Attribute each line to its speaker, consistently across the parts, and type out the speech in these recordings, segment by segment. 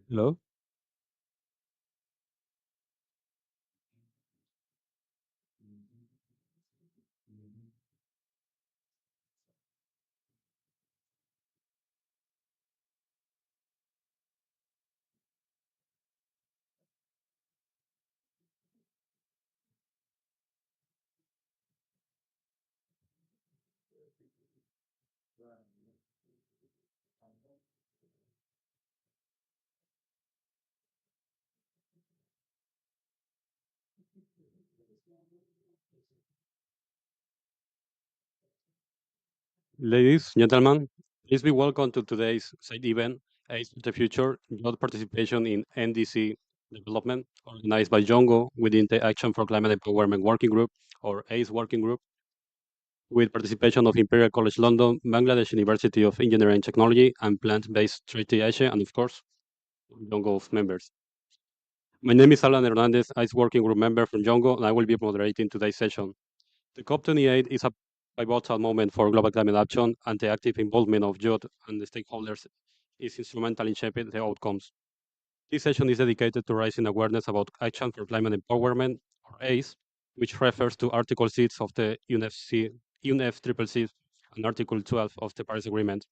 Speaker 1: Hello? Ladies, gentlemen, please be welcome to today's side event, ACE for the Future, Youth Participation in NDC Development, organized by Jongo within the Action for Climate Empowerment Working Group, or ACE Working Group, with participation of Imperial College London, Bangladesh University of Engineering and Technology, and Plant-Based Treaty Asia, and of course, Jongo members. My name is Alan Hernandez, ACE Working Group member from Jongo, and I will be moderating today's session. The COP28 is a pivotal moment for global climate action, and the active involvement of youth and the stakeholders is instrumental in shaping the outcomes. This session is dedicated to raising awareness about Action for Climate Empowerment, or ACE, which refers to Article 6 of the UNFCCC and Article 12 of the Paris Agreement.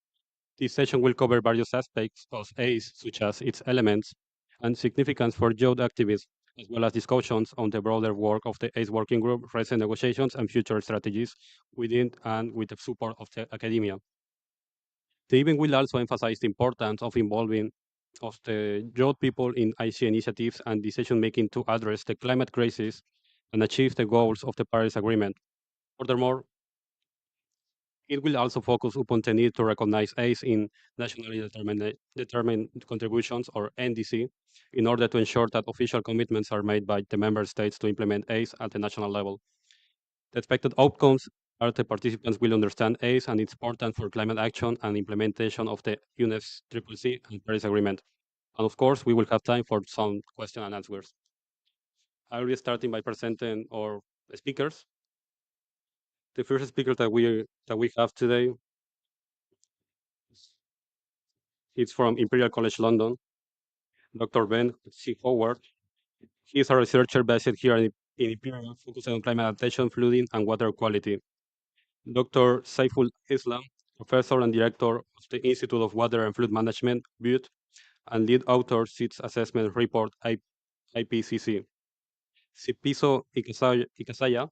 Speaker 1: This session will cover various aspects of ACE, such as its elements and significance for youth activists, as well as discussions on the broader work of the ACE Working Group, recent negotiations, and future strategies within and with the support of the academia. The event will also emphasize the importance of involving of the youth people in IC initiatives and decision-making to address the climate crisis and achieve the goals of the Paris Agreement. Furthermore, it will also focus upon the need to recognize ACE in nationally determined contributions, or NDC, in order to ensure that official commitments are made by the member states to implement ACE at the national level. The expected outcomes are the participants will understand ACE and its importance for climate action and implementation of the UNFCCC and Paris Agreement. And of course, we will have time for some question and answers. I will be starting by presenting our speakers. The first speaker that we have today is from Imperial College London, Dr. Ben C. Howard. He is a researcher based here in Imperial, focusing on climate adaptation, flooding, and water quality. Dr. Saiful Islam, professor and director of the Institute of Water and Flood Management, BUT, and lead author SITS Assessment Report, IPCC. Sipiso Ikasaya,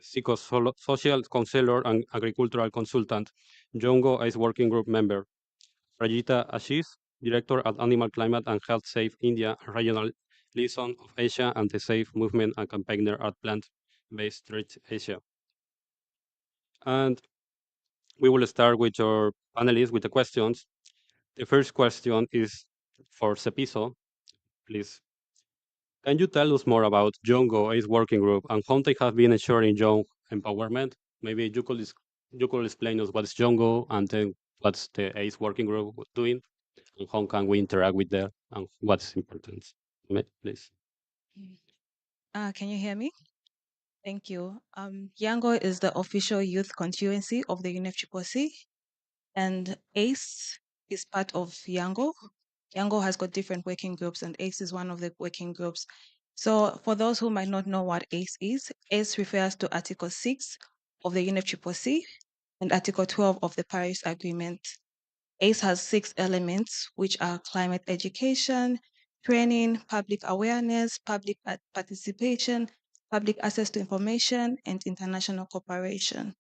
Speaker 1: psychosocial counselor and agricultural consultant, Jongo ICE Working Group member. Rajita Ashish, director at Animal Climate and Health Safe India, regional liaison of Asia, and the Safe Movement and campaigner at Plant-Based Treaty Asia. And we will start with your panelists with the questions. The first question is for Cepiso. Please, can you tell us more about Jongo ACE Working Group and how they have been ensuring young empowerment? Maybe you could explain us what's Jongo and then what's the ACE Working Group doing and how can we interact with them and what's important. Please.
Speaker 2: Can you hear me? Thank you. Yango is the official youth constituency of the UNFCCC, and ACE is part of Yango. Yango has got different working groups, and ACE is one of the working groups. So, for those who might not know what ACE refers to Article 6 of the UNFCCC and Article 12 of the Paris Agreement. ACE has 6 elements, which are climate education, training, public awareness, public participation, public access to information, and international cooperation.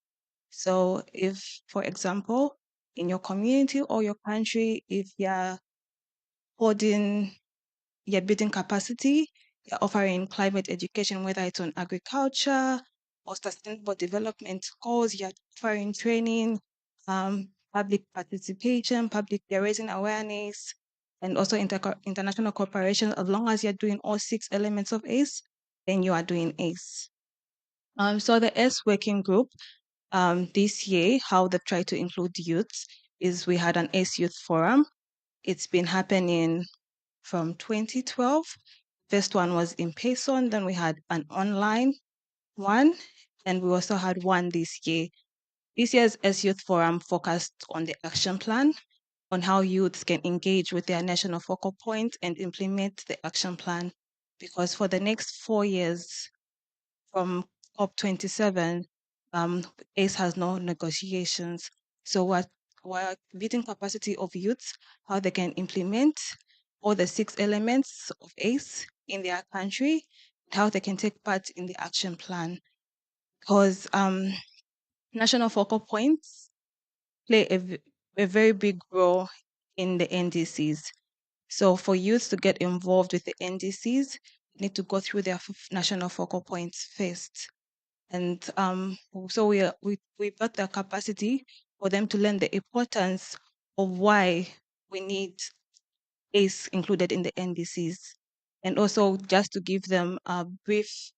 Speaker 2: So if, for example, in your community or your country, if you're holding, you're building capacity, you're offering climate education, whether it's on agriculture or sustainable development goals, you're offering training, public participation, you're raising awareness, and also international cooperation. As long as you're doing all 6 elements of ACE, then you are doing ACE. So the ACE working group, this year, how they've tried to include youths is we had an ACE Youth Forum. It's been happening from 2012. First one was in person, then we had an online one, and we also had one this year This year's S Youth Forum focused on the action plan, on how youths can engage with their national focal point and implement the action plan. Because for the next 4 years, from COP27, ACE has no negotiations. So we're building capacity of youths, how they can implement all the 6 elements of ACE in their country, how they can take part in the action plan. Because national focal points play a very big role in the NDCs. So for youth to get involved with the NDCs, need to go through their national focal points first. And so we built the capacity for them to learn the importance of why we need ACE included in the NDCs. And also just to give them a brief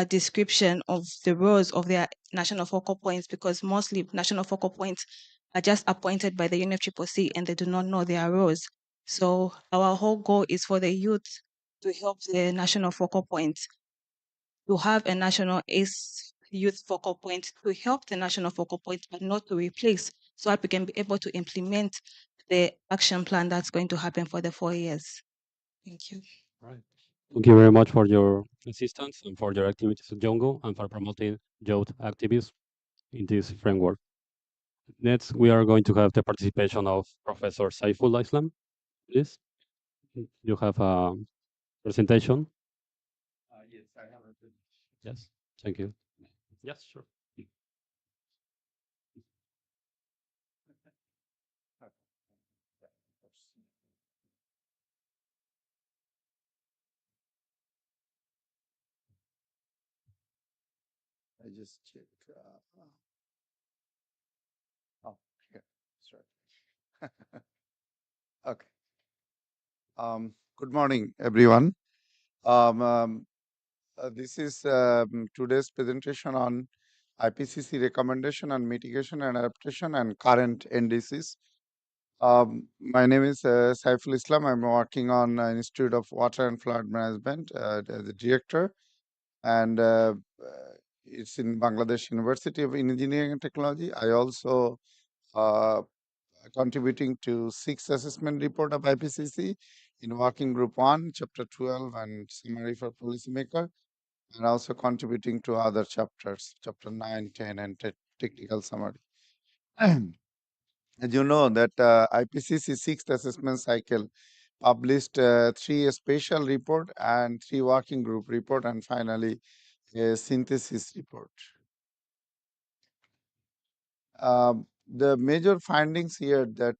Speaker 2: description of the roles of their national focal points, because mostly national focal points are just appointed by the UNFCCC and they do not know their roles. So our whole goal is for the youth to help the national focal points, to have a national ACE youth focal point, to help the national focal point, but not to replace, so that we can be able to implement the action plan that's going to happen for the 4 years. Thank you.
Speaker 1: Right. Thank you very much for your assistance and for your activities at Jongo and for promoting youth activism in this framework. Next, we are going to have the participation of Professor Saiful Islam. Please, you have a presentation. Yes, thank you. Yes, sure.
Speaker 3: I just check. Oh, here. That's right. Okay. Good morning, everyone. This is today's presentation on IPCC recommendation on mitigation and adaptation and current NDCs. My name is Saiful Islam. I'm working on Institute of Water and Flood Management as a director, and it's in Bangladesh University of Engineering and Technology. I also uh, contributing to 6 assessment report of IPCC in working group 1, chapter 12, and summary for policymaker, and also contributing to other chapters, chapter 9, 10, and technical summary. As you know that IPCC 6th assessment cycle published 3 special report and 3 working group report, and finally a synthesis report. The major findings here that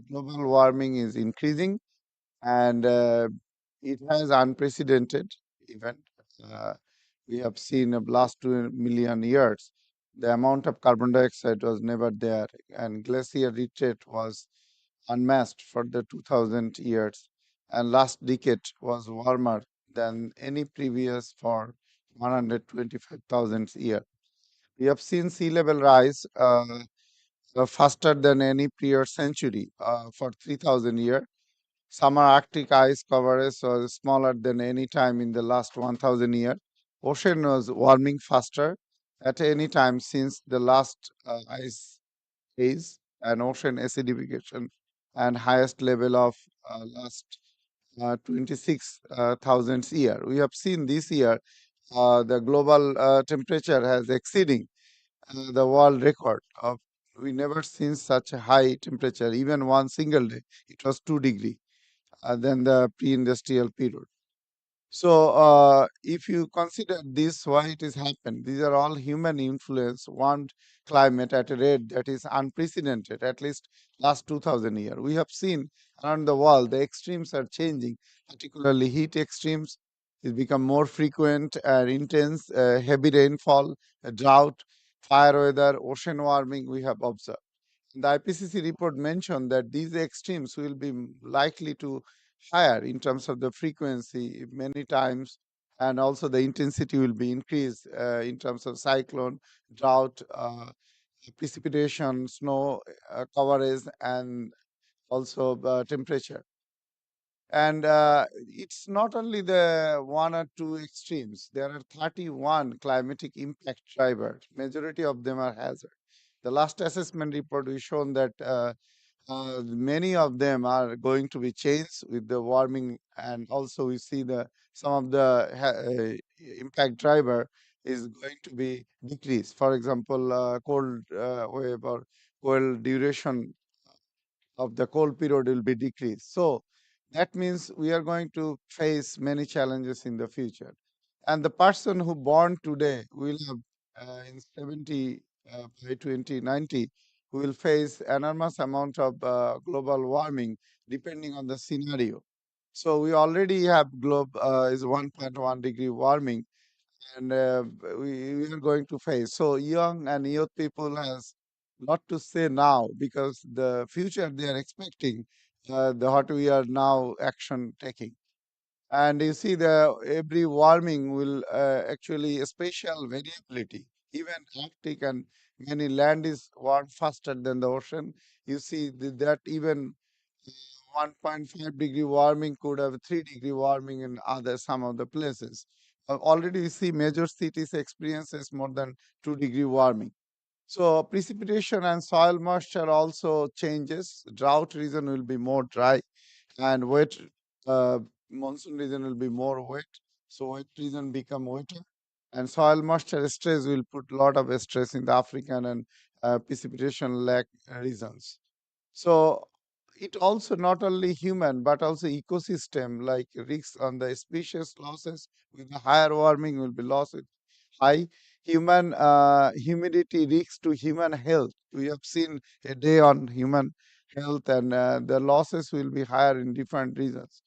Speaker 3: global warming is increasing, and it has unprecedented event. We have seen in the last 2 million years, the amount of carbon dioxide was never there, and glacier retreat was unmatched for the 2000 years, and last decade was warmer than any previous for 125,000 years. We have seen sea level rise faster than any prior century for 3000 years. Summer Arctic ice coverage was smaller than any time in the last 1000 years. Ocean was warming faster at any time since the last ice age, and ocean acidification and highest level of last 26,000 year. We have seen this year the global temperature has exceeding the world record of, we never seen such a high temperature. Even one single day it was 2 degree than the pre-industrial period. So if you consider this, why it is happened, these are all human influence, want climate at a rate that is unprecedented, at least last 2000 years. We have seen around the world the extremes are changing, particularly heat extremes is become more frequent and intense, heavy rainfall, drought, fire weather, ocean warming we have observed. The IPCC report mentioned that these extremes will be likely to higher in terms of the frequency many times, and also the intensity will be increased in terms of cyclone, drought, precipitation, snow coverage, and also temperature. And it's not only the 1 or 2 extremes. There are 31 climatic impact drivers. Majority of them are hazard. The last assessment report we shown that many of them are going to be changed with the warming, and also we see the some of the impact driver is going to be decreased. For example, cold wave or cold duration of the cold period will be decreased. So that means we are going to face many challenges in the future. And the person who born today will have in 70 by 2090 will face enormous amount of global warming depending on the scenario. So we already have globe is 1.1 degree warming, and we are going to face. So young and youth people has lot to say now, because the future they are expecting the what we are now action taking. And you see the every warming will actually a spatial variability. Even Arctic and many land is warm faster than the ocean. You see that even 1.5 degree warming could have 3 degree warming in other some of the places. Already we see major cities experiences more than 2 degree warming. So precipitation and soil moisture also changes. Drought region will be more dry, and wet uh, monsoon region will be more wet. So wet region become wetter, and soil moisture stress will put a lot of stress in the African and precipitation lack regions. So it also not only human but also ecosystem, like risks on the species losses. With the higher warming will be loss with high human humidity risks to human health. We have seen a day on human health, and the losses will be higher in different regions.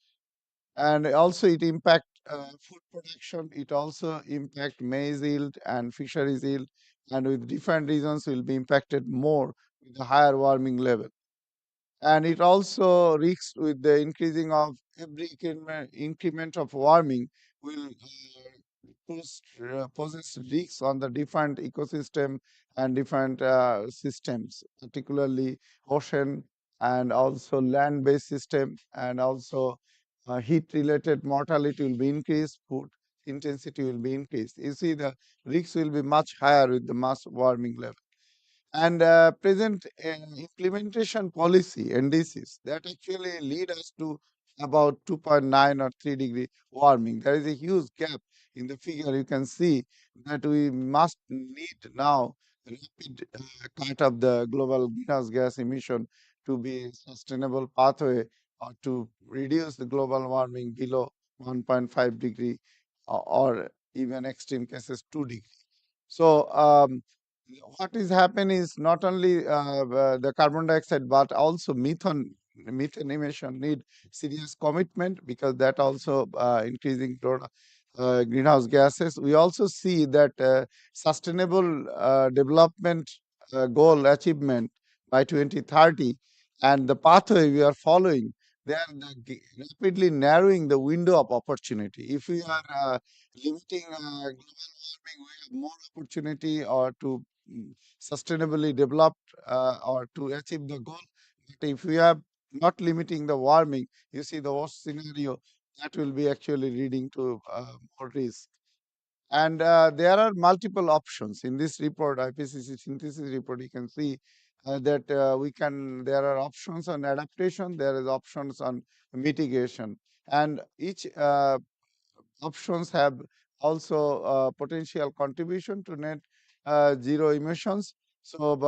Speaker 3: And also it impact food production. It also impact maize yield and fisheries yield, and with different regions will be impacted more with the higher warming level. And it also risks with the increasing of every increment of warming will poses risks on the different ecosystem and different systems, particularly ocean and also land-based system, and also heat-related mortality will be increased, food intensity will be increased. You see the risks will be much higher with the mass warming level. And present implementation policy NDCs that actually lead us to about 2.9 or 3 degree warming. There is a huge gap in the figure. You can see that we must need now rapid cut of the global greenhouse gas emission to be sustainable pathway, or to reduce the global warming below 1.5 degree, or even extreme cases 2 degree. So what is happening is not only the carbon dioxide but also methane emission need serious commitment, because that also increasing greenhouse gases. We also see that sustainable development goal achievement by 2030 and the pathway we are following, they are rapidly narrowing the window of opportunity. If we are limiting global warming, we have more opportunity or to sustainably develop or to achieve the goal. But if we are not limiting the warming, you see the worst scenario that will be actually leading to more risk. And there are multiple options in this report, IPCC synthesis report. You can see that we can. There are options on adaptation. There is options on mitigation, and each options have also potential contribution to net zero emissions. So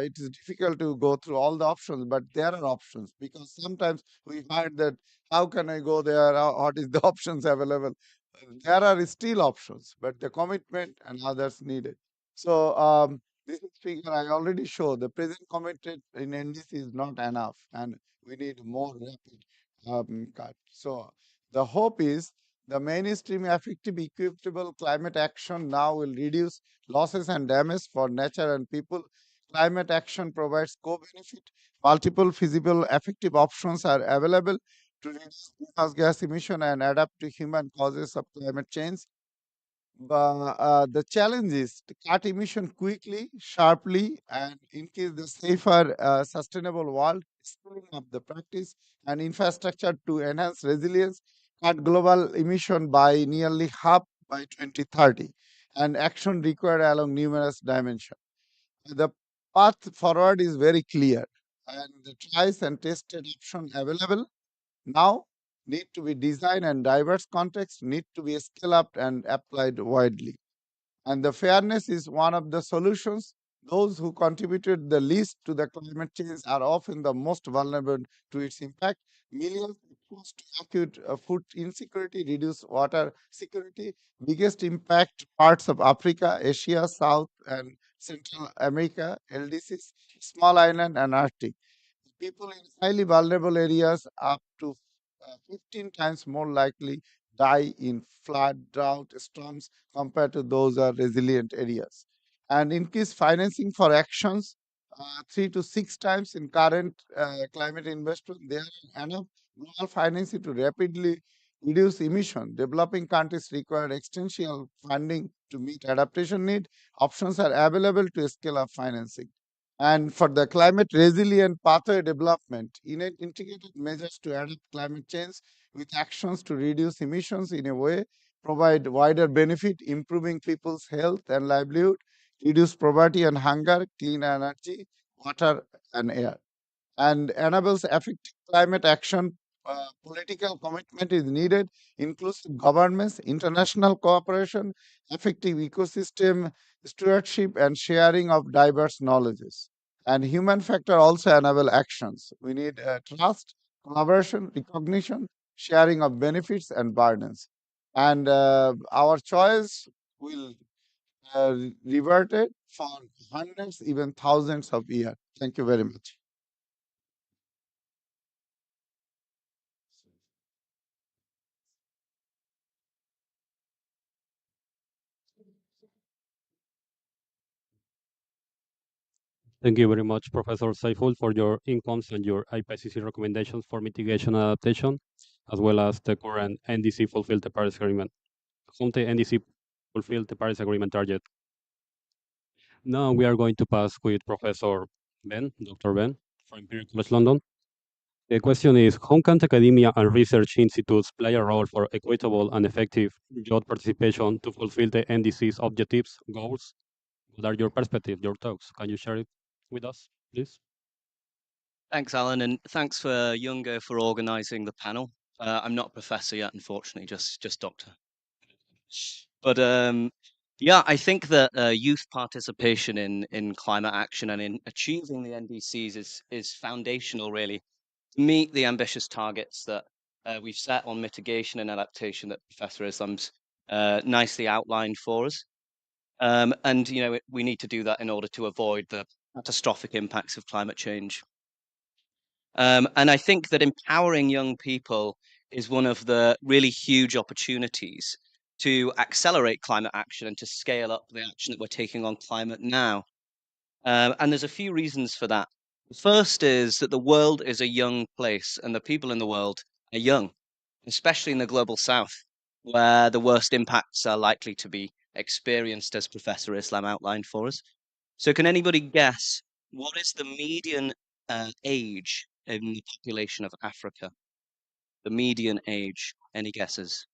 Speaker 3: it is difficult to go through all the options, but there are options, because sometimes we find that how can I go there? What is the options available? There are still options, but the commitment and others needed. So this is figure I already show. The present committed in NDC is not enough, and we need more rapid cut. So the hope is the mainstream effective equitable climate action now will reduce losses and damage for nature and people. Climate action provides co-benefit. Multiple feasible effective options are available to reduce greenhouse gas emission and adapt to human causes of climate change. The challenge is to cut emission quickly, sharply, and increase the safer, sustainable world, scaling up the practice and infrastructure to enhance resilience, cut global emission by nearly half by 2030, and action required along numerous dimensions. The path forward is very clear, and the tries and tested option available now need to be designed and diverse contexts need to be scaled up and applied widely. And the fairness is one of the solutions. Those who contributed the least to the climate change are often the most vulnerable to its impact. Millions exposed to acute food insecurity, reduced water security, biggest impact parts of Africa, Asia, South and Central America, LDCs, small island and Arctic. People in highly vulnerable areas up to 15 times more likely die in flood, drought, storms compared to those are resilient areas. And increase financing for actions 3 to 6 times in current climate investment. There are enough global financing to rapidly reduce emission. Developing countries require extensive funding to meet adaptation need. Options are available to scale up financing. And for the climate resilient pathway development, integrated measures to adapt climate change with actions to reduce emissions in a way provide wider benefit, improving people's health and livelihood, reduce poverty and hunger, clean energy, water and air, and enables effective climate action. Political commitment is needed, inclusive governments, international cooperation, effective ecosystem stewardship, and sharing of diverse knowledges. And human factor also enable actions. We need trust, collaboration, recognition, sharing of benefits and burdens. And our choice will revert it for hundreds, even thousands of years. Thank you very much.
Speaker 1: Thank you very much, Professor Saiful, for your incomes and your IPCC recommendations for mitigation and adaptation, as well as the current NDC fulfill the Paris Agreement. How the NDC fulfill the Paris Agreement target. Now we are going to pass with Professor Ben, Dr. Ben, from Imperial College London. The question is, how can academia and research institutes play a role for equitable and effective youth participation to fulfill the NDC's objectives, goals? What are your perspectives, your thoughts? Can you share it with us, please?
Speaker 4: Thanks, Alan, and thanks for Younger for organising the panel. I'm not a professor yet, unfortunately, just doctor. But yeah, I think that youth participation in climate action and in achieving the NDCs is foundational, really, to meet the ambitious targets that we've set on mitigation and adaptation that Professor Islam's nicely outlined for us. And we need to do that in order to avoid the catastrophic impacts of climate change. And I think that empowering young people is one of the really huge opportunities to accelerate climate action and to scale up the action that we're taking on climate now. And there's a few reasons for that. The first is that the world is a young place and the people in the world are young, especially in the global south, where the worst impacts are likely to be experienced, as Professor Islam outlined for us. So, can anybody guess what is the median age in the population of Africa? The median age. Any guesses?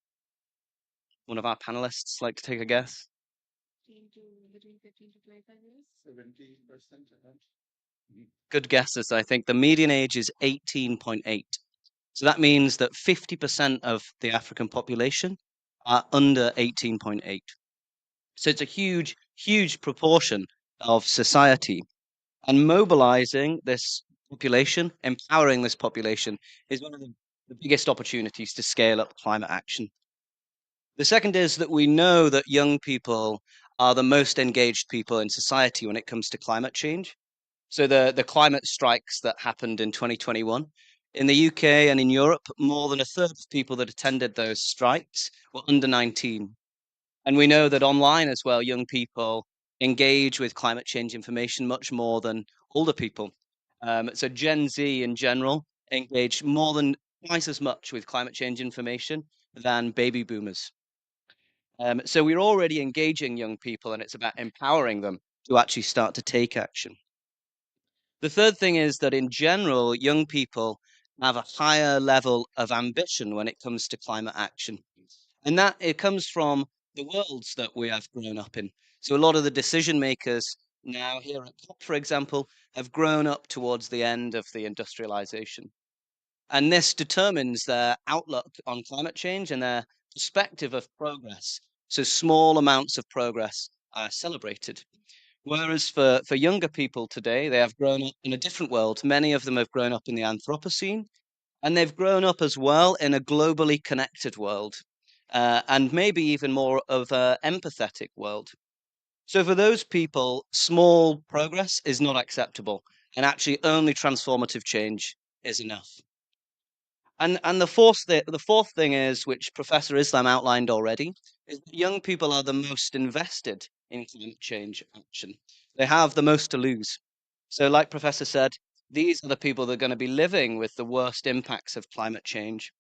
Speaker 4: One of our panelists like to take a guess?
Speaker 3: 70%.
Speaker 4: Good guesses. I think the median age is 18.8. So that means that 50% of the African population are under 18.8. So it's a huge, huge proportion of society. And mobilizing this population, empowering this population, is one of the biggest opportunities to scale up climate action. The second is that we know that young people are the most engaged people in society when it comes to climate change. So the climate strikes that happened in 2021 in the UK and in Europe, more than a third of people that attended those strikes were under 19. And we know that online as well, young people engage with climate change information much more than older people. So Gen Z in general engage more than twice as much with climate change information than baby boomers. So we're already engaging young people, and it's about empowering them to actually start to take action. The third thing is that in general, young people have a higher level of ambition when it comes to climate action. And that it comes from the worlds that we have grown up in. So a lot of the decision makers now here at COP, for example, have grown up towards the end of the industrialization. And this determines their outlook on climate change and their perspective of progress. So small amounts of progress are celebrated. Whereas for younger people today, they have grown up in a different world. Many of them have grown up in the Anthropocene, and they've grown up as well in a globally connected world, and maybe even more of an empathetic world. So for those people, small progress is not acceptable, and actually only transformative change is enough. And the fourth thing is, which Professor Islam outlined already, is that young people are the most invested in climate change action. They have the most to lose. So, like Professor said, these are the people that are going to be living with the worst impacts of climate change.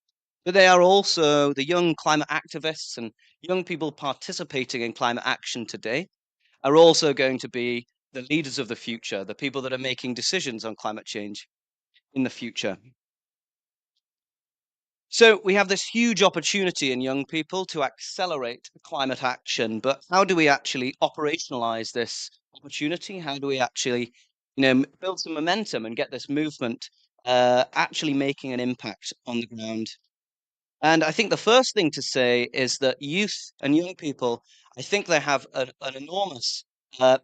Speaker 4: But they are also the young climate activists and young people participating in climate action today are also going to be the leaders of the future, the people that are making decisions on climate change in the future. So we have this huge opportunity in young people to accelerate climate action, but how do we actually operationalize this opportunity? How do we actually, build some momentum and get this movement actually making an impact on the ground? And I think the first thing to say is that youth and young people, I think they have an enormous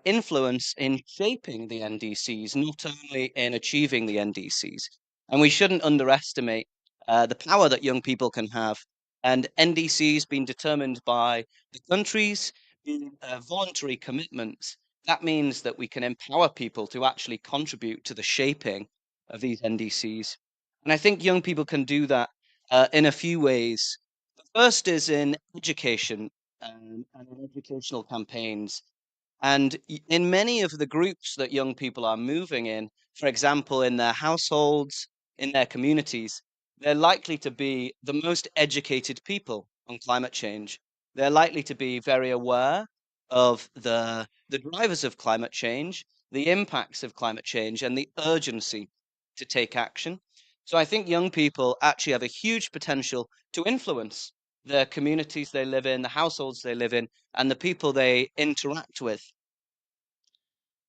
Speaker 4: influence in shaping the NDCs, not only in achieving the NDCs. And we shouldn't underestimate the power that young people can have. And NDCs being determined by the countries, being voluntary commitments, that means that we can empower people to actually contribute to the shaping of these NDCs. And I think young people can do that in a few ways. The first is in education and in educational campaigns. And in many of the groups that young people are moving in, for example, in their households, in their communities, they're likely to be the most educated people on climate change. They're likely to be very aware of the drivers of climate change, the impacts of climate change, and the urgency to take action. So I think young people actually have a huge potential to influence the communities they live in, the households they live in, and the people they interact with.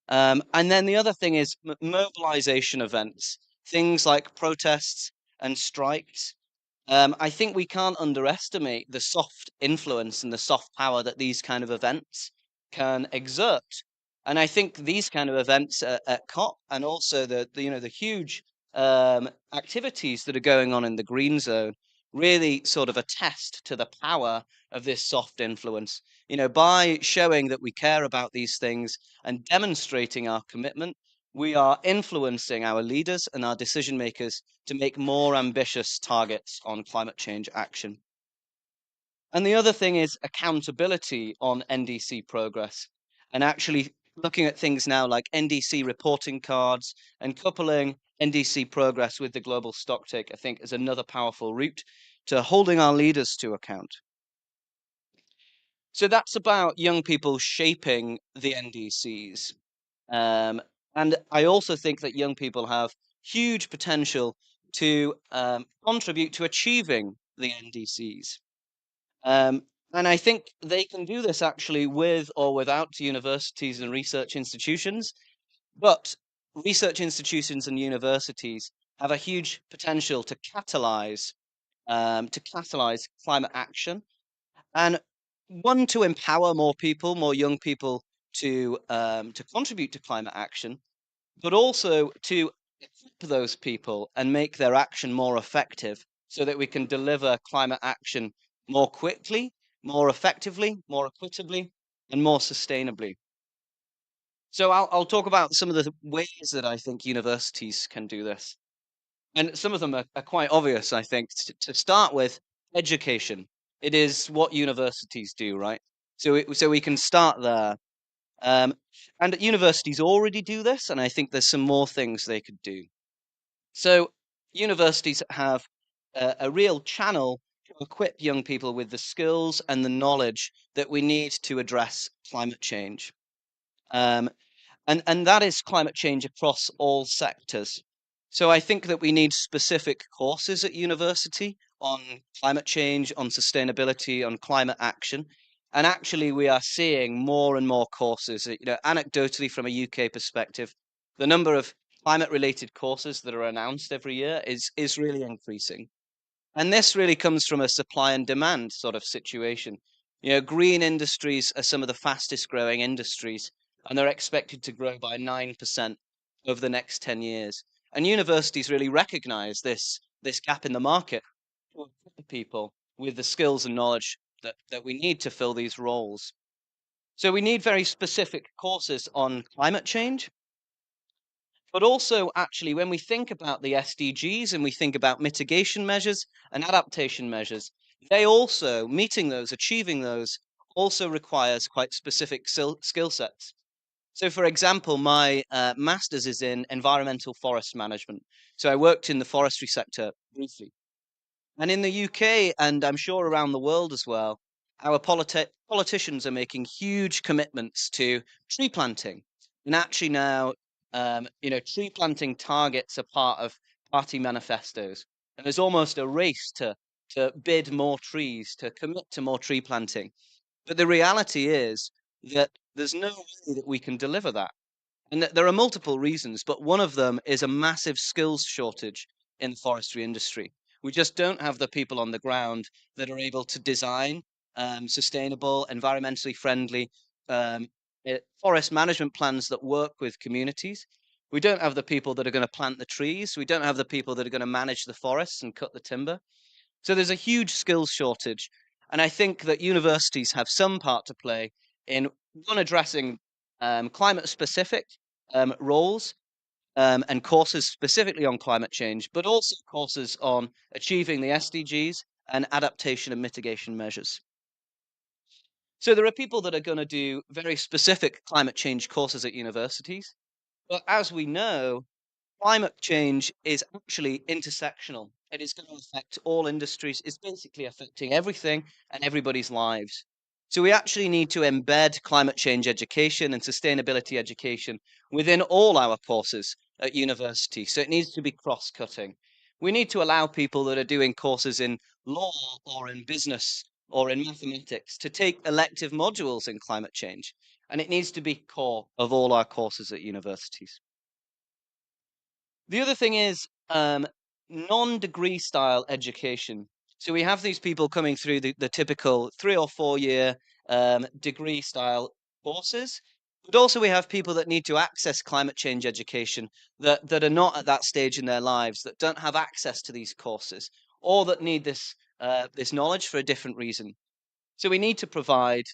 Speaker 4: And then the other thing is mobilization events, things like protests and strikes. I think we can't underestimate the soft influence and the soft power that these kind of events can exert. And I think these kind of events at COP and also the huge activities that are going on in the green zone really sort of attest to the power of this soft influence. By showing that we care about these things and demonstrating our commitment, we are influencing our leaders and our decision makers to make more ambitious targets on climate change action. And the other thing is accountability on NDC progress and actually looking at things now like NDC reporting cards and coupling NDC progress with the global stocktake, I think is another powerful route to holding our leaders to account. So that's about young people shaping the NDCs. Um, and I also think that young people have huge potential to contribute to achieving the NDCs. And I think they can do this actually with or without universities and research institutions. But research institutions and universities have a huge potential to catalyze climate action, and one to empower more people, more young people to contribute to climate action, but also to equip those people and make their action more effective so that we can deliver climate action more quickly, more effectively, more equitably, and more sustainably. So I'll talk about some of the ways that I think universities can do this. And some of them are quite obvious, I think. To start with, education. It is what universities do, right? So we can start there. Um, and universities already do this, and I think there's some more things they could do. So universities have a real channel to equip young people with the skills and the knowledge that we need to address climate change. Um, and that is climate change across all sectors. So I think that we need specific courses at university on climate change, on sustainability, on climate action. And actually, we are seeing more and more courses. Anecdotally, from a UK perspective, the number of climate-related courses that are announced every year is really increasing. And this really comes from a supply and demand sort of situation. Green industries are some of the fastest growing industries, and they're expected to grow by 9% over the next 10 years. And universities really recognize this gap in the market to equip people with the skills and knowledge that we need to fill these roles. So we need very specific courses on climate change, but also actually when we think about the SDGs and we think about mitigation measures and adaptation measures, they also, meeting those, achieving those, also requires quite specific skill sets. So, for example, my master's is in environmental forest management. So I worked in the forestry sector briefly. And in the UK, and I'm sure around the world as well, our politicians are making huge commitments to tree planting. And actually now, tree planting targets are part of party manifestos. And there's almost a race to bid more trees, to commit to more tree planting. But the reality is that there's no way that we can deliver that. And there are multiple reasons, but one of them is a massive skills shortage in the forestry industry. We just don't have the people on the ground that are able to design sustainable, environmentally friendly forest management plans that work with communities. We don't have the people that are going to plant the trees. We don't have the people that are going to manage the forests and cut the timber. So there's a huge skills shortage. And I think that universities have some part to play in one, addressing climate specific roles and courses specifically on climate change, but also courses on achieving the SDGs and adaptation and mitigation measures. So there are people that are going to do very specific climate change courses at universities. But as we know, climate change is actually intersectional. It is going to affect all industries. It's basically affecting everything and everybody's lives. So we actually need to embed climate change education and sustainability education within all our courses at university. So it needs to be cross-cutting. We need to allow people that are doing courses in law or in business or in mathematics to take elective modules in climate change. And it needs to be core of all our courses at universities. The other thing is non-degree style education. So we have these people coming through the typical 3 or 4 year degree style courses, but also we have people that need to access climate change education that are not at that stage in their lives, that don't have access to these courses, or that need this knowledge for a different reason. So we need to provide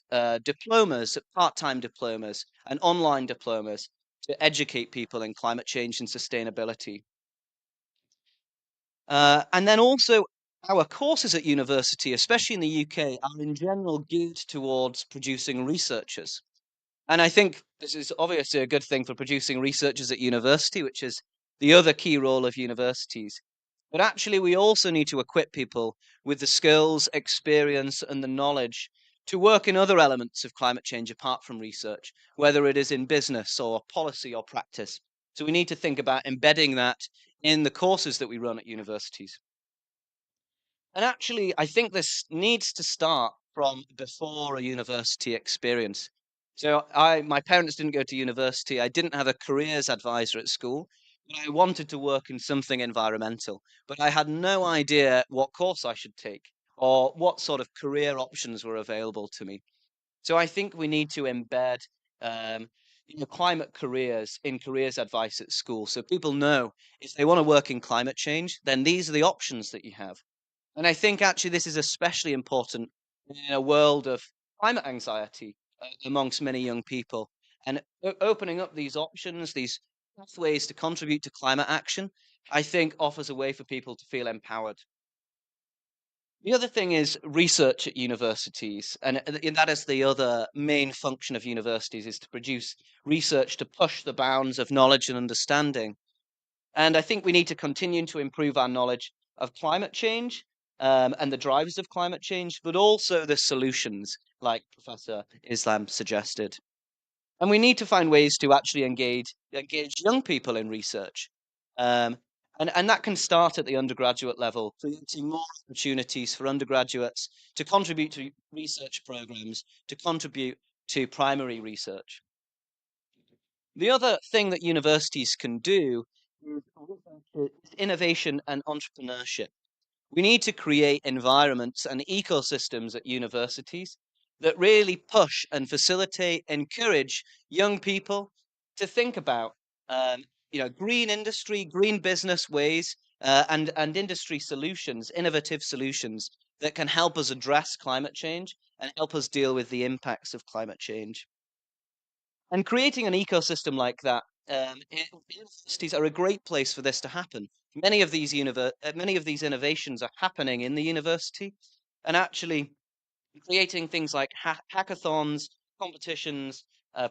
Speaker 4: diplomas, part-time diplomas, and online diplomas to educate people in climate change and sustainability. And then also, our courses at university, especially in the UK, are in general geared towards producing researchers. And I think this is obviously a good thing for producing researchers at university, which is the other key role of universities. But actually, we also need to equip people with the skills, experience, and the knowledge to work in other elements of climate change apart from research, whether it is in business or policy or practice. So we need to think about embedding that in the courses that we run at universities. And actually, I think this needs to start from before a university experience. So my parents didn't go to university. I didn't have a careers advisor at school, but I wanted to work in something environmental. But I had no idea what course I should take or what sort of career options were available to me. So I think we need to embed um, climate careers in careers advice at school, so people know if they want to work in climate change, then these are the options that you have. And I think actually this is especially important in a world of climate anxiety amongst many young people. And opening up these options, these pathways to contribute to climate action, I think offers a way for people to feel empowered. The other thing is research at universities, and that is the other main function of universities, is to produce research to push the bounds of knowledge and understanding. And I think we need to continue to improve our knowledge of climate change and the drivers of climate change, but also the solutions, like Professor Islam suggested. And we need to find ways to actually engage young people in research. Um, And that can start at the undergraduate level, creating more opportunities for undergraduates to contribute to research programs, to contribute to primary research. The other thing that universities can do is innovation and entrepreneurship. We need to create environments and ecosystems at universities that really push and facilitate, encourage young people to think about, green industry, green business ways, and industry solutions, innovative solutions that can help us address climate change and help us deal with the impacts of climate change. And creating an ecosystem like that, universities are a great place for this to happen. Many of these innovations are happening in the university, and actually creating things like hackathons, competitions,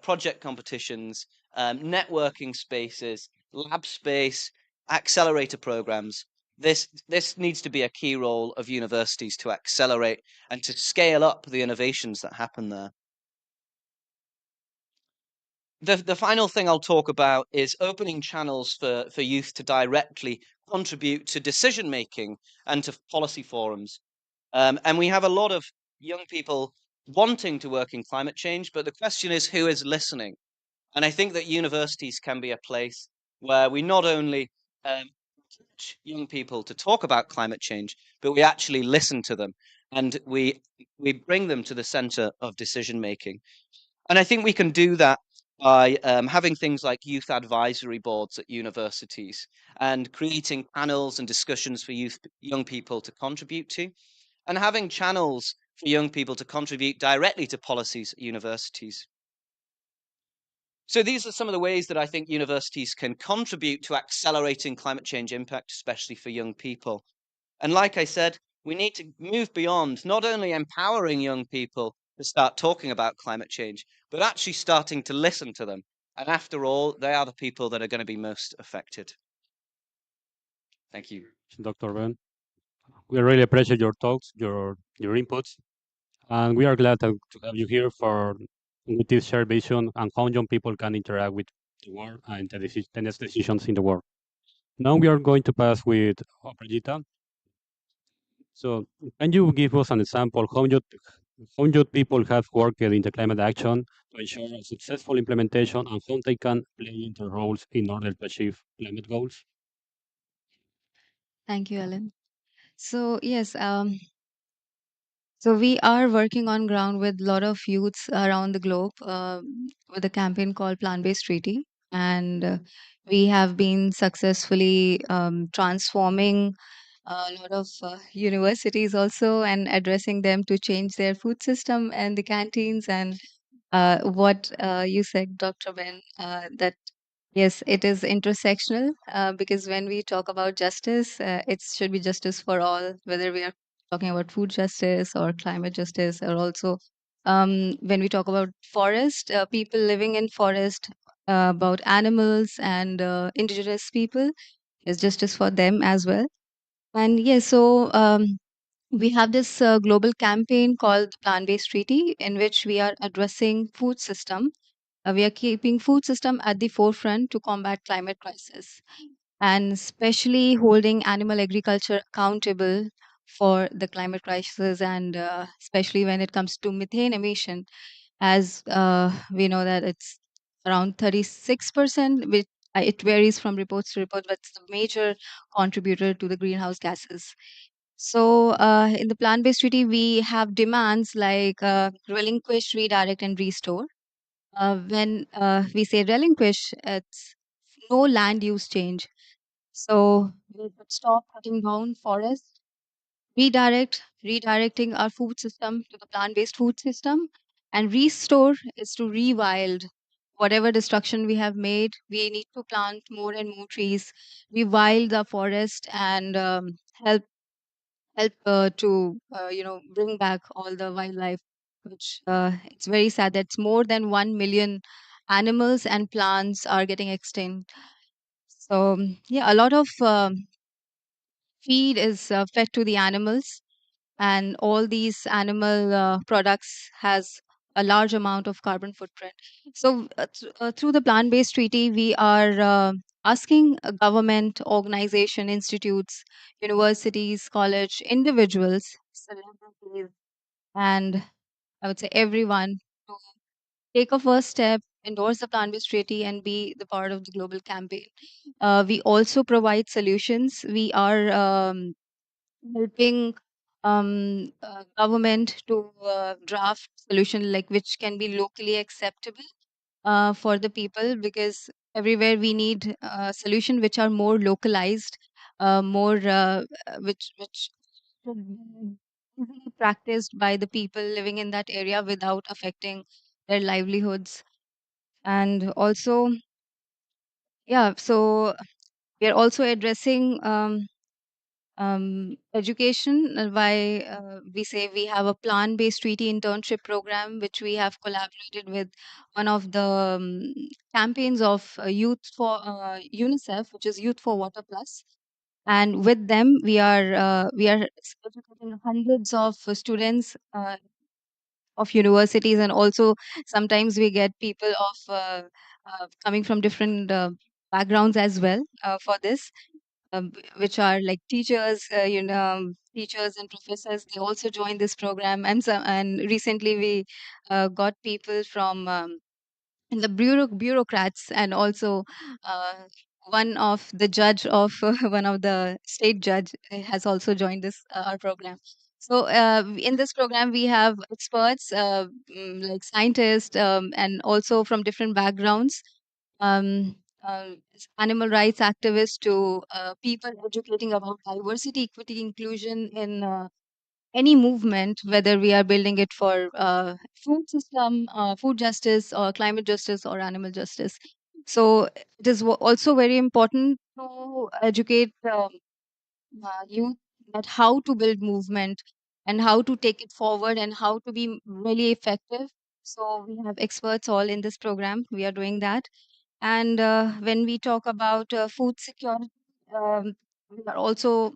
Speaker 4: project competitions, networking spaces, lab space, accelerator programs. This needs to be a key role of universities to accelerate and to scale up the innovations that happen there. The final thing I'll talk about is opening channels for youth to directly contribute to decision making and to policy forums. And we have a lot of young people wanting to work in climate change, but the question is who is listening? And I think that universities can be a place where we not only teach young people to talk about climate change, but we actually listen to them and we bring them to the center of decision making. And I think we can do that by having things like youth advisory boards at universities and creating panels and discussions for young people to contribute to, and having channels for young people to contribute directly to policies at universities. So these are some of the ways that I think universities can contribute to accelerating climate change impact, especially for young people. And like I said, we need to move beyond not only empowering young people to start talking about climate change, but actually starting to listen to them. And after all, they are the people that are going to be most affected. Thank you.
Speaker 1: Dr. Ben. We really appreciate your talks, your inputs, and we are glad to have you here for with this shared vision and how young people can interact with the world and the next decisions in the world. Now we are going to pass with Aprajita. So, can you give us an example how young people have worked in the climate action to ensure a successful implementation and how they can play their roles in order to achieve climate goals?
Speaker 5: Thank you, Ellen. So yes, so we are working on ground with a lot of youths around the globe with a campaign called Plant-Based Treaty, and we have been successfully transforming a lot of universities also and addressing them to change their food system and the canteens and what you said, Dr. Ben, that yes, it is intersectional because when we talk about justice, it should be justice for all, whether we are talking about food justice or climate justice, or also when we talk about forest, people living in forest, about animals and indigenous people, is justice for them as well. And yes, so we have this global campaign called the Plant-Based Treaty, in which we are addressing food system. We are keeping food system at the forefront to combat climate crisis, and especially holding animal agriculture accountable for the climate crisis, and especially when it comes to methane emission, as we know that it's around 36%, which it varies from reports to reports, but it's a major contributor to the greenhouse gases. So, in the plant-based treaty, we have demands like relinquish, redirect, and restore. When we say relinquish, it's no land use change. So we should stop cutting down forests, redirecting our food system to the plant-based food system, and restore is to rewild whatever destruction we have made. We need to plant more and more trees, rewild the forest, and help to bring back all the wildlife, which it's very sad that more than 1 million animals and plants are getting extinct. So yeah, a lot of feed is fed to the animals, and all these animal products has a large amount of carbon footprint. So through the plant based treaty, we are asking government, organization, institutes, universities, college, individuals, celebrities, and I would say everyone to take a first step, endorse the plant-based treaty, and be the part of the global campaign. We also provide solutions. We are helping government to draft solution like which can be locally acceptable for the people, because everywhere we need solution which are more localized, more which should be easily practiced by the people living in that area without affecting their livelihoods. And also, yeah, so we are also addressing education, why we say we have a plan-based treaty internship program, which we have collaborated with one of the campaigns of Youth for UNICEF, which is Youth for Water Plus. And with them, we are educating hundreds of students of universities, and also sometimes we get people of coming from different backgrounds as well for this, which are like teachers, teachers and professors. They also join this program, and recently we got people from the bureaucrats, and also uh, one of the judge of one of the state judge has also joined this our program. So in this program we have experts, like scientists, and also from different backgrounds, um, animal rights activists to people educating about diversity, equity, inclusion in any movement, whether we are building it for food system, food justice, or climate justice, or animal justice. So it is also very important to educate youth that how to build movement and how to take it forward and how to be really effective. So we have experts all in this program. We are doing that. And when we talk about food security, we are also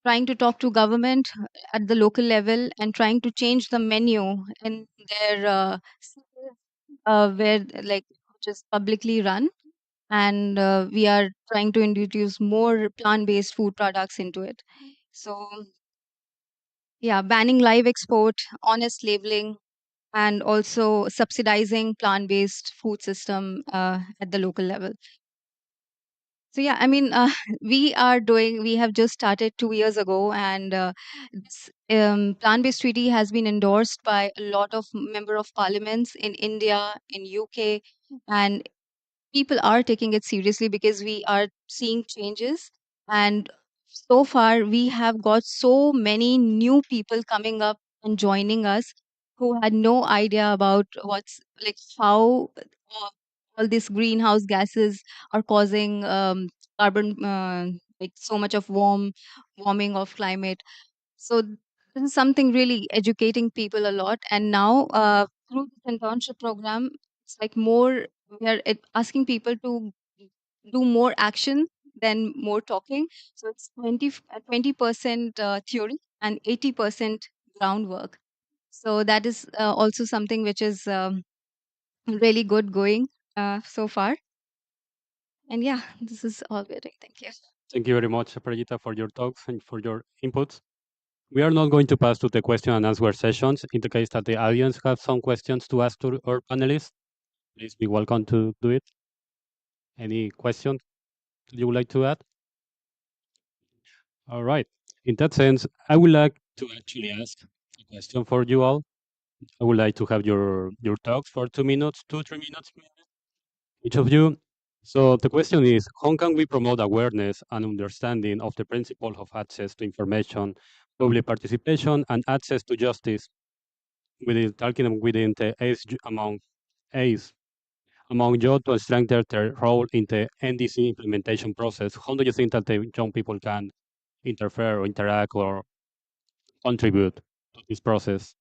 Speaker 5: trying to talk to government at the local level and trying to change the menu in their cities, where like which is publicly run, and we are trying to introduce more plant-based food products into it. So yeah, banning live export, honest labeling, and also subsidizing plant-based food system at the local level. So yeah, I mean, we have just started 2 years ago, and this plant-based treaty has been endorsed by a lot of member of parliaments in India, in UK, and people are taking it seriously because we are seeing changes. And so far we have got so many new people coming up and joining us who had no idea about what's like how all these greenhouse gases are causing carbon, like so much of warming of climate. So this is something really educating people a lot. And now through this internship program, it's like more we are asking people to do more action than more talking. So it's 20% theory and 80% groundwork. So that is also something which is really good going so far. And yeah, this is all we're doing. Thank you.
Speaker 1: Thank you very much, Prajita, for your talks and for your inputs. We are not going to pass to the question and answer sessions. In the case that the audience have some questions to ask to our panelists, please be welcome to do it. Any question you would like to add? All right. In that sense, I would like to actually ask a question for you all. I would like to have your talks for 2 minutes, 3 minutes, each of you. So the question is, how can we promote awareness and understanding of the principle of access to information, public participation, and access to justice within talking within the age among age among youth to strengthen their role in the NDC implementation process? How do you think that the young people can interfere or interact or contribute to this process?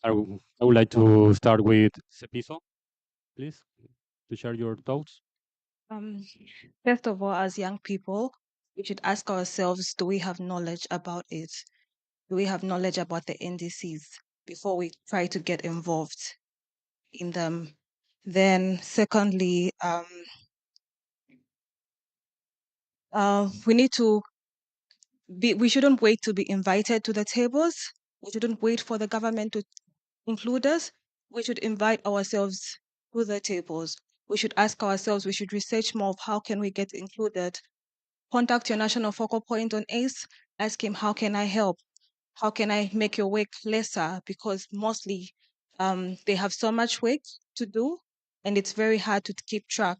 Speaker 1: I would like to start with Cepiso, please, to share your thoughts.
Speaker 2: Um, First of all, as young people, we should ask ourselves, do we have knowledge about it? Do we have knowledge about the NDCs before we try to get involved in them? Then, secondly, we need to we shouldn't wait to be invited to the tables. We shouldn't wait for the government to include us. We should invite ourselves to the tables. We should ask ourselves, we should research more of how can we get included. Contact your national focal point on ACE, ask him, how can I help? How can I make your work lesser? Because mostly they have so much work to do and it's very hard to keep track.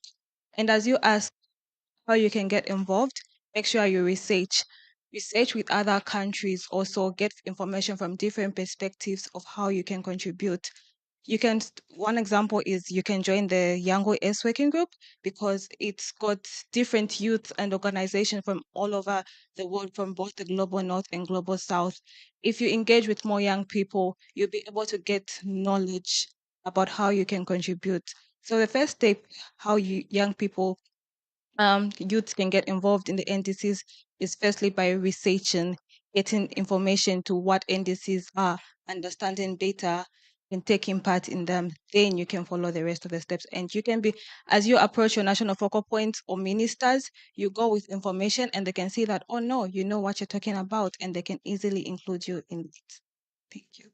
Speaker 2: And as you ask how you can get involved, make sure you research with other countries, also get information from different perspectives of how you can contribute. One example is you can join the Yango S working group because it's got different youth and organizations from all over the world, from both the global north and global south. If you engage with more young people, you'll be able to get knowledge about how you can contribute. So the first step, how you young people youth can get involved in the NDCs is firstly by researching, getting information to what NDCs are, understanding data, and taking part in them. Then you can follow the rest of the steps. And you can be, as you approach your national focal points or ministers, you go with information and they can see that, oh no, you know what you're talking about, and they can easily include you in it. Thank you.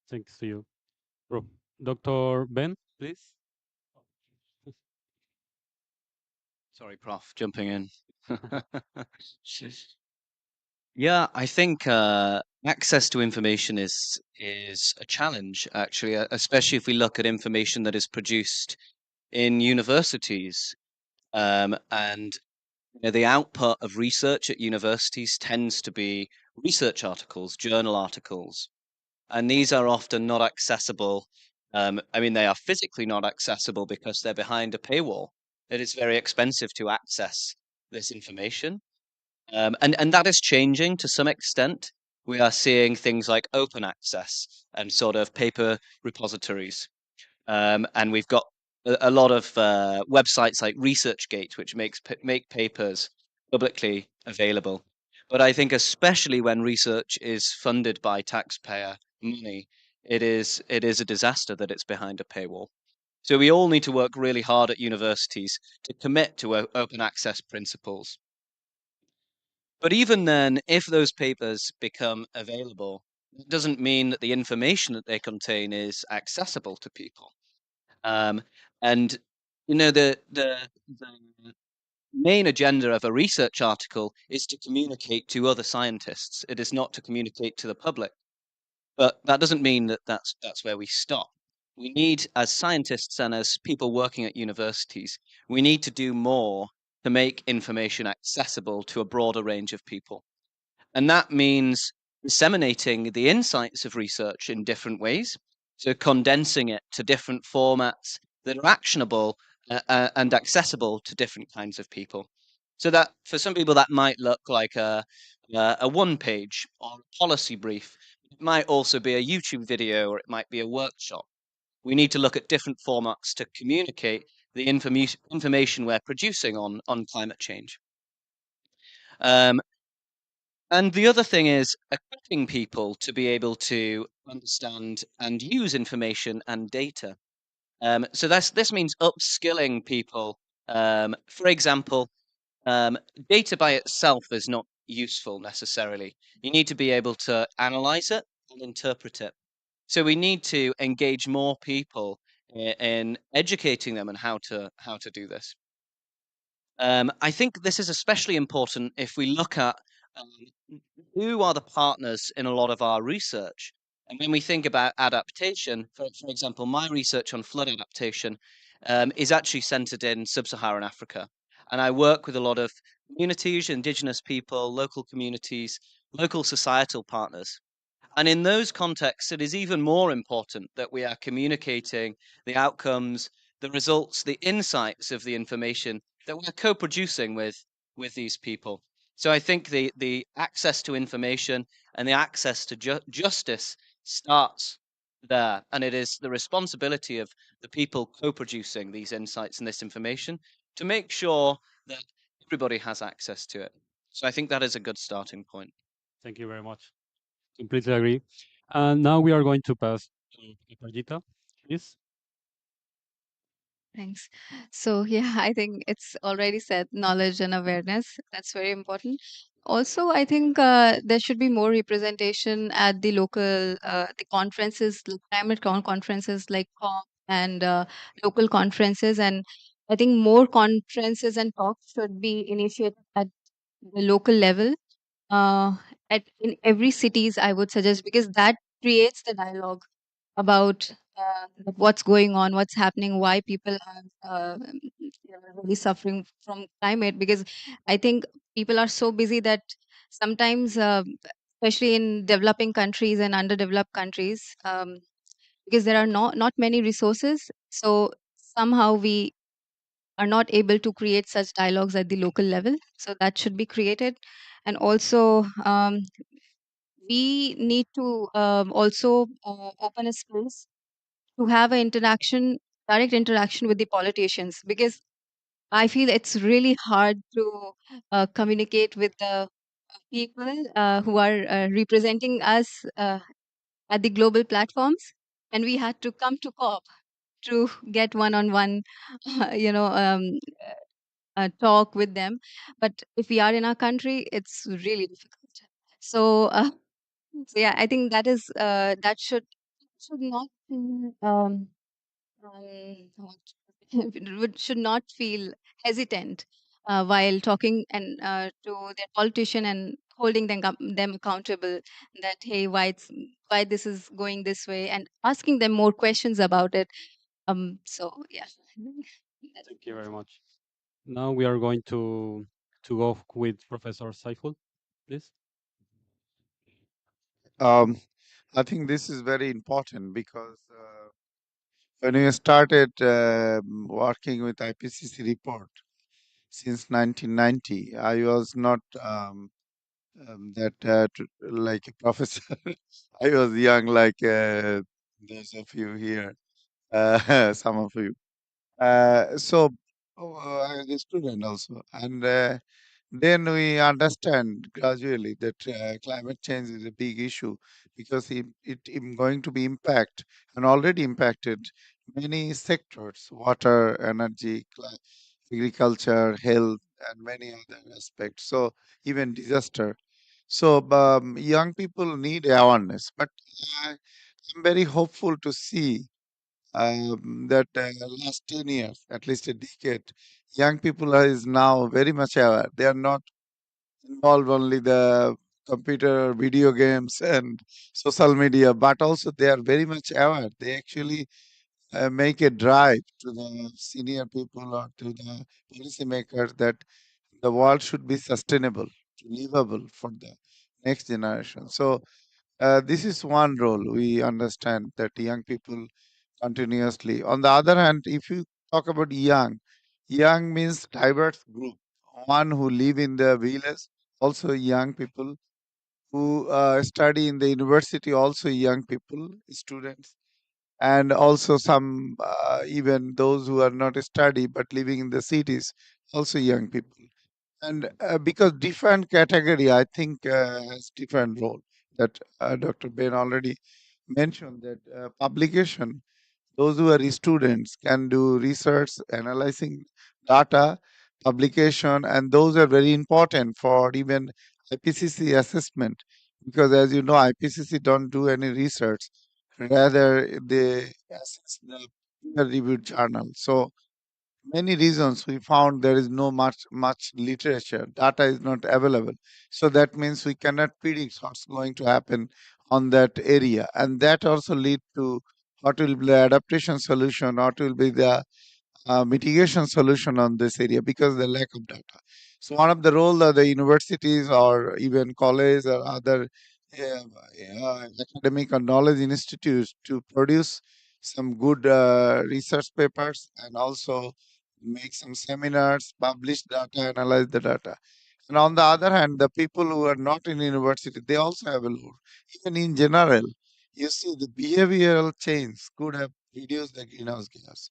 Speaker 1: Thanks to you. Dr. Ben, please.
Speaker 4: Sorry, Prof, jumping in. Yeah, I think access to information is a challenge, actually, especially if we look at information that is produced in universities. And the output of research at universities tends to be research articles, journal articles, and these are often not accessible. I mean, they are physically not accessible because they're behind a paywall. It is very expensive to access this information. And that is changing to some extent. We are seeing things like open access and sort of paper repositories. And we've got a lot of websites like ResearchGate, which make papers publicly available. But I think especially when research is funded by taxpayer money, it is a disaster that it's behind a paywall. So we all need to work really hard at universities to commit to open access principles. But even then, if those papers become available, it doesn't mean that the information that they contain is accessible to people. Um, and the main agenda of a research article is to communicate to other scientists. It is not to communicate to the public. But that doesn't mean that that's where we stop. We need, as scientists and as people working at universities, we need to do more to make information accessible to a broader range of people. And that means disseminating the insights of research in different ways. So condensing it to different formats that are actionable and accessible to different kinds of people. So that for some people that might look like a one page or a policy brief. It might also be a YouTube video or it might be a workshop. We need to look at different formats to communicate the information we're producing on climate change. And the other thing is equipping people to be able to understand and use information and data. So this means upskilling people. For example, data by itself is not useful necessarily. You need to be able to analyze it and interpret it. So we need to engage more people in educating them on how to do this. I think this is especially important if we look at who are the partners in a lot of our research. And when we think about adaptation, for example, my research on flood adaptation is actually centered in sub-Saharan Africa. And I work with a lot of communities, indigenous people, local communities, local societal partners. And in those contexts, it is even more important that we are communicating the outcomes, the results, the insights of the information that we're co-producing with these people. So I think the access to information and the access to justice starts there, and it is the responsibility of the people co-producing these insights and this information to make sure that everybody has access to it. So I think that is a good starting point.
Speaker 1: Thank you very much. Completely agree. And now we are going to pass to Pajita, please.
Speaker 5: Thanks. So, yeah, I think it's already said knowledge and awareness. That's very important. Also, I think there should be more representation at the local the conferences, the climate conferences like COP and local conferences. And I think more conferences and talks should be initiated at the local level, uh, at in every cities, I would suggest, because that creates the dialogue about what's going on, what's happening, why people are really suffering from climate. Because I think people are so busy that sometimes, especially in developing countries and underdeveloped countries, because there are not many resources, so somehow we are not able to create such dialogues at the local level. So that should be created. And also, we need to also open a space to have an interaction, direct interaction with the politicians, because I feel it's really hard to communicate with the people who are representing us at the global platforms, and we had to come to COP to get one-on-one, you know, talk with them. But if we are in our country, it's really difficult. So, so yeah, I think that is that should not be should not feel hesitant while talking and to their politician and holding them accountable, that hey, why this is going this way, and asking them more questions about it. So yeah.
Speaker 1: Thank you very much. Now we are going to go with Professor Saiful, please.
Speaker 3: I think this is very important because when we started working with IPCC report since 1990, I was not that like a professor. I was young, like those of you here, some of you. So I was a student also, and then we understand gradually that climate change is a big issue because it is going to be impact and already impacted many sectors: water, energy, agriculture, health, and many other aspects. So even disaster. So young people need awareness, but I'm very hopeful to see that last 10 years, at least a decade, young people is now very much aware. They are not involved only the computer, video games, and social media, but also they are very much aware. They actually make a drive to the senior people or to the policymakers that the world should be sustainable, livable for the next generation. So this is one role we understand that young people continuously. On the other hand, if you talk about young, young means diverse group. One who live in the village, also young people who study in the university, also young people, students, and also some even those who are not study but living in the cities, also young people. And because different category, I think has different role. That Dr. Ben already mentioned that publication, those who are students can do research, analyzing data, publication, and those are very important for even IPCC assessment. Because as you know, IPCC don't do any research, rather they assess the peer-reviewed journal. So many reasons we found there is no much literature, data is not available, so that means we cannot predict what's going to happen on that area, and that also lead to what will be the adaptation solution, what will be the mitigation solution on this area because the lack of data. So one of the role of the universities or even college or other academic or knowledge institutes to produce some good research papers and also make some seminars, publish data, analyze the data. And on the other hand, the people who are not in university, they also have a load. Even in general, you see the behavioral change could have reduced the greenhouse gas,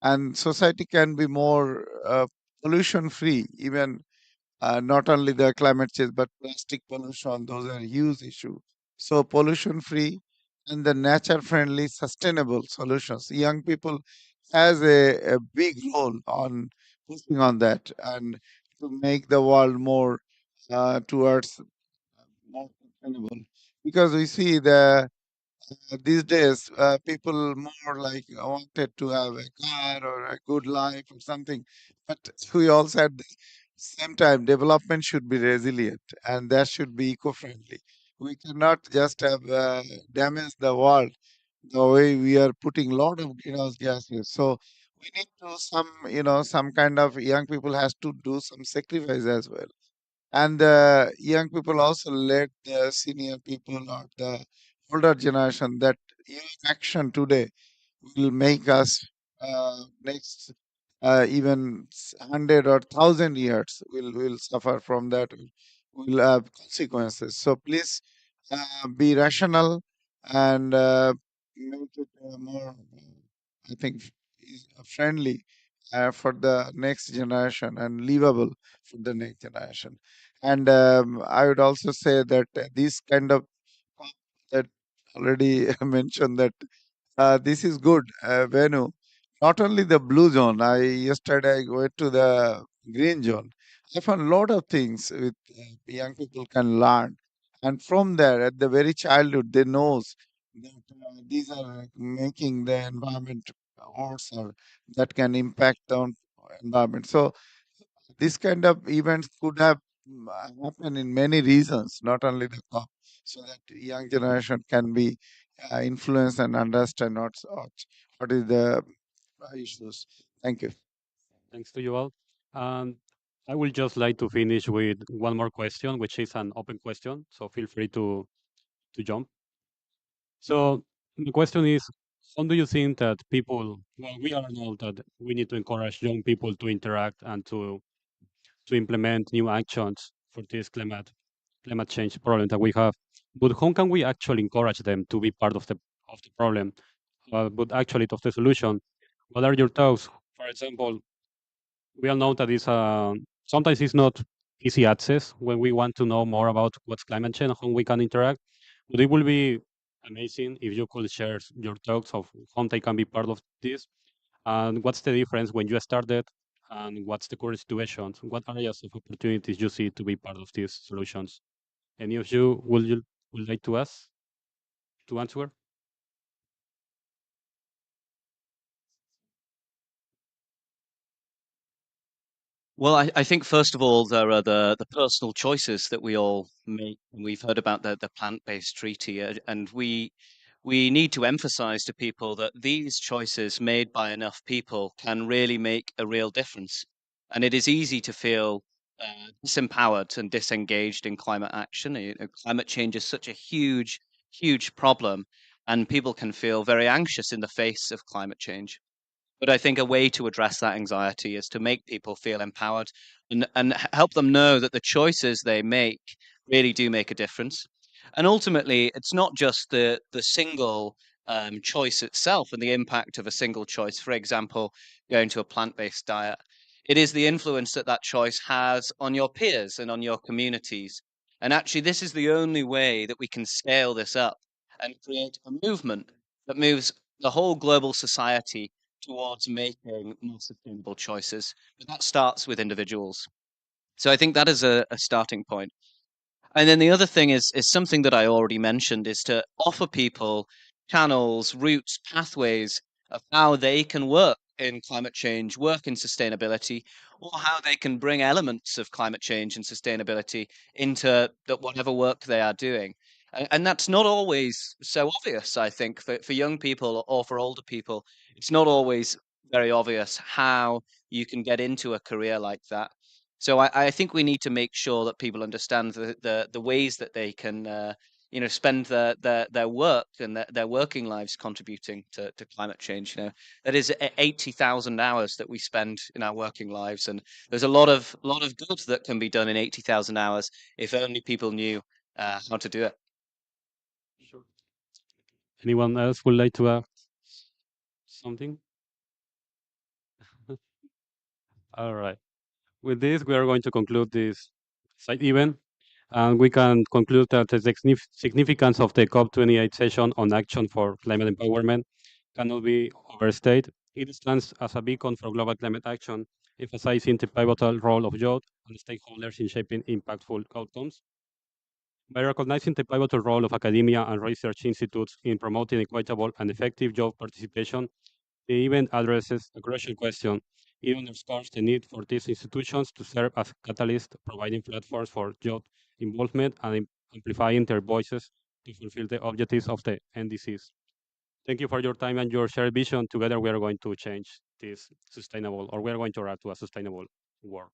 Speaker 3: and society can be more pollution free. Even not only the climate change but plastic pollution, those are huge issue. So pollution free and the nature friendly sustainable solutions, young people has a big role on pushing on that and to make the world more towards more sustainable. Because we see these days people more like wanted to have a car or a good life or something, but we also at the same time development should be resilient and that should be eco-friendly. We cannot just have damage the world the way we are putting a lot of greenhouse gases. So we need to some, some kind of young people has to do some sacrifice as well. And the young people also let the senior people or the older generation that young action today will make us next even 100 or 1,000 years will suffer from that, will have consequences. So please be rational and make it more, I think, friendly for the next generation and livable for the next generation. And I would also say that this kind of COP that already mentioned that this is good venue. Not only the blue zone. Yesterday I went to the green zone. I found a lot of things with young people can learn, and from there, at the very childhood, they knows that these are making the environment worse or that can impact the environment. So this kind of events could have happen in many reasons, not only the COP, so that young generation can be influenced and understand what is the issues. Thank you.
Speaker 1: Thanks to you all. And I would just like to finish with one more question, which is an open question. So feel free to jump. So the question is, how do you think that people, well, we all know that we need to encourage young people to interact and to implement new actions for this climate change problem that we have. But how can we actually encourage them to be part of the problem, but actually of the solution? What are your thoughts? For example, we all know that sometimes it's not easy access when we want to know more about what's climate change and how we can interact. But it will be amazing if you could share your thoughts of how they can be part of this, and what's the difference when you started, and what's the current situation? What areas of opportunities you see to be part of these solutions? Any of you would like to ask to answer?
Speaker 4: Well, I think first of all there are the personal choices that we all make. And we've heard about the plant-based treaty, and we need to emphasize to people that these choices made by enough people can really make a real difference. And it is easy to feel disempowered and disengaged in climate action. Climate change is such a huge problem, and people can feel very anxious in the face of climate change. But I think a way to address that anxiety is to make people feel empowered and help them know that the choices they make really do make a difference. And ultimately, it's not just the single choice itself and the impact of a single choice. For example, going to a plant-based diet. It is the influence that that choice has on your peers and on your communities. And actually, this is the only way that we can scale this up and create a movement that moves the whole global society towards making more sustainable choices. But that starts with individuals. So I think that is a starting point. And then the other thing is something that I already mentioned is to offer people channels, routes, pathways of how they can work in climate change, work in sustainability, or how they can bring elements of climate change and sustainability into whatever work they are doing. And that's not always so obvious, I think, for young people or for older people. It's not always very obvious how you can get into a career like that. So I think we need to make sure that people understand the ways that they can spend their work and their working lives contributing to climate change. That is 80,000 hours that we spend in our working lives, and there's a lot of good that can be done in 80,000 hours if only people knew how to do it.
Speaker 1: Sure. Anyone else would like to add something? All right. With this, we are going to conclude this side event, and we can conclude that the significance of the COP28 session on action for climate empowerment cannot be overstated. It stands as a beacon for global climate action, emphasizing the pivotal role of youth and stakeholders in shaping impactful outcomes. By recognizing the pivotal role of academia and research institutes in promoting equitable and effective job participation, the event addresses a crucial question. It underscores the need for these institutions to serve as catalysts, providing platforms for youth involvement and amplifying their voices to fulfill the objectives of the NDCs. Thank you for your time and your shared vision. Together, we are going to change this sustainable, or we are going to arrive to a sustainable world.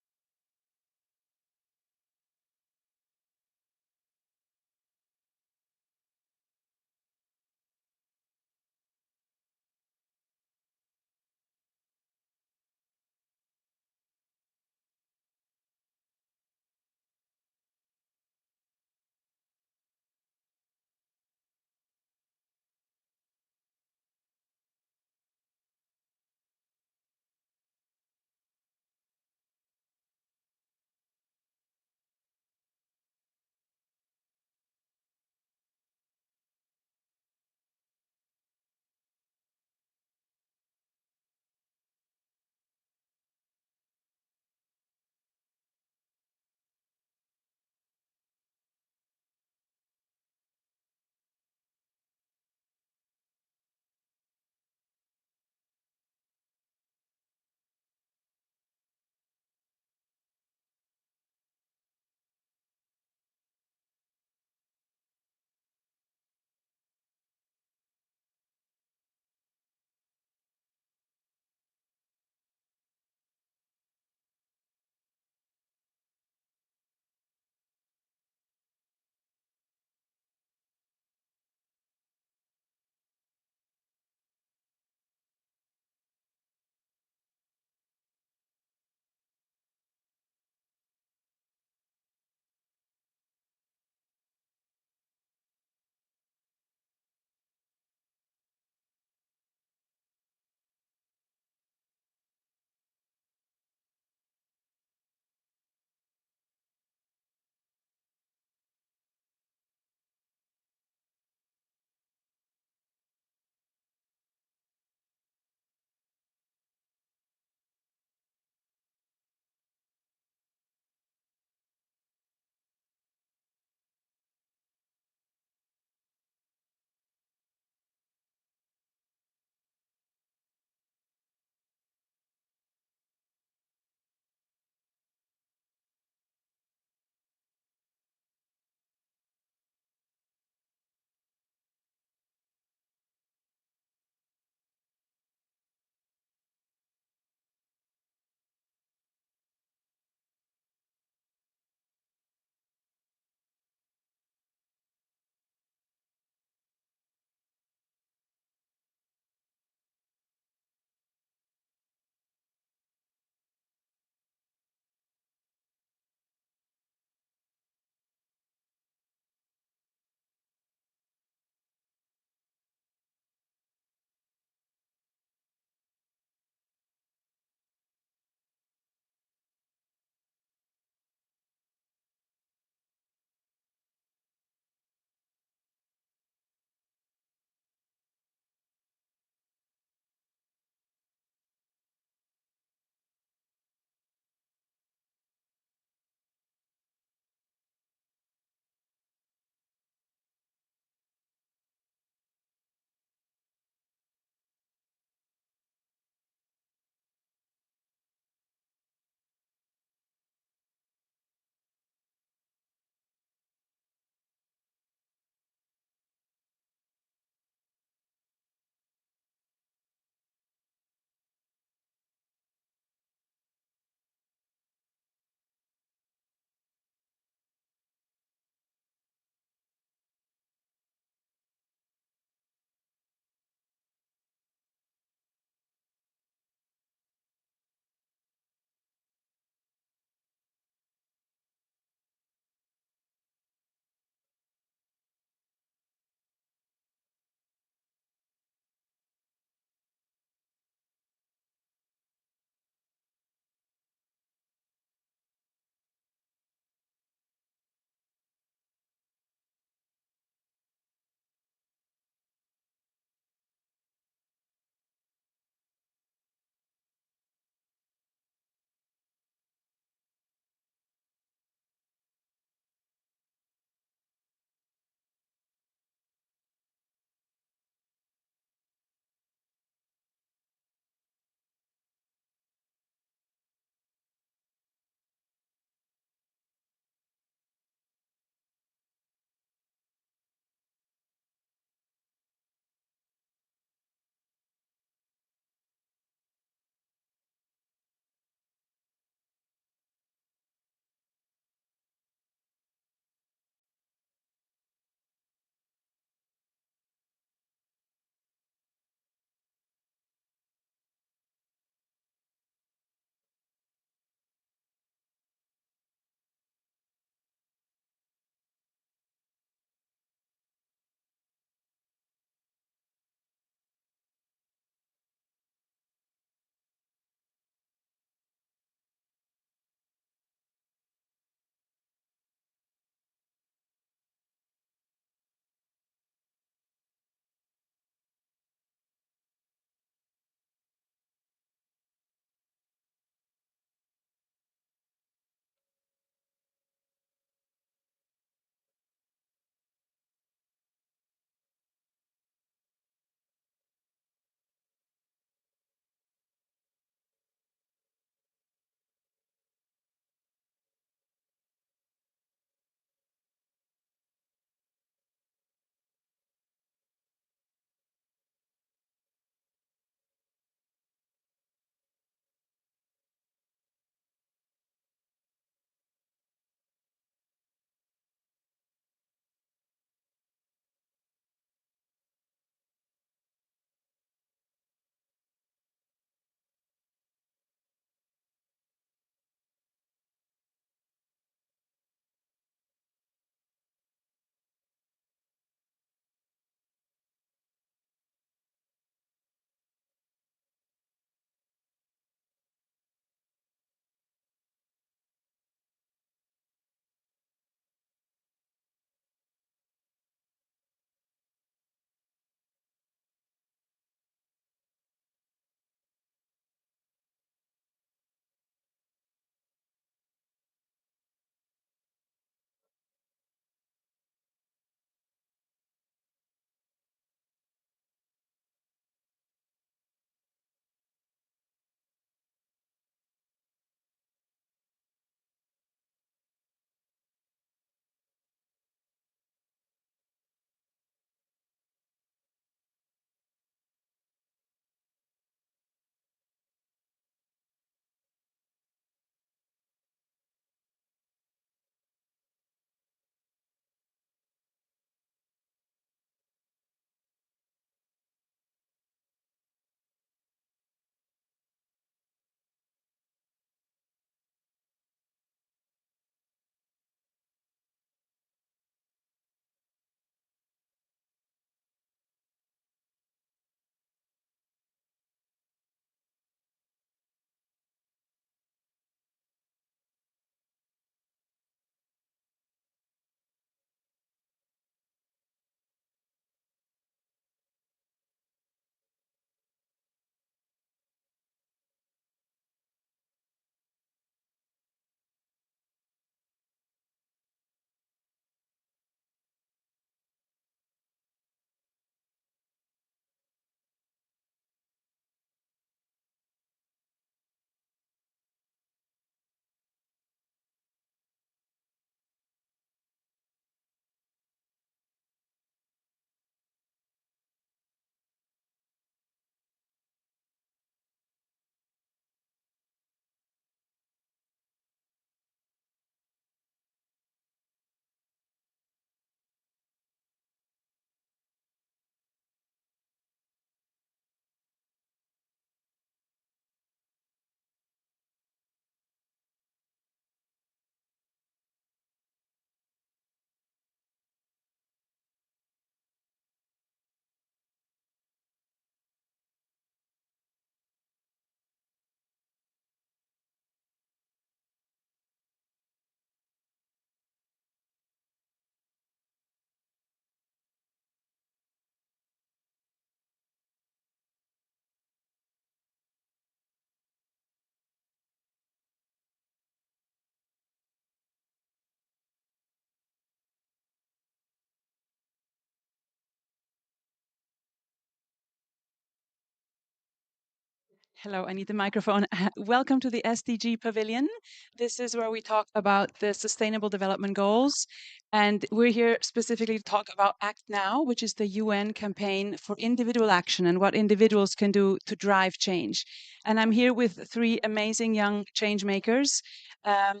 Speaker 6: Hello, I need the microphone. Welcome to the SDG Pavilion. This is where we talk about the Sustainable Development Goals. And we're here specifically to talk about Act Now, which is the UN campaign for individual action and what individuals can do to drive change. And I'm here with three amazing young change makers. And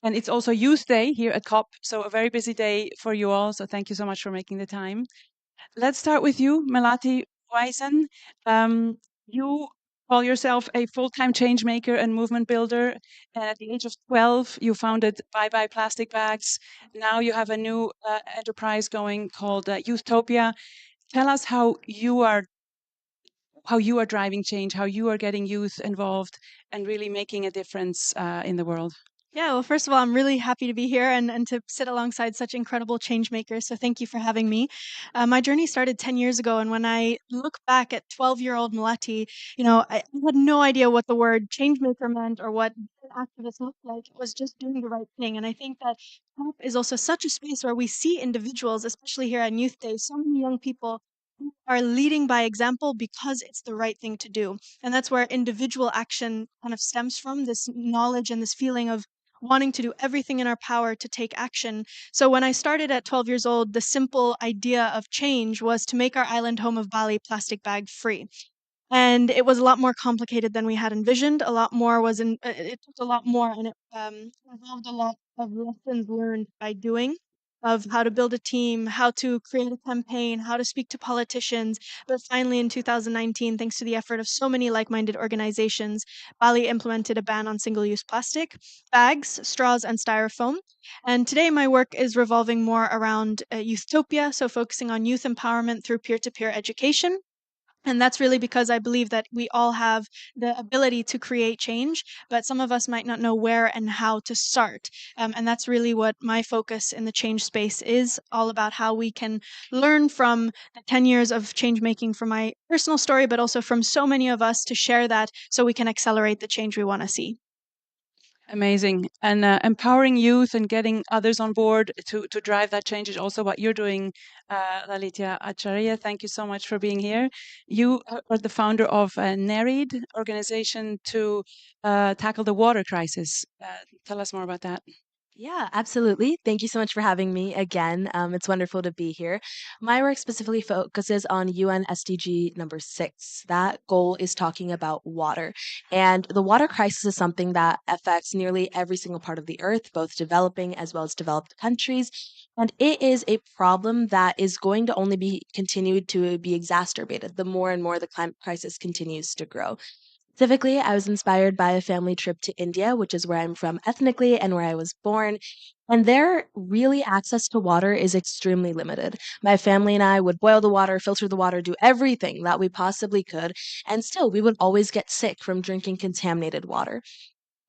Speaker 6: it's also Youth Day here at COP, so a very busy day for you all. So thank you so much for making the time. Let's start with you, Melati Wijzen. You call yourself a full-time change maker and movement builder. And at the age of 12, you founded Bye Bye Plastic Bags. Now you have a new enterprise going called Youthtopia. Tell us how you are driving change, how you are getting youth involved and really making a difference in the world.
Speaker 7: Yeah, well, first of all, I'm really happy to be here and to sit alongside such incredible change makers. So thank you for having me. My journey started 10 years ago. And when I look back at 12-year-old Malati, I had no idea what the word change maker meant or what an activist looked like. It was just doing the right thing. And I think that COP is also such a space where we see individuals, especially here at Youth Day, so many young people who are leading by example because it's the right thing to do. And that's where individual action kind of stems from, this knowledge and this feeling of wanting to do everything in our power to take action. So when I started at 12 years old, the simple idea of change was to make our island home of Bali plastic bag free. And it was a lot more complicated than we had envisioned. A lot more was in it took a lot more, and it involved a lot of lessons learned by doing, of how to build a team, how to create a campaign, how to speak to politicians. But finally, in 2019, thanks to the effort of so many like-minded organizations, Bali implemented a ban on single-use plastic bags, straws, and styrofoam. And today, my work is revolving more around Youthtopia, so focusing on youth empowerment through peer-to-peer education. And that's really because I believe that we all have the ability to create change, but some of us might not know where and how to start. And that's really what my focus in the change space is all about, how we can learn from the 10 years of change making from my personal story, but also from so many of us to share that so we can accelerate the change we want to see.
Speaker 6: Amazing. And empowering youth and getting others on board to drive that change is also what you're doing, Lalitya Acharya. Thank you so much for being here. You are the founder of NERID organization to tackle the water crisis. Tell us more about that.
Speaker 8: Yeah, absolutely. Thank you so much for having me again. It's wonderful to be here. My work specifically focuses on UN SDG number 6. That goal is talking about water. And the water crisis is something that affects nearly every single part of the earth, both developing as well as developed countries. And it is a problem that is going to only be continued to be exacerbated the more and more the climate crisis continues to grow. Specifically, I was inspired by a family trip to India, which is where I'm from ethnically and where I was born. And there, really, access to water is extremely limited. My family and I would boil the water, filter the water, do everything that we possibly could. And still, we would always get sick from drinking contaminated water.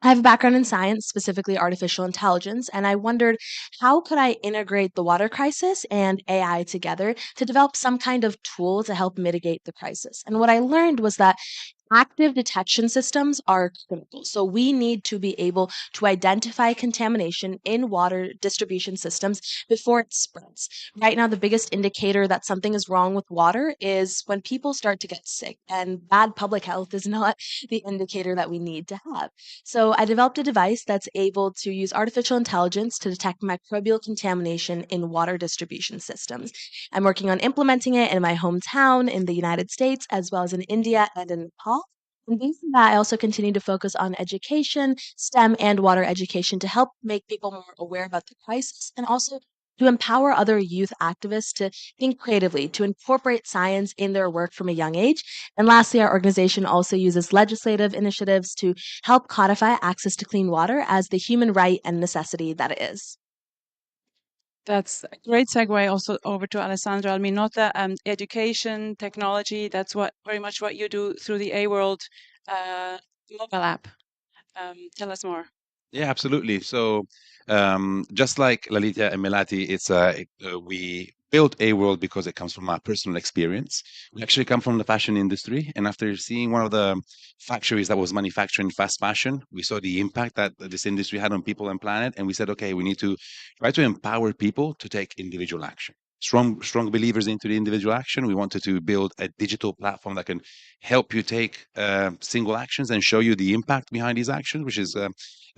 Speaker 8: I have a background in science, specifically artificial intelligence, and I wondered how could I integrate the water crisis and AI together to develop some kind of tool to help mitigate the crisis. And what I learned was that active detection systems are critical. So we need to be able to identify contamination in water distribution systems before it spreads. Right now, the biggest indicator that something is wrong with water is when people start to get sick, and bad public health is not the indicator that we need to have. So I developed a device that's able to use artificial intelligence to detect microbial contamination in water distribution systems. I'm working on implementing it in my hometown in the United States, as well as in India and in Nepal. And based on that, I also continue to focus on education, STEM, and water education to help make people more aware about the crisis and also to empower other youth activists to think creatively, to incorporate science in their work from a young age. And lastly, our organization also uses legislative initiatives to help codify access to clean water as the human right and necessity that it is.
Speaker 6: That's a great segue also over to Alessandra. I mean, not the education, technology, that's what very much what you do through the A World mobile app. Tell us more.
Speaker 9: Yeah, absolutely. So, just like Lalita and Melati, we built A World because it comes from our personal experience. We actually come from the fashion industry, and after seeing one of the factories that was manufacturing fast fashion, we saw the impact that this industry had on people and planet, and we said, okay, we need to try to empower people to take individual action. strong believers into the individual action. We wanted to build a digital platform that can help you take single actions and show you the impact behind these actions, which is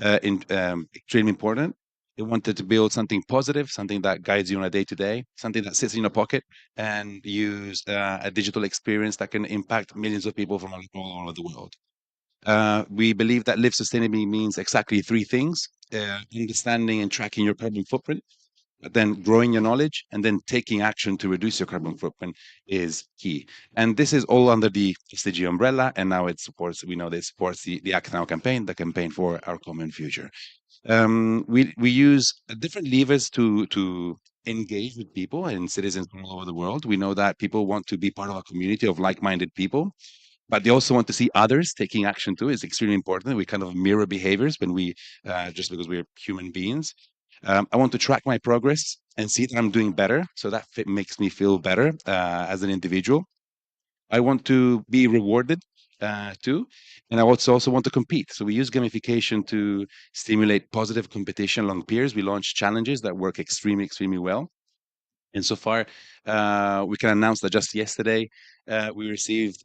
Speaker 9: extremely important. We wanted to build something positive, something that guides you on a day-to-day, something that sits in your pocket, and use a digital experience that can impact millions of people from all over the world. We believe that live sustainably means exactly three things: understanding and tracking your carbon footprint, but then growing your knowledge, and then taking action to reduce your carbon footprint is key. And this is all under the SDG umbrella, and now it supports, we know that it supports the Act Now campaign, the campaign for our common future. We use different levers to engage with people and citizens from all over the world. We know that people want to be part of a community of like-minded people, but they also want to see others taking action too. It's extremely important. We kind of mirror behaviors when we just because we're human beings. I want to track my progress and see that I'm doing better, so that makes me feel better as an individual. I want to be rewarded too, and I also want to compete. So we use gamification to stimulate positive competition among peers. We launch challenges that work extremely well. And so far, we can announce that just yesterday, we received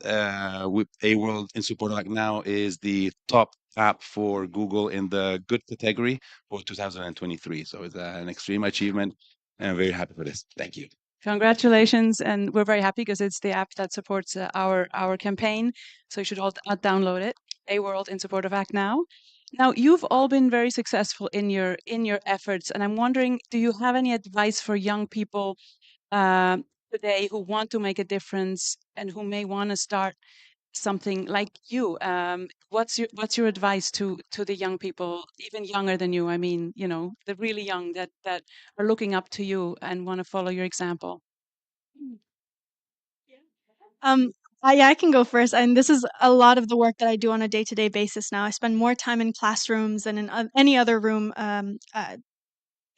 Speaker 9: with A World in Support of Act Now is the top app for Google in the good category for 2023. So it's an extreme achievement, and I'm very happy for this. Thank you.
Speaker 6: Congratulations, and we're very happy because it's the app that supports our campaign. So you should all download it. A World in Support of Act Now. Now, you've all been very successful in your efforts, and I'm wondering, do you have any advice for young people today who want to make a difference and who may want to start something like you? What's your advice to the young people, even younger than you? I mean, you know, the really young that are looking up to you and want to follow your example.
Speaker 7: Um, I can go first, and this is a lot of the work that I do on a day-to-day basis now. I spend more time in classrooms than in any other room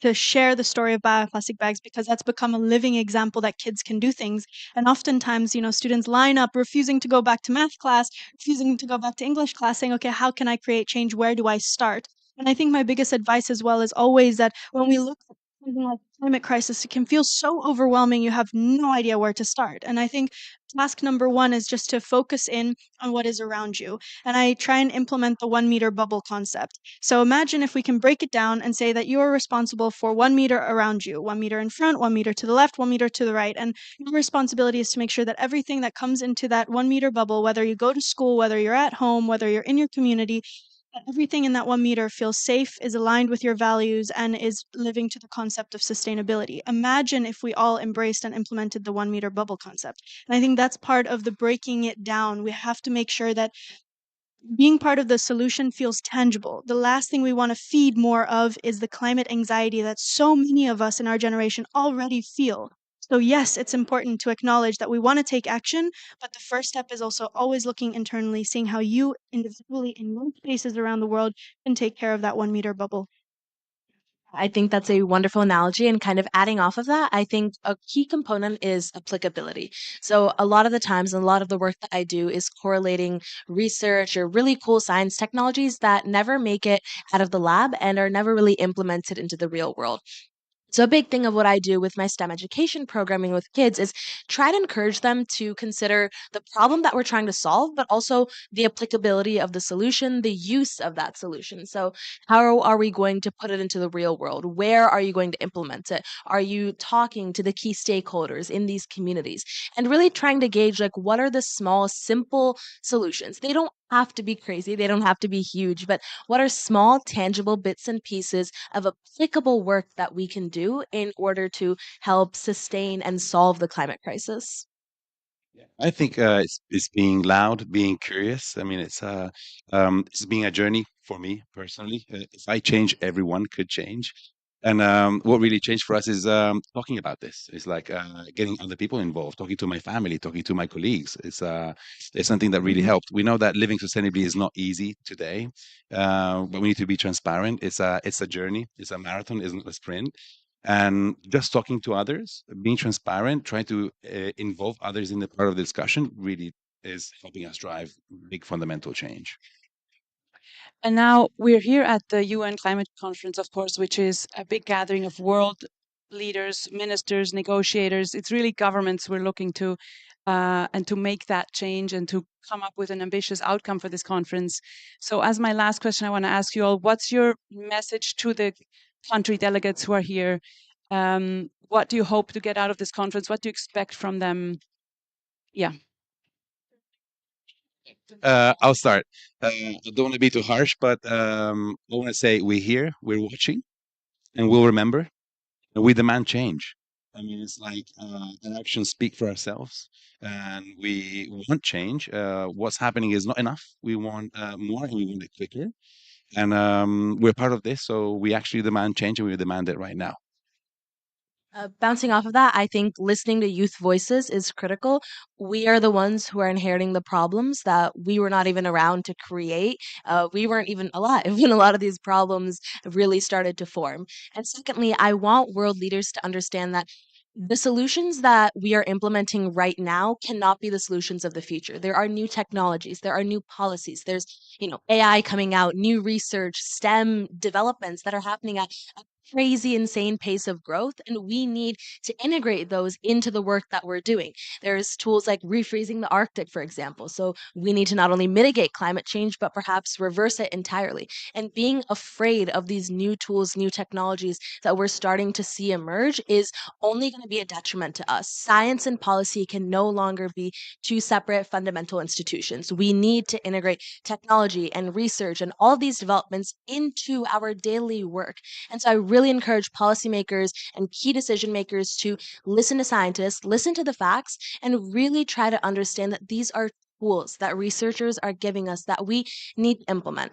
Speaker 7: to share the story of bioplastic bags, because that's become a living example that kids can do things. And oftentimes, you know, students line up refusing to go back to math class, refusing to go back to English class, saying, okay, how can I create change? Where do I start? And I think my biggest advice as well is always that when we look at something like climate crisis, it can feel so overwhelming. You have no idea where to start. And I think task number one is just to focus in on what is around you. And I try and implement the 1 meter bubble concept. So imagine if we can break it down and say that you are responsible for 1 meter around you, 1 meter in front, 1 meter to the left, 1 meter to the right. And your responsibility is to make sure that everything that comes into that 1 meter bubble, whether you go to school, whether you're at home, whether you're in your community, that everything in that 1 meter feels safe, is aligned with your values, and is living to the concept of sustainability. Imagine if we all embraced and implemented the 1 meter bubble concept. And I think that's part of the breaking it down. We have to make sure that being part of the solution feels tangible. The last thing we want to feed more of is the climate anxiety that so many of us in our generation already feel. So, yes, it's important to acknowledge that we want to take action, but the first step is also always looking internally, seeing how you individually in your spaces around the world can take care of that 1 meter bubble.
Speaker 8: I think that's a wonderful analogy. And kind of adding off of that, I think a key component is applicability. So, a lot of the times, and a lot of the work that I do is correlating research or really cool science technologies that never make it out of the lab and are never really implemented into the real world. So, a big thing of what I do with my STEM education programming with kids is try to encourage them to consider the problem that we're trying to solve, but also the applicability of the solution, the use of that solution. So, how are we going to put it into the real world? Where are you going to implement it? Are you talking to the key stakeholders in these communities? And really trying to gauge, like, what are the small, simple solutions? They don't have to be crazy, they don't have to be huge, but what are small, tangible bits and pieces of applicable work that we can do in order to help sustain and solve the climate crisis?
Speaker 9: I think it's being loud, being curious. I mean, it's being a journey for me personally. If I change, everyone could change. And what really changed for us is talking about this. It's like getting other people involved, talking to my family, talking to my colleagues. It's something that really helped. We know that living sustainably is not easy today, but we need to be transparent. It's a journey. It's a marathon. It's not a sprint. And just talking to others, being transparent, trying to involve others in the part of the discussion really is helping us drive big fundamental change.
Speaker 6: And now we're here at the UN Climate Conference, of course, which is a big gathering of world leaders, ministers, negotiators. It's really governments we're looking to, and to make that change and to come up with an ambitious outcome for this conference. So as my last question, I want to ask you all, what's your message to the country delegates who are here? What do you hope to get out of this conference? What do you expect from them? Yeah.
Speaker 9: I'll start. I don't want to be too harsh, but I want to say we're here, we're watching, and we'll remember, and we demand change. I mean, it's like an actions speak for ourselves, and we want change. What's happening is not enough. We want more, and we want it quicker. And we're part of this, so we actually demand change, and we demand it right now.
Speaker 8: Bouncing off of that, I think listening to youth voices is critical. We are the ones who are inheriting the problems that we were not even around to create. We weren't even alive when a lot of these problems really started to form. And secondly, I want world leaders to understand that the solutions that we are implementing right now cannot be the solutions of the future. There are new technologies, there are new policies, there's, AI coming out, new research, STEM developments that are happening at crazy, insane pace of growth, and we need to integrate those into the work that we're doing. There's tools like refreezing the Arctic, for example. So we need to not only mitigate climate change, but perhaps reverse it entirely. And being afraid of these new tools, new technologies that we're starting to see emerge is only going to be a detriment to us. Science and policy can no longer be two separate fundamental institutions. We need to integrate technology and research and all these developments into our daily work. And so I really encourage policymakers and key decision makers to listen to scientists, listen to the facts, and really try to understand that these are tools that researchers are giving us that we need to implement.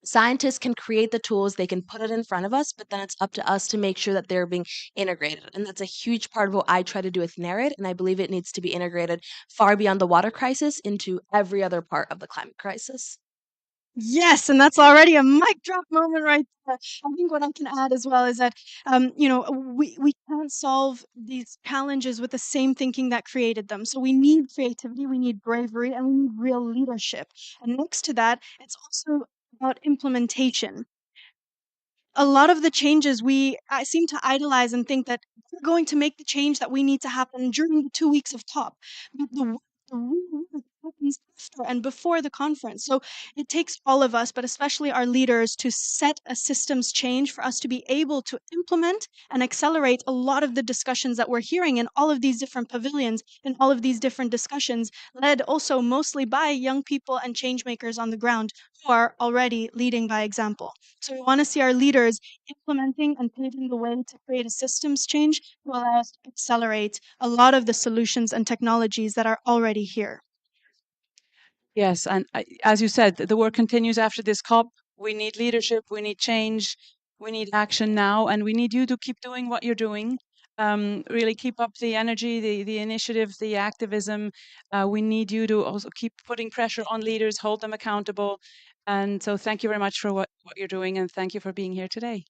Speaker 8: Scientists can create the tools, they can put it in front of us, but then it's up to us to make sure that they're being integrated. And that's a huge part of what I try to do with NARID, and I believe it needs to be integrated far beyond the water crisis into every other part of the climate crisis.
Speaker 7: Yes, and that's already a mic drop moment right there. I think what I can add as well is that, we can't solve these challenges with the same thinking that created them. So we need creativity, we need bravery, and we need real leadership. And next to that, it's also about implementation. A lot of the changes I seem to idolize and think that we're going to make the change that we need to happen during the 2 weeks of COP. But the real work happens after and before the conference. So it takes all of us, but especially our leaders, to set a systems change for us to be able to implement and accelerate a lot of the discussions that we're hearing in all of these different pavilions and all of these different discussions, led also mostly by young people and change makers on the ground who are already leading by example. So we want to see our leaders implementing and paving the way to create a systems change to allow us to accelerate a lot of the solutions and technologies that are already here.
Speaker 6: Yes, and as you said, the work continues after this COP. We need leadership, we need change, we need action now, and we need you to keep doing what you're doing. Really keep up the energy, the initiative, the activism. We need you to also keep putting pressure on leaders, hold them accountable. And so thank you very much for what you're doing, and thank you for being here today.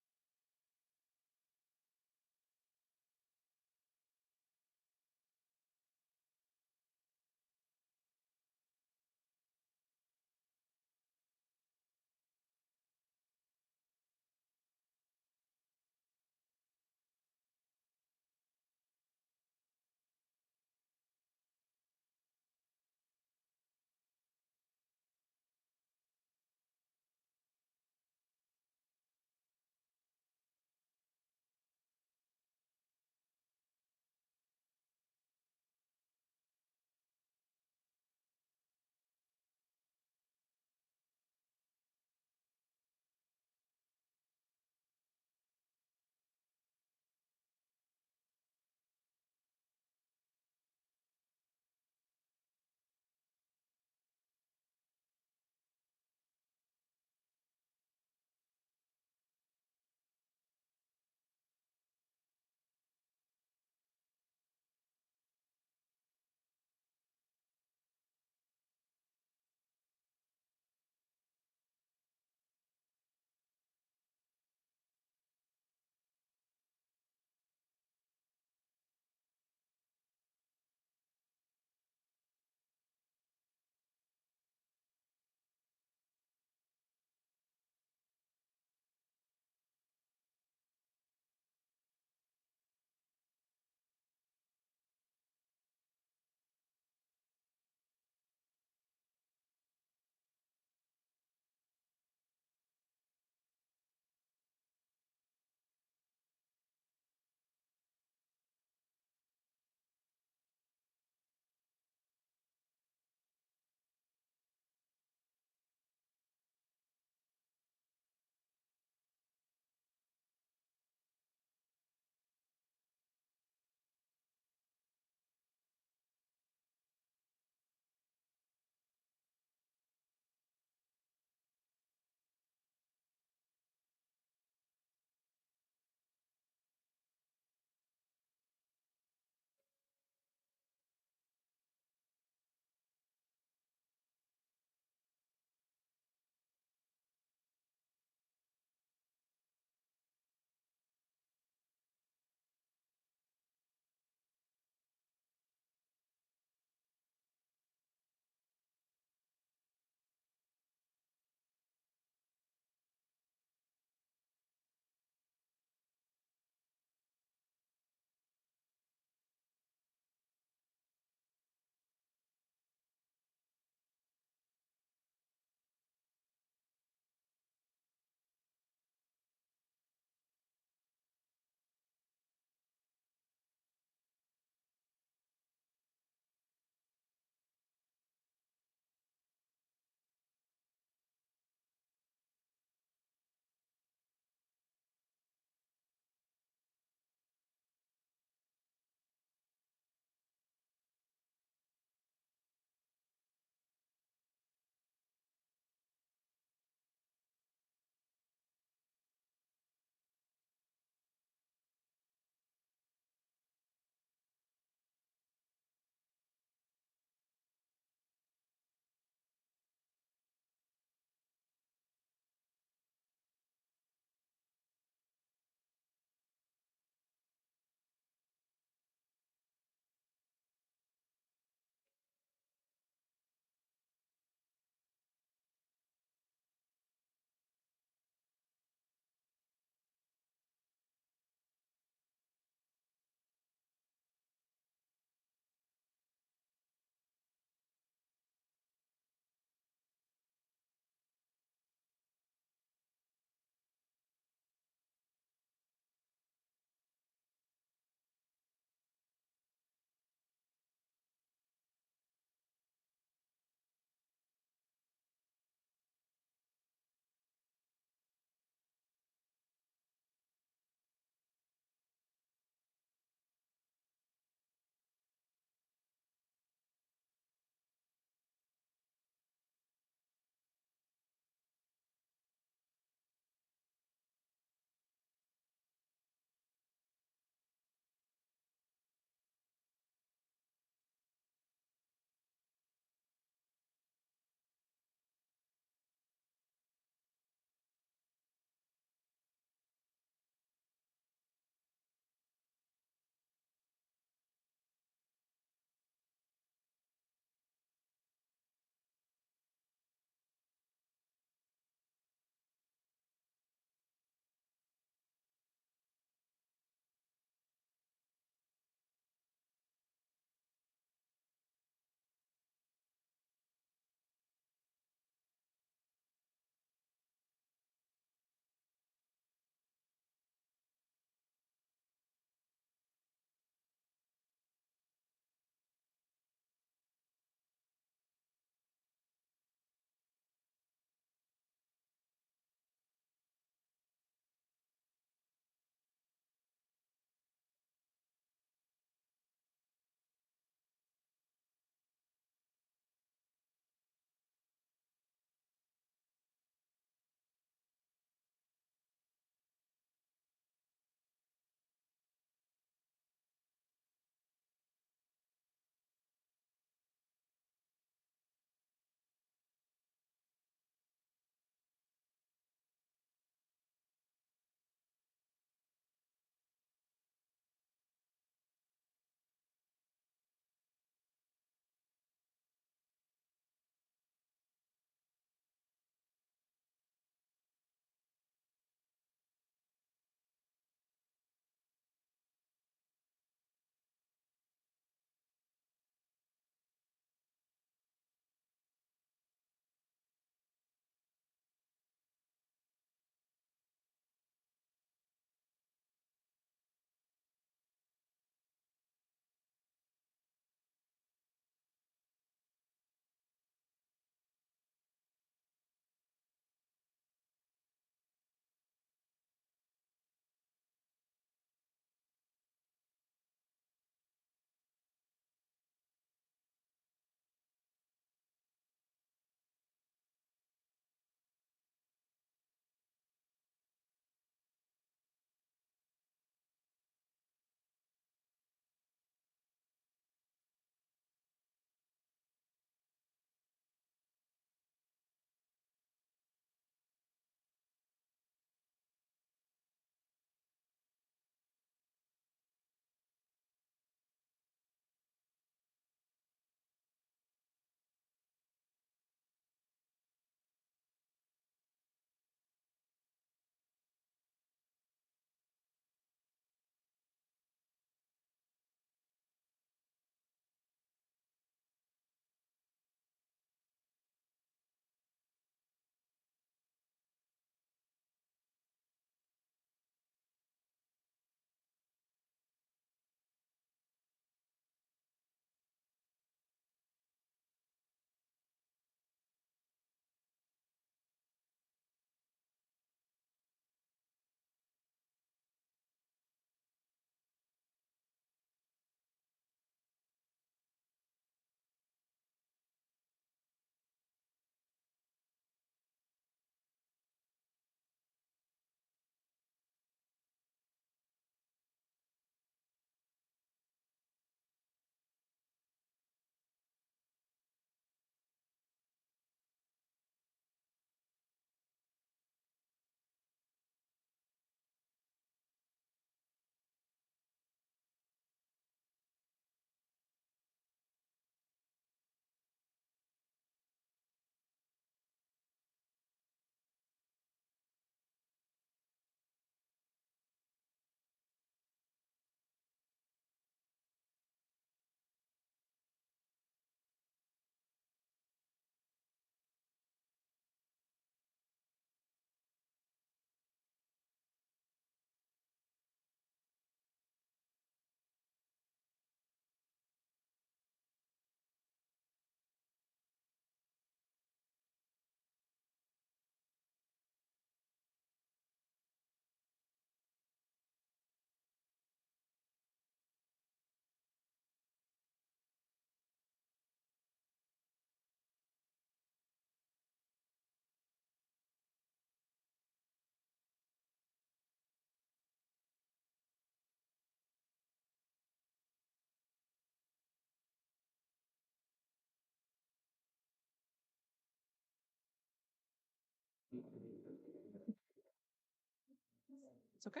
Speaker 6: It's okay.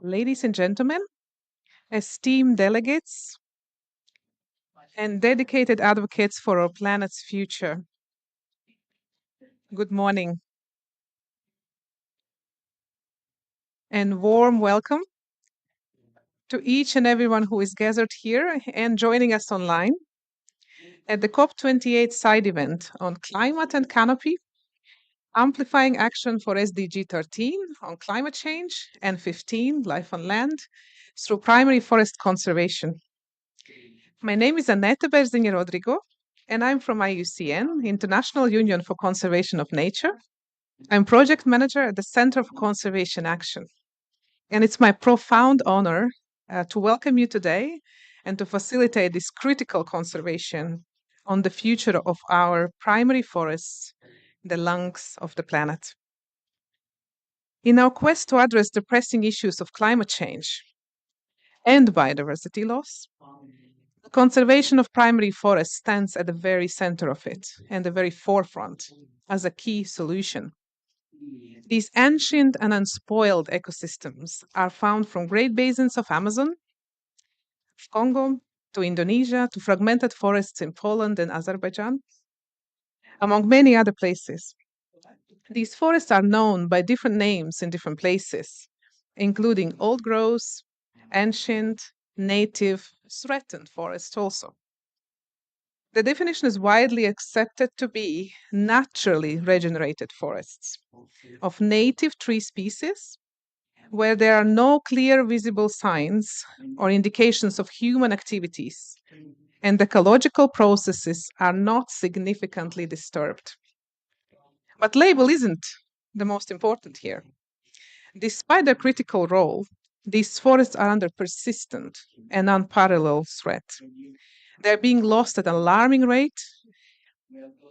Speaker 6: Ladies and gentlemen, esteemed delegates, and dedicated advocates for our planet's future, good morning and warm welcome to each and everyone who is gathered here and joining us online at the COP28 side event on climate and canopy, amplifying action for SDG 13 on climate change and 15, life on land, through primary forest conservation. My name is Annette Berzinha Rodrigo, and I'm from IUCN, International Union for Conservation of Nature. I'm project manager at the Center for Conservation Action. And it's my profound honor to welcome you today and to facilitate this critical conversation on the future of our primary forests, the lungs of the planet. In our quest to address the pressing issues of climate change and biodiversity loss, the conservation of primary forests stands at the very center of it and the very forefront as a key solution. These ancient and unspoiled ecosystems are found from great basins of Amazon, Congo, to Indonesia, to fragmented forests in Poland and Azerbaijan, among many other places. These forests are known by different names in different places, including old growth, ancient, native, threatened forests also. The definition is widely accepted to be naturally regenerated forests of native tree species where there are no clear visible signs or indications of human activities and ecological processes are not significantly disturbed. But label isn't the most important here. Despite their critical role, these forests are under persistent and unparalleled threat. They're being lost at an alarming rate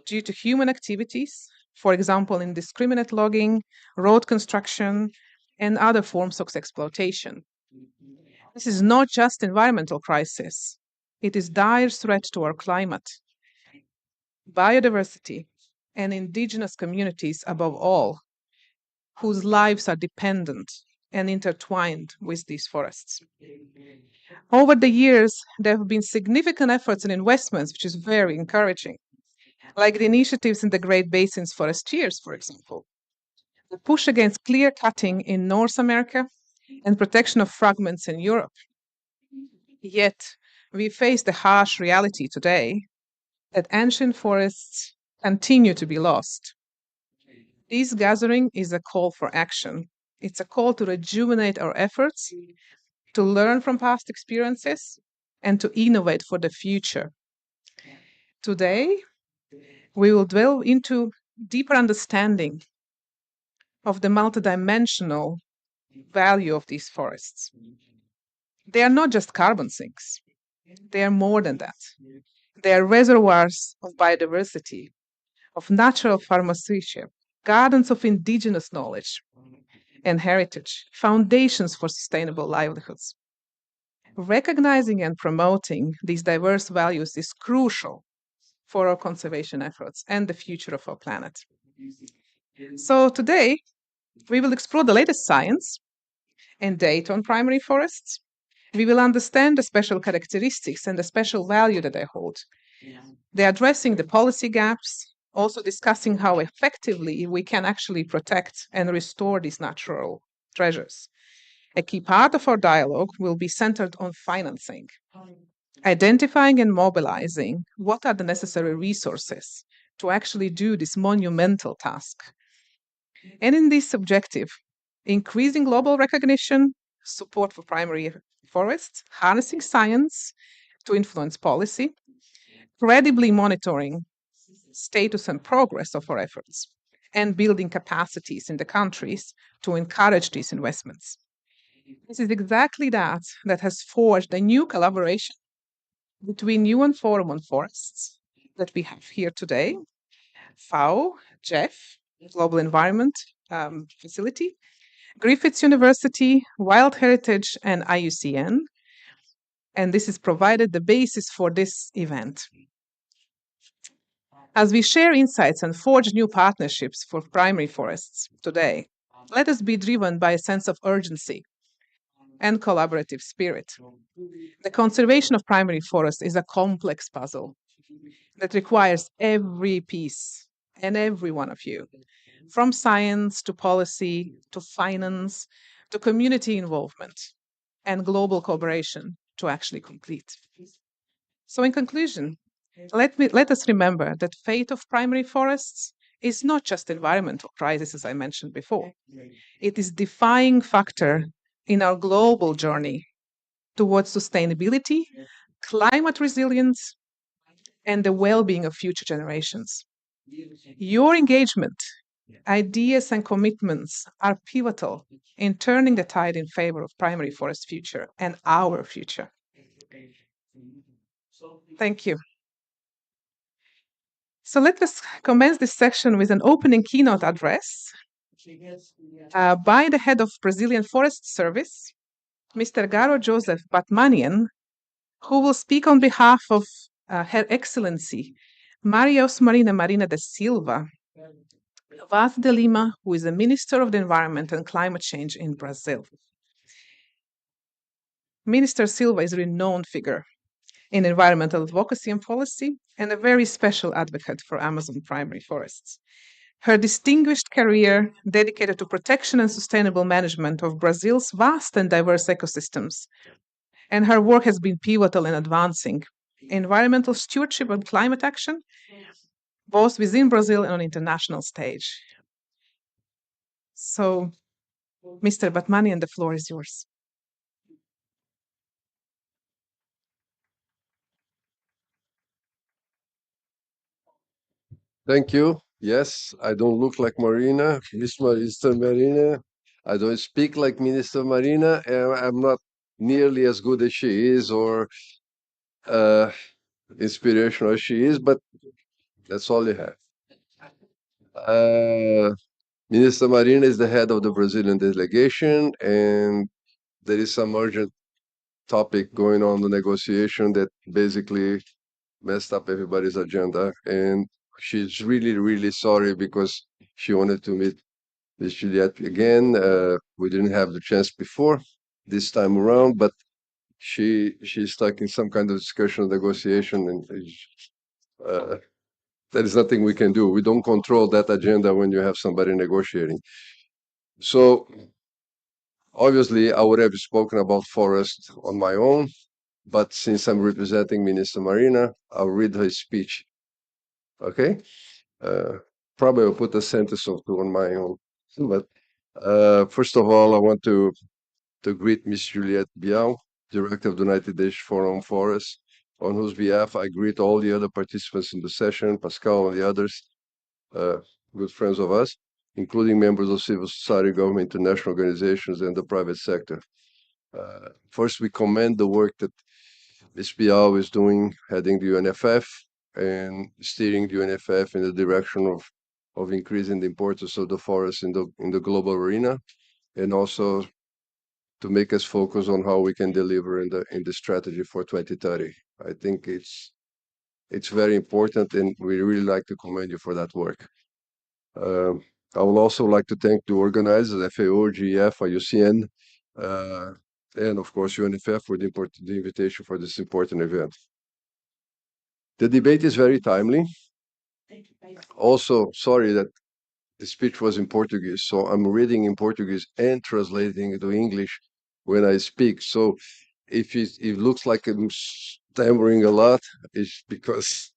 Speaker 6: due to human activities, for example, indiscriminate logging, road construction, and other forms of exploitation. This is not just environmental crisis. It is dire threat to our climate, biodiversity, and indigenous communities above all, whose lives are dependent and intertwined with these forests. Over the years, there have been significant efforts and investments, which is very encouraging, like the initiatives in the Great Basins Forestiers, for example, the push against clear cutting in North America and protection of fragments in Europe. Yet, we face the harsh reality today that ancient forests continue to be lost. This gathering is a call for action. It's a call to rejuvenate our efforts, to learn from past experiences, and to innovate for the future. Today, we will delve into deeper understanding of the multidimensional value of these forests. They are not just carbon sinks. They are more than that. They are reservoirs of biodiversity, of natural pharmaceutics, gardens of indigenous knowledge and heritage, foundations for sustainable livelihoods. Recognizing and promoting these diverse values is crucial for our conservation efforts and the future of our planet. So today, we will explore the latest science and data on primary forests. We will understand the special characteristics and the special value that they hold. They're addressing the policy gaps, also discussing how effectively we can actually protect and restore these natural treasures. A key part of our dialogue will be centered on financing, identifying and mobilizing what are the necessary resources to actually do this monumental task. And in this objective, increasing global recognition, support for primary forests, harnessing science to influence policy, credibly monitoring status and progress of our efforts, and building capacities in the countries to encourage these investments. This is exactly that has forged a new collaboration between UN Forum on Forests that we have here today,
Speaker 10: FAO, GEF, Global Environment Facility, Griffith University, Wild Heritage, and IUCN. And this has provided the basis for this event. As we share insights and forge new partnerships for primary forests today, let us be driven by a sense of urgency and collaborative spirit. The conservation of primary forests is a complex puzzle that requires every piece and every one of you, from science to policy to finance to community involvement and global cooperation to actually complete. So in conclusion, let us remember that fate of primary forests is not just environmental crisis, as I mentioned before. It is defining factor in our global journey towards sustainability, climate resilience, and the well-being of future generations. Your engagement, ideas, and commitments are pivotal in turning the tide in favor of primary forest future and our future. Thank you. So let us commence this section with an opening keynote address by the head of Brazilian Forest Service, Mr. Garo Joseph Batmanian, who will speak on behalf of Her Excellency Maria Osmarina Marina da Silva Vaz de Lima, who is the Minister of the Environment and Climate Change in Brazil. Minister Silva is a renowned figure in environmental advocacy and policy and a very special advocate for Amazon primary forests. Her distinguished career dedicated to protection and sustainable management of Brazil's vast and diverse ecosystems, and her work has been pivotal in advancing environmental stewardship and climate action, both within Brazil and on international stage. So, Mr. Batmanian, the floor is yours.
Speaker 11: Thank you. Yes, I don't look like Marina, Minister Marina. I don't speak like Minister Marina, and I'm not nearly as good as she is or inspirational as she is, but that's all you have. Minister Marina is the head of the Brazilian delegation, and there is some urgent topic going on the negotiation that basically messed up everybody's agenda. And she's really, really sorry because she wanted to meet Miss Juliet again. We didn't have the chance before this time around, but she's stuck in some kind of discussion, negotiation, and there is nothing we can do. We don't control that agenda when you have somebody negotiating. So obviously, I would have spoken about forest on my own, but since I'm representing Minister Marina, I'll read her speech. Okay? Probably I'll put a sentence or two on my own. But first of all, I want to greet Miss Juliette Bial, Director of the United Nations Forum on Forests, on whose behalf I greet all the other participants in the session, Pascal and the others, good friends of us, including members of civil society, government, international organizations, and the private sector. First, we commend the work that Ms. Bial is doing, heading the UNFF and steering the UNFF in the direction of increasing the importance of the forest in the global arena, and also to make us focus on how we can deliver in the strategy for 2030. I think it's very important, and we really like to commend you for that work. I would also like to thank the organizers, FAO, GEF, IUCN, and of course UNFF for the invitation for this important event. The debate is very timely. Also, sorry that the speech was in Portuguese, so I'm reading in Portuguese and translating into English when I speak. So if it looks like I'm stammering a lot, it's because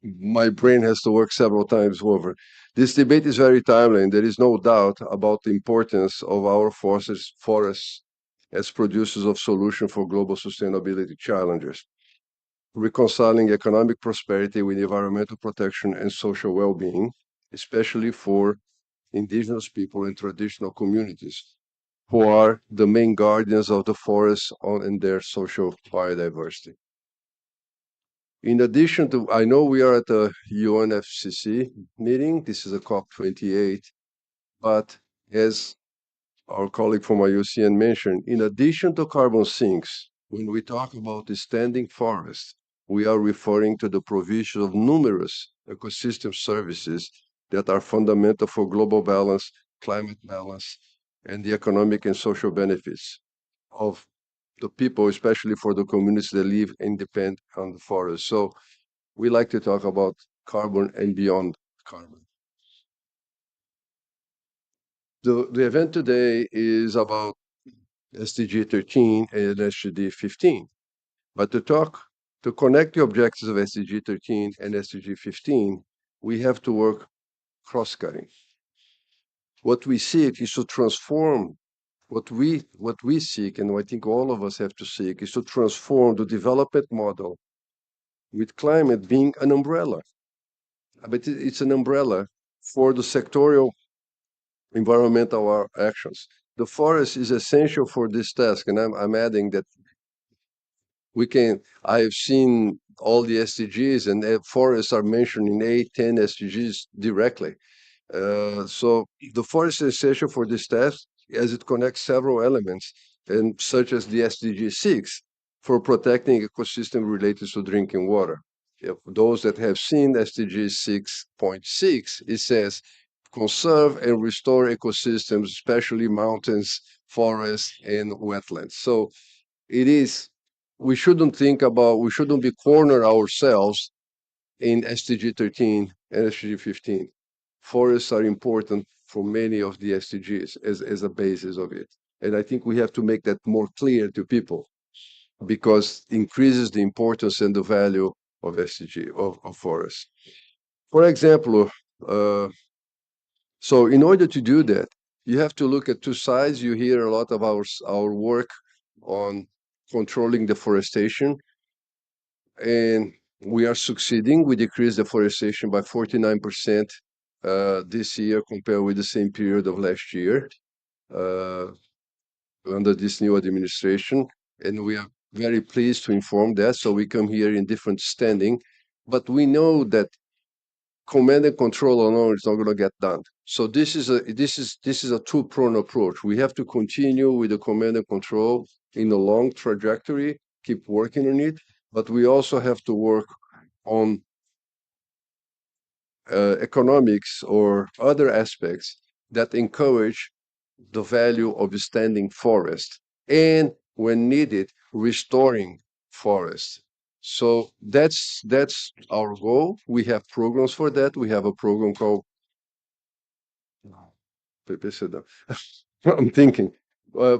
Speaker 11: my brain has to work several times over. This debate is very timely, and there is no doubt about the importance of our forests as producers of solutions for global sustainability challenges, reconciling economic prosperity with environmental protection and social well-being, especially for indigenous people and traditional communities, who are the main guardians of the forests and their social biodiversity. In addition to, I know we are at the UNFCCC meeting. This is a COP28, but as our colleague from IUCN mentioned, in addition to carbon sinks, when we talk about the standing forest, we are referring to the provision of numerous ecosystem services that are fundamental for global balance, climate balance, and the economic and social benefits of the people, especially for the communities that live and depend on the forest. So we like to talk about carbon and beyond carbon. The event today is about SDG 13 and SDG 15. But to connect the objectives of SDG 13 and SDG 15, we have to work cross-cutting. What we seek is to transform what we seek, and I think all of us have to seek, is to transform the development model with climate being an umbrella. But it's an umbrella for the sectorial environmental actions. The forest is essential for this task, and I'm adding that I've seen all the SDGs, and forests are mentioned in 8, 10 SDGs directly. So the forest is essential for this task as it connects several elements, and such as the SDG 6 for protecting ecosystem related to drinking water. Those that have seen SDG 6.6, it says conserve and restore ecosystems, especially mountains, forests, and wetlands. So it is, we shouldn't be corner ourselves in SDG 13 and SDG 15. Forests are important for many of the SDGs as a basis of it. And I think we have to make that more clear to people because it increases the importance and the value of SDG, of forests. For example, so in order to do that, you have to look at two sides. You hear a lot of our work on controlling deforestation, and we are succeeding. We decreased deforestation by 49% this year compared with the same period of last year under this new administration, and we are very pleased to inform that. So we come here in different standing, but we know that command and control alone is not going to get done. So this is a two-pronged approach. We have to continue with the command and control in a long trajectory, keep working on it, but we also have to work on economics or other aspects that encourage the value of standing forest and, when needed, restoring forests. So that's our goal. We have programs for that. We have a program called I'm thinking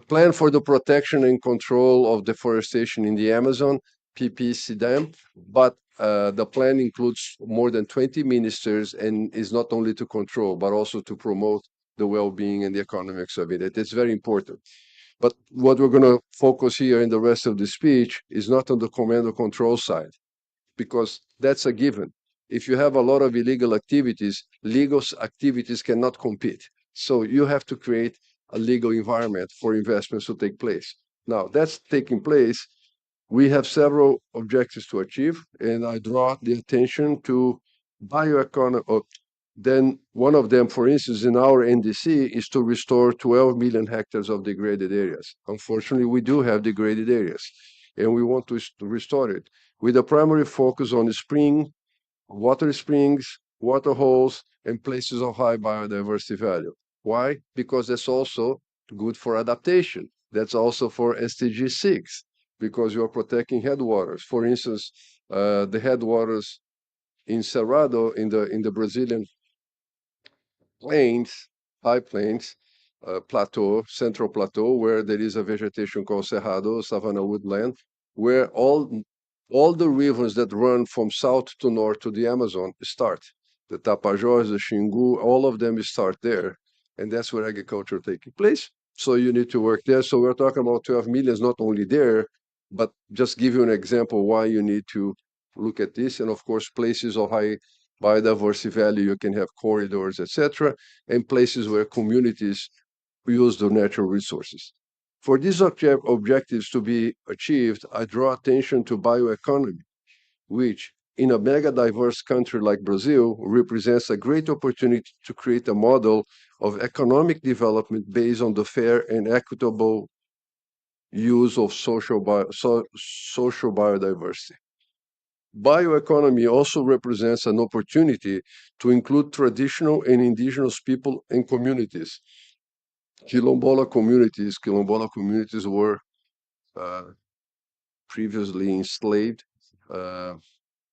Speaker 11: Plan for the Protection and Control of Deforestation in the Amazon, PPCDAM, but the plan includes more than 20 ministers and is not only to control, but also to promote the well-being and the economics of it. It's very important. But what we're going to focus here in the rest of the speech is not on the command and control side, because that's a given. If you have a lot of illegal activities, legal activities cannot compete. So you have to create a legal environment for investments to take place. Now, that's taking place. We have several objectives to achieve, and I draw the attention to bioeconomy. Then one of them, for instance, in our NDC is to restore 12 million hectares of degraded areas. Unfortunately, we do have degraded areas, and we want to restore it with a primary focus on water springs, water holes, and places of high biodiversity value. Why? Because that's also good for adaptation. That's also for SDG 6, because you are protecting headwaters. For instance, the headwaters in Cerrado, in the Brazilian plains, high plains, plateau, central plateau, where there is a vegetation called Cerrado, savanna woodland, where all the rivers that run from south to north to the Amazon start. The Tapajós, the Xingu, all of them start there. And that's where agriculture taking place. So you need to work there. So we're talking about 12 million, not only there, but just give you an example why you need to look at this. And of course, places of high biodiversity value, you can have corridors, etc., and places where communities use the natural resources. For these objectives to be achieved, I draw attention to bioeconomy. which in a mega diverse country like Brazil represents a great opportunity to create a model of economic development based on the fair and equitable use of social biodiversity. Bioeconomy also represents an opportunity to include traditional and indigenous people and communities. Quilombola communities were previously enslaved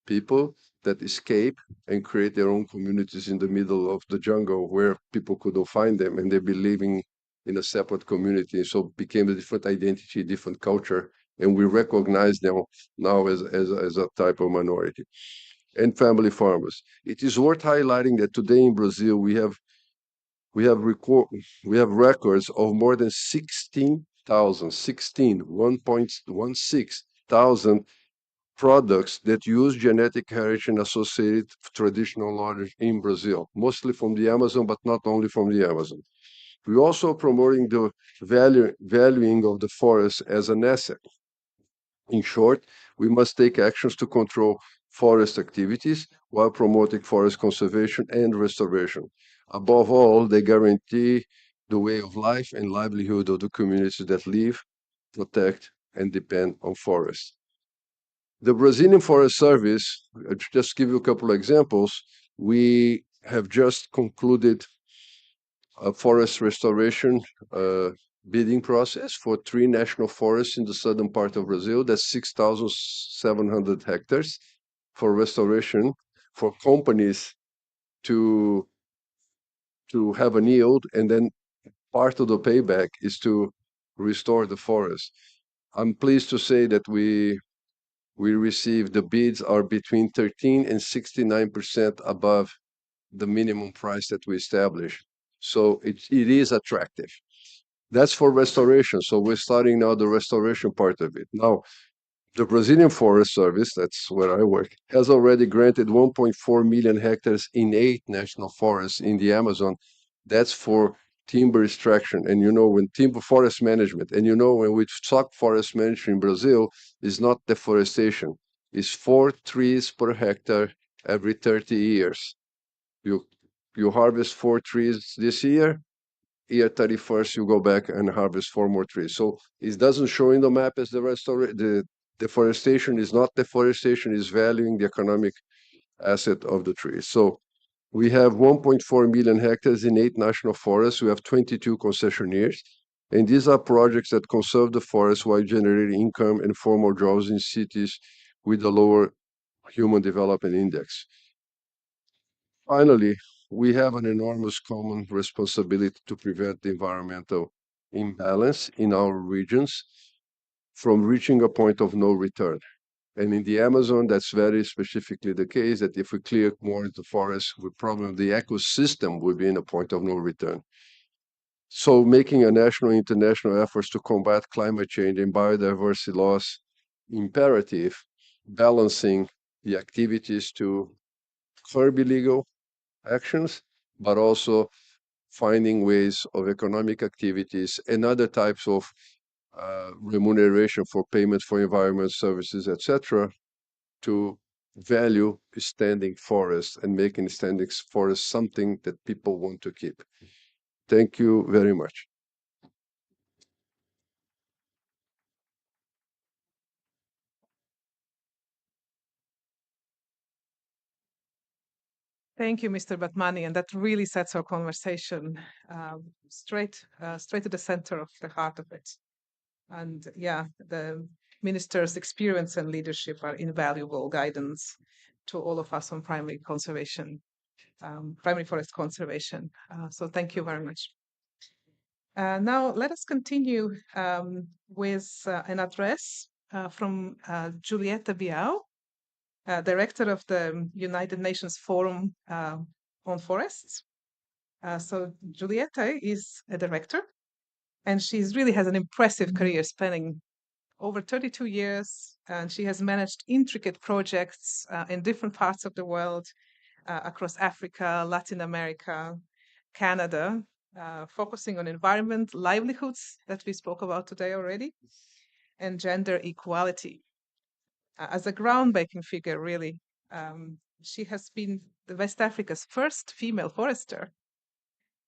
Speaker 11: people that escape and create their own communities in the middle of the jungle where people couldn't find them, and they be living in a separate community. So it became a different identity, different culture, and we recognize them now as a type of minority. And family farmers. It is worth highlighting that today in Brazil we have records of more than 1.16,000 products that use genetic heritage and associated traditional knowledge in Brazil, mostly from the Amazon, but not only from the Amazon. We're also promoting the valuing of the forest as an asset. In short, we must take actions to control forest activities while promoting forest conservation and restoration. Above all, they guarantee the way of life and livelihood of the communities that live, protect, and depend on forests. The Brazilian Forest Service, just give you a couple of examples, we have just concluded a forest restoration bidding process for 3 national forests in the southern part of Brazil. That's 6,700 hectares for restoration for companies to have an yield, and then part of the payback is to restore the forest. I'm pleased to say that we received the bids are between 13 and 69% above the minimum price that we established. So it is attractive. That's for restoration. So we're starting now the restoration part of it. Now, the Brazilian Forest Service, that's where I work, has already granted 1.4 million hectares in 8 national forests in the Amazon. That's for timber extraction. And when timber forest management, and when we talk forest management in Brazil, is not deforestation. It's 4 trees per hectare every 30 years. You harvest 4 trees this year 31st, you go back and harvest 4 more trees. So it doesn't show in the map as the deforestation is not deforestation, is valuing the economic asset of the trees. So we have 1.4 million hectares in 8 national forests. We have 22 concessionaires. And these are projects that conserve the forest while generating income and formal jobs in cities with a lower human development index. Finally, we have an enormous common responsibility to prevent the environmental imbalance in our regions from reaching a point of no return. And in the Amazon, that's very specifically the case that if we clear more into forests, the ecosystem will be in a point of no return. So making a national and international efforts to combat climate change and biodiversity loss imperative, balancing the activities to curb illegal actions, but also finding ways of economic activities and other types of remuneration for payment for environment services, etc., to value standing forests and making standing forests something that people want to keep. Thank you very much.
Speaker 10: Thank you, Mr. Batmani, and that really sets our conversation straight to the center of the heart of it. And yeah, the minister's experience and leadership are invaluable guidance to all of us on primary conservation, primary forest conservation. So thank you very much. Now let us continue with an address from Giulietta Biao, director of the United Nations Forum on Forests. So Giulietta is a director, and she really has an impressive career spanning over 32 years, and she has managed intricate projects in different parts of the world, across Africa, Latin America, Canada, focusing on environment, livelihoods that we spoke about today already, and gender equality. as a groundbreaking figure, really. She has been the West Africa's first female forester,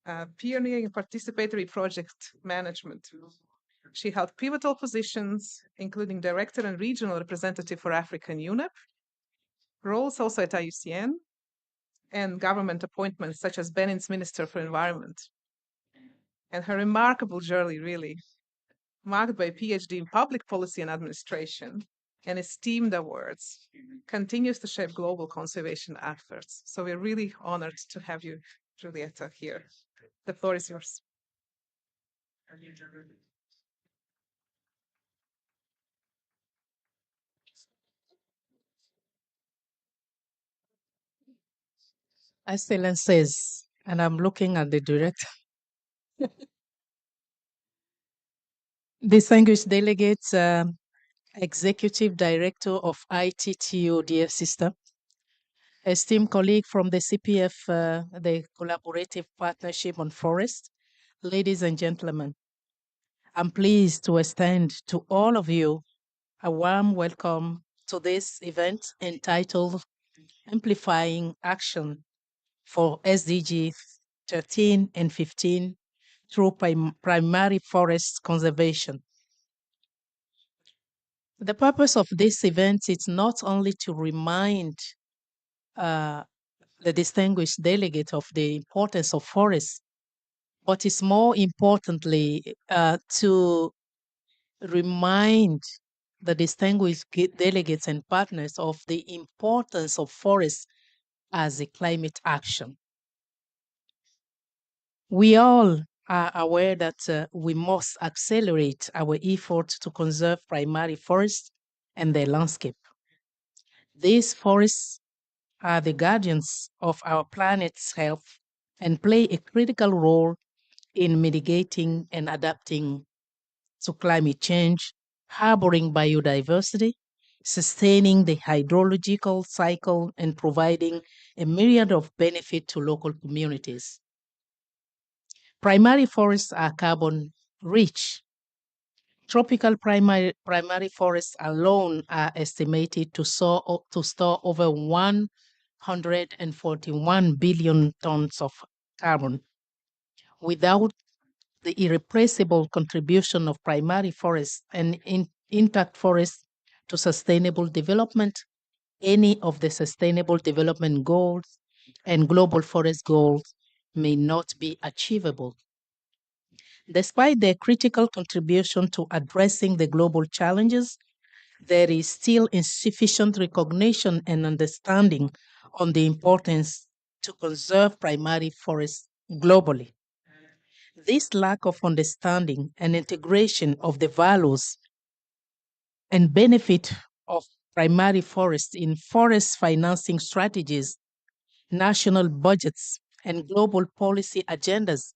Speaker 10: pioneering participatory project management. She held pivotal positions, including director and regional representative for Africa in UNEP, roles also at IUCN, and government appointments such as Benin's Minister for Environment. And her remarkable journey, really, marked by a PhD in public policy and administration and esteemed awards, continues to shape global conservation efforts. So we're really honored to have you, Julieta, here. The floor is yours.
Speaker 12: Excellencies, and I'm looking at the director. Distinguished delegates, Executive Director of ITTO dear sister, esteemed colleague from the CPF, the Collaborative Partnership on Forest, ladies and gentlemen, I'm pleased to extend to all of you a warm welcome to this event entitled Amplifying Action for SDG 13 and 15 through primary forest conservation. The purpose of this event is not only to remind the distinguished delegate of the importance of forests, but it's more importantly to remind the distinguished delegates and partners of the importance of forests as a climate action. We all are aware that we must accelerate our efforts to conserve primary forests and their landscape. These forests are the guardians of our planet's health and play a critical role in mitigating and adapting to climate change, harboring biodiversity, sustaining the hydrological cycle, and providing a myriad of benefit to local communities. Primary forests are carbon rich. Tropical primary forests alone are estimated to store over 141 billion tons of carbon. Without the irrepressible contribution of primary forests and intact forests to sustainable development, any of the sustainable development goals and global forest goals may not be achievable. Despite their critical contribution to addressing the global challenges, there is still insufficient recognition and understanding on the importance to conserve primary forests globally. This lack of understanding and integration of the values and benefit of primary forests in forest financing strategies, national budgets, and global policy agendas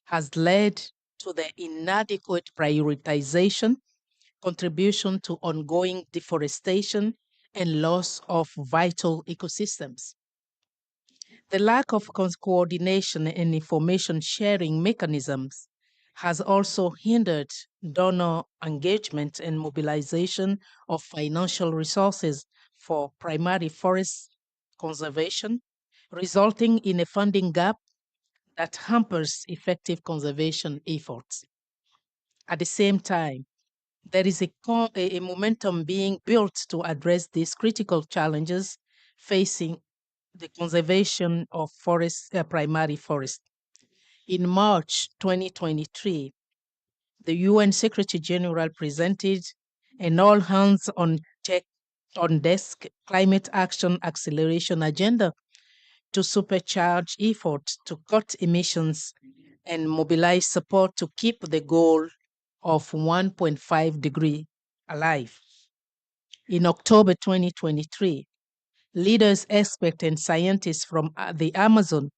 Speaker 12: has led to the inadequate prioritization, contribution to ongoing deforestation, and loss of vital ecosystems. The lack of coordination and information sharing mechanisms has also hindered donor engagement and mobilization of financial resources for primary forest conservation, resulting in a funding gap that hampers effective conservation efforts. At the same time, there is a momentum being built to address these critical challenges facing the conservation of primary forest. In March 2023, the UN Secretary General presented an all hands on desk climate action acceleration agenda to supercharge efforts to cut emissions and mobilize support to keep the goal of 1.5 degree alive. In October 2023, leaders, experts, and scientists from the Amazon,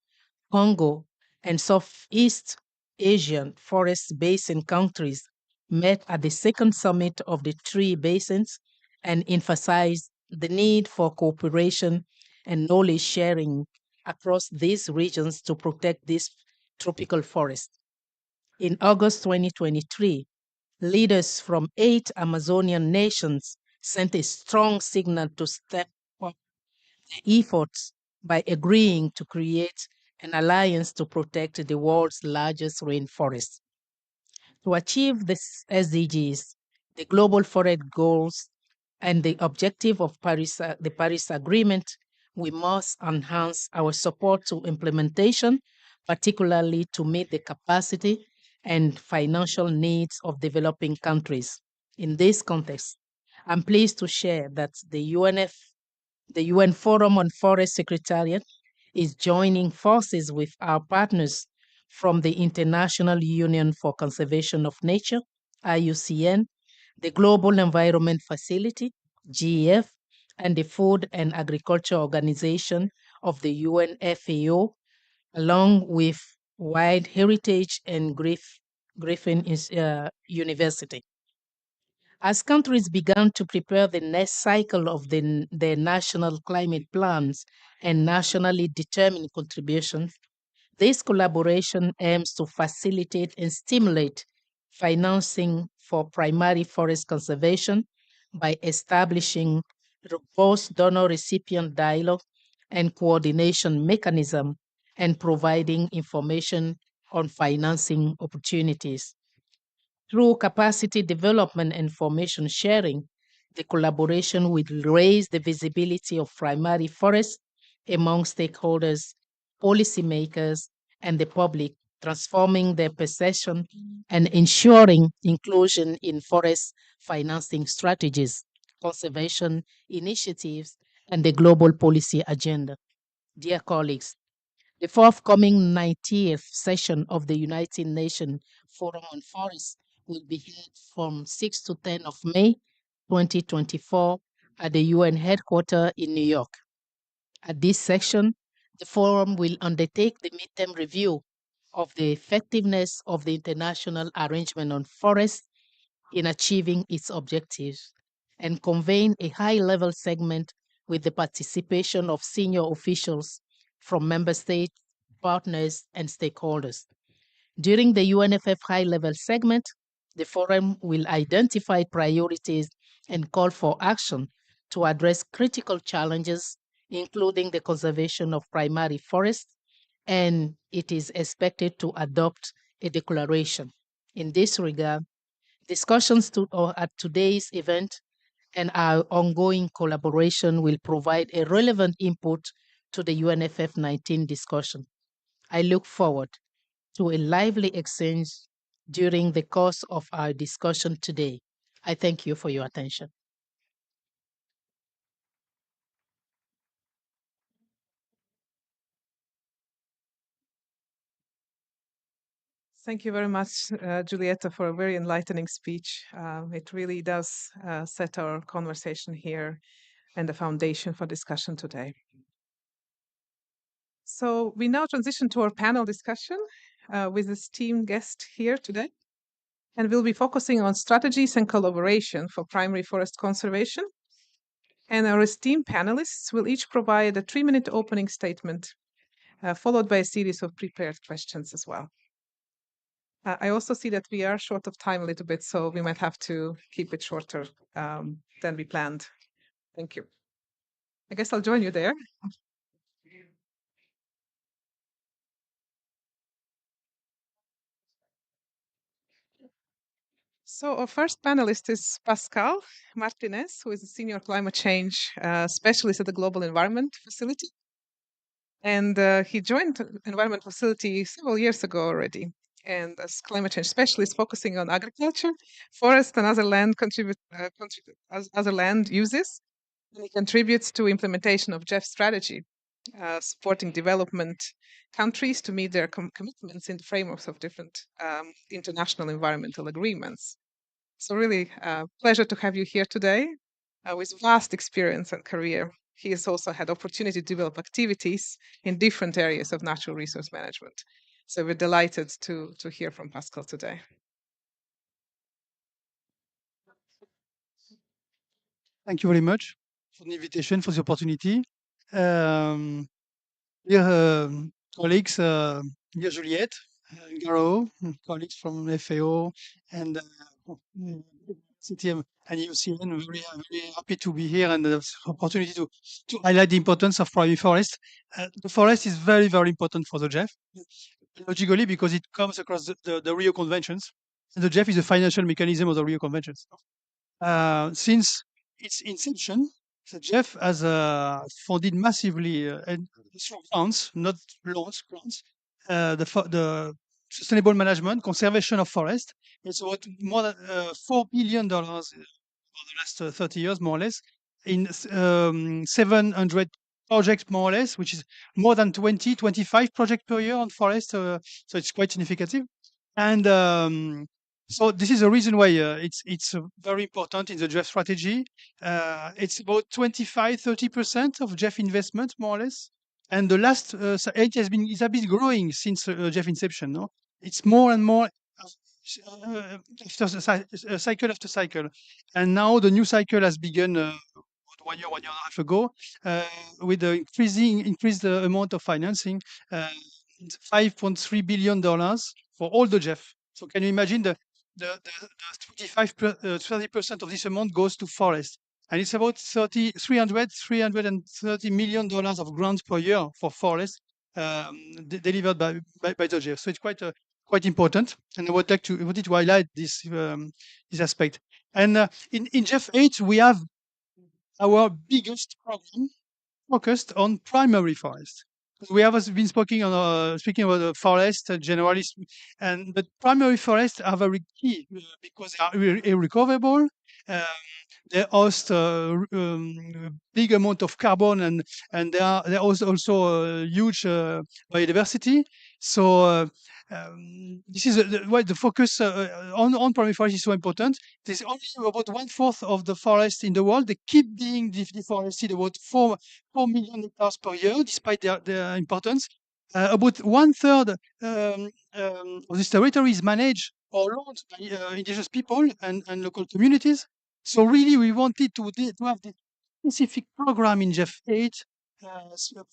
Speaker 12: Congo, and Southeast Asian forest basin countries met at the second summit of the three basins and emphasized the need for cooperation and knowledge sharing across these regions to protect these tropical forests. In August 2023, leaders from 8 Amazonian nations sent a strong signal to step up the efforts by agreeing to create an alliance to protect the world's largest rainforest. To achieve the SDGs, the global forest goals, and the objective of the Paris Agreement, we must enhance our support to implementation, particularly to meet the capacity and financial needs of developing countries. In this context, I'm pleased to share that the UN Forum on Forest Secretariat is joining forces with our partners from the International Union for Conservation of Nature, IUCN, the Global Environment Facility, GEF, and the Food and Agriculture Organization of the UN FAO, along with Wild Heritage and Griffin University. As countries began to prepare the next cycle of their national climate plans and nationally determined contributions, this collaboration aims to facilitate and stimulate financing for primary forest conservation by establishing robust donor-recipient dialogue and coordination mechanism and providing information on financing opportunities. Through capacity development and information sharing, the collaboration will raise the visibility of primary forests among stakeholders, policymakers, and the public, transforming their perception and ensuring inclusion in forest financing strategies, conservation initiatives, and the global policy agenda. Dear colleagues, the forthcoming 90th session of the United Nations Forum on Forests will be held from 6 to 10 of May 2024 at the UN headquarters in New York. At this session, the forum will undertake the midterm review of the effectiveness of the international arrangement on forests in achieving its objectives and convene a high-level segment with the participation of senior officials from member states, partners, and stakeholders. During the UNFF high-level segment, the forum will identify priorities and call for action to address critical challenges, including the conservation of primary forests, and it is expected to adopt a declaration. In this regard, discussions at today's event and our ongoing collaboration will provide a relevant input to the UNFF 19 discussion. I look forward to a lively exchange during the course of our discussion today. I thank you for your attention.
Speaker 10: Thank you very much, Giulietta, for a very enlightening speech. It really does set our conversation here and the foundation for discussion today. So we now transition to our panel discussion with esteemed guest here today. And we'll be focusing on strategies and collaboration for primary forest conservation. And our esteemed panelists will each provide a 3-minute opening statement, followed by a series of prepared questions as well. I also see that we are short of time a little bit, so we might have to keep it shorter than we planned. Thank you. I guess I'll join you there. So our first panelist is Pascal Martinez, who is a senior climate change specialist at the Global Environment Facility. And he joined the Environment Facility several years ago already. And as climate change specialist focusing on agriculture, forest, and other land other land uses, and he contributes to implementation of GEF strategy, supporting development countries to meet their commitments in the frameworks of different international environmental agreements. So really pleasure to have you here today with vast experience and career. He has also had opportunity to develop activities in different areas of natural resource management. So we're delighted to hear from Pascal today.
Speaker 13: Thank you very much for the invitation, for the opportunity. Dear colleagues, dear Juliette, Garo, colleagues from FAO and City and UCN. Very, very happy to be here and the opportunity to highlight the importance of primary forest. The forest is very, very important for the GEF, logically because it comes across the Rio Conventions. And the GEF is a financial mechanism of the Rio Conventions. Since its inception, the GEF has funded massively and through grants, not loans, grants, the sustainable management, conservation of forest. It's about more than $4 billion for the last 30 years, more or less, in 700 projects, more or less, which is more than 25 projects per year on forest. So it's quite significant. And so this is the reason why it's very important in the GEF strategy. It's about 25-30% of GEF investment, more or less. And the last it has been growing since GEF inception. No, it's more and more after cycle after cycle. And now the new cycle has begun about 1 year, 1.5 years ago, with the increased amount of financing, $5.3 billion for all the GEF. So can you imagine the 30% of this amount goes to forest, and it's about $330 million of grants per year for forest delivered by the GEF. So it's quite important, and I wanted to highlight this aspect. And in GEF 8, we have our biggest program focused on primary forest. We have been speaking about the forest generally, but primary forests are very key because they are irrecoverable. They host big amount of carbon, and they are also huge biodiversity. So this is why the focus on primary forest is so important. There's only about 1/4 of the forest in the world. They keep being deforested, about 4 million hectares per year, despite their importance. About 1/3 of this territory is managed or owned by indigenous people and local communities. So really, we wanted to have the specific program in GEF 8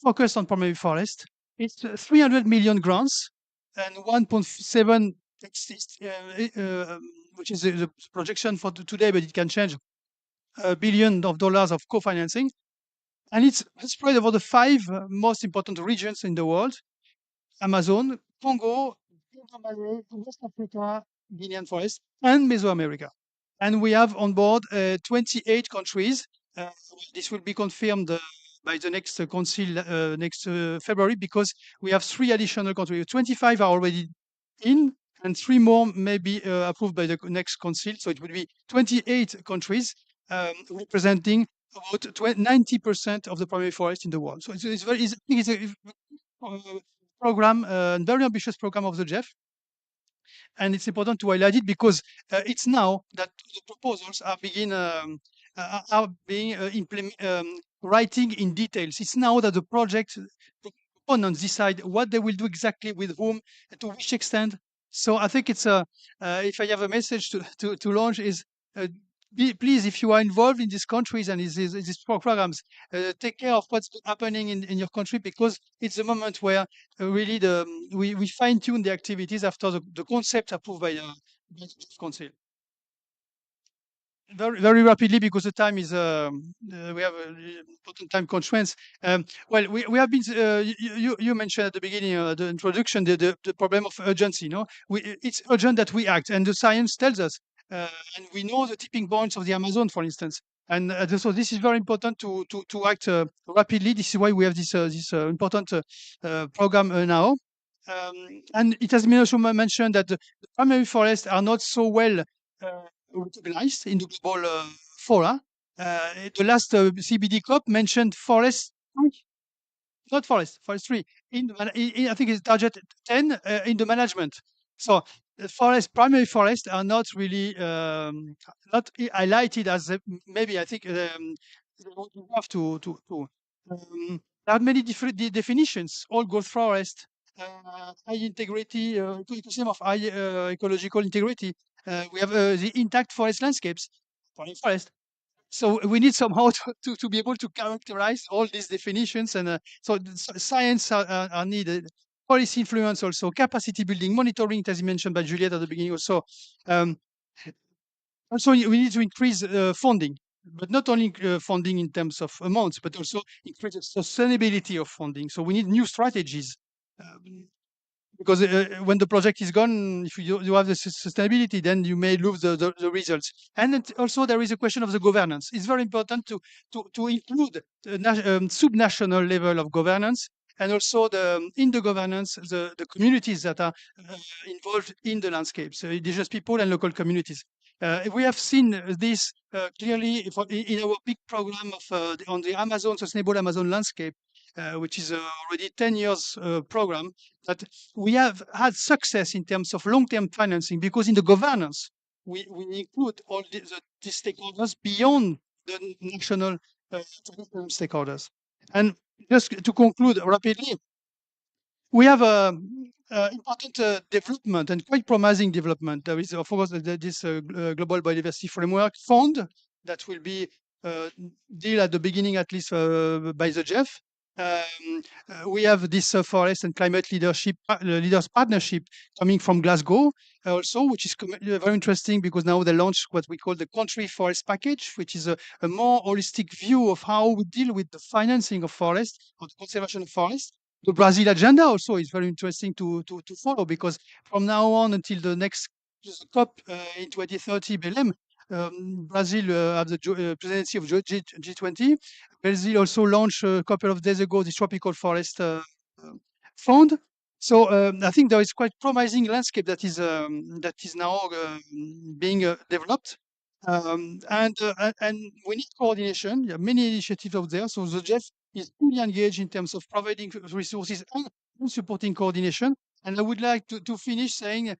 Speaker 13: focused on primary forest. It's 300 million grants and 1.7 which is the projection for today, but it can change, $1 billion of co-financing. And it's spread over the 5 most important regions in the world: Amazon, Congo, West Africa, Guinean forest, and Mesoamerica. And we have on board 28 countries. This will be confirmed by the next council next February, because we have 3 additional countries. 25 are already in, and 3 more may be approved by the next council. So it will be 28 countries representing about 90% of the primary forest in the world. So it's a program, a very ambitious program of the GEF. And it's important to highlight it because it's now that the proposals are being writing in details. It's now that the project proponents decide what they will do exactly with whom and to which extent. So I think it's if I have a message to launch is please, if you are involved in these countries and these programs, take care of what's happening in your country, because it's the moment where really we fine tune the activities after the concept approved by the council. Very, very rapidly, because the time is we have important time constraints. Well, we have been you mentioned at the beginning the introduction the problem of urgency. No, it's urgent that we act, and the science tells us, and we know the tipping points of the Amazon, for instance. And so this is very important to act rapidly. This is why we have this important program now. And it has been also mentioned that the primary forests are not so well recognized in the global fora. The last CBD COP mentioned forest, not forestry. I think it's target 10 in the management. So primary forests are not really not highlighted as maybe I think you have to. There are many different definitions. All growth forest, high integrity, ecosystem of high ecological integrity. We have the intact forest landscapes, forest. So we need somehow to be able to characterize all these definitions, and so science are needed. Policy influence also, capacity building, monitoring, as mentioned by Juliette at the beginning also. Also, we need to increase funding, but not only funding in terms of amounts, but also increase the sustainability of funding. So we need new strategies. Because when the project is gone, if you have the sustainability, then you may lose the results. And also there is a question of the governance. It's very important to include the subnational level of governance, and also in the governance, the communities that are involved in the landscape, so indigenous people and local communities. We have seen this clearly in our big program on the Amazon, Sustainable Amazon Landscape, which is already 10 years program, that we have had success in terms of long-term financing, because in the governance, we include all the stakeholders beyond the national stakeholders. And just to conclude rapidly, we have a important development and quite promising development. There is, of course, this Global Biodiversity Framework Fund that will be deal at the beginning, at least by the GEF. We have this forest and climate leaders partnership coming from Glasgow also, which is very interesting, because now they launch what we call the country forest package, which is a more holistic view of how we deal with the financing of forest or the conservation of forest. The Brazil agenda also is very interesting to follow, because from now on until the next COP in 2030, Belém, Brazil have the presidency of G20. Brazil also launched a couple of days ago the tropical forest fund. So I think there is quite promising landscape that is now being developed. And we need coordination. There are many initiatives out there. So the GEF is fully engaged in terms of providing resources and supporting coordination. And I would like to finish saying,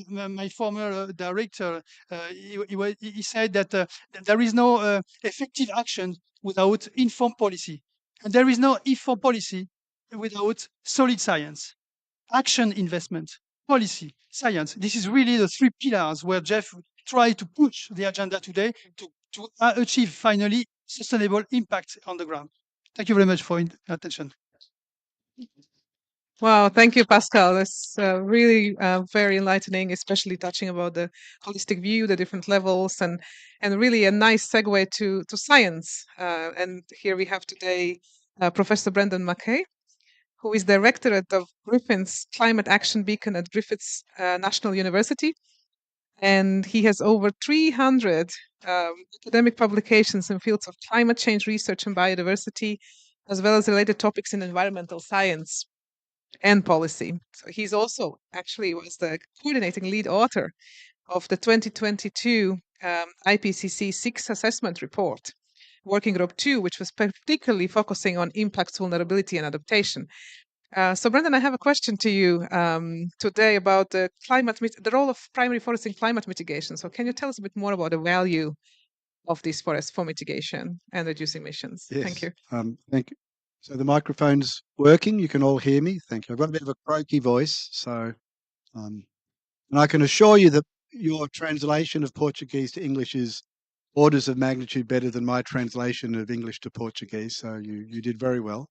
Speaker 13: my former director, he said that there is no effective action without informed policy. And there is no informed policy without solid science. Action, investment, policy, science. This is really the three pillars where Jeff tried to push the agenda today to achieve finally sustainable impact on the ground. Thank you very much for attention.
Speaker 10: Wow, thank you, Pascal. That's really very enlightening, especially touching about the holistic view, the different levels, and really a nice segue to science. And here we have today Professor Brendan Mackay, who is director of Griffin's Climate Action Beacon at Griffiths National University. And he has over 300 academic publications in fields of climate change research and biodiversity, as well as related topics in environmental science and policy. So he's also actually was the coordinating lead author of the 2022 IPCC 6 assessment report, Working Group 2, which was particularly focusing on impacts, vulnerability, and adaptation. So, Brendan, I have a question to you today about the role of primary forests in climate mitigation. So, can you tell us a bit more about the value of these forests for mitigation and reducing emissions?
Speaker 14: Yes.
Speaker 10: Thank you.
Speaker 14: Thank you. So the microphone's working. You can all hear me. Thank you. I've got a bit of a croaky voice, so and I can assure you that your translation of Portuguese to English is orders of magnitude better than my translation of English to Portuguese. So you did very well.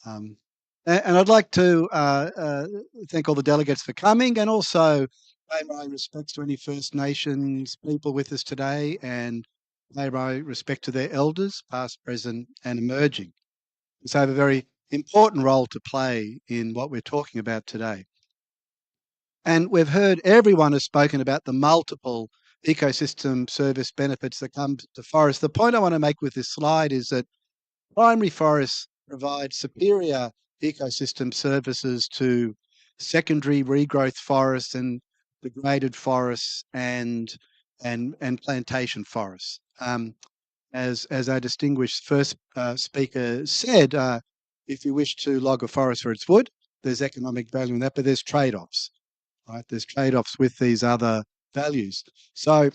Speaker 14: And I'd like to thank all the delegates for coming, and also pay my respects to any First Nations people with us today, and pay my respect to their elders, past, present, and emerging. So have a very important role to play in what we're talking about today. And we've heard everyone has spoken about the multiple ecosystem service benefits that come to forests. The point I want to make with this slide is that primary forests provide superior ecosystem services to secondary regrowth forests and degraded forests and plantation forests. As our distinguished first speaker said, if you wish to log a forest for its wood, there's economic value in that, but there's trade-offs, right? There's trade-offs with these other values. So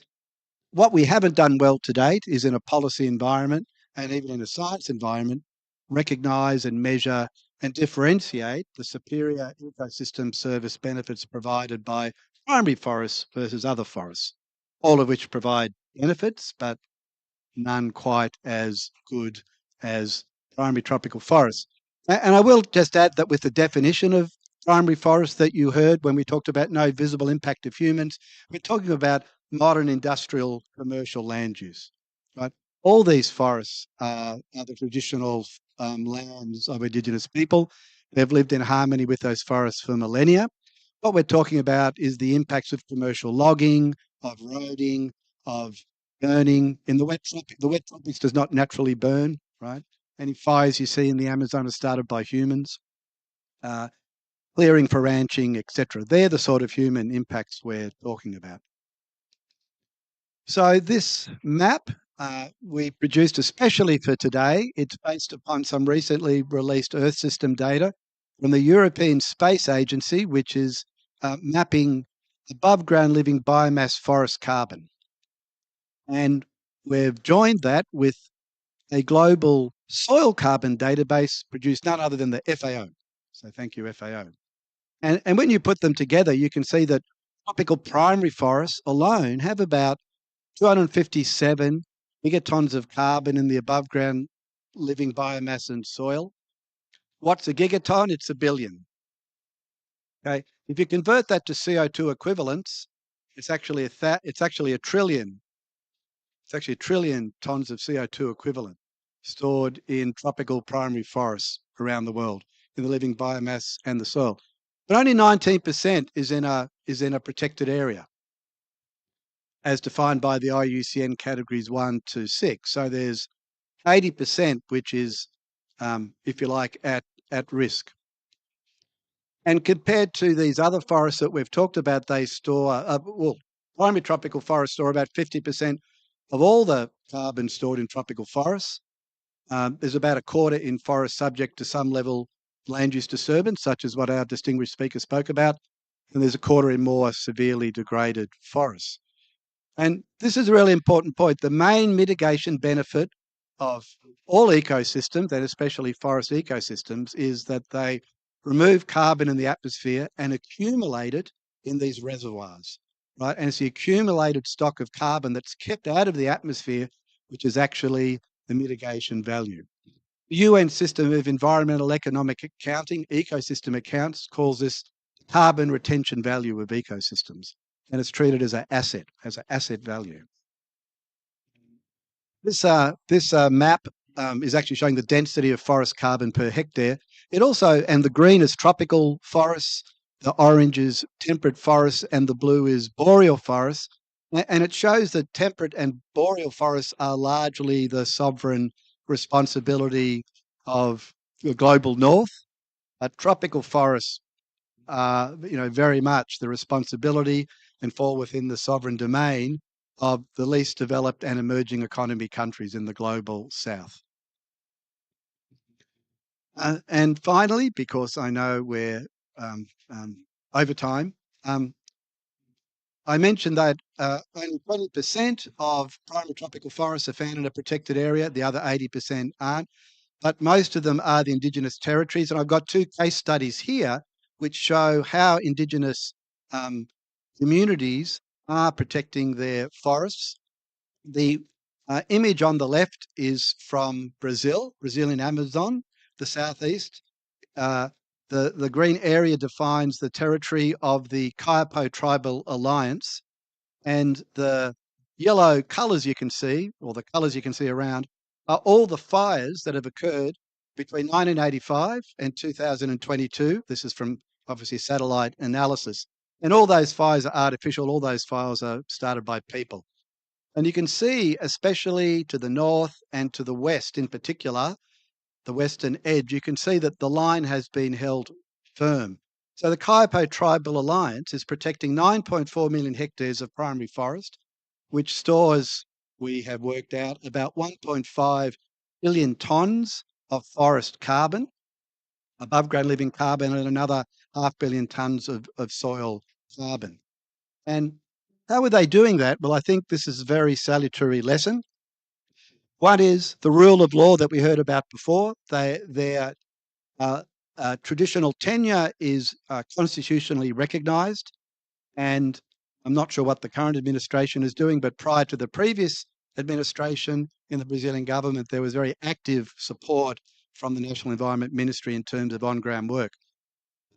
Speaker 14: what we haven't done well to date is, in a policy environment and even in a science environment, recognise and measure and differentiate the superior ecosystem service benefits provided by primary forests versus other forests, all of which provide benefits, but none quite as good as primary tropical forests. And I will just add that with the definition of primary forest that you heard when we talked about no visible impact of humans, we're talking about modern industrial commercial land use, right? All these forests are the traditional lands of Indigenous people. They've lived in harmony with those forests for millennia. What we're talking about is the impacts of commercial logging, of roading, of burning. In the wet tropics does not naturally burn, right? Any fires you see in the Amazon are started by humans. Clearing for ranching, etc. They're the sort of human impacts we're talking about. So this map we produced especially for today. It's based upon some recently released Earth system data from the European Space Agency, which is mapping above ground living biomass forest carbon. And we've joined that with a global soil carbon database produced none other than the FAO. So thank you, FAO. And when you put them together, you can see that tropical primary forests alone have about 257 gigatons of carbon in the above ground living biomass and soil. What's a gigaton? It's a billion. Okay. If you convert that to CO2 equivalents, it's actually a trillion. It's actually a trillion tons of CO2 equivalent stored in tropical primary forests around the world in the living biomass and the soil. But only 19% is in a protected area, as defined by the IUCN categories 1 to 6. So there's 80%, which is, if you like, at risk. And compared to these other forests that we've talked about, they store, primary tropical forests store about 50% of all the carbon stored in tropical forests. There's about a quarter in forests subject to some level of land use disturbance, such as what our distinguished speaker spoke about, and there's a quarter in more severely degraded forests. And this is a really important point. The main mitigation benefit of all ecosystems, and especially forest ecosystems, is that they remove carbon in the atmosphere and accumulate it in these reservoirs, right? And it's the accumulated stock of carbon that's kept out of the atmosphere, which is actually the mitigation value. The UN system of environmental economic accounting, ecosystem accounts, calls this carbon retention value of ecosystems, and it's treated as an asset value. This map is actually showing the density of forest carbon per hectare. It also, and the green is tropical forests, the orange is temperate forests, and the blue is boreal forests. And it shows that temperate and boreal forests are largely the sovereign responsibility of the global north. Tropical forests are, very much the responsibility and fall within the sovereign domain of the least developed and emerging economy countries in the global south. And finally, because I know we're over time, I mentioned that only 20% of primary tropical forests are found in a protected area. The other 80% aren't, but most of them are the Indigenous territories. And I've got two case studies here which show how Indigenous communities are protecting their forests. The image on the left is from Brazilian Amazon, the southeast. The green area defines the territory of the Kaiapó Tribal Alliance, and the yellow colours you can see, or the colours you can see around, are all the fires that have occurred between 1985 and 2022. This is from, obviously, satellite analysis. And all those fires are artificial. All those fires are started by people. And you can see, especially to the north and to the west in particular, the western edge, you can see that the line has been held firm. So the Kaiapó Tribal Alliance is protecting 9.4 million hectares of primary forest, which stores, we have worked out, about 1.5 billion tonnes of forest carbon, above ground living carbon, and another 500 million tonnes of soil carbon. And how are they doing that? Well, I think this is a very salutary lesson. One is the rule of law that we heard about before. Their traditional tenure is constitutionally recognised, and I'm not sure what the current administration is doing, but prior to the previous administration in the Brazilian government, there was very active support from the National Environment Ministry in terms of on-ground work.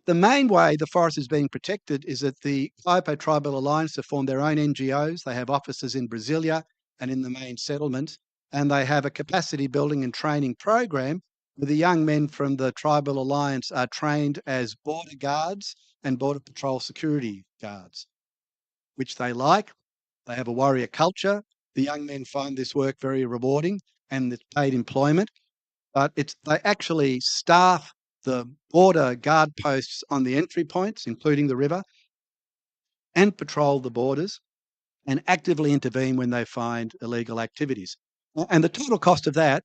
Speaker 14: the main way the forest is being protected is that the Kaipo Tribal Alliance have formed their own NGOs. They have offices in Brasilia and in the main settlement, and they have a capacity building and training program where the young men from the Tribal Alliance are trained as border guards and border patrol security guards, which they like. They have a warrior culture. The young men find this work very rewarding and it's paid employment, but they actually staff the border guard posts on the entry points, including the river, and patrol the borders and actively intervene when they find illegal activities. And the total cost of that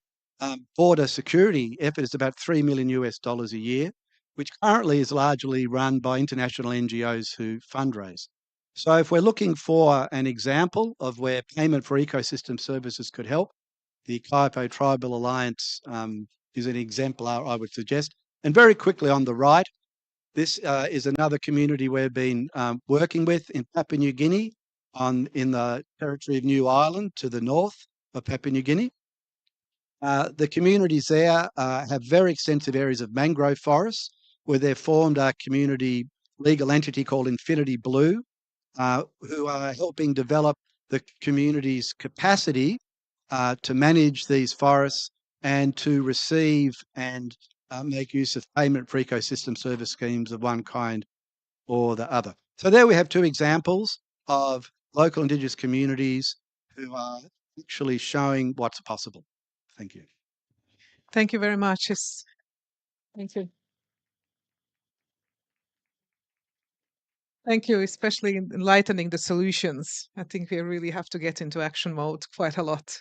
Speaker 14: border security effort is about $3 million a year, which currently is largely run by international NGOs who fundraise. So if we're looking for an example of where payment for ecosystem services could help, the Kaipo Tribal Alliance is an exemplar, I would suggest. And very quickly on the right, this is another community we've been working with in Papua New Guinea, in the territory of New Ireland to the north of Papua New Guinea. The communities there have very extensive areas of mangrove forests, where they've formed a community legal entity called Infinity Blue, who are helping develop the community's capacity to manage these forests and to receive and make use of payment for ecosystem service schemes of one kind or the other. So there we have two examples of local Indigenous communities who are actually showing what's possible. Thank you.
Speaker 10: Thank you very much. Thank you. Thank you, especially in enlightening the solutions. I think we really have to get into action mode quite a lot.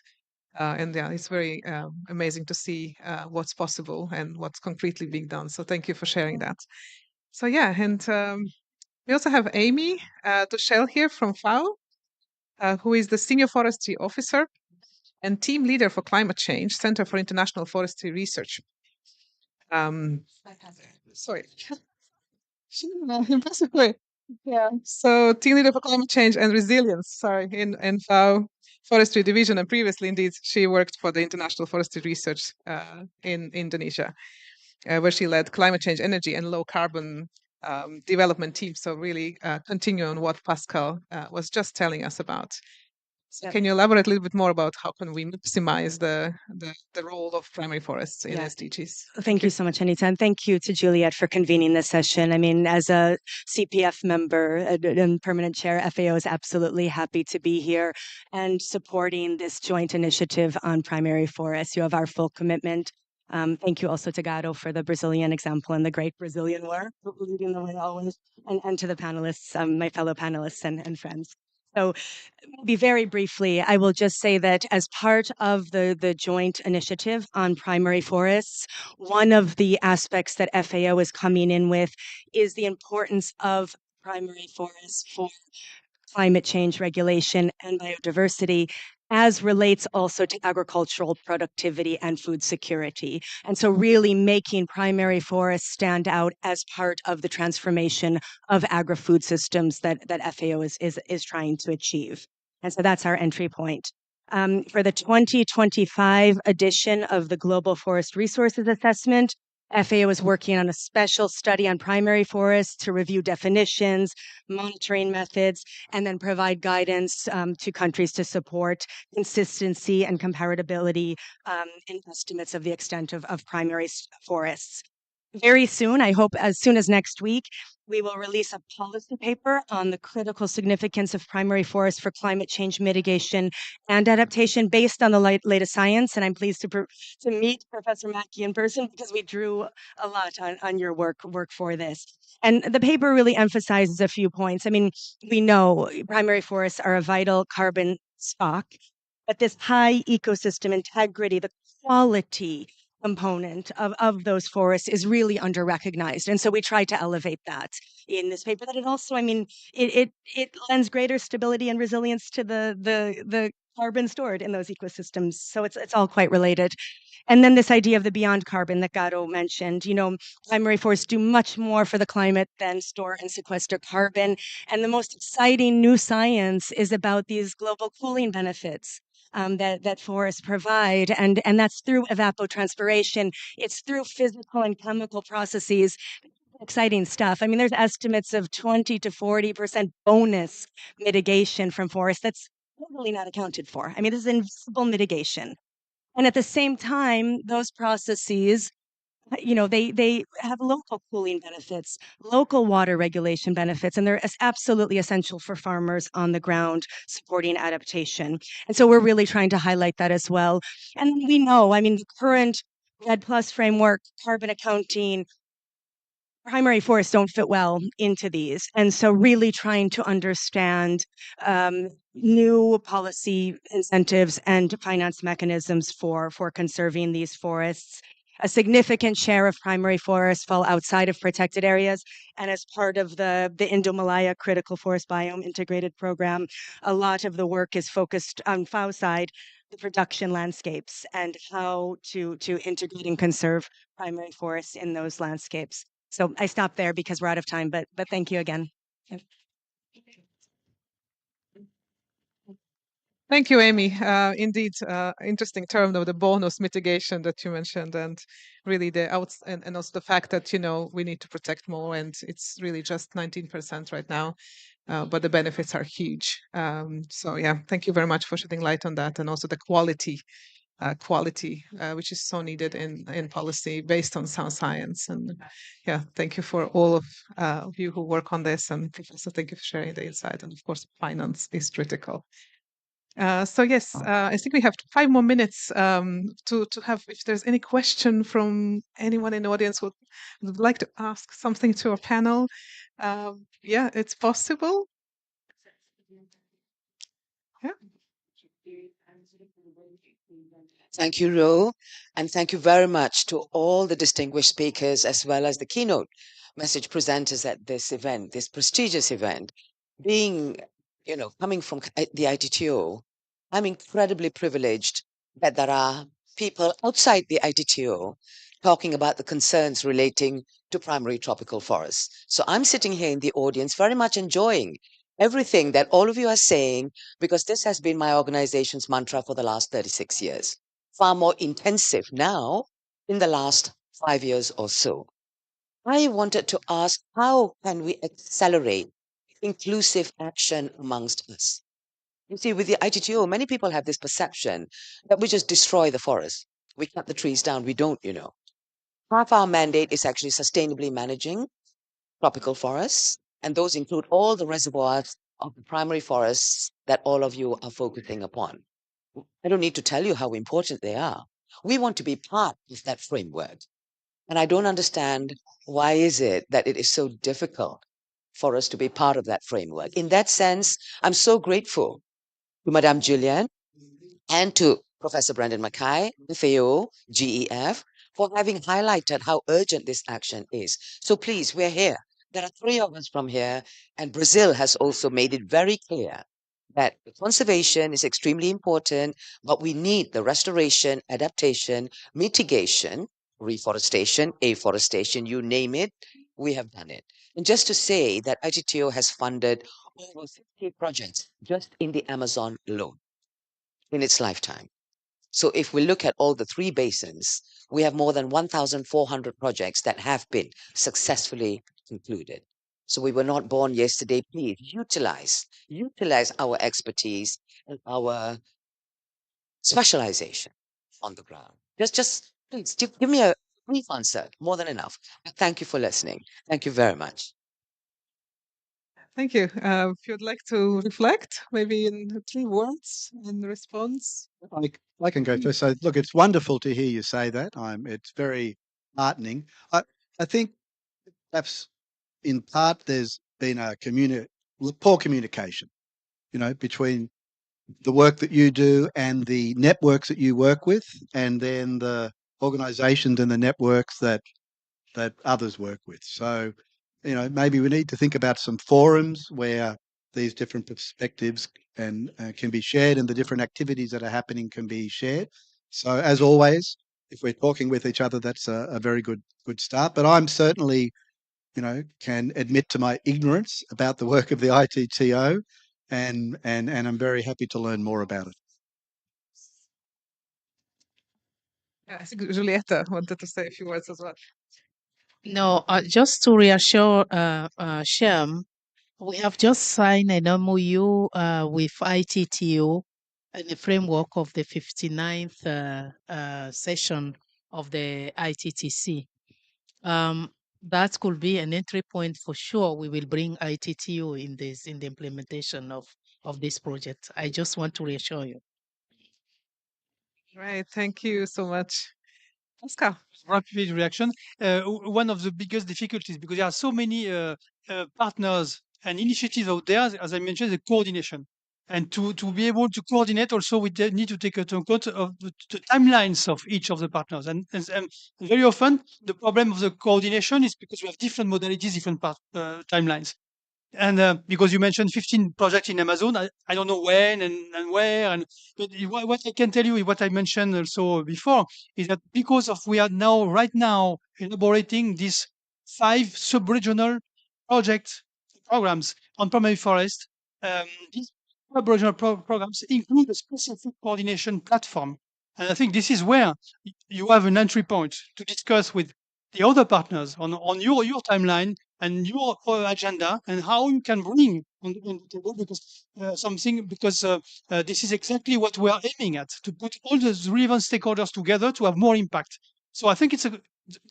Speaker 10: And yeah, it's very amazing to see what's possible and what's concretely being done. So thank you for sharing that. So yeah, and we also have Amy Dushel here from FAO, who is the Senior Forestry Officer and Team Leader for Climate Change, Center for International Forestry Research. Sorry. Impressive way. Yeah. So Team Leader for Climate Change and Resilience, sorry, in FAO Forestry Division, and previously indeed she worked for the International Forestry Research in Indonesia, where she led climate change, energy, and low carbon development teams. So really continue on what Pascal was just telling us about. So can you elaborate a little bit more about how can we maximize the role of primary forests in SDGs?
Speaker 15: Thank you so much, Anita. And thank you to Juliet for convening this session. I mean, as a CPF member and permanent chair, FAO is absolutely happy to be here and supporting this joint initiative on primary forests. You have our full commitment. Thank you also to Gado for the Brazilian example and the great Brazilian work, leading the way always, and to the panelists, my fellow panelists and friends. So maybe very briefly, I will just say that as part of the joint initiative on primary forests, one of the aspects that FAO is coming in with is the importance of primary forests for climate change regulation and biodiversity, as relates also to agricultural productivity and food security. And so really making primary forests stand out as part of the transformation of agri-food systems that FAO is trying to achieve. And so that's our entry point. For the 2025 edition of the Global Forest Resources Assessment, FAO is working on a special study on primary forests to review definitions, monitoring methods, and then provide guidance to countries to support consistency and comparability in estimates of the extent of primary forests. Very soon, I hope as soon as next week, we will release a policy paper on the critical significance of primary forests for climate change mitigation and adaptation based on the latest science. And I'm pleased to meet Professor Mackey in person because we drew a lot on your work for this. And the paper really emphasizes a few points. I mean, we know primary forests are a vital carbon stock, but this high ecosystem integrity, the quality component of those forests is really under-recognized. And so we try to elevate that in this paper. That it also, I mean, it lends greater stability and resilience to the carbon stored in those ecosystems. So it's all quite related. And then this idea of the beyond carbon that Gado mentioned, you know, primary forests do much more for the climate than store and sequester carbon. And the most exciting new science is about these global cooling benefits that forests provide, and that's through evapotranspiration. It's through physical and chemical processes exciting stuff. I mean, there's estimates of 20 to 40% bonus mitigation from forests that's totally not accounted for. I mean, this is invisible mitigation. And at the same time, those processes, they have local cooling benefits, local water regulation benefits, and they're absolutely essential for farmers on the ground supporting adaptation. And so we're really trying to highlight that as well. And we know, I mean, the current RED Plus framework, carbon accounting, primary forests don't fit well into these. And so really trying to understand new policy incentives and finance mechanisms for conserving these forests. A significant share of primary forests fall outside of protected areas. And as part of the Indo-Malaya Critical Forest Biome Integrated Program, a lot of the work is focused on FAO side, the production landscapes and how to integrate and conserve primary forests in those landscapes. So I stopped there because we're out of time, but thank you again. Yep.
Speaker 10: Thank you, Amy. Indeed, interesting term of the bonus mitigation that you mentioned, and really and also the fact that we need to protect more, and it's really just 19% right now, but the benefits are huge. So yeah, thank you very much for shedding light on that, and also the quality, which is so needed in policy based on sound science. And yeah, thank you for all of you who work on this, and Professor, thank you for sharing the insight. And of course, finance is critical. So yes, I think we have 5 more minutes to have, if there's any question from anyone in the audience who would like to ask something to our panel. Yeah, it's possible. Yeah.
Speaker 16: Thank you, Ro, and thank you very much to all the distinguished speakers as well as the keynote message presenters at this event, this prestigious event. Being, coming from the ITTO, I'm incredibly privileged that there are people outside the ITTO talking about the concerns relating to primary tropical forests. So I'm sitting here in the audience very much enjoying everything that all of you are saying, because this has been my organization's mantra for the last 36 years. Far more intensive now in the last 5 years or so. I wanted to ask, how can we accelerate inclusive action amongst us? You see, with the ITTO, many people have this perception that we just destroy the forest. We cut the trees down. We don't, Half our mandate is actually sustainably managing tropical forests, and those include all the reservoirs of the primary forests that all of you are focusing upon. I don't need to tell you how important they are. We want to be part of that framework. And I don't understand why is it that it is so difficult for us to be part of that framework. In that sense, I'm so grateful to Madame Julian and to Professor Brendan Mackay, FAO, GEF, for having highlighted how urgent this action is. So please, we're here. There are 3 of us from here, and Brazil has also made it very clear that conservation is extremely important, but we need the restoration, adaptation, mitigation, reforestation, afforestation, you name it, we have done it. And just to say that ITTO has funded over 50 projects just in the Amazon alone in its lifetime. So if we look at all the 3 basins, we have more than 1,400 projects that have been successfully concluded. So we were not born yesterday. Please utilize our expertise and our specialization on the ground. Just please give me a brief answer, more than enough. Thank you for listening. Thank you very much.
Speaker 10: Thank you. If you'd like to reflect, maybe in 3 words in response.
Speaker 14: I can go first. So, look, it's wonderful to hear you say that. It's very heartening. I think perhaps in part there's been a poor communication, between the work that you do and the networks that you work with, and then the organisations and the networks that others work with. So, maybe we need to think about some forums where these different perspectives and can be shared, and the different activities that are happening can be shared. So, as always, if we're talking with each other, that's a very good start. But I'm certainly, can admit to my ignorance about the work of the ITTO, and I'm very happy to learn more about it.
Speaker 10: Yeah, I think Julieta wanted to say a few words as well.
Speaker 12: No, just to reassure Shem, we have just signed an MOU with ITTO in the framework of the 59th session of the ITTC. That could be an entry point for sure. We will bring ITTO in the implementation of this project. I just want to reassure you.
Speaker 10: Right. Thank you so much. Oscar.
Speaker 13: Rapid reaction. One of the biggest difficulties, because there are so many partners and initiatives out there, as I mentioned, the coordination. And to be able to coordinate, also we need to take into account of the timelines of each of the partners. And very often, the problem of the coordination is because we have different modalities, different timelines. And because you mentioned 15 projects in Amazon, I don't know when and where. And but what I can tell you, what I mentioned also before, is that because of we are now right now elaborating these 5 sub-regional project programs on primary forest. These sub-regional programs include a specific coordination platform, and I think this is where you have an entry point to discuss with the other partners on your timeline and your agenda and how you can bring on the table because something because this is exactly what we are aiming at, to put all the relevant stakeholders together to have more impact. So I think the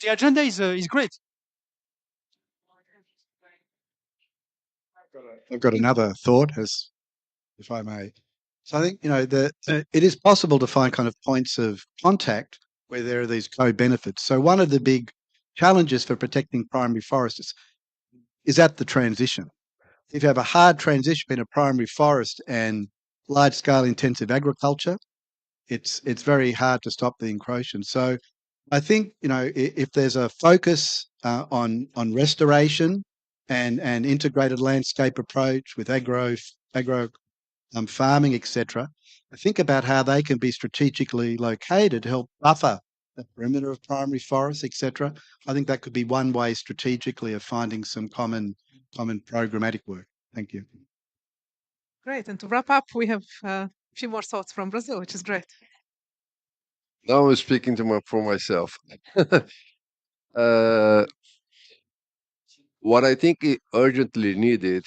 Speaker 13: agenda is great.
Speaker 14: I've got another thought, as if I may. So I think it is possible to find kind of points of contact where there are these co-benefits. So one of the big challenges for protecting primary forests is at the transition. If you have a hard transition between a primary forest and large-scale intensive agriculture, it's very hard to stop the encroachment. So I think if there's a focus on restoration and integrated landscape approach with agro farming, etc. Think about how they can be strategically located to help buffer the perimeter of primary forests, etc. I think that could be one way strategically of finding some common programmatic work. Thank you.
Speaker 10: Great. And to wrap up, we have a few more thoughts from Brazil, which is great.
Speaker 11: Now I'm speaking for myself. What I think is urgently needed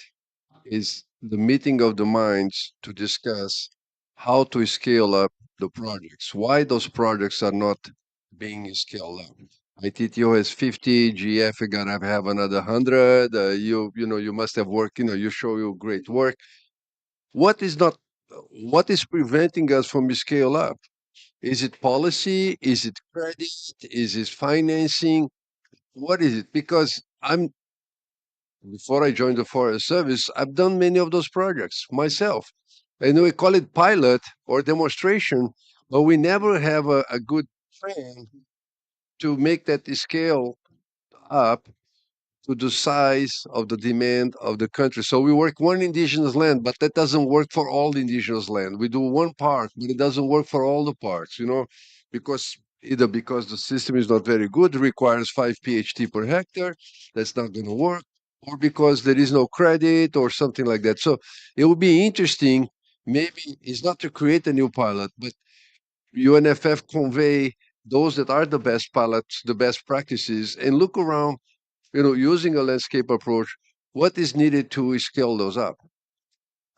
Speaker 11: is the meeting of the minds to discuss how to scale up the projects, why those projects are not being scaled up. ITTO has 50, GF are gonna have another 100. You must have worked. You show your great work. What is preventing us from scale up? Is it policy? Is it credit? Is it financing? What is it? Because before I joined the Forest Service, I've done many of those projects myself. And we call it pilot or demonstration, but we never have a good plan to make that scale up to the size of the demand of the country. So we work one indigenous land, but that doesn't work for all the indigenous land. We do one park, but it doesn't work for all the parks, because either because the system is not very good, requires 5 PhD per hectare, that's not going to work, or because there is no credit or something like that. So it would be interesting, maybe it's not to create a new pilot, but UNFF convey those that are the best pilots, the best practices, and look around, using a landscape approach, what is needed to scale those up.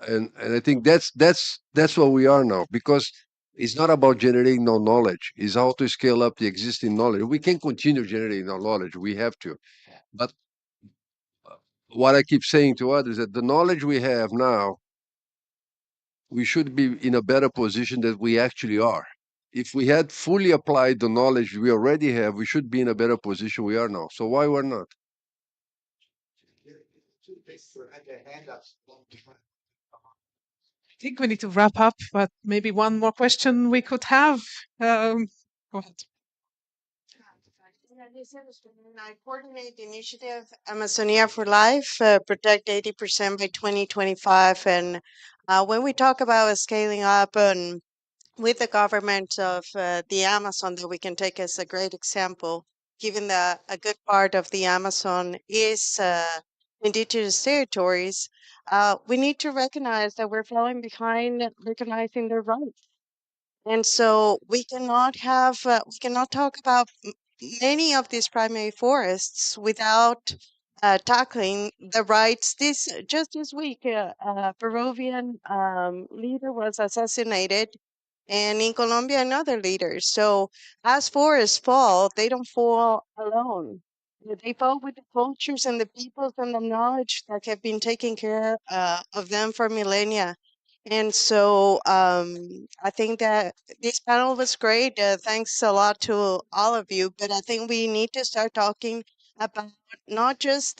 Speaker 11: And I think that's what we are now, because it's not about generating no knowledge, it's how to scale up the existing knowledge. We can continue generating no knowledge, we have to. But what I keep saying to others, that the knowledge we have now, we should be in a better position than we actually are. If we had fully applied the knowledge we already have, we should be in a better position we are now. So why we're not?
Speaker 10: I think we need to wrap up, but maybe one more question we could have. Go ahead.
Speaker 17: I coordinate the initiative Amazonia for Life, protect 80% by 2025. And when we talk about scaling up and with the government of the Amazon, that we can take as a great example, given that a good part of the Amazon is indigenous territories, we need to recognize that we're falling behind recognizing their rights. And so we cannot talk about many of these primary forests without tackling the rights. Just this week, a Peruvian leader was assassinated, and in Colombia, another leader. So as forests fall, they don't fall alone. They fall with the cultures and the peoples and the knowledge that have been taking care of them for millennia. And so I think that this panel was great. Thanks a lot to all of you. But I think we need to start talking about not just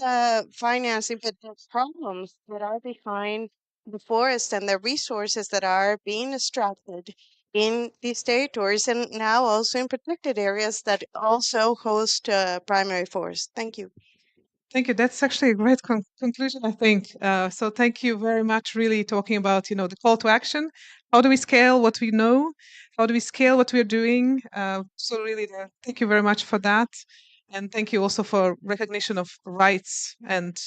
Speaker 17: financing, but the problems that are behind the forest and the resources that are being extracted in these territories, and now also in protected areas that also host primary forest. Thank you.
Speaker 10: Thank you. That's actually a great conclusion, I think. So thank you very much. Really talking about, the call to action. How do we scale what we know? How do we scale what we're doing? So really, thank you very much for that, and thank you also for recognition of rights and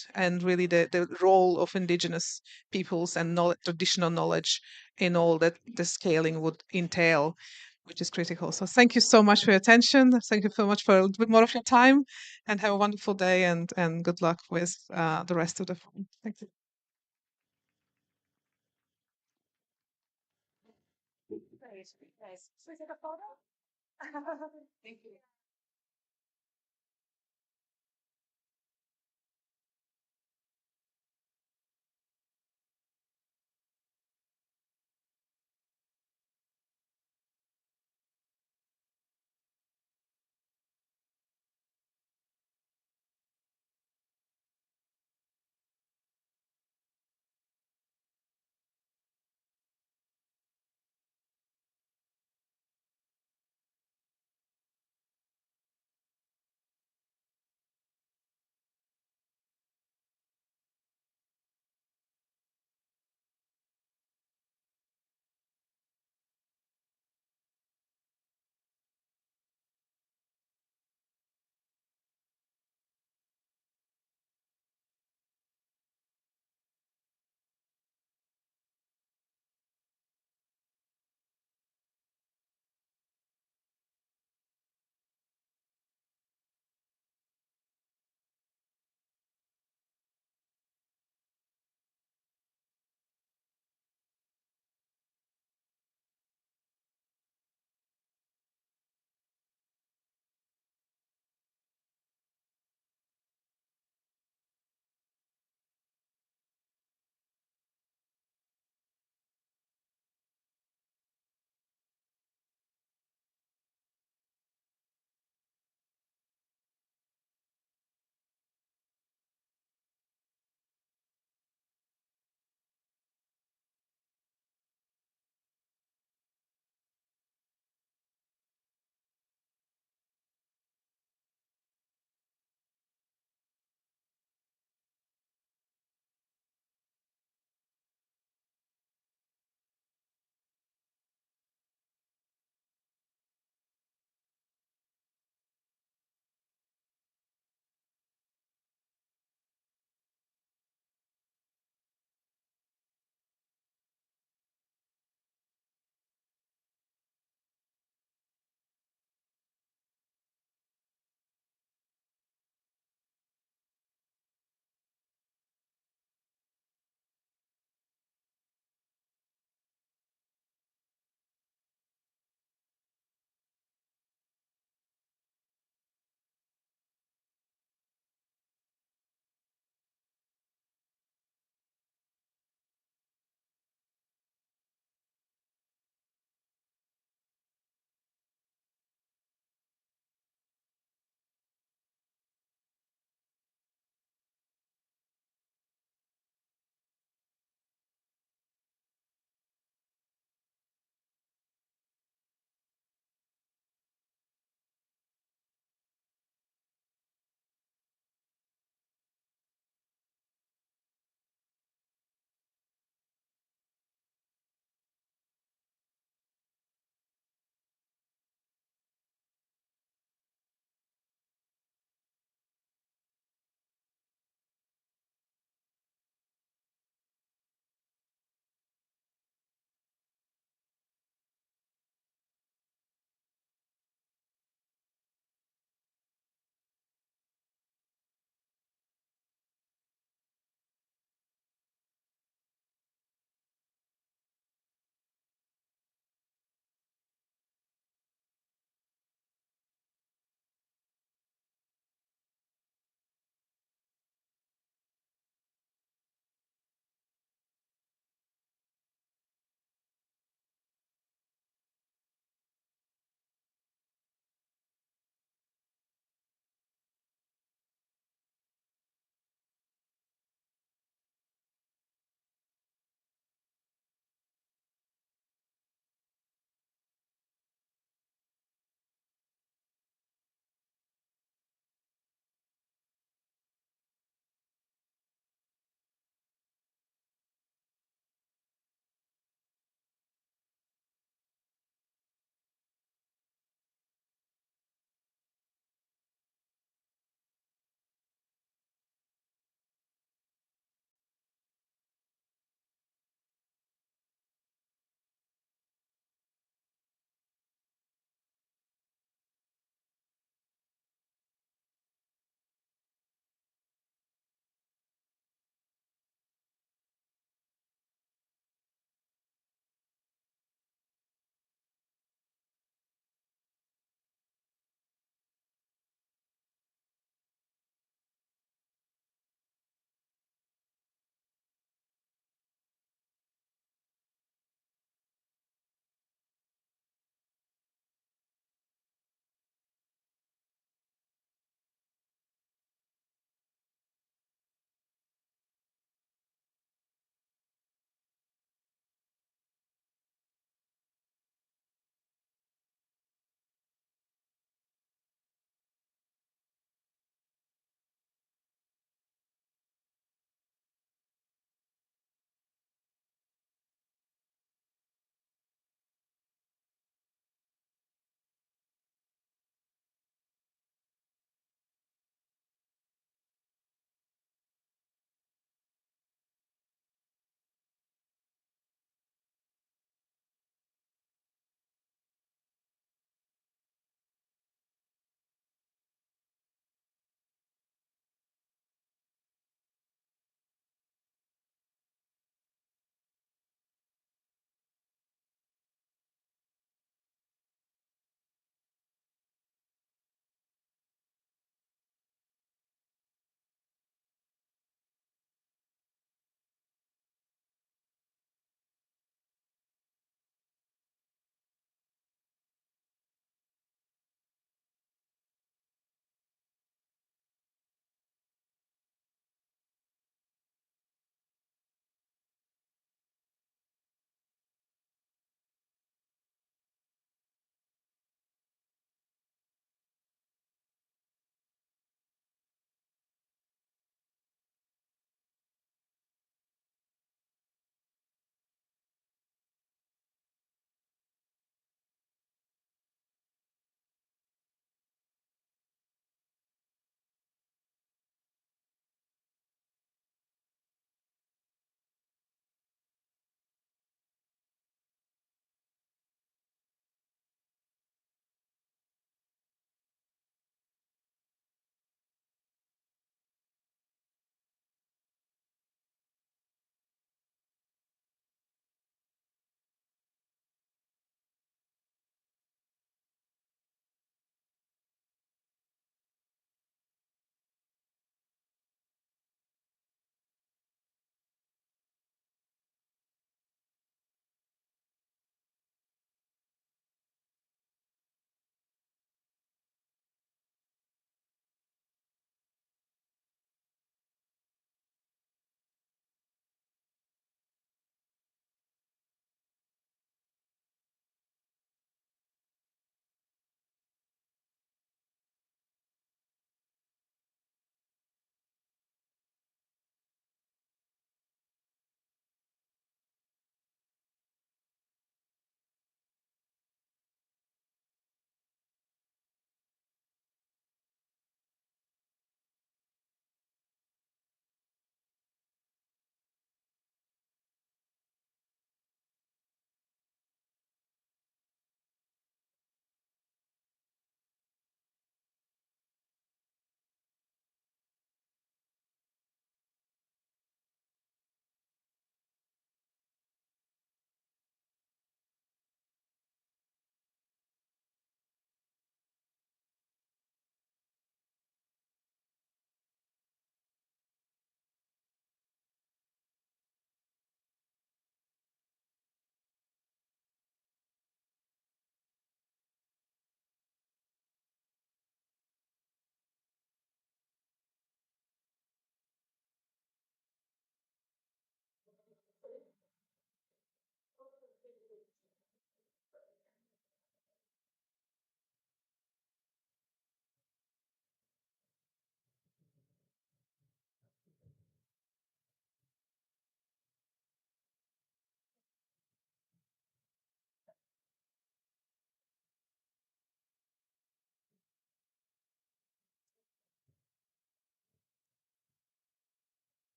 Speaker 10: really the role of indigenous peoples and traditional knowledge in all that the scaling would entail, which is critical. So thank you so much for your attention. Thank you so much for a little bit more of your time, and have a wonderful day, and good luck with the rest of the forum. Thank you.
Speaker 8: Nice. Nice. Should we take a photo? Thank you.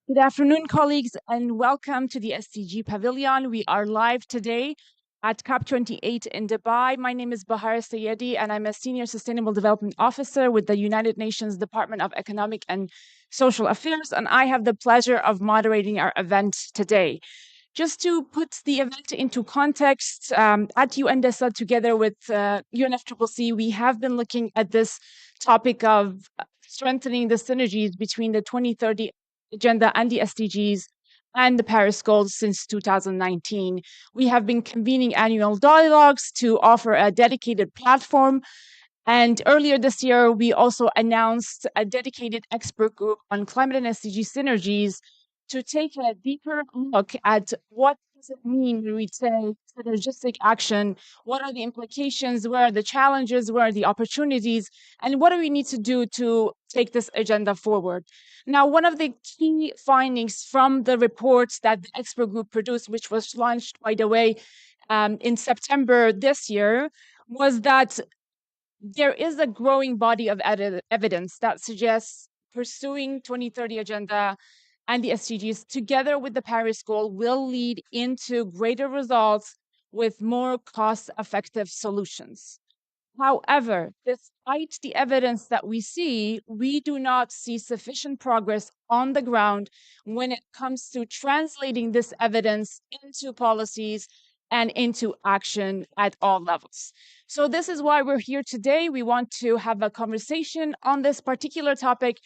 Speaker 18: Good afternoon, colleagues, and welcome to the SDG Pavilion. We are live today at COP28 in Dubai. My name is Bahar Sayedi, and I'm a Senior Sustainable Development Officer with the United Nations Department of Economic and Social Affairs, and I have the pleasure of moderating our event today. Just to put the event into context, at UN DESA, together with UNFCCC, we have been looking at this topic of strengthening the synergies between the 2030 agenda and the SDGs and the Paris goals since 2019. We have been convening annual dialogues to offer a dedicated platform. And earlier this year, we also announced a dedicated expert group on climate and SDG synergies to take a deeper look at what does it mean when we say synergistic action, what are the implications, where are the challenges, where are the opportunities, and what do we need to do to take this agenda forward. Now, one of the key findings from the reports that the expert group produced, which was launched, by the way, in September this year, was that there is a growing body of evidence that suggests pursuing 2030 agenda and the SDGs together with the Paris goal will lead into greater results with more cost-effective solutions. However, despite the evidence that we see, we do not see sufficient progress on the ground when it comes to translating this evidence into policies and into action at all levels. So this is why we're here today. We want to have a conversation on this particular topic.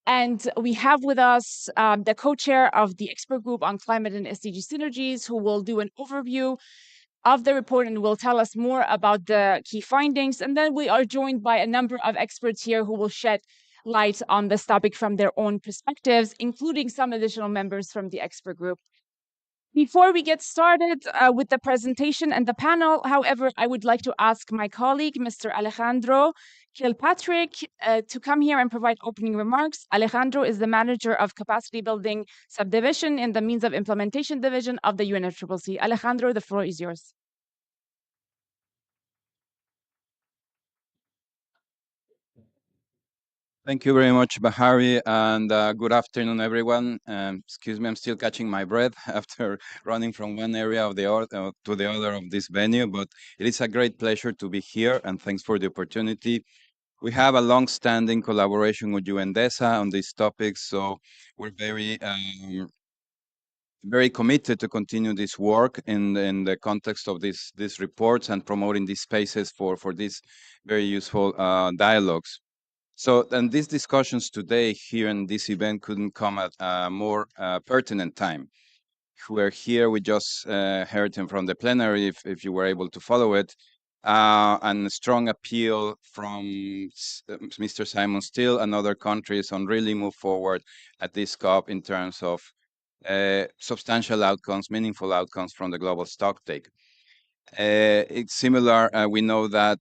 Speaker 18: And we have with us the co-chair of the expert group on climate and SDG synergies, who will do an overview of the report and will tell us more about the key findings. And then we are joined by a number of experts here who will shed light on this topic from their own perspectives, including some additional members from the expert group. Before we get started with the presentation and the panel, however, I would like to ask my colleague, Mr. Alejandro Kilpatrick, to come here and provide opening remarks. Alejandro is the manager of capacity building subdivision in the means of implementation division of the UNFCCC. Alejandro, the floor is yours.
Speaker 19: Thank you very much, Bahari, and good afternoon, everyone. Excuse me, I'm still catching my breath after running from one area of the other to the other of this venue, but it is a great pleasure to be here, and thanks for the opportunity. We have a long-standing collaboration with UNDESA on these topics, so we're very committed to continue this work in the context of these reports and promoting these spaces for these very useful dialogues. So, and these discussions today here in this event couldn't come at a more pertinent time. We're here, we just heard him from the plenary, if you were able to follow it, and a strong appeal from Mr. Simon Steele and other countries on really move forward at this COP in terms of substantial outcomes, meaningful outcomes from the global stocktake. It's similar. We know that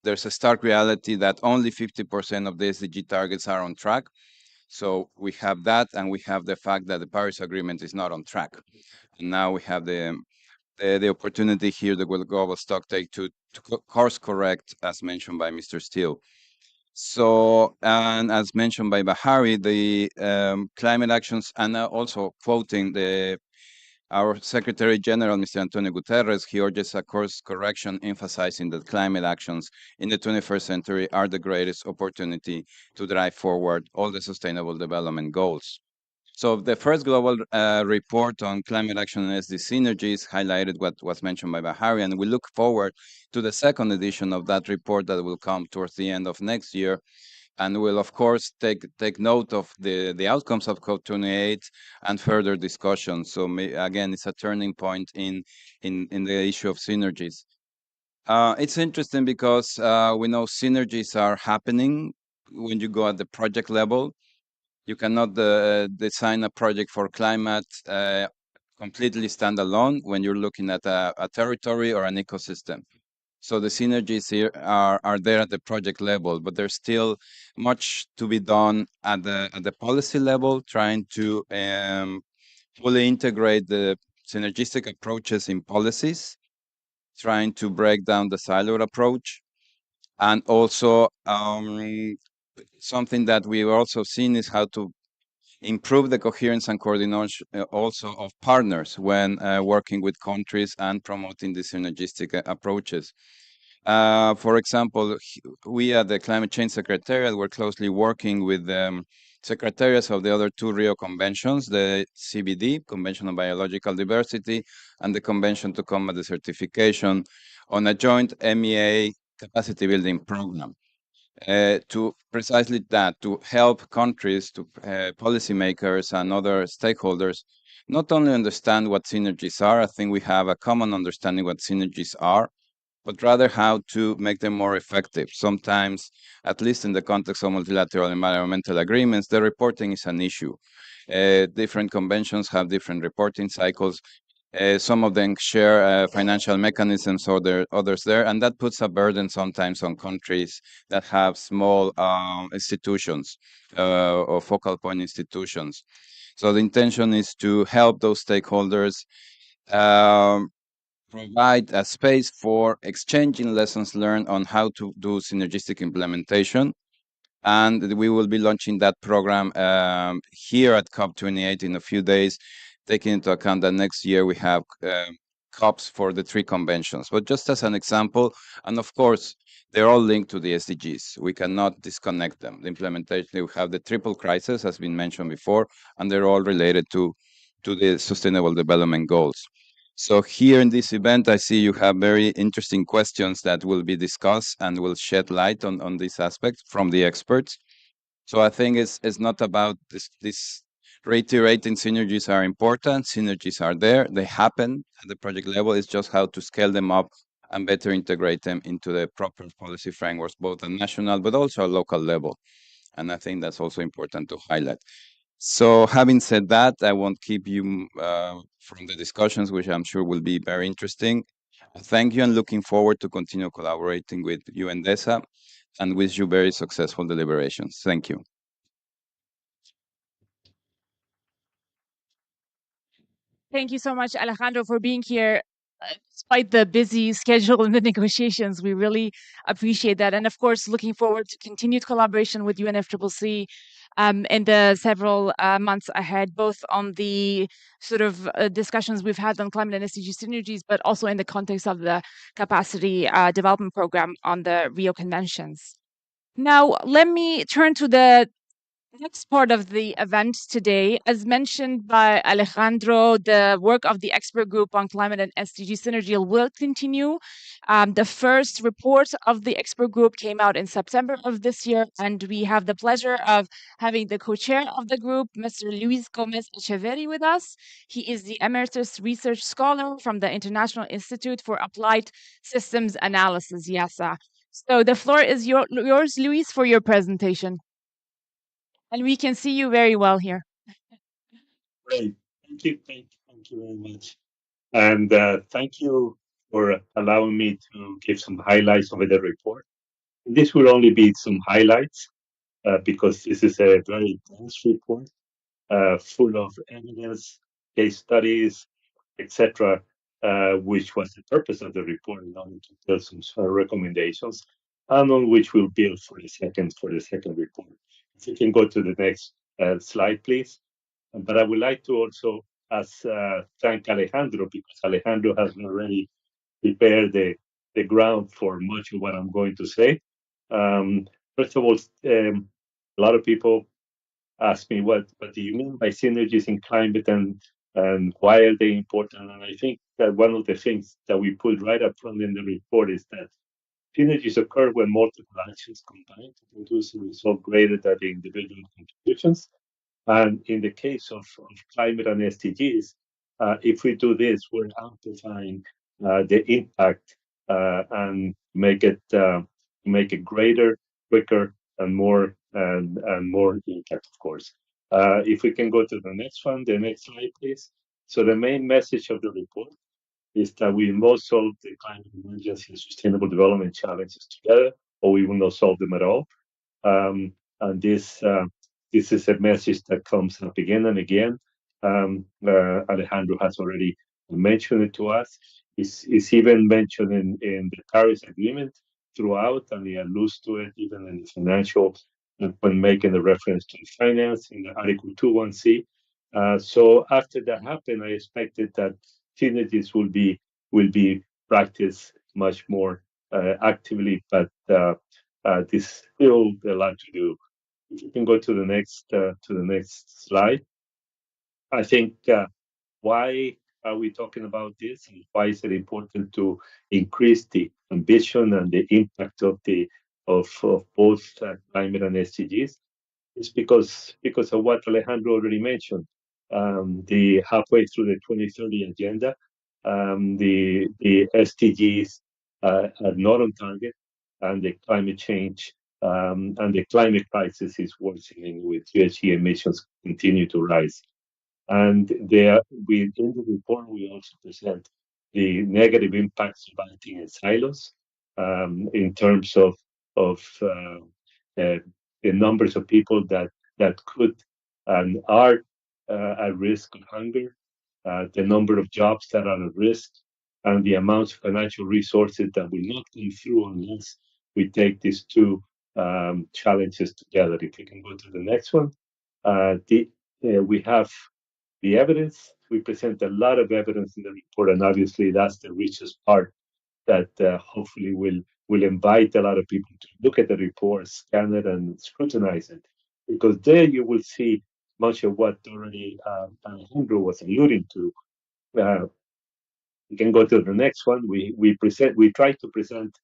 Speaker 19: there's a stark reality that only 50% of the SDG targets are on track. So we have that, and we have the fact that the Paris Agreement is not on track. And now we have the opportunity here, the global stocktake, to course correct, as mentioned by Mr. Steele. So, and as mentioned by Bahari, the climate actions, and also quoting our Secretary General, Mr. Antonio Guterres, he urges a course correction, emphasizing that climate actions in the 21st century are the greatest opportunity to drive forward all the sustainable development goals. So the first global report on climate action and SD synergies highlighted what was mentioned by Bahari, and we look forward to the second edition of that report that will come towards the end of next year. And we'll, of course, take note of the outcomes of COP28 and further discussions. So again, it's a turning point in the issue of synergies. It's interesting because we know synergies are happening when you go at the project level. You cannot design a project for climate completely standalone when you're looking at a territory or an ecosystem. So the synergies here are there at the project level, but there's still much to be done at the policy level, trying to fully integrate the synergistic approaches in policies, trying to break down the siloed approach, and also something that we've also seen is how to improve the coherence and coordination also of partners when working with countries and promoting the synergistic approaches. For example, we at the Climate Change Secretariat were closely working with secretariats of the other two Rio conventions, the CBD, Convention on Biological Diversity, and the Convention to Combat Desertification, on a joint MEA capacity building program. To precisely that, to help countries, to policymakers and other stakeholders, not only understand what synergies are, I think we have a common understanding what synergies are, but rather how to make them more effective. Sometimes, at least in the context of multilateral environmental agreements, the reporting is an issue. Different conventions have different reporting cycles. Some of them share financial mechanisms, or others there, and that puts a burden sometimes on countries that have small institutions or focal point institutions. So the intention is to help those stakeholders provide a space for exchanging lessons learned on how to do synergistic implementation. And we will be launching that program here at COP28 in a few days, taking into account that next year we have COPs for the three conventions. But just as an example, and of course, they're all linked to the SDGs. We cannot disconnect them. The implementation, we have the triple crisis, has been mentioned before, and they're all related to the Sustainable Development Goals. So here in this event, I see you have very interesting questions that will be discussed and will shed light on this aspect from the experts. So I think it's not about this reiterating synergies are important. Synergies are there. They happen at the project level. It's just how to scale them up and better integrate them into the proper policy frameworks, both at national but also at local level. And I think that's also important to highlight. So having said that, I won't keep you from the discussions, which I'm sure will be very interesting. Thank you, and looking forward to continue collaborating with you and DESA, and wish you very successful deliberations. Thank you.
Speaker 18: Thank you so much, Alejandro, for being here. Despite the busy schedule and the negotiations, we really appreciate that. And of course, looking forward to continued collaboration with UNFCCC in the several months ahead, both on the sort of discussions we've had on climate and SDG synergies, but also in the context of the capacity development program on the Rio Conventions. Now, let me turn to the next part of the event today. As mentioned by Alejandro, the work of the expert group on climate and SDG synergy will continue. The first report of the expert group came out in September of this year, and we have the pleasure of having the co-chair of the group, Mr. Luis Gomez Echeverri, with us. He is the Emeritus Research Scholar from the International Institute for Applied Systems Analysis, IASA. So the floor is yours, Luis, for your presentation. And we can see you very well here.
Speaker 20: Great. Thank you very much. And thank you for allowing me to give some highlights of the report. This will only be some highlights because this is a very dense report full of evidence, case studies, etc., which was the purpose of the report in order to tell some recommendations, and on which we'll build for the second report. If you can go to the next slide, please. But I would like to also thank Alejandro, because Alejandro has already prepared the ground for much of what I'm going to say. First of all, a lot of people ask me, what do you mean by synergies in climate, and why are they important? And I think that one of the things that we put right up front in the report is that synergies occur when multiple actions combine to produce a result greater than the individual contributions. And in the case of climate and SDGs, if we do this, we're amplifying the impact and make it greater, quicker, and more impact, of course. If we can go to the next slide, please. So the main message of the report is that we must solve the climate emergency and sustainable development challenges together, or we will not solve them at all. And this is a message that comes up again and again. Alejandro has already mentioned it to us. It's even mentioned in the Paris Agreement throughout, and he alludes to it even in the financial when making the reference to finance in Article 2.1c. So after that happened, I expected that synergies will be practiced much more actively, but there's still a lot to do. If you can go to the next slide. I think why are we talking about this, and why is it important to increase the ambition and the impact of both climate and SDGs? It's because of what Alejandro already mentioned. The halfway through the 2030 agenda, the SDGs are not on target, and the climate change and the climate crisis is worsening, with GHG emissions continue to rise. And within the report, we also present the negative impacts of acting in silos, in terms of the numbers of people that could and are at risk of hunger, the number of jobs that are at risk, and the amount of financial resources that will not come through unless we take these two challenges together. If you can go to the next one. We have the evidence. We present a lot of evidence in the report, and obviously that's the richest part that hopefully will invite a lot of people to look at the report, scan it, and scrutinize it, because there you will see much of what already Alejandro was alluding to. We can go to the next one. We try to present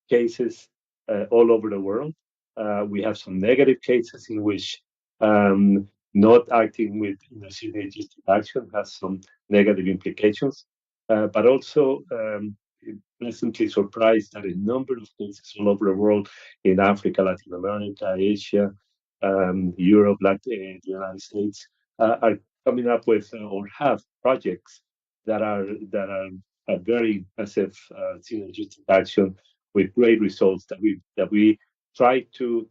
Speaker 20: cases all over the world. We have some negative cases in which not acting with synergistic action has some negative implications, but also pleasantly surprised that a number of cases all over the world, in Africa, Latin America, Asia, Europe, the United States, are coming up with or have projects that are a very impressive synergistic action with great results that we try to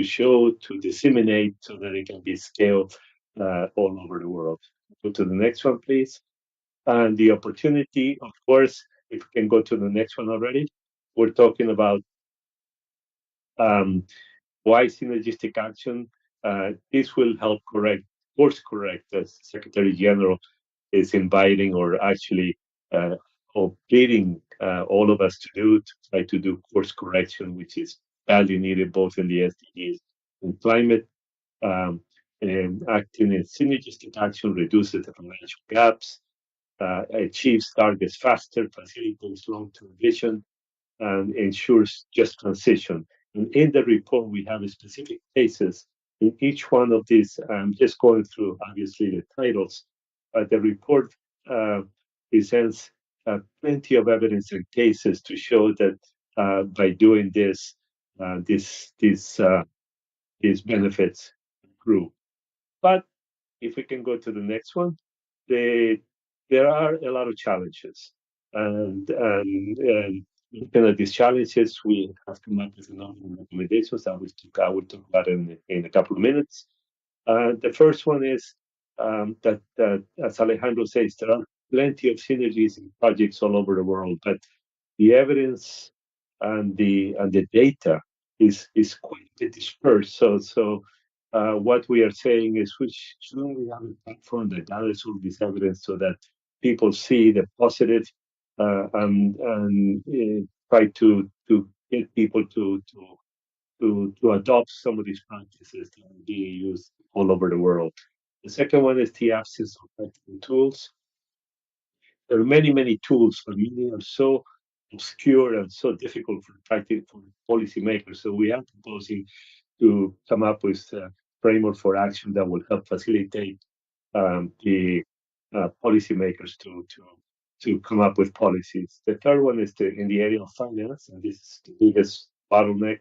Speaker 20: show, to disseminate, so that it can be scaled all over the world. Go to the next one, please. And the opportunity, of course, if we can go to the next one already, we're talking about why synergistic action. This will help course correct, as Secretary General is inviting, or actually or pleading all of us to do, to try to do course correction, which is badly needed both in the SDGs and climate. And acting in synergistic action reduces the financial gaps, achieves targets faster, facilitates long-term vision, and ensures just transition. And in the report, we have specific cases in each one of these. I'm just going through, obviously, the titles, but the report presents plenty of evidence and cases to show that by doing this, these benefits accrue. But if we can go to the next one, there are a lot of challenges, and looking at these challenges, we have come up with a number of recommendations that I will talk about in a couple of minutes. The first one is that, as Alejandro says, there are plenty of synergies in projects all over the world, but the evidence and the data is quite a bit dispersed. So what we are saying is, shouldn't we have a platform that gathers all this evidence so that people see the positive, and try to get people to adopt some of these practices that are being used all over the world. The second one is the absence of practical tools. There are many tools, but many are so obscure and so difficult for policymakers. So we are proposing to come up with a framework for action that will help facilitate the policymakers to come up with policies. The third one is in the area of finance, and this is the biggest bottleneck.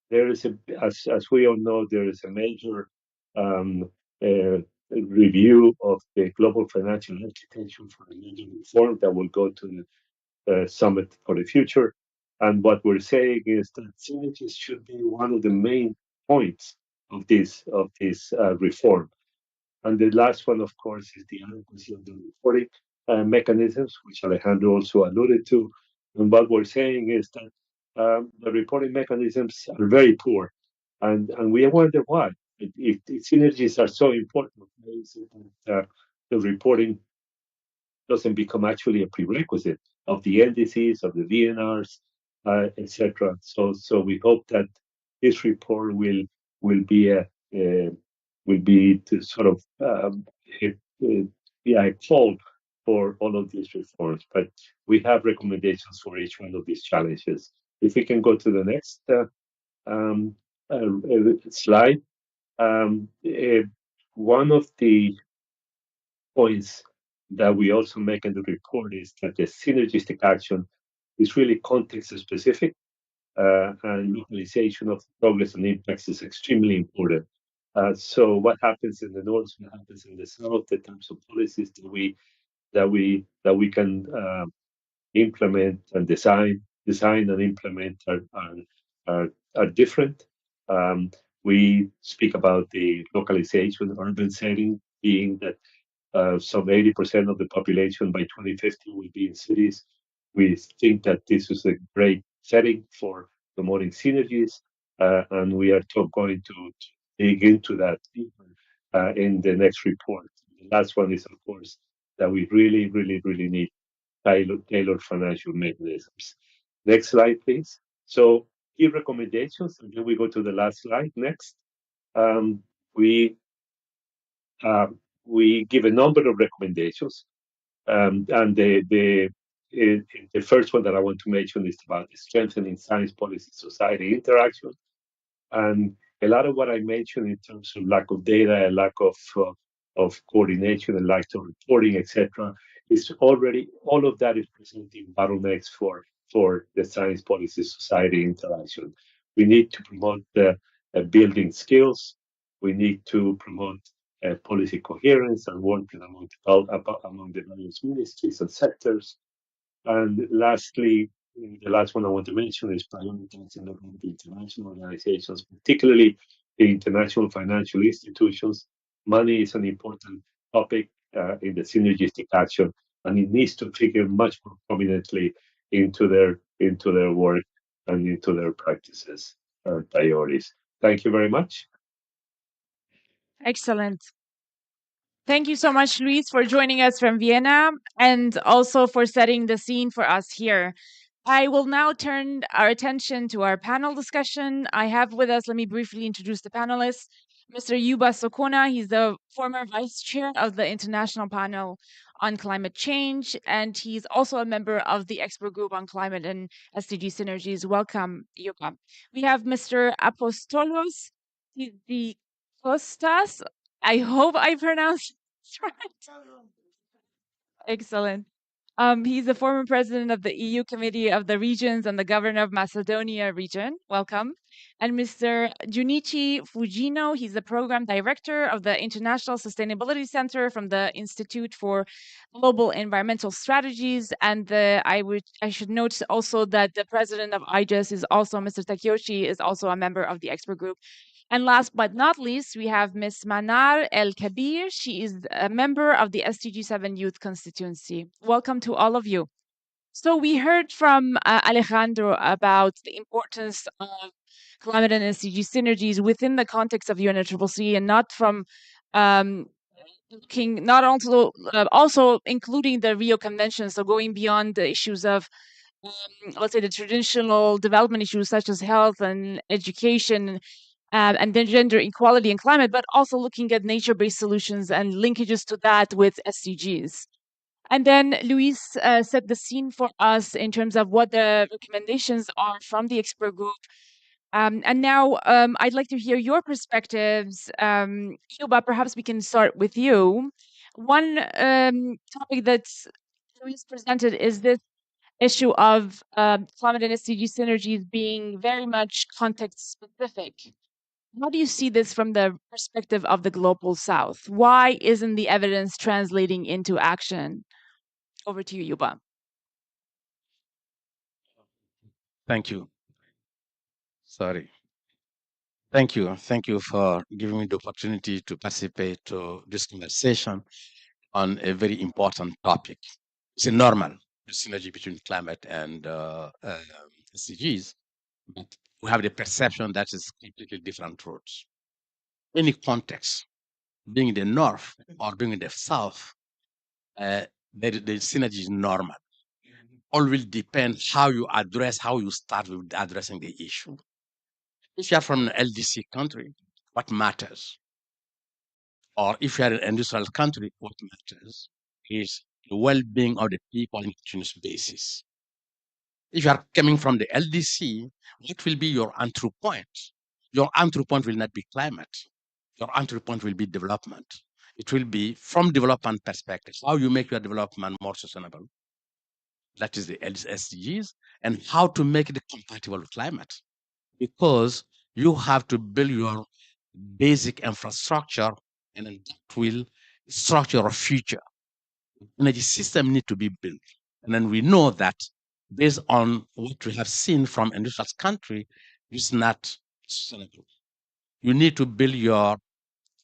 Speaker 20: There is as we all know, there is a major review of the global financial architecture for a major reform that will go to the summit for the future. And what we're saying is that synergies should be one of the main points of this reform. And the last one, of course, is the adequacy of the reporting mechanisms, which Alejandro also alluded to. And what we're saying is that the reporting mechanisms are very poor, and we wonder why. If synergies are so important, why is it that the reporting doesn't become actually a prerequisite of the NDCs, of the DNRs, etc. So we hope that this report will be will be to sort of a call for all of these reforms. But we have recommendations for each one of these challenges. If we can go to the next slide. One of the points that we also make in the report is that the synergistic action is really context specific, and localization of progress and impacts is extremely important. So what happens in the north, what happens in the south, the types of policies that we can implement and design and implement are different. We speak about the localization, urban setting being that some 80% of the population by 2050 will be in cities. We think that this is a great setting for promoting synergies, and we are going to dig into that deeper in the next report. The last one is, of course, that we really, really, really need tailored financial mechanisms. Next slide, please. So, key recommendations, and then we go to the last slide. Next, um, we we give a number of recommendations, and the first one that I want to mention is about strengthening science policy society interaction. And a lot of what I mentioned in terms of lack of data, a lack of coordination, and lack of reporting, etc., is already all of that is presenting bottlenecks for the science policy society interaction. We need to promote the building skills. We need to promote policy coherence and working among the various ministries and sectors. And lastly, the last one I want to mention is prioritizing the role of international organizations, particularly the international financial institutions. Money is an important topic in the synergistic action, and it needs to figure much more prominently into their work and into their practices and priorities. Thank you very much.
Speaker 18: Excellent. Thank you so much, Luis, for joining us from Vienna and also for setting the scene for us here. I will now turn our attention to our panel discussion. I have with us, let me briefly introduce the panelists. Mr. Yuba Sokona, he's the former vice chair of the International Panel on Climate Change, and he's also a member of the expert group on climate and SDG synergies. Welcome, Yuba. We have Mr. Apostolos Kostas. I hope I pronounced it right. Excellent. He's the former president of the EU Committee of the Regions and the governor of Macedonia region. Welcome. And Mr. Junichi Fujino, he's the program director of the International Sustainability Center from the Institute for Global Environmental Strategies. And I should note also that the president of IGES is also, Mr. Takeyoshi, is also a member of the expert group. And last but not least, we have Ms. Manar El Kabir. She is a member of the SDG 7 Youth Constituency. Welcome to all of you. So we heard from Alejandro about the importance of climate and SDG synergies within the context of UNFCCC, and not from also including the Rio Convention, so going beyond the issues of let's say the traditional development issues such as health and education, and then gender equality and climate, but also looking at nature-based solutions and linkages to that with SDGs. And then Luis set the scene for us in terms of what the recommendations are from the expert group. And now I'd like to hear your perspectives. Yuba, perhaps we can start with you. One topic that Luis presented is this issue of climate and SDG synergies being very much context specific. How do you see this from the perspective of the global south? Why isn't the evidence translating into action? Over to you, Yuba.
Speaker 9: Thank you. Sorry. Thank you. Thank you for giving me the opportunity to participate to this conversation on a very important topic. It's a normal, the synergy between climate and SDGs.
Speaker 21: but we have the perception that is completely different roads. Any context, being in the north or being in the south, the synergy is normal. All will depend how you address, how you start with addressing the issue. If you are from an LDC country, what matters? Or if you are an industrial country, what matters is the well-being of the people on a continuous basis. If you are coming from the LDC, what will be your entry point? Your entry point will not be climate. Your entry point will be development. It will be from development perspective, how you make your development more sustainable. That is the SDGs, and how to make it compatible with climate. Because you have to build your basic infrastructure, and then that will structure your future. Energy system need to be built. And then we know that based on what we have seen from industrial country, it's not sustainable. You need to build your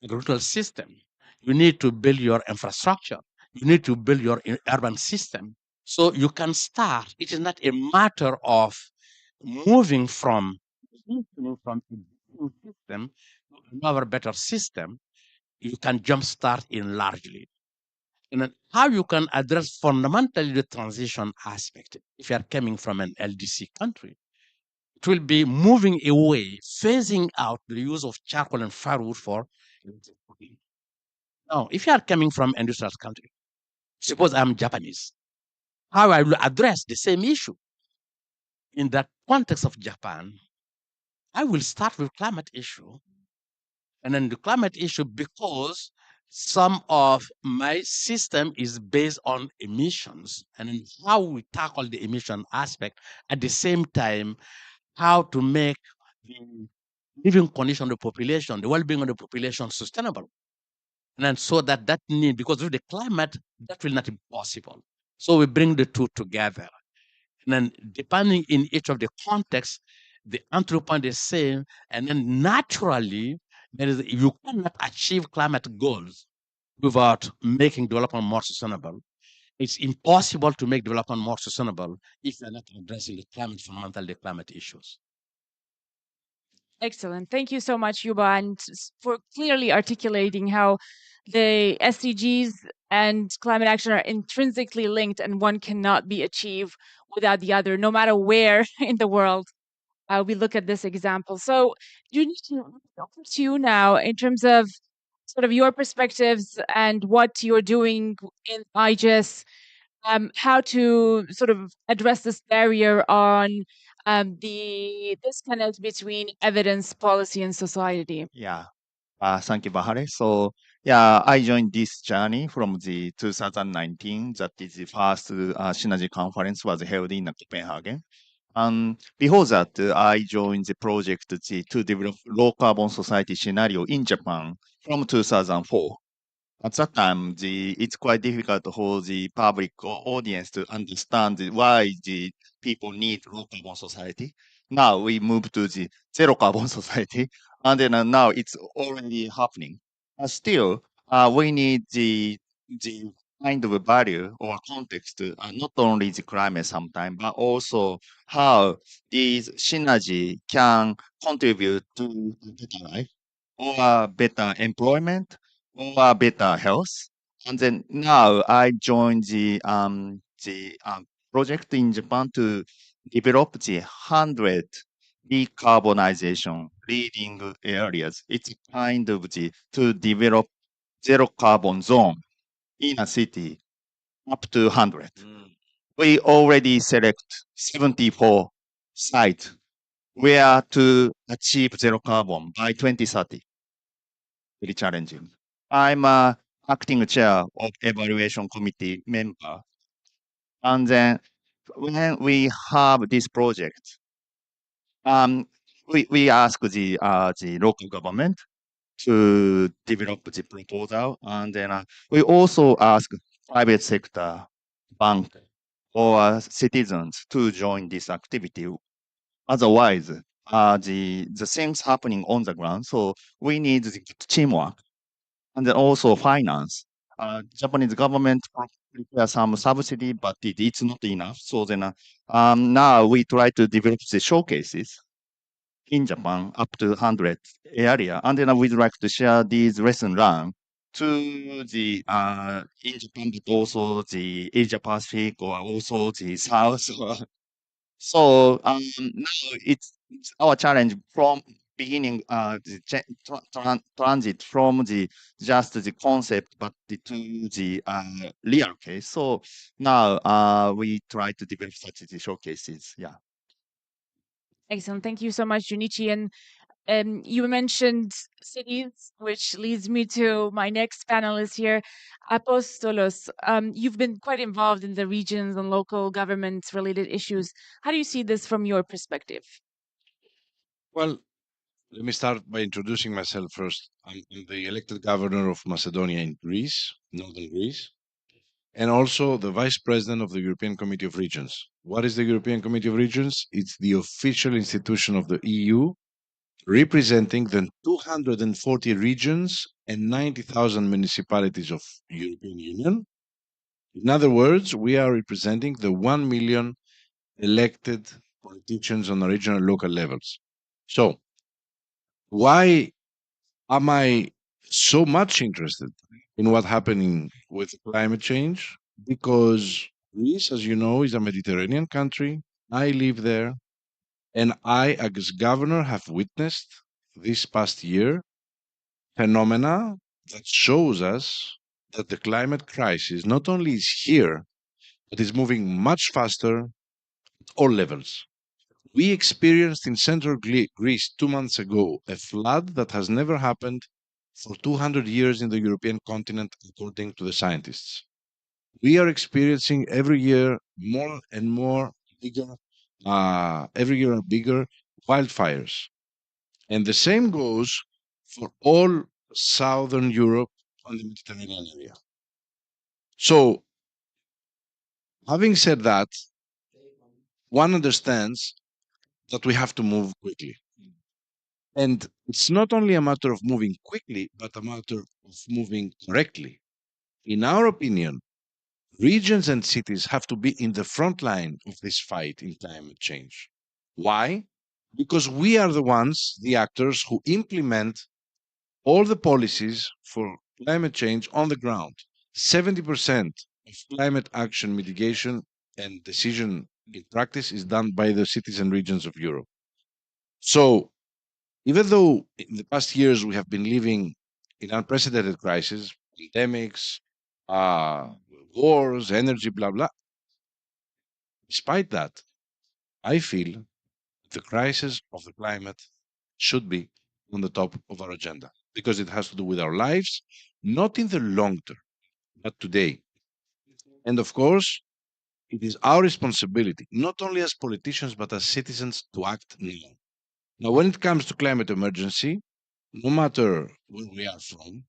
Speaker 21: agricultural system. You need to build your infrastructure. You need to build your urban system. So you can start. It is not a matter of moving from a system to another better system. You can jumpstart in largely. And then how you can address fundamentally the transition aspect if you are coming from an LDC country. It will be moving away, phasing out the use of charcoal and firewood for electric cooking. Now, if you are coming from industrial country, suppose I'm Japanese, how I will address the same issue in that context of Japan, I will start with climate issue, and then the climate issue because some of my system is based on emissions, and then how we tackle the emission aspect at the same time, how to make the living condition of the population, the well-being of the population sustainable. And then so that need, because with the climate, that will not be possible. So we bring the two together. And then depending in each of the contexts, the entry point is same, and then naturally, you cannot achieve climate goals without making development more sustainable. It's impossible to make development more sustainable if you're not addressing the climate fundamental, the climate issues.
Speaker 18: Excellent. Thank you so much, Yuba, and for clearly articulating how the SDGs and climate action are intrinsically linked and one cannot be achieved without the other, no matter where in the world we look at this example. So, over to you now in terms of sort of your perspectives and what you're doing in IGES, how to sort of address this barrier on the disconnect between evidence, policy, and society.
Speaker 22: Yeah. Thank you, Bahare. So, yeah, I joined this journey from the 2019. That is the first Synergy conference was held in Copenhagen. Before that, I joined the project to develop low carbon society scenario in Japan from 2004. At that time, it's quite difficult for the public audience to understand why the people need low carbon society. Now we move to the zero carbon society, and then now it's already happening. Still, we need the kind of value or context, not only the climate sometimes, but also how these synergy can contribute to a better life or better employment or better health. And then now I joined the project in Japan to develop the 100 decarbonization leading areas. It's kind of to develop zero carbon zone in a city up to 100. We already select 74 sites where to achieve zero carbon by 2030. Very challenging. I'm a acting chair of evaluation committee member. And then when we have this project, we ask the local government to develop the proposal. And then we also ask private sector, bank, or citizens to join this activity. Otherwise, the things happening on the ground. So we need the teamwork and then also finance. Japanese government prepare some subsidy, but it's not enough. So then now we try to develop the showcases in Japan, up to 100 area. And then we'd like to share these lesson learned to the in Japan, but also the Asia Pacific or also the South. So now it's our challenge from beginning the transit from the just the concept, but to the real case. So now we try to develop such the showcases. Yeah.
Speaker 18: Excellent. Thank you so much, Junichi. And you mentioned cities, which leads me to my next panelist here, Apostolos. You've been quite involved in the regions and local government related issues. How do you see this from your perspective?
Speaker 2: Well, let me start by introducing myself first. I'm the elected governor of Macedonia in Greece, northern Greece, and also the vice president of the European Committee of Regions. What is the European Committee of Regions? It's the official institution of the EU representing the 240 regions and 90,000 municipalities of European Union. In other words, we are representing the 1 million elected politicians on the regional and local levels. So, why am I so much interested in what's happening with climate change? Because Greece, as you know, is a Mediterranean country. I live there, and I, as governor, have witnessed this past year phenomena that shows us that the climate crisis not only is here, but is moving much faster at all levels. We experienced in central Greece 2 months ago a flood that has never happened for 200 years in the European continent, according to the scientists. We are experiencing every year more and more bigger, every year bigger wildfires. And the same goes for all Southern Europe and the Mediterranean area. So, having said that, one understands that we have to move quickly. And it's not only a matter of moving quickly, but a matter of moving correctly. In our opinion, regions and cities have to be in the front line of this fight in climate change. Why? Because we are the ones, the actors, who implement all the policies for climate change on the ground. 70% of climate action mitigation and decision in practice is done by the cities and regions of Europe. So, even though in the past years we have been living in unprecedented crises, pandemics, wars, energy, blah, blah, despite that, I feel the crisis of the climate should be on the top of our agenda because it has to do with our lives, not in the long term, but today. And of course, it is our responsibility, not only as politicians, but as citizens, to act now. Now, when it comes to climate emergency, no matter where we are from,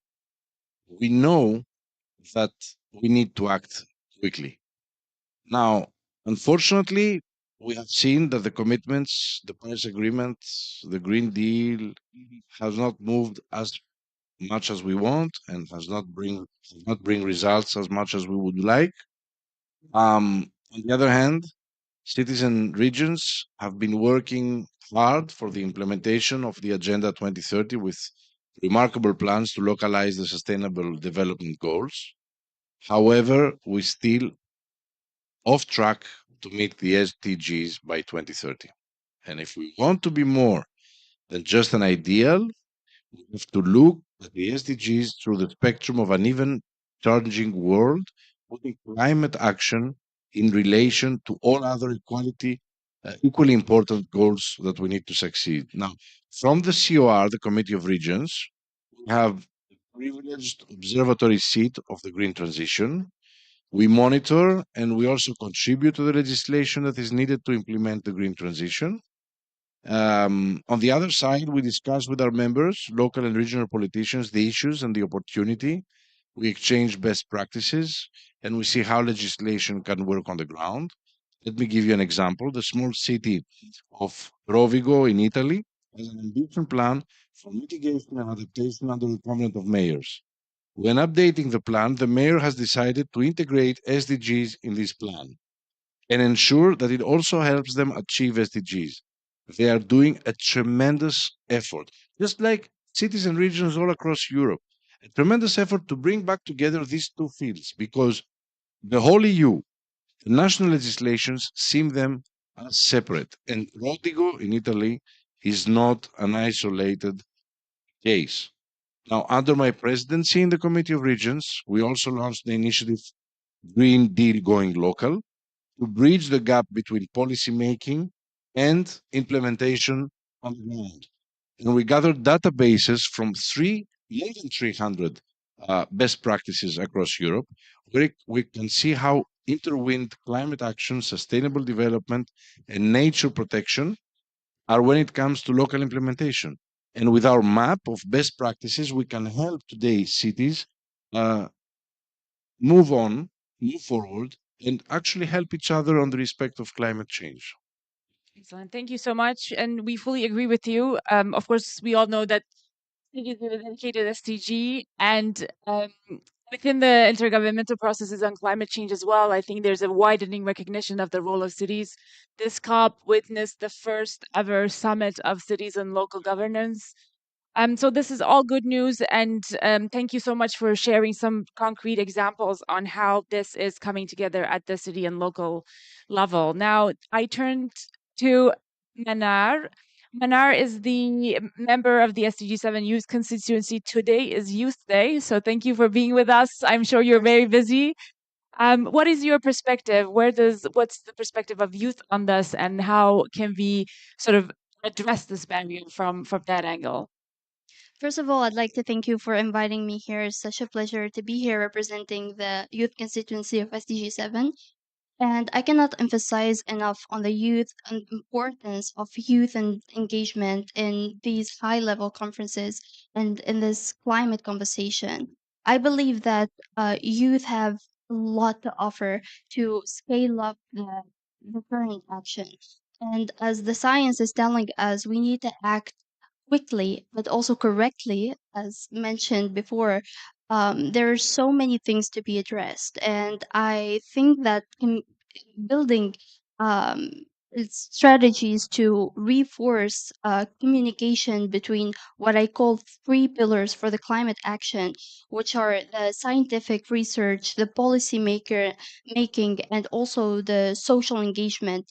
Speaker 2: we know that we need to act quickly. Now, unfortunately, we have seen that the commitments, the Paris Agreement, the Green Deal has not moved as much as we want and has not bring results as much as we would like. On the other hand, cities and regions have been working hard for the implementation of the Agenda 2030 with remarkable plans to localize the sustainable development goals. However, we still off track to meet the SDGs by 2030. And if we want to be more than just an ideal, we have to look at the SDGs through the spectrum of an even challenging world, putting climate action in relation to all other equally important goals that we need to succeed. Now, from the COR, the Committee of Regions, we have a privileged observatory seat of the green transition. We monitor and we also contribute to the legislation that is needed to implement the green transition. On the other side, we discuss with our members, local and regional politicians, the issues and the opportunity. We exchange best practices and we see how legislation can work on the ground. Let me give you an example. The small city of Rovigo in Italy has an ambitious plan for mitigation and adaptation under the Covenant of Mayors. When updating the plan, the mayor has decided to integrate SDGs in this plan and ensure that it also helps them achieve SDGs. They are doing a tremendous effort, just like cities and regions all across Europe. A tremendous effort to bring back together these two fields because the whole EU, the national legislations, seem them as separate. And Rodigo in Italy is not an isolated case. Now, under my presidency in the Committee of Regions, we also launched the initiative Green Deal Going Local to bridge the gap between policy making and implementation on the ground. And we gathered databases from more than 300 best practices across Europe, where we can see how intertwined climate action, sustainable development, and nature protection are when it comes to local implementation. And with our map of best practices, we can help today's cities uh, move on, move forward, and actually help each other on the respect of climate change.
Speaker 18: Excellent. Thank you so much. And we fully agree with you. Of course, we all know that cities are a dedicated SDG, and within the intergovernmental processes on climate change as well, I think there's a widening recognition of the role of cities. This COP witnessed the first ever summit of cities and local governance. So this is all good news, and thank you so much for sharing some concrete examples on how this is coming together at the city and local level. Now, I turned to Manar. Manar is the member of the SDG 7 Youth Constituency. Today is Youth Day, so thank you for being with us. I'm sure you're very busy. What is your perspective? What's the perspective of youth on this, and how can we sort of address this barrier from that angle?
Speaker 3: First of all, I'd like to thank you for inviting me here. It's such a pleasure to be here representing the youth constituency of SDG 7. And I cannot emphasize enough on the youth and importance of youth and engagement in these high level conferences and in this climate conversation. I believe that youth have a lot to offer to scale up the current action. And as the science is telling us, we need to act quickly but also correctly, as mentioned before. There are so many things to be addressed, and I think that building um, strategies to reinforce communication between what I call three pillars for the climate action, which are the scientific research, the policy making, and also the social engagement.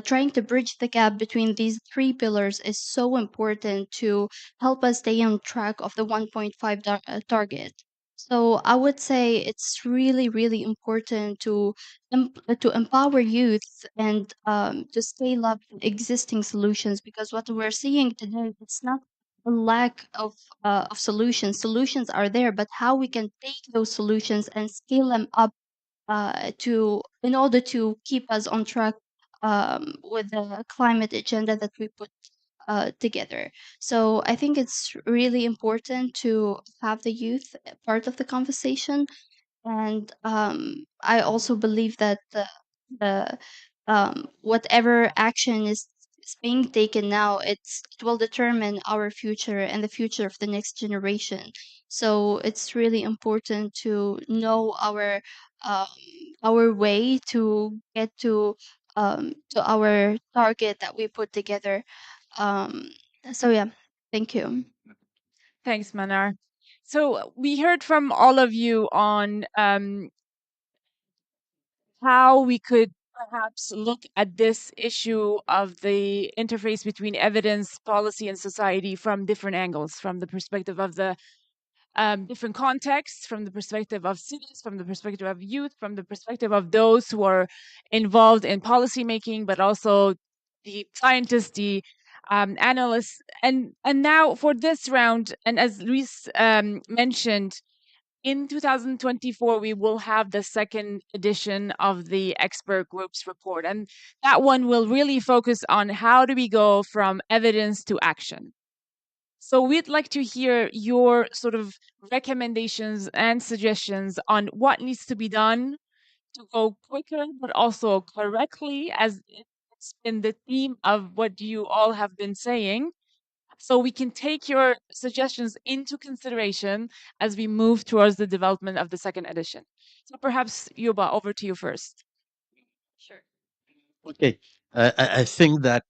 Speaker 3: Trying to bridge the gap between these three pillars is so important to help us stay on track of the 1.5 target. So I would say it's really, really important to empower youth and to scale up existing solutions, because what we're seeing today, it's not a lack of solutions. Solutions are there, but how we can take those solutions and scale them up to in order to keep us on track with the climate agenda that we put together. So I think it's really important to have the youth part of the conversation, and I also believe that the whatever action is being taken now, it will determine our future and the future of the next generation. So it's really important to know um, our way to get to our target that we put together. Um, so yeah, thank you.
Speaker 18: Thanks, Manar. So we heard from all of you on how we could perhaps look at this issue of the interface between evidence, policy, and society from different angles, from the perspective of the different contexts, from the perspective of cities, from the perspective of youth, from the perspective of those who are involved in policy making, but also the scientists, the analysts, and now for this round, and as Luis mentioned, in 2024 we will have the second edition of the expert groups report, and that one will really focus on how do we go from evidence to action. So we'd like to hear your sort of recommendations and suggestions on what needs to be done to go quicker, but also correctly, as it's been the theme of what you all have been saying. So we can take your suggestions into consideration as we move towards the development of the second edition. So perhaps, Yuba, over to you first.
Speaker 3: Sure.
Speaker 21: Okay. I think that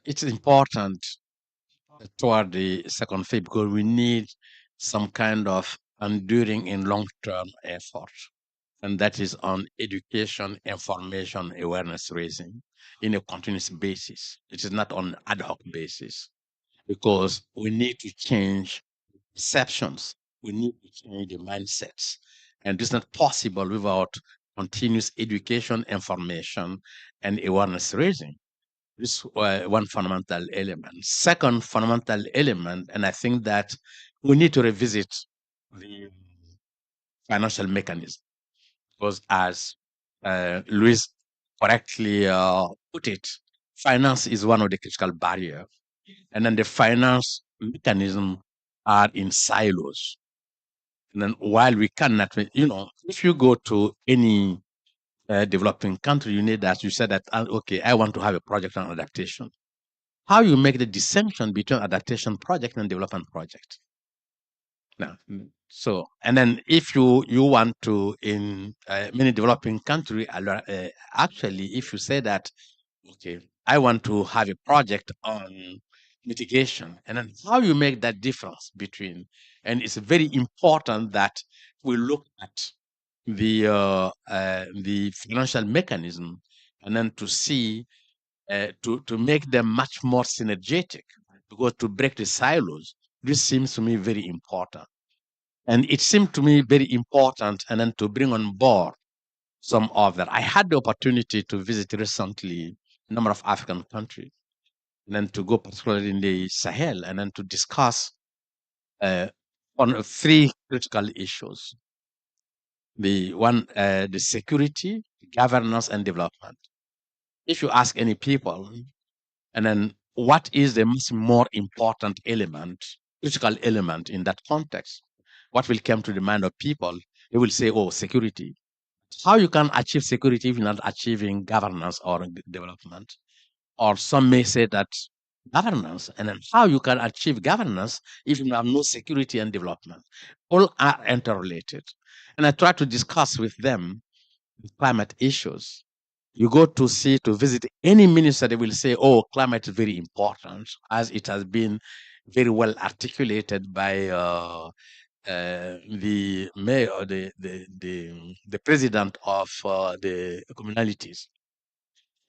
Speaker 21: It's important toward the second phase because we need some kind of enduring and long-term effort, and that is on education, information, awareness raising in a continuous basis. It is not on ad hoc basis because we need to change perceptions. We need to change the mindsets, and this is not possible without continuous education, information, and awareness raising. This one fundamental element. Second fundamental element, and I think that we need to revisit the financial mechanism because, as Luis correctly put it, finance is one of the critical barriers, and then the finance mechanism are in silos. And then while we cannot, if you go to any developing country, you need that. You said that, okay, I want to have a project on adaptation. How you make the distinction between adaptation project and development project? Now, so, and then if you want to, in many developing country, actually, if you say that, okay, I want to have a project on mitigation, and then how you make that difference between, and it's very important that we look at the financial mechanism, and then to see to make them much more synergetic, because to break the silos, this seems to me very important. And it seemed to me very important, and then to bring on board some of that. I had the opportunity to visit recently a number of African countries, and then to go particularly in the Sahel, and then to discuss on three critical issues. The one, the security, governance, and development. If you ask any people, and then what is the most more important element, critical element in that context? What will come to the mind of people? They will say, oh, security. How you can achieve security if you're not achieving governance or development? Or some may say that governance, and then how you can achieve governance if you have no security and development. All are interrelated. And I try to discuss with them the climate issues. You go to visit any minister, they will say, oh, climate is very important, as it has been very well articulated by the mayor, the president of the communalities.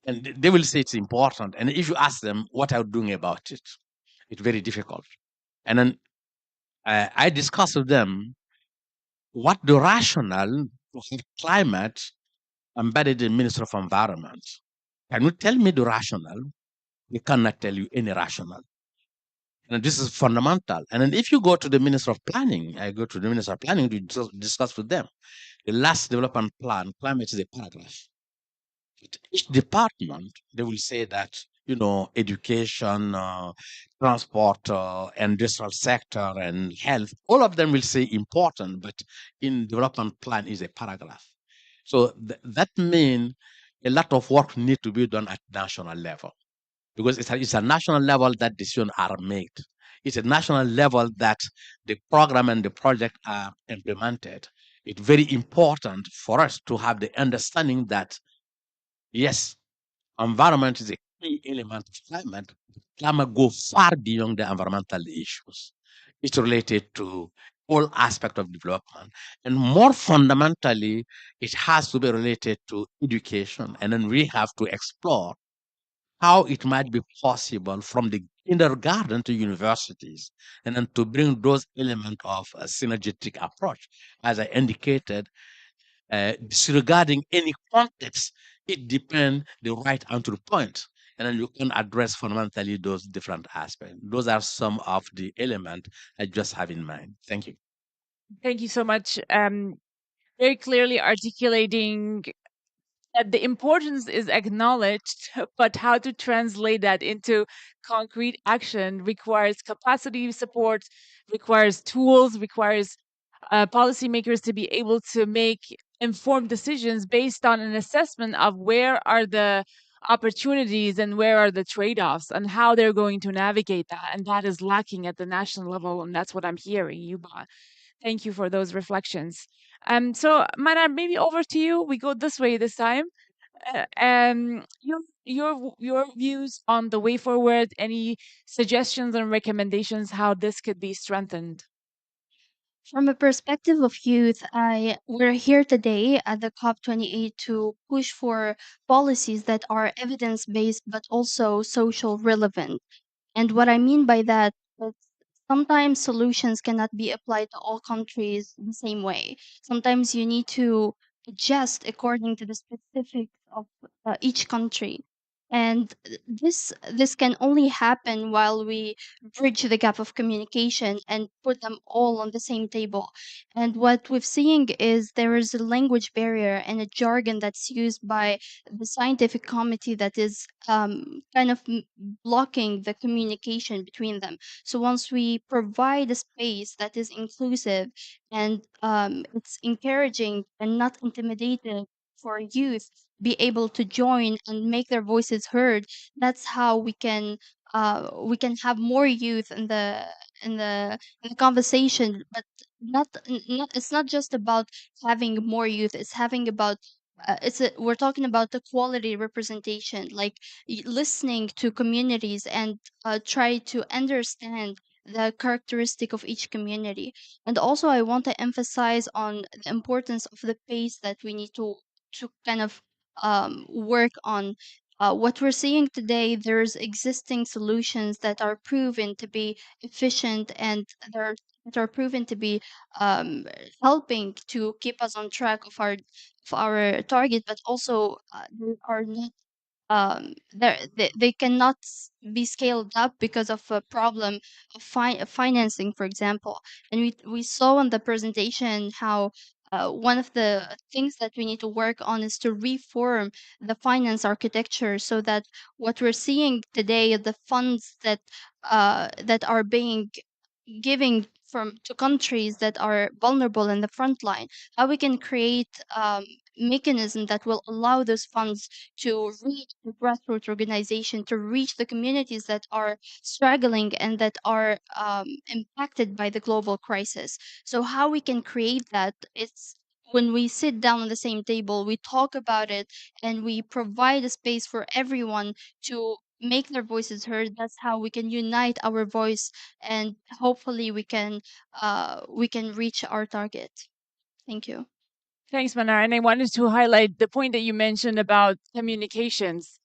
Speaker 21: And they will say it's important. And if you ask them what are you doing about it, it's very difficult. And then I discuss with them what the rationale to have climate embedded in Minister of Environment. Can you tell me the rationale? They cannot tell you any rationale. And this is fundamental. And then if you go to the Minister of Planning, I go to the Minister of Planning to discuss with them. The last development plan, climate is a paragraph. Each department, they will say that, education, transport, industrial sector, and health, all of them will say important, but in development plan is a paragraph. So that means a lot of work needs to be done at national level, because it's a national level that decisions are made. It's a national level that the program and the project are implemented. It's very important for us to have the understanding that, yes, environment is a key element of climate. Climate goes far beyond the environmental issues. It's related to all aspects of development. And more fundamentally, it has to be related to education. And then we have to explore how it might be possible from the kindergarten to universities, and then to bring those elements of a synergetic approach. As I indicated, disregarding any context, it depends the right entry point, and then you can address fundamentally those different aspects. Those are some of the elements I just have in mind. Thank you.
Speaker 18: Thank you so much. Very clearly articulating that the importance is acknowledged, but how to translate that into concrete action requires capacity support, requires tools, requires policymakers to be able to make informed decisions based on an assessment of where are the opportunities and where are the trade-offs and how they're going to navigate that. And that is lacking at the national level. And that's what I'm hearing, Yuba. Thank you for those reflections. So, Mana, maybe over to you. We go this way this time. Your views on the way forward, any suggestions and recommendations how this could be strengthened?
Speaker 3: From a perspective of youth, we're here today at the COP28 to push for policies that are evidence based but also social relevant. And what I mean by that is sometimes solutions cannot be applied to all countries the same way. Sometimes you need to adjust according to the specifics of each country. And this can only happen while we bridge the gap of communication and put them all on the same table. And what we're seeing is there is a language barrier and a jargon that's used by the scientific committee that is kind of blocking the communication between them. So once we provide a space that is inclusive and it's encouraging and not intimidating for youth be able to join and make their voices heard, that's how we can have more youth in the in the conversation. But not it's not just about having more youth, it's having about we're talking about the quality representation, like listening to communities and try to understand the characteristic of each community. And also I want to emphasize on the importance of the pace that we need to kind of work on. What we're seeing today, there's existing solutions that are proven to be efficient and that are proven to be um, helping to keep us on track of our target, but also they are not they cannot be scaled up because of a problem of financing, for example. And we saw in the presentation how one of the things that we need to work on is to reform the finance architecture so that what we're seeing today, the funds that are being giving from to countries that are vulnerable in the front line, how we can create mechanism that will allow those funds to reach the grassroots organization, to reach the communities that are struggling and that are impacted by the global crisis. So how we can create that, it's when we sit down on the same table, we talk about it, and we provide a space for everyone to make their voices heard. That's how we can unite our voice, and hopefully we can reach our target. Thank you.
Speaker 18: Thanks, Manar. And I wanted to highlight the point that you mentioned about communications.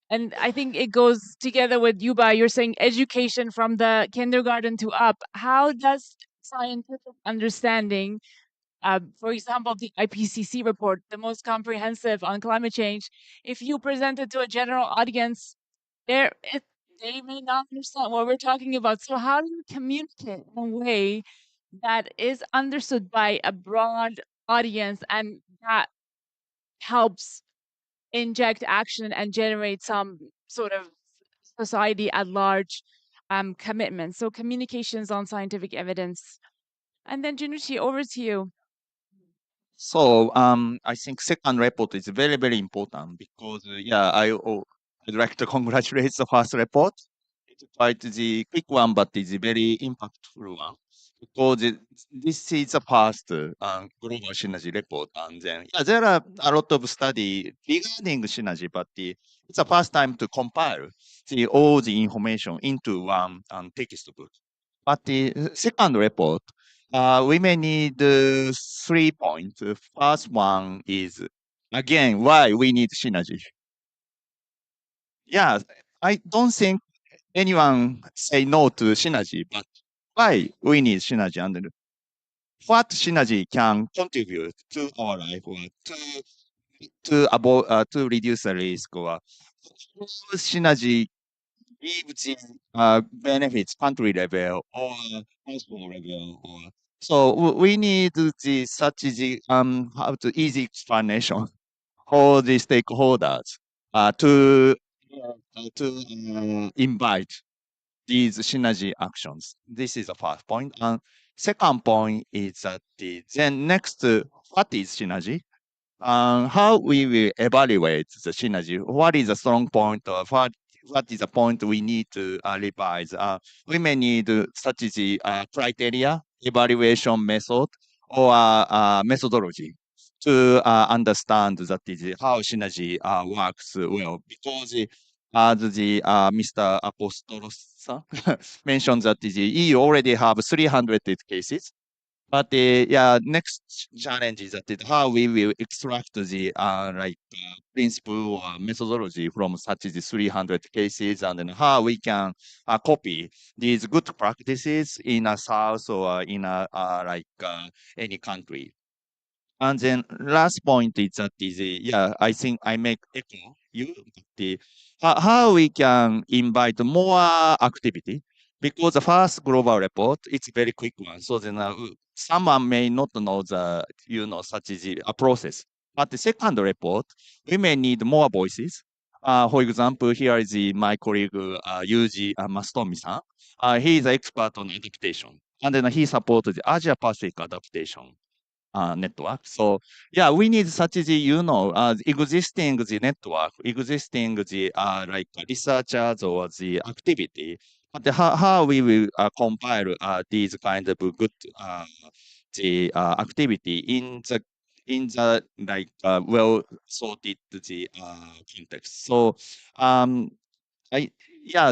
Speaker 18: And I think it goes together with Yuba. You're saying education from the kindergarten to up. How does scientific understanding, for example, the IPCC report, the most comprehensive on climate change, if you present it to a general audience, they they may not understand what we're talking about. So how do you communicate in a way that is understood by a broad audience and that helps inject action and generate some sort of society at large commitment? So communications on scientific evidence. And then Janucci, over to you.
Speaker 22: So I think second report is very, very important because I'd like to congratulate the first report. It's quite the quick one, but it's a very impactful one because this is the first global synergy report. And then there are a lot of study regarding synergy, but it's the first time to compile all the information into one textbook. But the second report, we may need 3 points. First one is, again, why we need synergy. Yeah, I don't think anyone say no to synergy, but why we need synergy and what synergy can contribute to our life or to avoid to reduce the risk or how synergy give the benefits country level or household level or so we need the such the how to easy explanation for the stakeholders to invite these synergy actions. This is the first point. And second point is that then next, what is synergy? How we will evaluate the synergy? What is the strong point or what is the point we need to revise? We may need strategy criteria, evaluation method, or methodology to understand that is how synergy works well, because as the Mr. Apostolos mentioned that the EU already have 300 cases. But yeah, next challenge is that how we will extract the principle or methodology from such as 300 cases, and then how we can copy these good practices in a South or in a any country. And then last point is that yeah, I think I make echo you how we can invite more activity, because the first global report it's very quick one. So then someone may not know such as a process. But the second report, we may need more voices. For example, here is my colleague Yuji Mastomi-san. He is an expert on adaptation, and then he supports the Asia Pacific adaptation network. So yeah, we need such as existing the network, existing the researchers or the activity. But how we will compile these kind of good the activity in the well sorted the context. So yeah,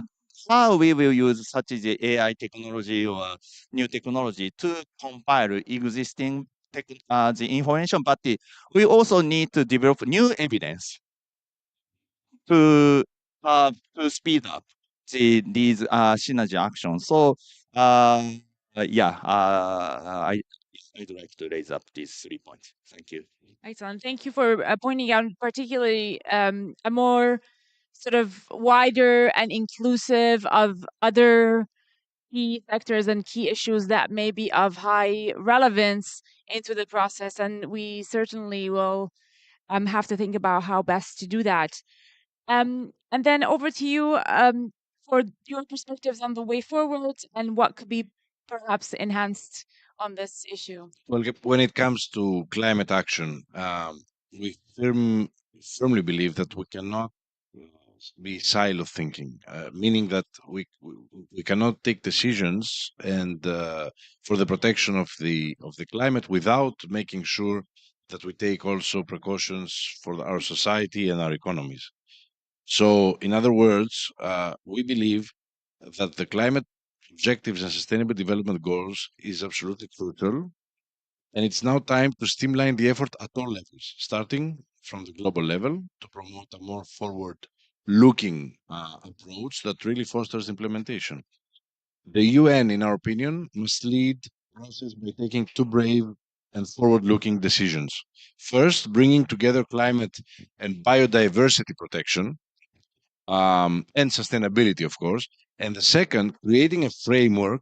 Speaker 22: how we will use such as the AI technology or new technology to compile existing the information, but we also need to develop new evidence to speed up these synergy actions. So yeah, I'd like to raise up these 3 points. Thank you.
Speaker 18: Excellent. Thank you for pointing out particularly a more sort of wider and inclusive of other key sectors and key issues that may be of high relevance into the process. And we certainly will have to think about how best to do that. And then over to you for your perspectives on the way forward and what could be perhaps enhanced on this issue.
Speaker 2: Well, when it comes to climate action, we firmly believe that we cannot be silo thinking, meaning that we cannot take decisions and for the protection of the climate without making sure that we take also precautions for our society and our economies. So, in other words, we believe that the climate objectives and sustainable development goals is absolutely crucial. And it's now time to streamline the effort at all levels, starting from the global level to promote a more forward looking approach that really fosters implementation. The UN, in our opinion, must lead the process by taking two brave and forward looking decisions. First, bringing together climate and biodiversity protection and sustainability, of course. And the second, creating a framework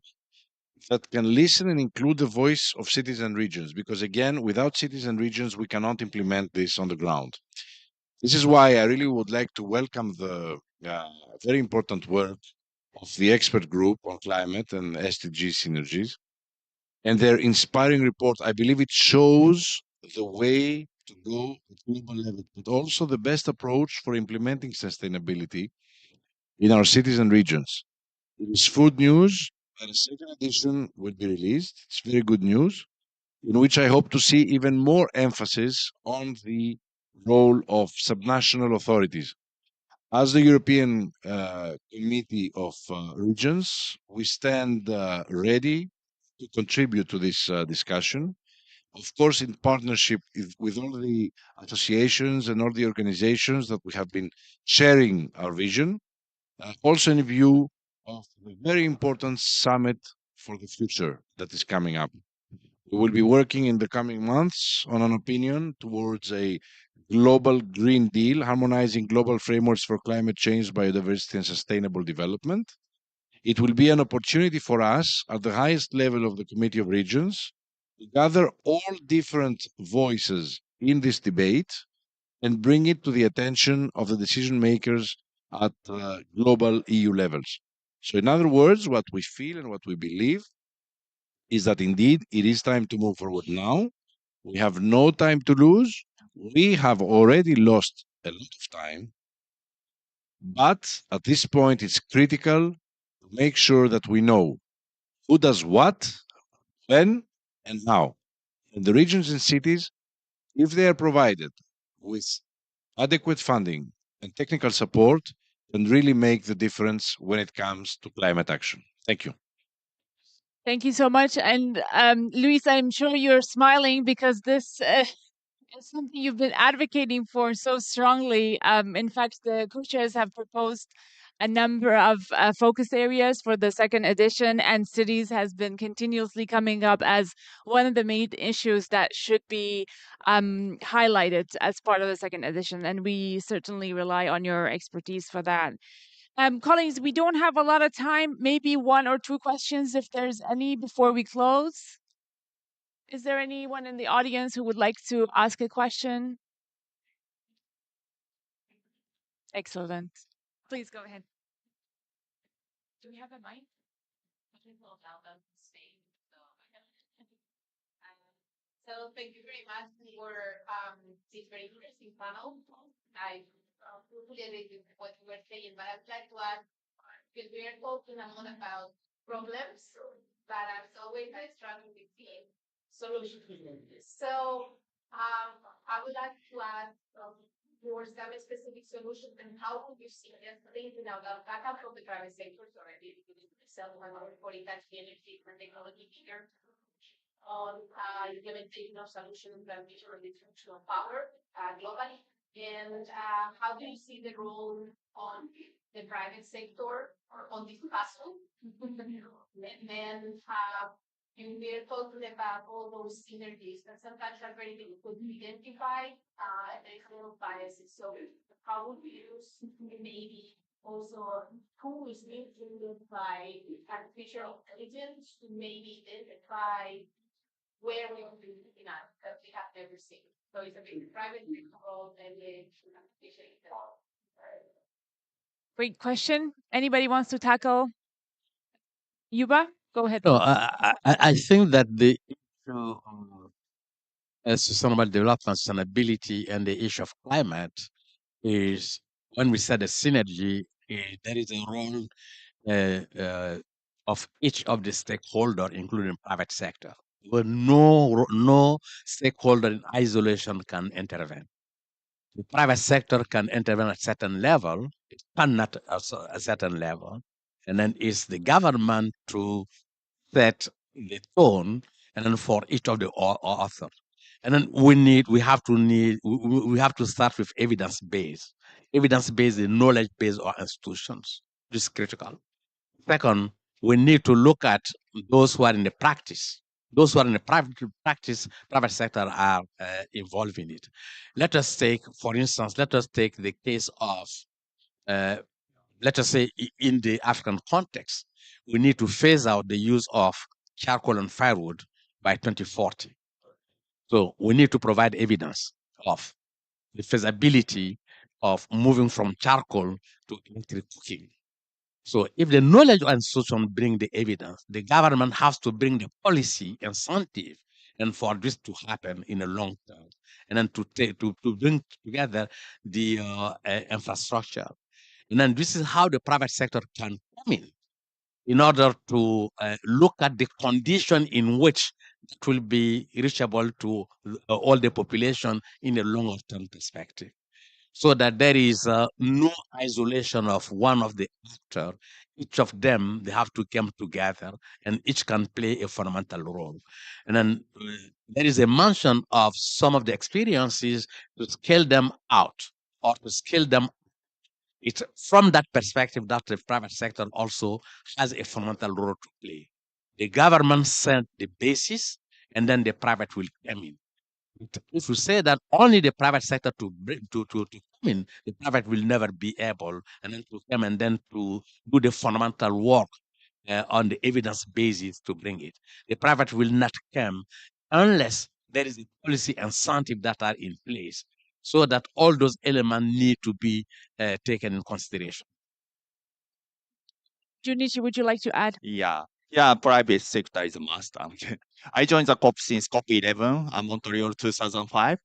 Speaker 2: that can listen and include the voice of cities and regions, because again, without cities and regions, we cannot implement this on the ground. This is why I really would like to welcome the very important work of the expert group on climate and SDG synergies and their inspiring report. I believe it shows the way to go at global level, but also the best approach for implementing sustainability in our cities and regions. It is food news, and a second edition will be released. It's very good news, in which I hope to see even more emphasis on the role of subnational authorities. As the European Committee of Regions, we stand ready to contribute to this discussion. Of course, in partnership with all the associations and all the organizations that we have been sharing our vision, also in view of the very important summit for the future that is coming up. We will be working in the coming months on an opinion towards a global Green Deal, harmonizing global frameworks for climate change, biodiversity, and sustainable development. It will be an opportunity for us at the highest level of the Committee of Regions to gather all different voices in this debate and bring it to the attention of the decision makers at global EU levels. So, in other words, what we feel and what we believe is that indeed it is time to move forward now. We have no time to lose. We have already lost a lot of time. But at this point, it's critical to make sure that we know who does what, when, and how. In the regions and cities, if they are provided with adequate funding and technical support, can really make the difference when it comes to climate action. Thank you.
Speaker 18: Thank you so much. And Luis, I'm sure you're smiling because this is something you've been advocating for so strongly. In fact, the co-chairs have proposed a number of focus areas for the second edition, and cities has been continuously coming up as one of the main issues that should be highlighted as part of the second edition. And we certainly rely on your expertise for that. Colleagues, we don't have a lot of time. Maybe one or two questions, if there's any, before we close. Is there anyone in the audience who would like to ask a question? Excellent. Please go ahead. Do we have a mic?
Speaker 4: So thank you very much for this very interesting panel. I fully agree with what you were saying, but I'd like to add, because we are talking a lot about problems, but as always, I struggle with the solutions. So I would like to add more some specific solutions and how would you see this thinking out loud? I come from the private sector, so I did myself when I was that's the energy and technology here on implementation of solutions that measure the distribution of power globally. And how do you see the role on the private sector or on this puzzle? And then we're talking about all those synergies that sometimes are very difficult to identify. There is a little biases. So how would we use maybe also tools influenced by artificial intelligence to maybe identify where we will be looking at that we have never seen. So it's a big private role and the artificial intelligence.
Speaker 18: Great question. Anybody wants to tackle? Yuba, go ahead.
Speaker 21: No,
Speaker 18: Please.
Speaker 21: I think that the issue of sustainable development, sustainability, and the issue of climate is when we said a synergy, there is a role of each of the stakeholder, including private sector, where no stakeholder in isolation can intervene. The private sector can intervene at a certain level, it cannot also a certain level, and then it's the government to set the tone, and then for each of the authors. And then we have to start with evidence based, knowledge based or institutions. This is critical. Second, we need to look at those who are in the practice. Those who are in the private sector are involved in it. Let us take, for instance, the case of, let us say, in the African context, we need to phase out the use of charcoal and firewood by 2040. So we need to provide evidence of the feasibility of moving from charcoal to electric cooking. So if the knowledge institution bring the evidence, the government has to bring the policy incentive, and for this to happen in the long term, and then to bring together the infrastructure. And then this is how the private sector can come in order to look at the condition in which it will be reachable to all the population in a longer term perspective, so that there is no isolation of one of the actors. Each of them, they have to come together, and each can play a fundamental role. And then there is a mention of some of the experiences to scale them out or to scale them. It's from that perspective that the private sector also has a fundamental role to play. The government set the basis, and then the private will come in. If you say that only the private sector to come in, the private will never be able and then to come and then to do the fundamental work on the evidence basis to bring it. The private will not come unless there is a policy incentive that are in place, so that all those elements need to be taken in consideration.
Speaker 18: Junichi, would you like to add?
Speaker 22: Yeah, private sector is a must. I joined the COP since COP11 Montreal 2005.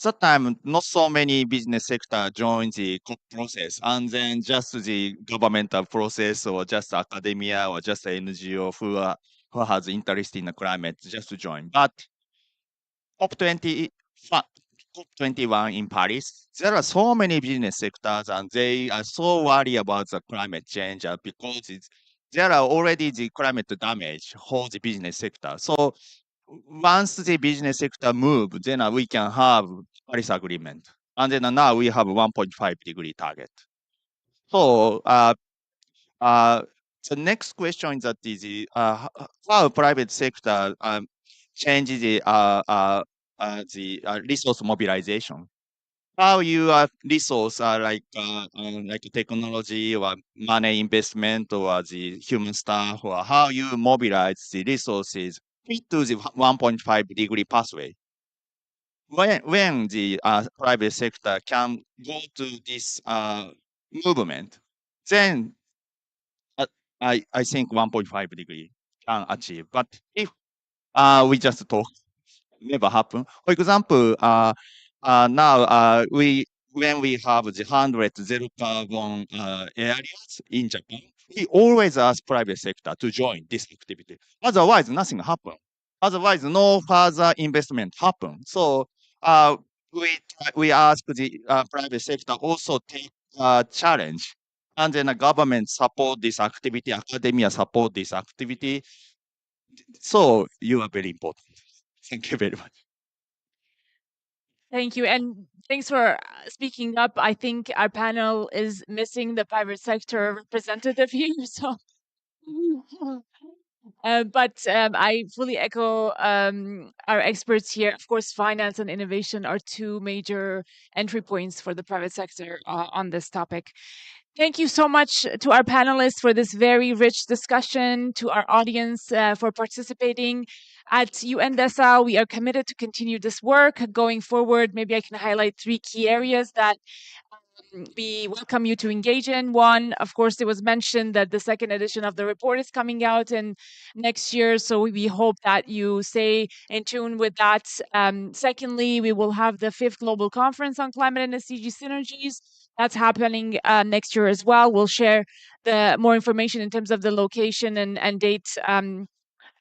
Speaker 22: That time, not so many business sector joined the COP process, and then just the governmental process or just academia or just NGO who has interest in the climate just to join. But COP28 COP21 in Paris, there are so many business sectors and they are so worried about the climate change because there are already the climate damage for the business sector. So once the business sector move, then we can have Paris Agreement. And then now we have 1.5-degree target. So the next question is that how private sector changes the resource mobilization. How your resource are like technology or money investment or the human staff, or how you mobilize the resources fit to the 1.5-degree pathway. When the private sector can go to this movement, then I think 1.5-degree can achieve. But if we just talk, never happen. For example, now when we have the 100 zero carbon areas in Japan, we always ask private sector to join this activity. Otherwise, nothing happen. Otherwise, no further investment happen. So uh, we ask the private sector also take challenge, and then the government support this activity, academia support this activity. So you are very important. Thank you very much.
Speaker 18: Thank you. And thanks for speaking up. I think our panel is missing the private sector representative here. So, but I fully echo our experts here. Of course, finance and innovation are two major entry points for the private sector on this topic. Thank you so much to our panelists for this very rich discussion, to our audience for participating. At UN DESA, we are committed to continue this work going forward. Maybe I can highlight three key areas that we welcome you to engage in. One, of course, it was mentioned that the second edition of the report is coming out in next year, so we hope that you stay in tune with that. Secondly, we will have the 5th Global Conference on Climate and SDG Synergies. That's happening next year as well. We'll share the more information in terms of the location and date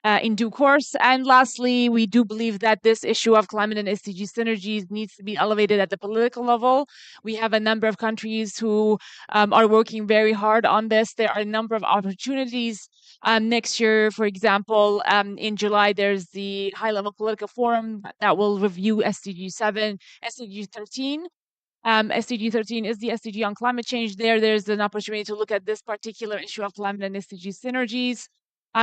Speaker 18: in due course. And lastly, we do believe that this issue of climate and SDG synergies needs to be elevated at the political level. We have a number of countries who are working very hard on this. There are a number of opportunities. Next year, for example, in July, there's the high-level political forum that will review SDG 7, SDG 13. SDG 13 is the SDG on climate change. There's an opportunity to look at this particular issue of climate and SDG synergies.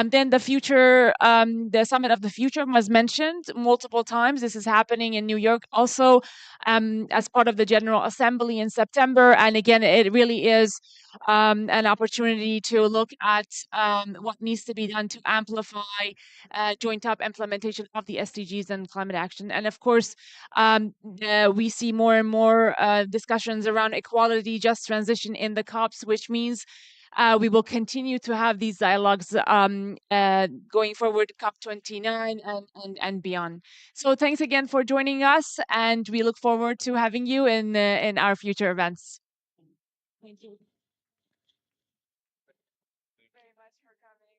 Speaker 18: Then the future, the Summit of the Future was mentioned multiple times. This is happening in New York also as part of the General Assembly in September. And again, it really is an opportunity to look at what needs to be done to amplify joint up implementation of the SDGs and climate action. And of course, we see more and more discussions around equality, just transition in the COPs, which means we will continue to have these dialogues going forward, COP29 and beyond. So thanks again for joining us, and we look forward to having you in our future events. Thank you. Very much for coming.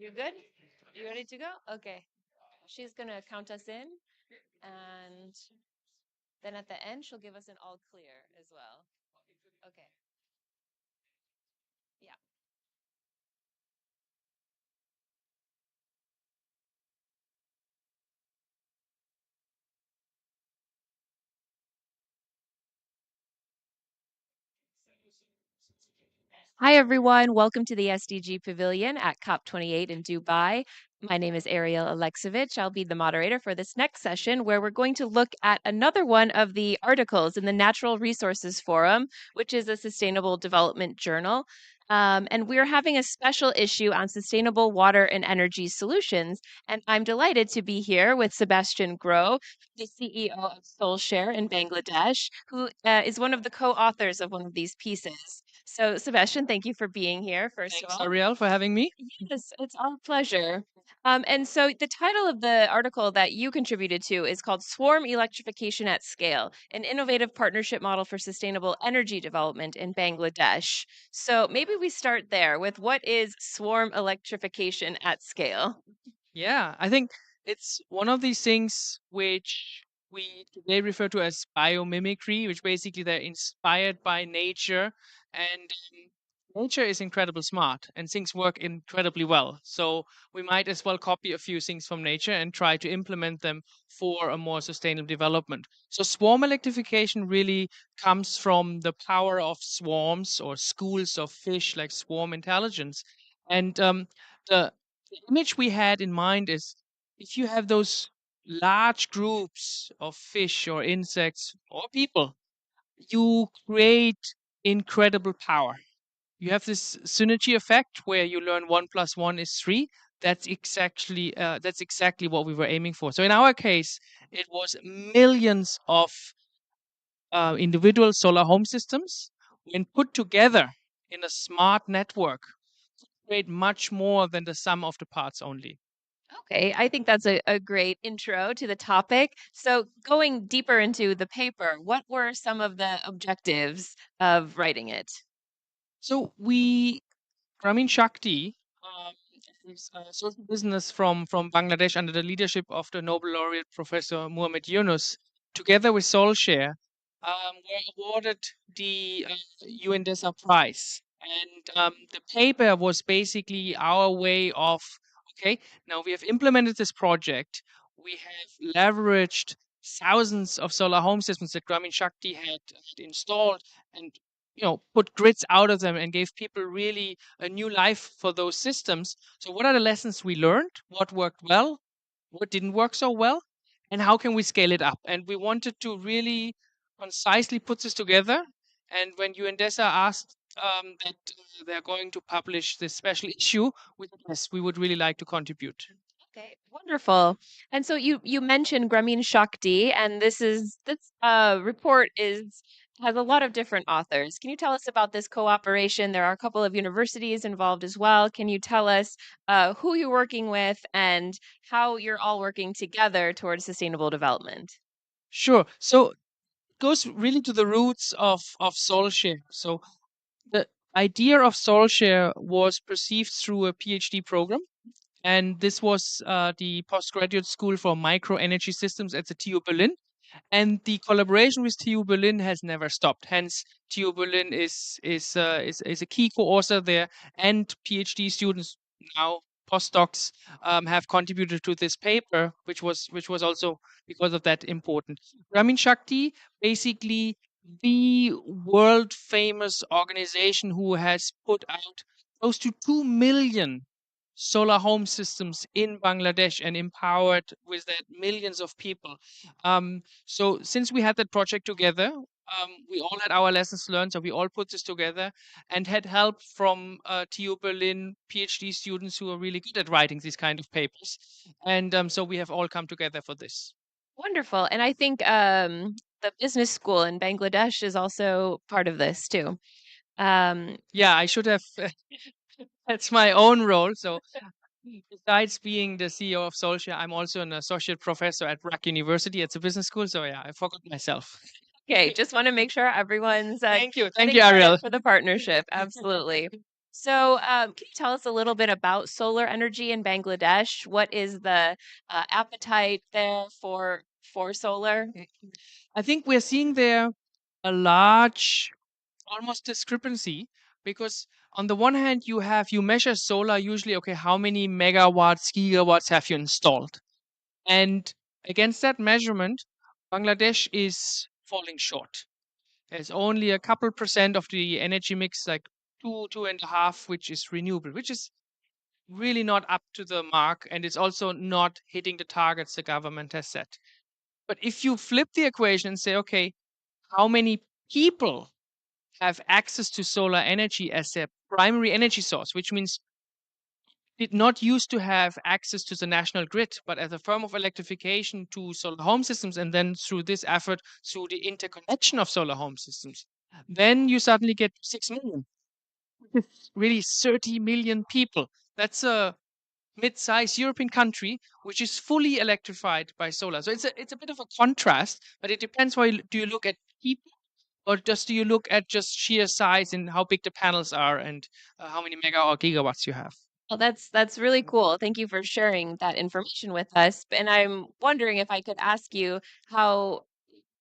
Speaker 1: You good? You ready to go? Okay. She's going to count us in, and then at the end, she'll give us an all clear as well. Okay. Yeah. Hi, everyone. Welcome to the SDG Pavilion at COP28 in Dubai. My name is Ariel Alexevich. I'll be the moderator for this next session, where we're going to look at another one of the articles in the Natural Resources Forum, which is a sustainable development journal. And we're having a special issue on sustainable water and energy solutions. And I'm delighted to be here with Sebastian Groh, the CEO of Soulshare in Bangladesh, who is one of the co-authors of one of these pieces. So, Sebastian, thank you for being here, first
Speaker 5: Thanks,
Speaker 1: of all.
Speaker 5: Ariel, for having me.
Speaker 1: Yes, it's our pleasure. And so the title of the article that you contributed to is called Swarm Electrification at Scale, an innovative partnership model for sustainable energy development in Bangladesh. So maybe we start there with what is swarm electrification at scale?
Speaker 5: Yeah, I think it's one of these things which we today refer to as biomimicry, which basically they're inspired by nature, and nature is incredibly smart and things work incredibly well. So we might as well copy a few things from nature and try to implement them for a more sustainable development. So swarm electrification really comes from the power of swarms or schools of fish, like swarm intelligence. And the image we had in mind is if you have those large groups of fish or insects or people, you create incredible power. You have this synergy effect where you learn 1 + 1 is 3. That's exactly what we were aiming for. So in our case, it was millions of individual solar home systems when put together in a smart network create much more than the sum of the parts only.
Speaker 1: Okay, I think that's a great intro to the topic. So, going deeper into the paper, what were some of the objectives of writing it?
Speaker 5: So Grameen Shakti is a social business from Bangladesh under the leadership of the Nobel laureate Professor Muhammad Yunus, together with Soulshare, were awarded the UN DESA Prize. And the paper was basically our way of, okay, now we have implemented this project. We have leveraged thousands of solar home systems that Grameen Shakti had installed and put grids out of them and gave people really a new life for those systems. So what are the lessons we learned? What worked well? What didn't work so well? And how can we scale it up? And we wanted to really concisely put this together. And when UNDESA asked that they're going to publish this special issue, we said, yes, we would really like to contribute.
Speaker 1: Okay, wonderful. And so you mentioned Grameen Shakti, and this report has a lot of different authors. Can you tell us about this cooperation? There are a couple of universities involved as well. Can you tell us who you're working with and how you're all working together towards sustainable development?
Speaker 5: Sure. So it goes really to the roots of Soulshare. So the idea of Soulshare was perceived through a PhD program. And this was the postgraduate school for micro energy systems at the TU Berlin. And the collaboration with TU Berlin has never stopped. Hence, TU Berlin is a key co-author there, and PhD students, now postdocs, have contributed to this paper, which was also because of that important. Grameen Shakti, basically the world famous organization who has put out close to 2 million solar home systems in Bangladesh and empowered with that millions of people. So since we had that project together, we all had our lessons learned. So we all put this together and had help from TU Berlin PhD students who are really good at writing these kind of papers. And so we have all come together for this.
Speaker 1: Wonderful. And I think the business school in Bangladesh is also part of this too.
Speaker 5: Yeah, I should have. That's my own role. So besides being the CEO of Soulshare, I'm also an associate professor at RAC University. It's a business school. So yeah, I forgot myself.
Speaker 1: Okay, just want to make sure everyone's
Speaker 5: Thank you,
Speaker 1: getting
Speaker 5: Ariel,
Speaker 1: credit for the partnership. Absolutely. So, can you tell us a little bit about solar energy in Bangladesh? What is the appetite there for solar?
Speaker 5: I think we're seeing there a large, almost discrepancy, because on the one hand, you measure solar usually, okay, how many megawatts, gigawatts have you installed? And against that measurement, Bangladesh is falling short. There's only a couple percent of the energy mix, like 2.5, which is renewable, which is really not up to the mark, and it's also not hitting the targets the government has set. But if you flip the equation and say, okay, how many people have access to solar energy as a primary energy source, which means did not used to have access to the national grid, but as a form of electrification to solar home systems, and then through this effort, through the interconnection of solar home systems, then you suddenly get 6 million. It's really 30 million people. That's a mid-sized European country which is fully electrified by solar. So it's a bit of a contrast, but it depends why do you look at people, or just do you look at just sheer size and how big the panels are and how many mega or gigawatts you have.
Speaker 1: Well, that's really cool. Thank you for sharing that information with us. And I'm wondering if I could ask you how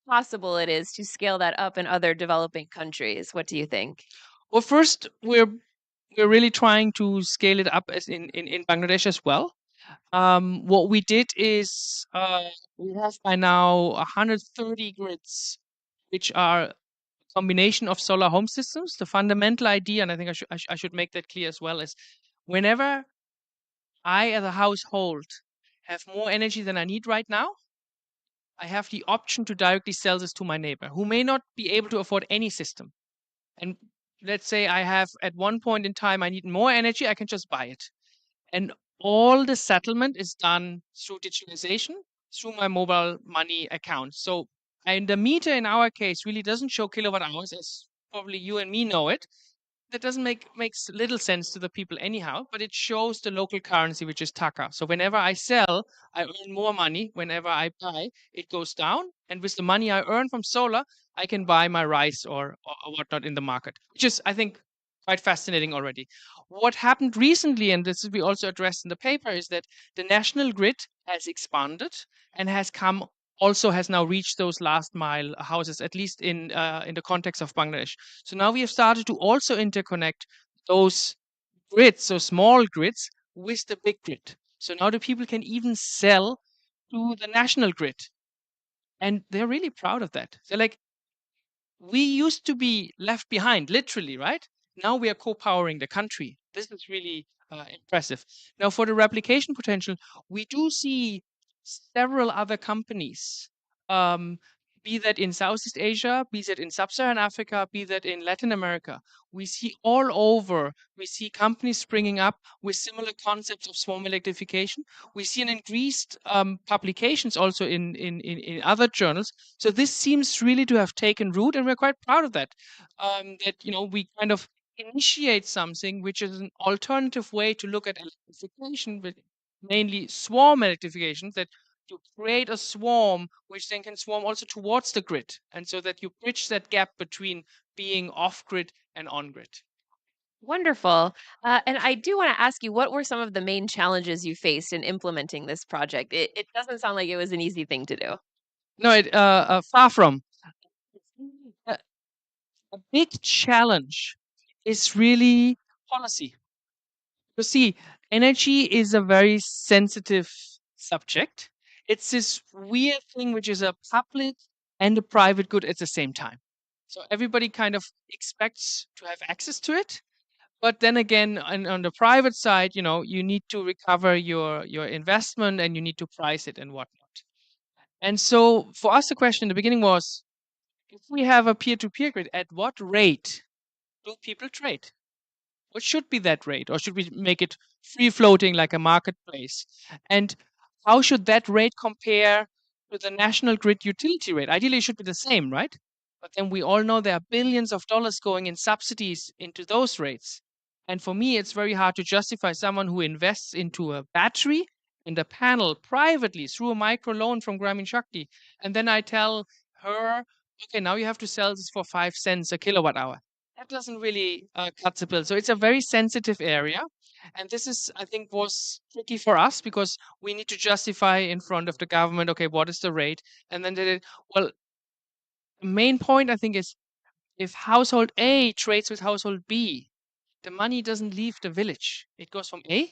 Speaker 1: possible it is to scale that up in other developing countries. What do you think?
Speaker 5: Well, first, we're really trying to scale it up as in Bangladesh as well. What we did is we have by now 130 grids, which are a combination of solar home systems. The fundamental idea, and I think I should make that clear as well, is whenever I, as a household, have more energy than I need right now, I have the option to directly sell this to my neighbor who may not be able to afford any system. And let's say I have at one point in time I need more energy, I can just buy it. And all the settlement is done through digitalization, through my mobile money account. So, and the meter in our case really doesn't show kilowatt hours, as probably you and me know it. That doesn't makes little sense to the people anyhow, but it shows the local currency, which is taka. So whenever I sell, I earn more money. Whenever I buy, it goes down. And with the money I earn from solar, I can buy my rice or whatnot in the market, which is, I think, quite fascinating already. What happened recently, and this is we also addressed in the paper, is that the national grid has expanded and has now reached those last mile houses, at least in the context of Bangladesh. So now we have started to also interconnect those grids, so small grids, with the big grid. So now the people can even sell to the national grid, and they're really proud of that. They're like, we used to be left behind, literally, right? Now we are co-powering the country. This is really impressive. Now, for the replication potential, we do see several other companies, um, be that in Southeast Asia, be that in Sub-Saharan Africa, be that in Latin America. We see all over, we see companies springing up with similar concepts of swarm electrification. We see an increased publications also in other journals. So this seems really to have taken root, and we're quite proud of that. That we kind of initiate something which is an alternative way to look at electrification, with mainly swarm electrification, that you create a swarm which then can swarm also towards the grid, and so that you bridge that gap between being off grid and on grid.
Speaker 1: Wonderful. And I do want to ask you, what were some of the main challenges you faced in implementing this project? It doesn't sound like it was an easy thing to do.
Speaker 5: No, far from. A big challenge is really policy. You see, energy is a very sensitive subject. It's this weird thing which is a public and a private good at the same time. So everybody kind of expects to have access to it. But then again, on the private side, you need to recover your investment, and you need to price it and whatnot. And so for us, the question in the beginning was, if we have a peer-to-peer grid, at what rate do people trade? What should be that rate? Or should we make it free floating like a marketplace? And how should that rate compare to the national grid utility rate? Ideally, it should be the same, right? But then we all know there are billions of dollars going in subsidies into those rates. And for me, it's very hard to justify someone who invests into a battery and a panel privately through a micro loan from Grameen Shakti. And then I tell her, okay, now you have to sell this for 5 cents a kilowatt hour. that doesn't really cut the bill. So it's a very sensitive area. And this is, I think, was tricky for us because we need to justify in front of the government, okay, what is the rate? And then they did, well, the main point, I think, is if household A trades with household B, the money doesn't leave the village. It goes from A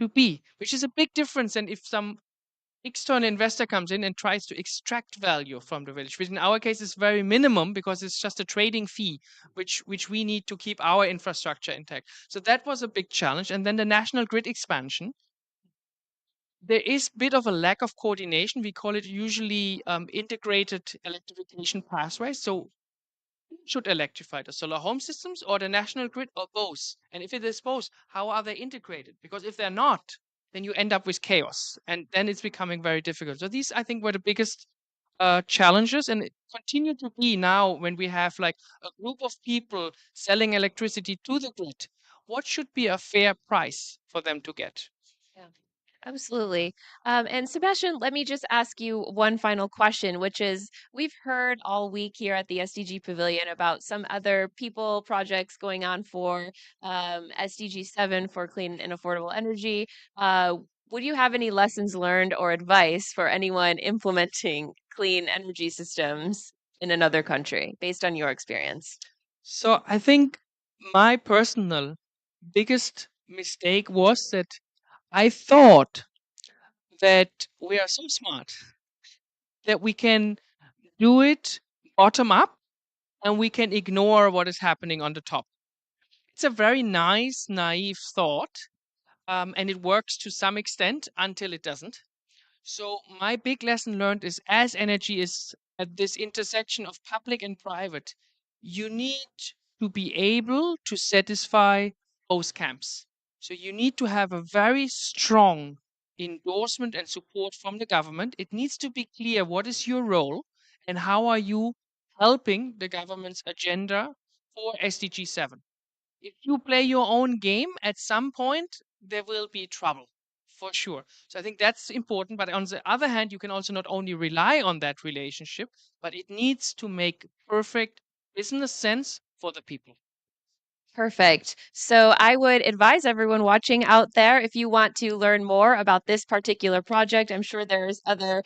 Speaker 5: to B, which is a big difference than if some external investor comes in and tries to extract value from the village, which in our case is very minimum because it's just a trading fee, which we need to keep our infrastructure intact. So that was a big challenge. And then the national grid expansion. There is a bit of a lack of coordination. We call it usually integrated electrification pathways. So should electrify the solar home systems or the national grid or both? And if it is both, how are they integrated? Because if they're not, then you end up with chaos and then it's becoming very difficult. So these, I think, were the biggest challenges and it continue to be now when we have like a group of people selling electricity to the grid. What should be a fair price for them to get?
Speaker 1: Yeah, absolutely. And Sebastian, let me just ask you one final question, which is we've heard all week here at the SDG Pavilion about some other people projects going on for SDG 7 for clean and affordable energy. Would you have any lessons learned or advice for anyone implementing clean energy systems in another country based on your experience?
Speaker 5: So I think my personal biggest mistake was that I thought that we are so smart that we can do it bottom up and we can ignore what is happening on the top. It's a very nice, naive thought, and it works to some extent until it doesn't. So, my big lesson learned is as energy is at this intersection of public and private, you need to be able to satisfy both camps. So, you need to have a very strong endorsement and support from the government. It needs to be clear what is your role and how are you helping the government's agenda for SDG 7. If you play your own game, at some point there will be trouble for sure. So I think that's important. But on the other hand, you can also not only rely on that relationship, but it needs to make perfect business sense for the people.
Speaker 1: Perfect. So I would advise everyone watching out there if you want to learn more about this particular project. I'm sure there's other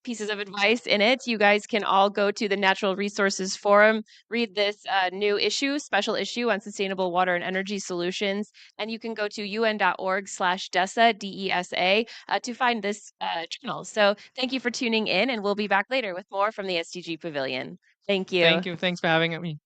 Speaker 1: pieces of advice in it. You guys can all go to the Natural Resources Forum, read this new issue, special issue on sustainable water and energy solutions, and you can go to un.org/DESA, DESA, to find this channel. So thank you for tuning in, and we'll be back later with more from the SDG Pavilion. Thank you.
Speaker 5: Thank you. Thanks for having me.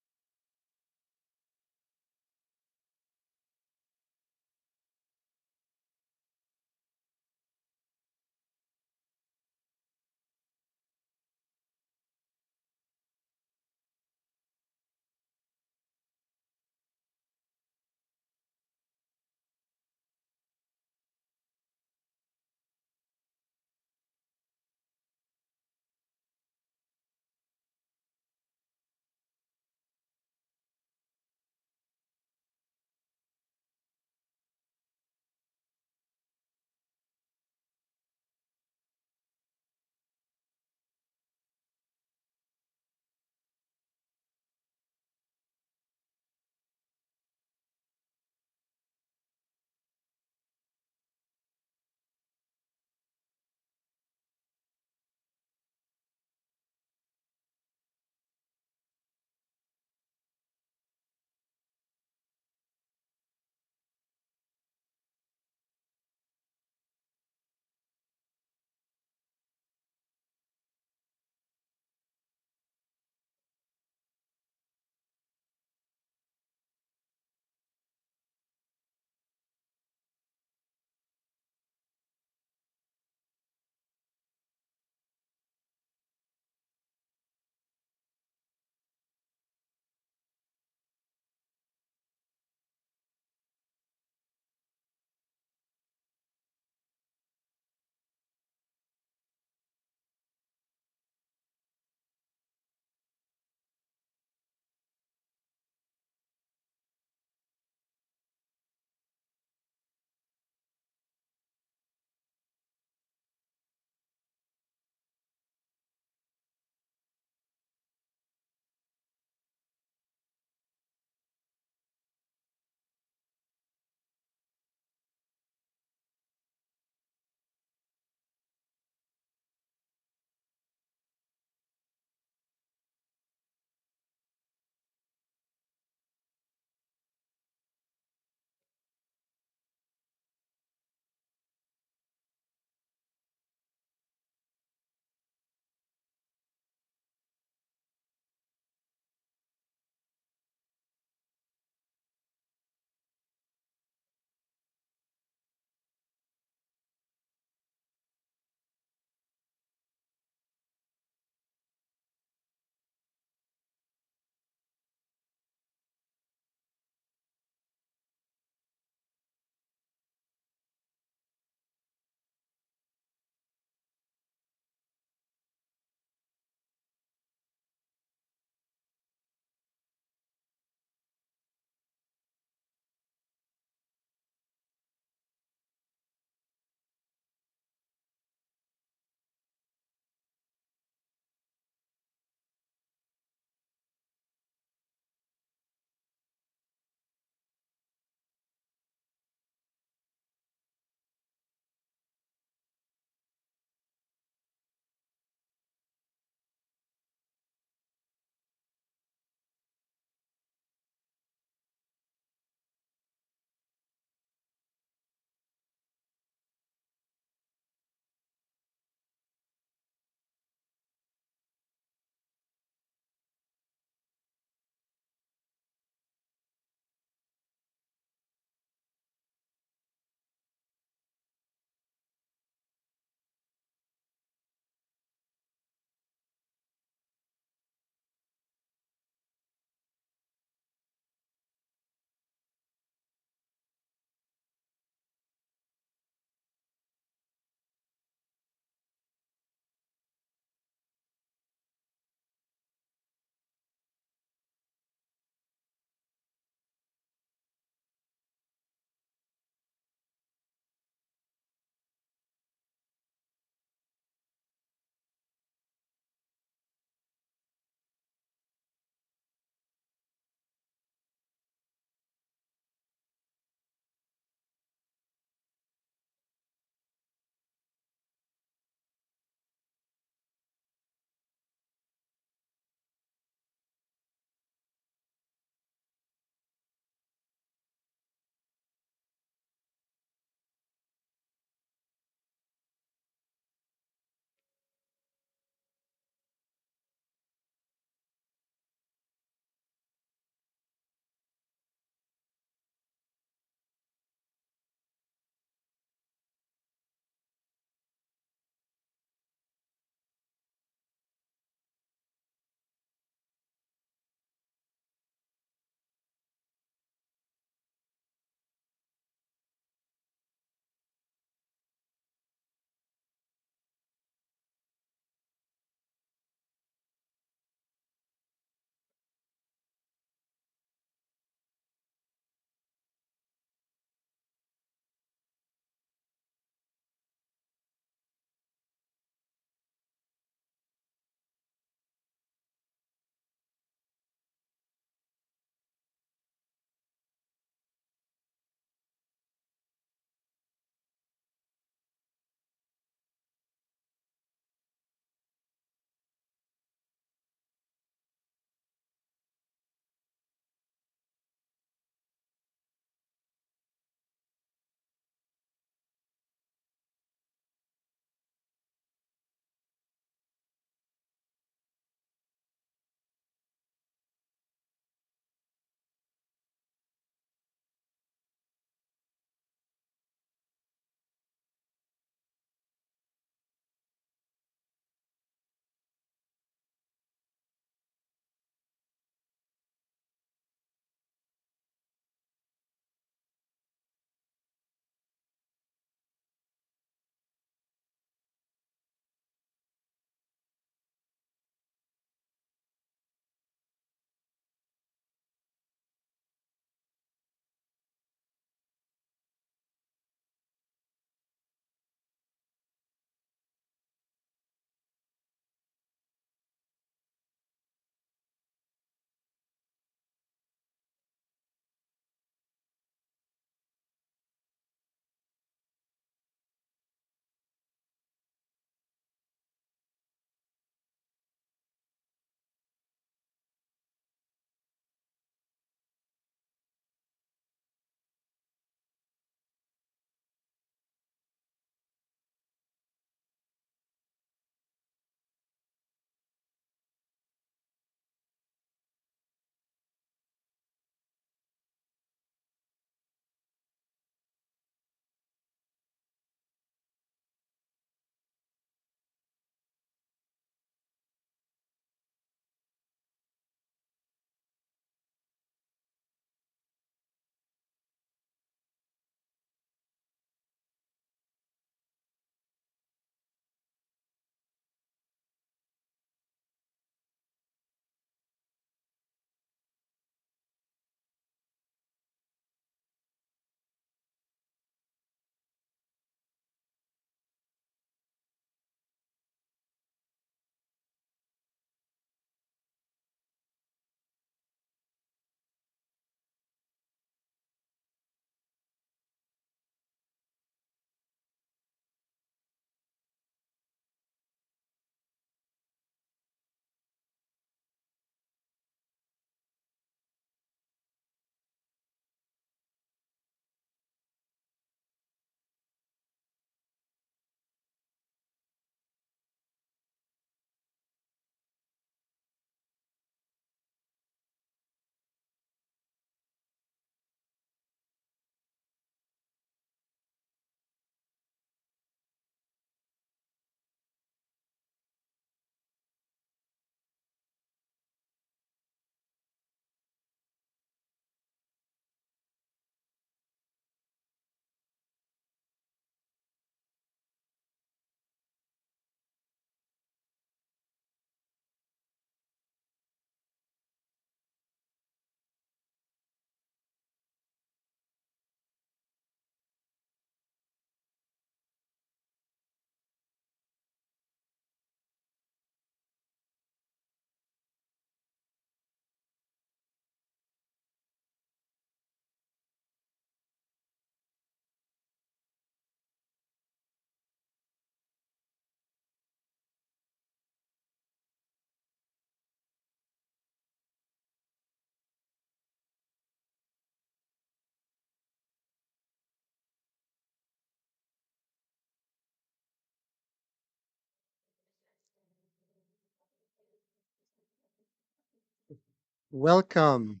Speaker 6: Welcome.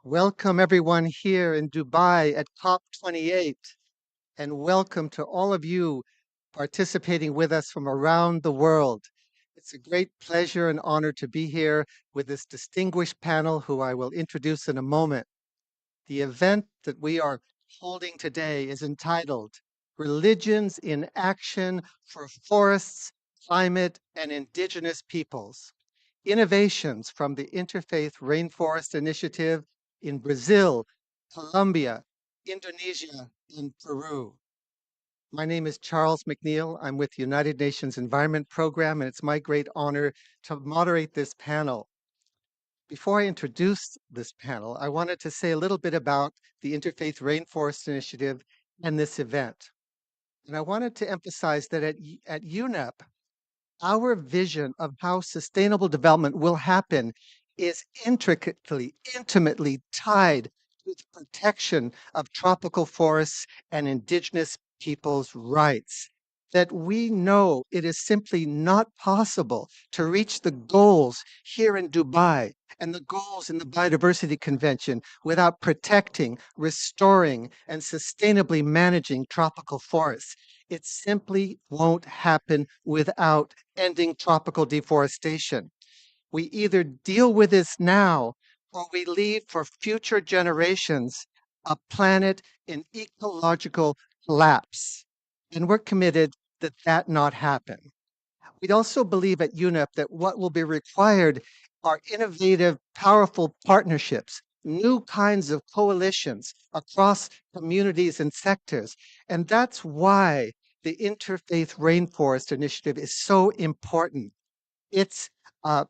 Speaker 6: Welcome everyone here in Dubai at COP28, and welcome to all of you participating with us from around the world. It's a great pleasure and honor to be here with this distinguished panel who I will introduce in a moment. The event that we are holding today is entitled Religions in Action for Forests, Climate, and Indigenous Peoples. Innovations from the Interfaith Rainforest Initiative in Brazil, Colombia, Indonesia, and Peru. My name is Charles McNeil. I'm with the United Nations Environment Program, and it's my great honor to moderate this panel. Before I introduce this panel, I wanted to say a little bit about the Interfaith Rainforest Initiative and this event. And I wanted to emphasize that at UNEP, our vision of how sustainable development will happen is intimately tied to the protection of tropical forests and indigenous peoples' rights. That we know it is simply not possible to reach the goals here in Dubai and the goals in the Biodiversity Convention without protecting, restoring, and sustainably managing tropical forests. It simply won't happen without ending tropical deforestation. We either deal with this now or we leave for future generations a planet in ecological collapse. And we're committed that that not happen. We'd also believe at UNEP that what will be required are innovative, powerful partnerships, new kinds of coalitions across communities and sectors. And that's why the Interfaith Rainforest Initiative is so important. It's the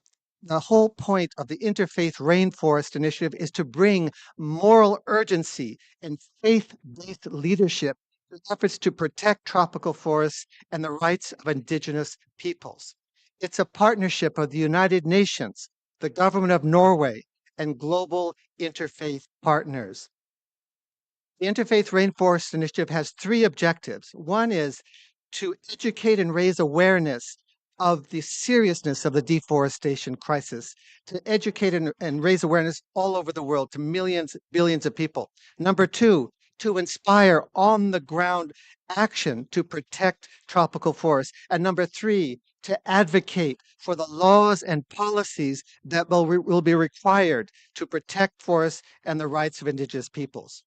Speaker 6: whole point of the Interfaith Rainforest Initiative is to bring moral urgency and faith-based leadership to efforts to protect tropical forests and the rights of indigenous peoples. It's a partnership of the United Nations, the government of Norway, and global interfaith partners. The Interfaith Rainforest Initiative has three objectives. One is to educate and raise awareness of the seriousness of the deforestation crisis, to educate and raise awareness all over the world to millions, billions of people. Number two, to inspire on the ground action to protect tropical forests. And number three, to advocate for the laws and policies that will be required to protect forests and the rights of indigenous peoples.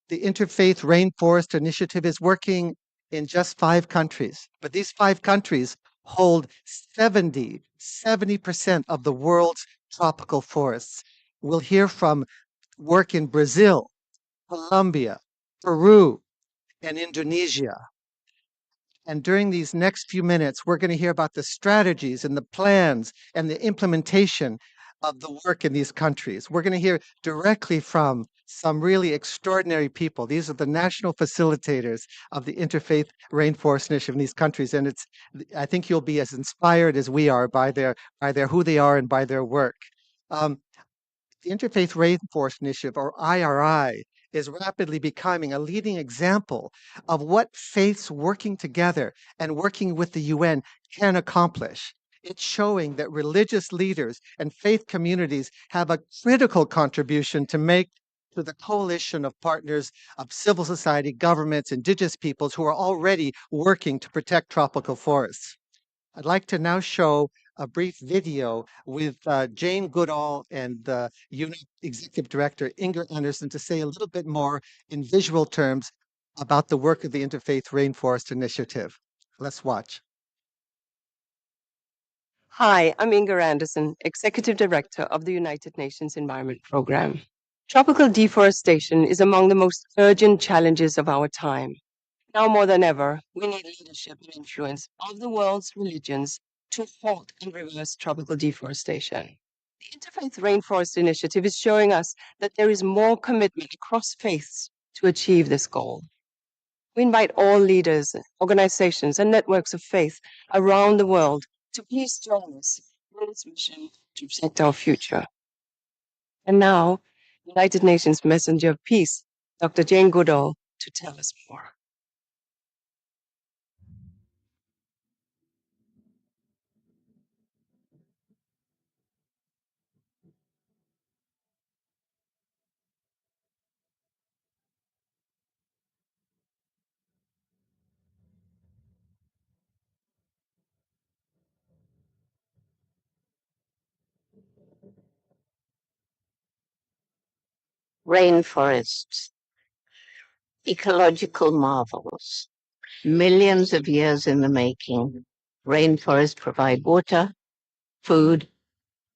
Speaker 6: The Interfaith Rainforest Initiative is working in just 5 countries, but these 5 countries hold 70% of the world's tropical forests. We'll hear from work in Brazil, Colombia, Peru, and Indonesia. And during these next few minutes, we're going to hear about the strategies and the plans and the implementation of the work in these countries. We're going to hear directly from some really extraordinary people. These are the national facilitators of the Interfaith Rainforest Initiative in these countries. And I think you'll be as inspired as we are by their who they are and by their work. The Interfaith Rainforest Initiative, or IRI, is rapidly becoming a leading example of what faiths working together and working with the UN can accomplish. It's showing that religious leaders and faith communities have a critical contribution to make to the coalition of partners of civil society, governments, indigenous peoples who are already working to protect tropical forests. I'd like to now show a brief video with Jane Goodall and the UNEP Executive Director Inger Anderson to say a little bit more in visual terms about the work of the Interfaith Rainforest Initiative. Let's watch.
Speaker 7: Hi, I'm Inger Anderson, Executive Director of the United Nations Environment Program. Tropical deforestation is among the most urgent challenges of our time. Now more than ever, we need leadership and influence of the world's religions to halt and reverse tropical deforestation. The Interfaith Rainforest Initiative is showing us that there is more commitment across faiths to achieve this goal. We invite all leaders, organizations, and networks of faith around the world to please join us in this mission to protect our future. And now, United Nations Messenger of Peace, Dr. Jane Goodall, to tell us more.
Speaker 15: Rainforests, ecological marvels, millions of years in the making. Rainforests provide water, food,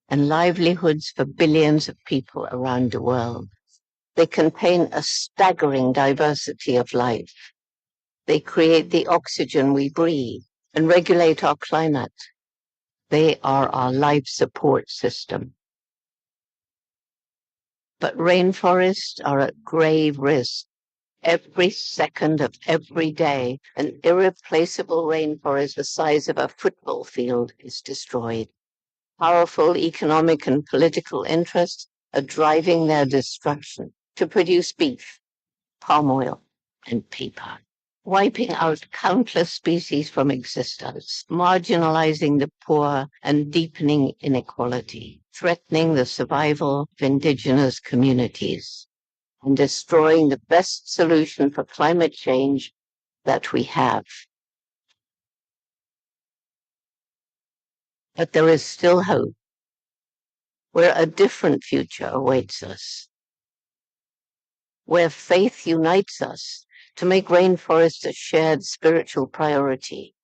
Speaker 15: and livelihoods for billions of people around the world. They contain a staggering diversity of life. They create the oxygen we breathe and regulate our climate. They are our life support system. But rainforests are at grave risk. Every second of every day, an irreplaceable rainforest the size of a football field is destroyed. Powerful economic and political interests are driving their destruction to produce beef, palm oil, and paper, wiping out countless species from existence, marginalizing the poor and deepening inequality, threatening the survival of indigenous communities, and destroying the best solution for climate change that we have. But there is still hope, where a different future awaits us, where faith unites us to make rainforests a shared spiritual priority,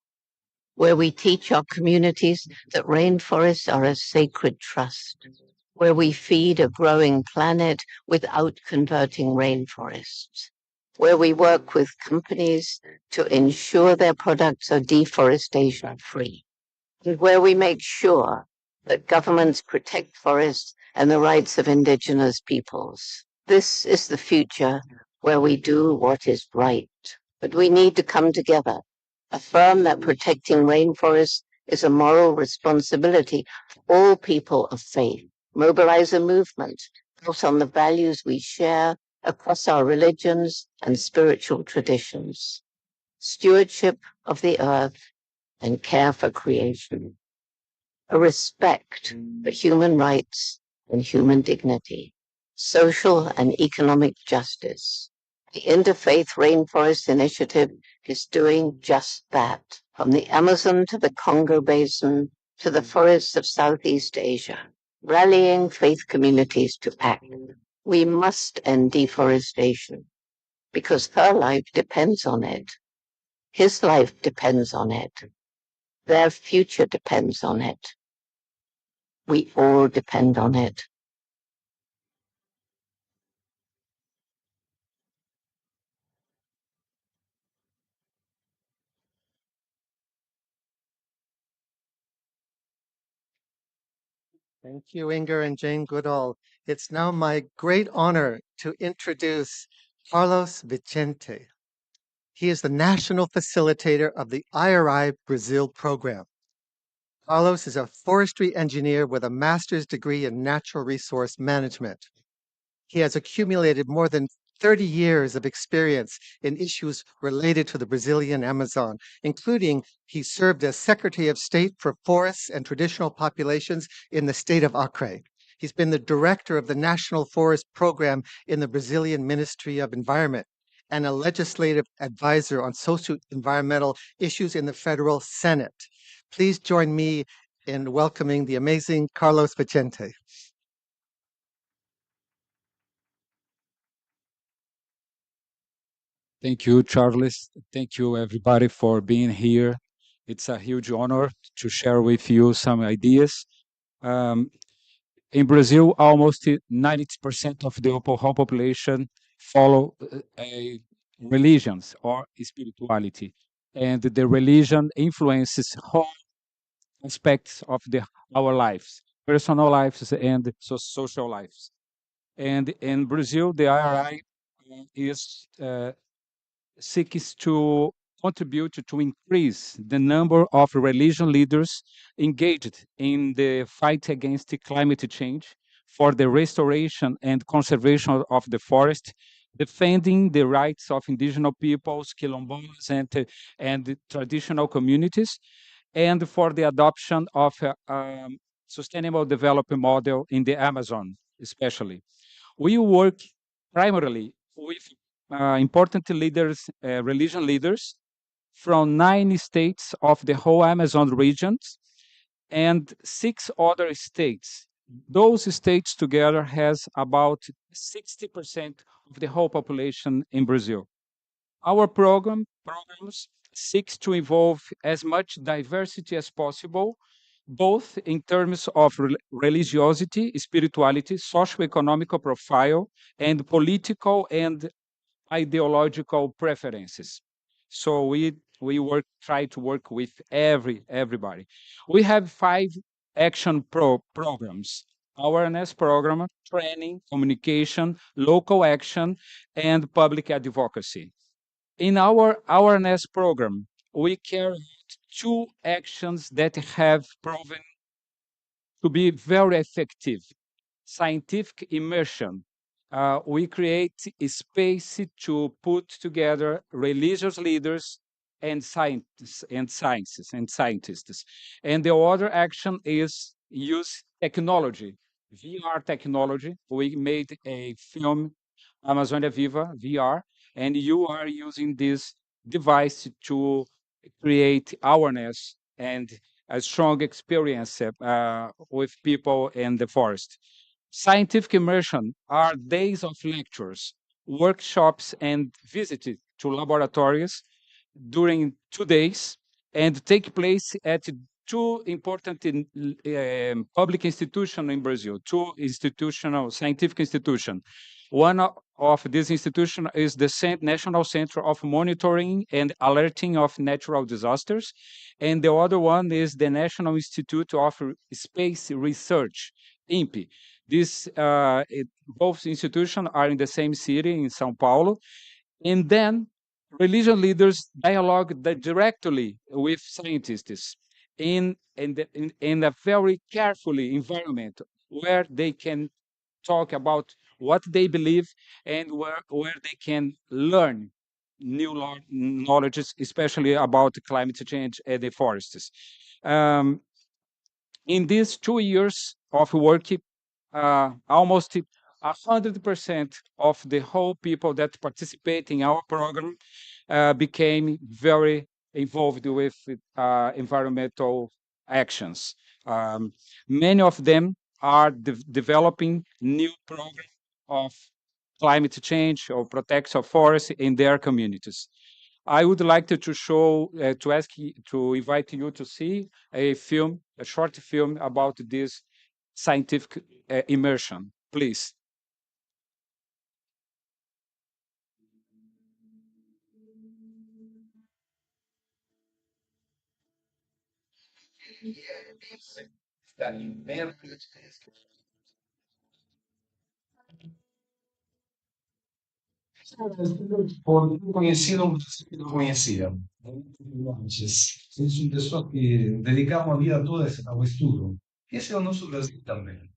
Speaker 15: where we teach our communities that rainforests are a sacred trust, where we feed a growing planet without converting rainforests, where we work with companies to ensure their products are deforestation-free, and where we make sure that governments protect forests and the rights of indigenous peoples. This is the future where we do what is right. But we need to come together, affirm that protecting rainforests is a moral responsibility for all people of faith, mobilize a movement built on the values we share across our religions and spiritual traditions, stewardship of the earth and care for creation, a respect for human rights and human dignity, social and economic justice. The Interfaith Rainforest Initiative is doing just that. From the Amazon to the Congo Basin to the forests of Southeast Asia, rallying faith communities to act. We must end deforestation because her life depends on it. His life depends on it. Their future depends on it. We all depend on it.
Speaker 6: Thank you, Inger and Jane Goodall. It's now my great honor to introduce Carlos Vicente. He is the national facilitator of the IRI Brazil program. Carlos is a forestry engineer with a master's degree in natural resource management. He has accumulated more than 30 years of experience in issues related to the Brazilian Amazon, including he served as Secretary of State for Forests and Traditional Populations in the state of Acre. He's been the director of the National Forest Program in the Brazilian Ministry of Environment and a legislative advisor on socio-environmental issues in the federal Senate. Please join me in welcoming the amazing Carlos Vicente.
Speaker 16: Thank you, Charles. Thank you, everybody, for being here. It's a huge honor to share with you some ideas. In Brazil, almost 90% of the whole population follow religions or spirituality, and the religion influences whole aspects of our lives, personal lives and social lives. And in Brazil, the IRI is seeks to contribute to increase the number of religion leaders engaged in the fight against climate change for the restoration and conservation of the forest, defending the rights of indigenous peoples, quilombolas, and traditional communities, and for the adoption of a sustainable development model in the Amazon, especially. We work primarily with important leaders, religion leaders from 9 states of the whole Amazon regions and 6 other states those states together has about 60% of the whole population in Brazil. Our programs seeks to involve as much diversity as possible, both in terms of religiosity, spirituality, socioeconomic profile, and political and ideological preferences. So we try to work with everybody. We have 5 action programs: awareness program, training, communication, local action, and public advocacy. In our awareness program, we carry out 2 actions that have proven to be very effective: scientific immersion. We create a space to put together religious leaders and scientists. And the other action is use technology, VR technology. We made a film, Amazonia Viva VR, and you are using this device to create awareness and a strong experience with people in the forest. Scientific immersion are days of lectures, workshops, and visits to laboratories during 2 days and take place at 2 important public institutions in Brazil, 2 scientific institutions. One of these institutions is the National Center of Monitoring and Alerting of Natural Disasters, and the other one is the National Institute of Space Research, INPE. Both institutions are in the same city in São Paulo, and then religion leaders dialogue directly with scientists in a very carefully environment where they can talk about what they believe and where they can learn new knowledges, especially about climate change and the forests. Um, in these 2 years of work, almost 100% of the whole people that participate in our program became very involved with environmental actions. Many of them are developing new programs of climate change or protection of forests in their communities. I would like to invite you to see a short film about this scientific immersion, please.
Speaker 12: Por conhecido que não conhecia. Antes. Somos pessoas que dedicamos a vida toda ao estudo. Esse é o nosso Brasil também.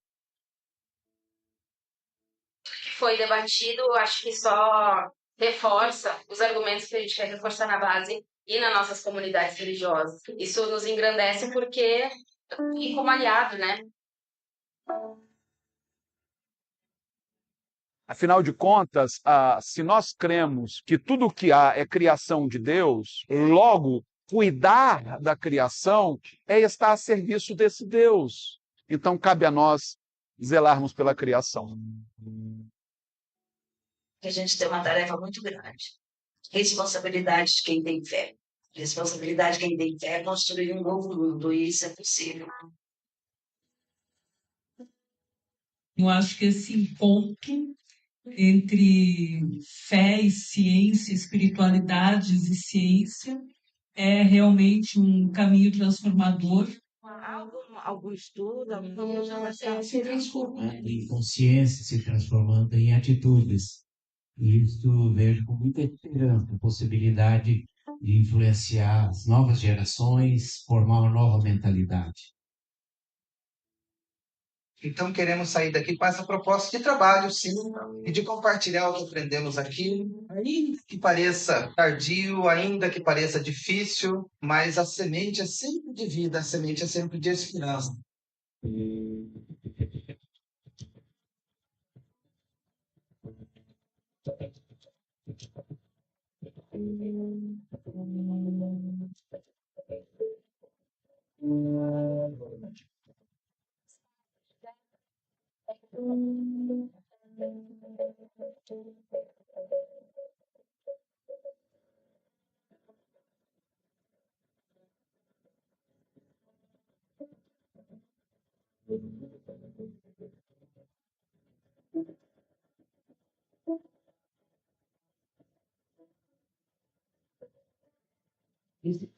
Speaker 13: Que foi debatido, acho que só reforça os argumentos que a gente quer reforçar na base e nas nossas comunidades religiosas. Isso nos engrandece porque e como aliado, né?
Speaker 23: Afinal de contas, se nós cremos que tudo o que há é criação de Deus, logo, cuidar da criação é estar a serviço desse Deus. Então, cabe a nós zelarmos pela criação.
Speaker 24: A gente tem uma tarefa muito grande. Responsabilidade de quem tem fé. Responsabilidade de quem tem fé é construir um novo mundo, e isso é possível.
Speaker 25: Eu acho que esse encontro entre fé e ciência, espiritualidades e ciência, é realmente um caminho transformador.
Speaker 24: Algum estudo,
Speaker 26: A ciência se transformando em consciência, se transformando em atitudes. E isso vejo com muita esperança, a possibilidade de influenciar as novas gerações, formar uma nova mentalidade.
Speaker 27: Então, queremos sair daqui com essa proposta de trabalho, sim, e de compartilhar o que aprendemos aqui, ainda que pareça tardio, ainda que pareça difícil, mas a semente é sempre de vida, a semente é sempre de esperança.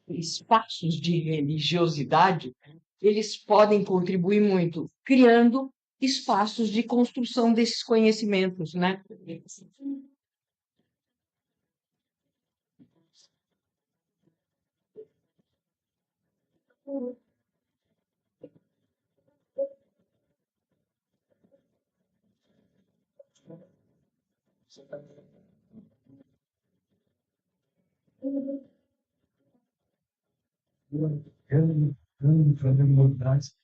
Speaker 8: Espaços de religiosidade, eles podem contribuir muito, criando espaços de construção desses conhecimentos, né?
Speaker 12: Fazer novidades.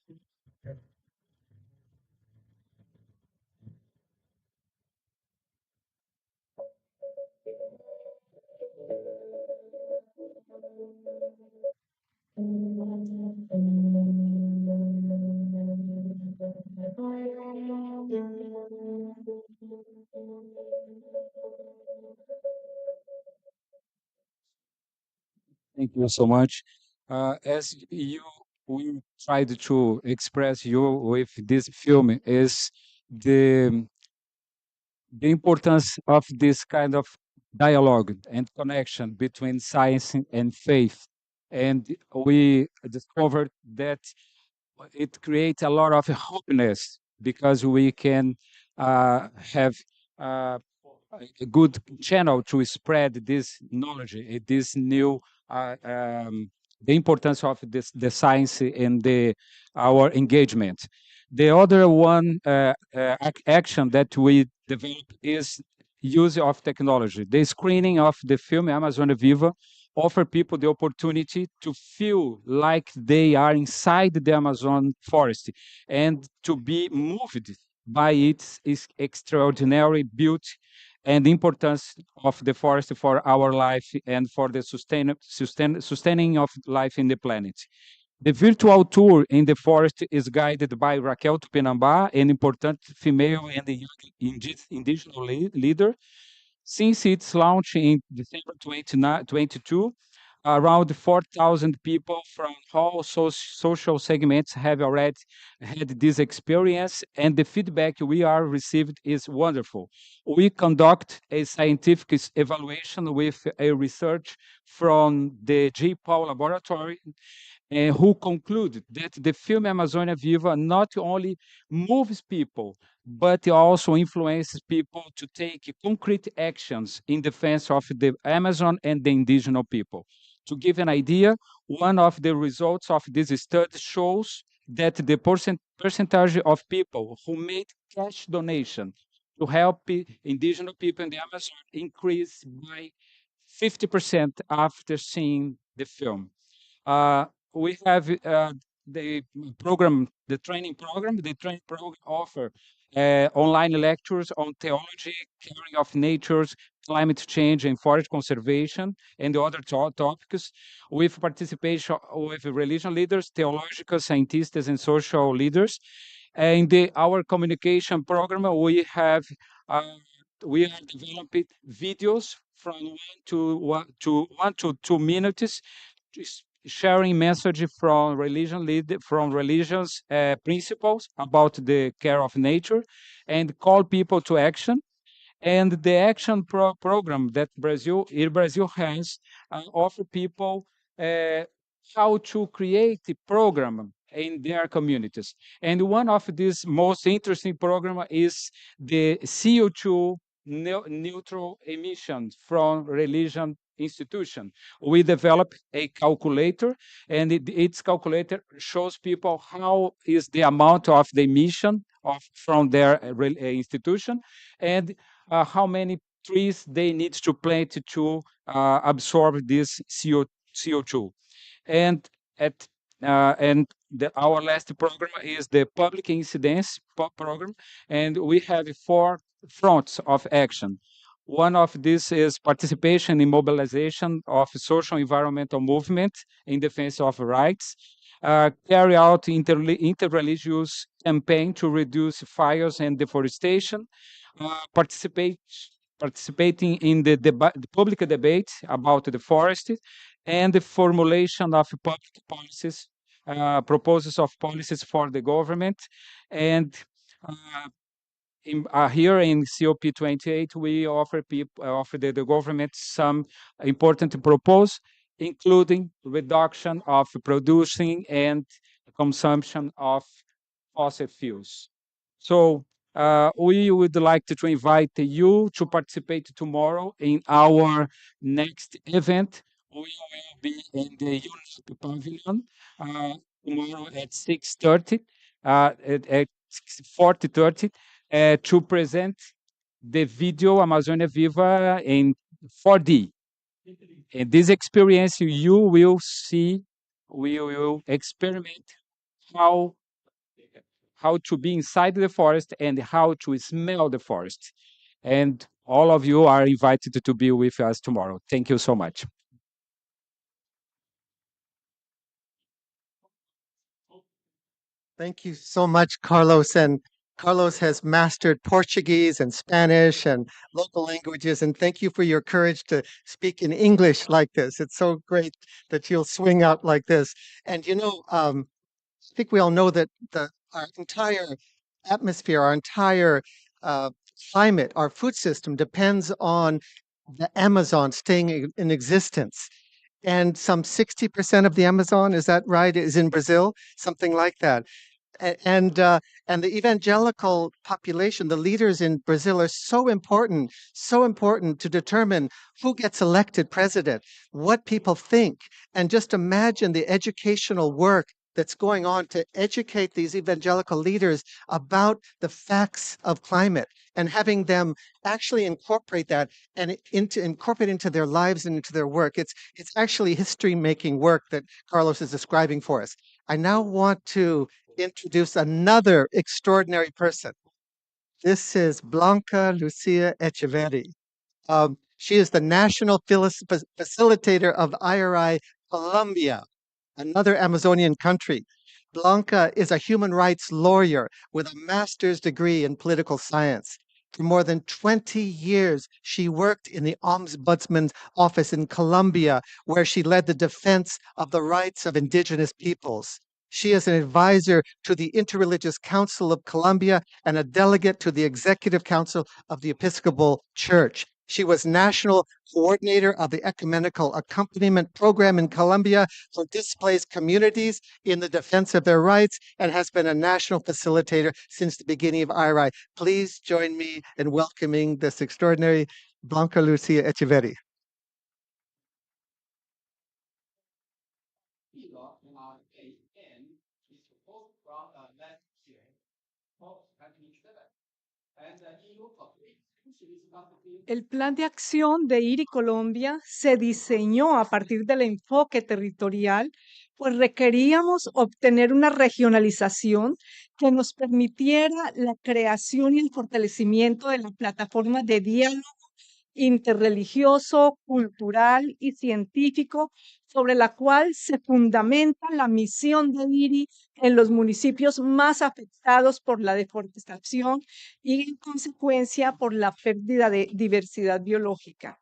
Speaker 16: Thank you so much. As we tried to express you with this film is the the importance of this kind of dialogue and connection between science and faith. And we discovered that it creates a lot of happiness because we can have a good channel to spread this knowledge, this new the importance of this the science in the our engagement. The other one action that we develop is use of technology. The screening of the film Amazon Viva offer people the opportunity to feel like they are inside the Amazon forest and to be moved by its extraordinary beauty and the importance of the forest for our life and for the sustaining of life in the planet. The virtual tour in the forest is guided by Raquel Tupinambá, an important female and indigenous leader. Since its launch in December 2022, around 4,000 people from all social segments have already had this experience, and the feedback we are received is wonderful. We conduct a scientific evaluation with a research from the J. Paul Laboratory who concluded that the film Amazonia Viva not only moves people, but it also influences people to take concrete actions in defense of the Amazon and the indigenous people. To give an idea, one of the results of this study shows that the percentage of people who made cash donation to help indigenous people in the Amazon increased by 50% after seeing the film. We have the program, the training program. The training program offer online lectures on theology, caring of natures, climate change, and forest conservation, and the other topics, with participation with religion leaders, theological scientists, and social leaders. In our communication program, we have we are developing videos from 1 to 2 minutes, sharing message from from religious principles about the care of nature, and call people to action. And the action program that Brazil has offer people uh, how to create a program in their communities. And one of these most interesting program is the CO2 neutral emissions from religion institution. We developed a calculator, and its calculator shows people how is the amount of the emission from their institution, and how many trees they need to plant to absorb this CO2. And at our last program is the public incidence program, and we have 4 fronts of action. One of these is participation in mobilization of social environmental movement in defense of rights. carry out interreligious campaign to reduce fires and deforestation, participating in the public debate about the forest, and the formulation of public policies, proposals of policies for the government. And here in COP28, we offer the government some important proposals, including reduction of producing and consumption of fossil fuels. So we would like to invite you to participate tomorrow in our next event. We will be in the UNEP Pavilion tomorrow at 6:30, at 40:30, to present the video Amazonia Viva in 4D. In this experience, you will see, we will experiment how to be inside the forest and how to smell the forest. And all of you are invited to be with us tomorrow. Thank you so much.
Speaker 6: Thank you so much, Carlos. And Carlos has mastered Portuguese and Spanish and local languages. And thank you for your courage to speak in English like this. It's so great that you'll swing out like this. And I think we all know that our entire atmosphere, our entire uh, climate, our food system depends on the Amazon staying in existence. And some 60% of the Amazon, is that right, is in Brazil? Something like that. And the evangelical population, the leaders in Brazil are so important to determine who gets elected president, what people think. And just imagine the educational work that's going on to educate these evangelical leaders about the facts of climate and having them actually incorporate that and incorporate into their lives and into their work. It's actually history making work that Carlos is describing for us. I now want to introduce another extraordinary person. This is Blanca Lucia Echeverri. She is the national facilitator of IRI Colombia, another Amazonian country. Blanca is a human rights lawyer with a master's degree in political science. For more than 20 years, she worked in the Ombudsman's office in Colombia, where she led the defense of the rights of indigenous peoples. She is an advisor to the Interreligious Council of Colombia and a delegate to the Executive Council of the Episcopal Church. She was national coordinator of the Ecumenical Accompaniment Program in Colombia for displaced communities in the defense of their rights and has been a national facilitator since the beginning of IRI. Please join me in welcoming this extraordinary Blanca Lucia Echeverri.
Speaker 25: El plan de acción de IRI Colombia se diseñó a partir del enfoque territorial, pues requeríamos obtener una regionalización que nos permitiera la creación y el fortalecimiento de la plataforma de diálogo interreligioso, cultural y científico sobre la cual se fundamenta la misión de IRI en los municipios más afectados por la deforestación y en consecuencia por la pérdida de diversidad biológica.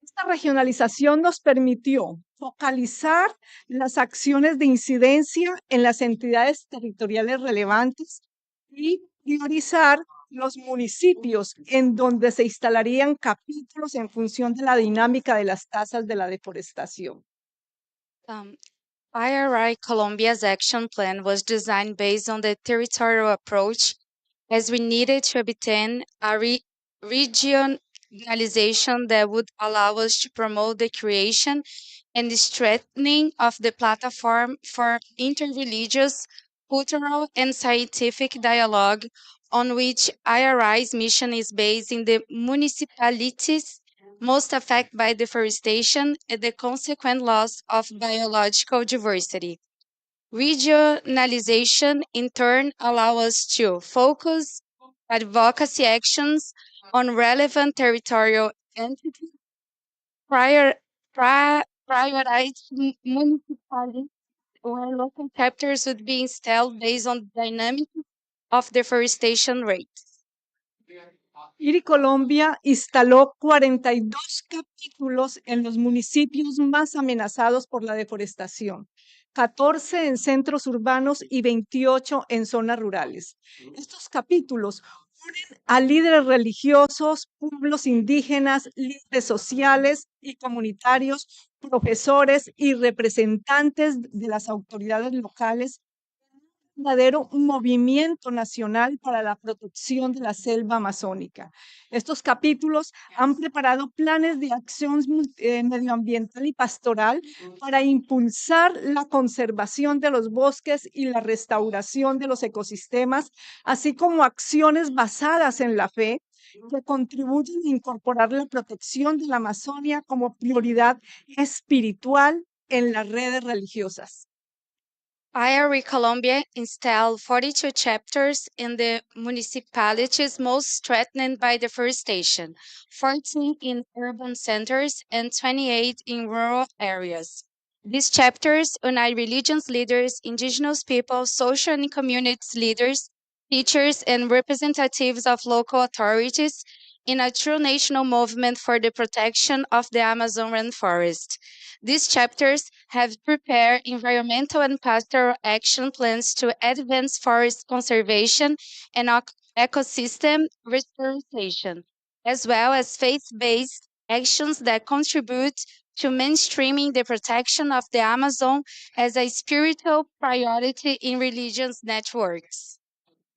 Speaker 25: Esta regionalización nos permitió focalizar las acciones de incidencia en las entidades territoriales relevantes y priorizar los municipios en donde se instalarían capítulos en función de la dinámica de las tasas de la deforestación.
Speaker 9: IRI Colombia's action plan was designed based on the territorial approach, as we needed to obtain a regionalization that would allow us to promote the creation and the strengthening of the platform for interreligious, cultural, and scientific dialogue on which IRI's mission is based in the municipalities most affected by deforestation and the consequent loss of biological diversity. Regionalization, in turn, allows us to focus advocacy actions on relevant territorial entities, prioritize municipalities where local chapters would be installed based on the dynamics of deforestation rates.
Speaker 25: IRI Colombia instaló 42 capítulos en los municipios más amenazados por la deforestación, 14 en centros urbanos y 28 en zonas rurales. Estos capítulos unen a líderes religiosos, pueblos indígenas, líderes sociales y comunitarios, profesores y representantes de las autoridades locales, un verdadero movimiento nacional para la protección de la selva amazónica. Estos capítulos han preparado planes de acción medioambiental y pastoral para impulsar la conservación de los bosques y la restauración de los ecosistemas, así como acciones basadas en la fe que contribuyen a incorporar la protección de la Amazonia como prioridad espiritual en las redes religiosas.
Speaker 9: IRE Colombia installed 42 chapters in the municipalities most threatened by deforestation, 14 in urban centers and 28 in rural areas. These chapters unite religious leaders, indigenous people, social and community leaders, teachers, and representatives of local authorities in a true national movement for the protection of the Amazon rainforest. These chapters have prepared environmental and pastoral action plans to advance forest conservation and ecosystem restoration, as well as faith-based actions that contribute to mainstreaming the protection of the Amazon as a spiritual priority in religious networks.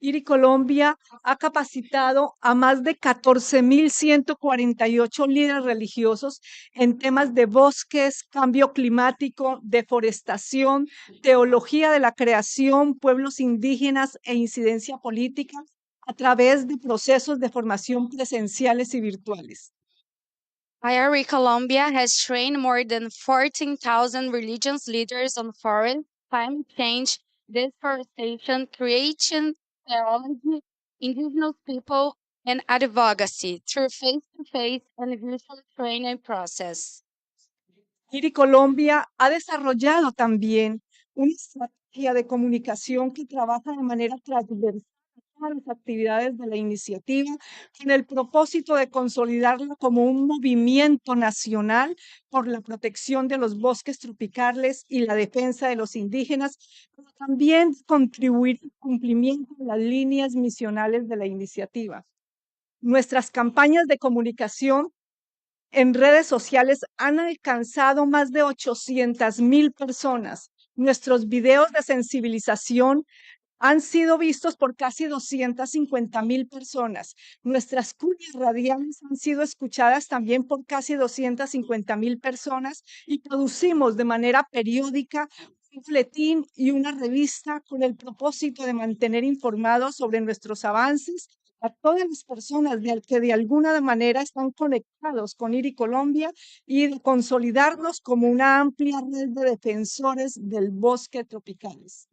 Speaker 25: IRI Colombia ha capacitado a más de 14.148 líderes religiosos en temas de bosques, cambio climático, deforestación, teología de la creación, pueblos indígenas e incidencia política a través de procesos de formación presenciales y virtuales.
Speaker 9: IRE Colombia has trained more than 14,000 religious leaders on forest, climate change, deforestation, creation, theology, indigenous people, and advocacy through face-to-face and virtual training process.
Speaker 25: IRI Colombia ha desarrollado también una estrategia de comunicación que trabaja de manera transversal a las actividades de la iniciativa con el propósito de consolidarla como un movimiento nacional por la protección de los bosques tropicales y la defensa de los indígenas, pero también contribuir al cumplimiento de las líneas misionales de la iniciativa. Nuestras campañas de comunicación en redes sociales han alcanzado más de 800,000 personas. Nuestros videos de sensibilización han sido vistos por casi 250,000 personas. Nuestras cuñas radiales han sido escuchadas también por casi 250,000 personas y producimos de manera periódica un boletín y una revista con el propósito de mantener informados sobre nuestros avances a todas las personas que de alguna manera están conectados con IRI Colombia y de consolidarnos como una amplia red de defensores del bosque tropicales.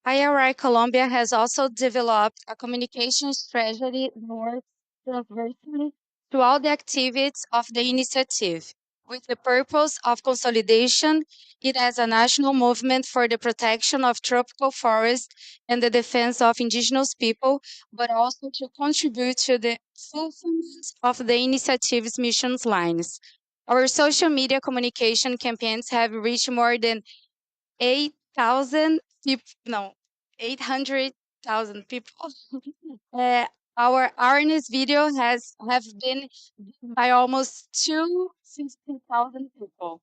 Speaker 9: IRI Colombia has also developed a communication strategy that works transversally throughout the activities of the initiative, with the purpose of consolidation it as a national movement for the protection of tropical forests and the defense of indigenous people, but also to contribute to the fulfillment of the initiative's mission lines. Our social media communication campaigns have reached more than 8,000 people, no, 800,000 people. Our awareness video have been viewed by almost 250,000 people.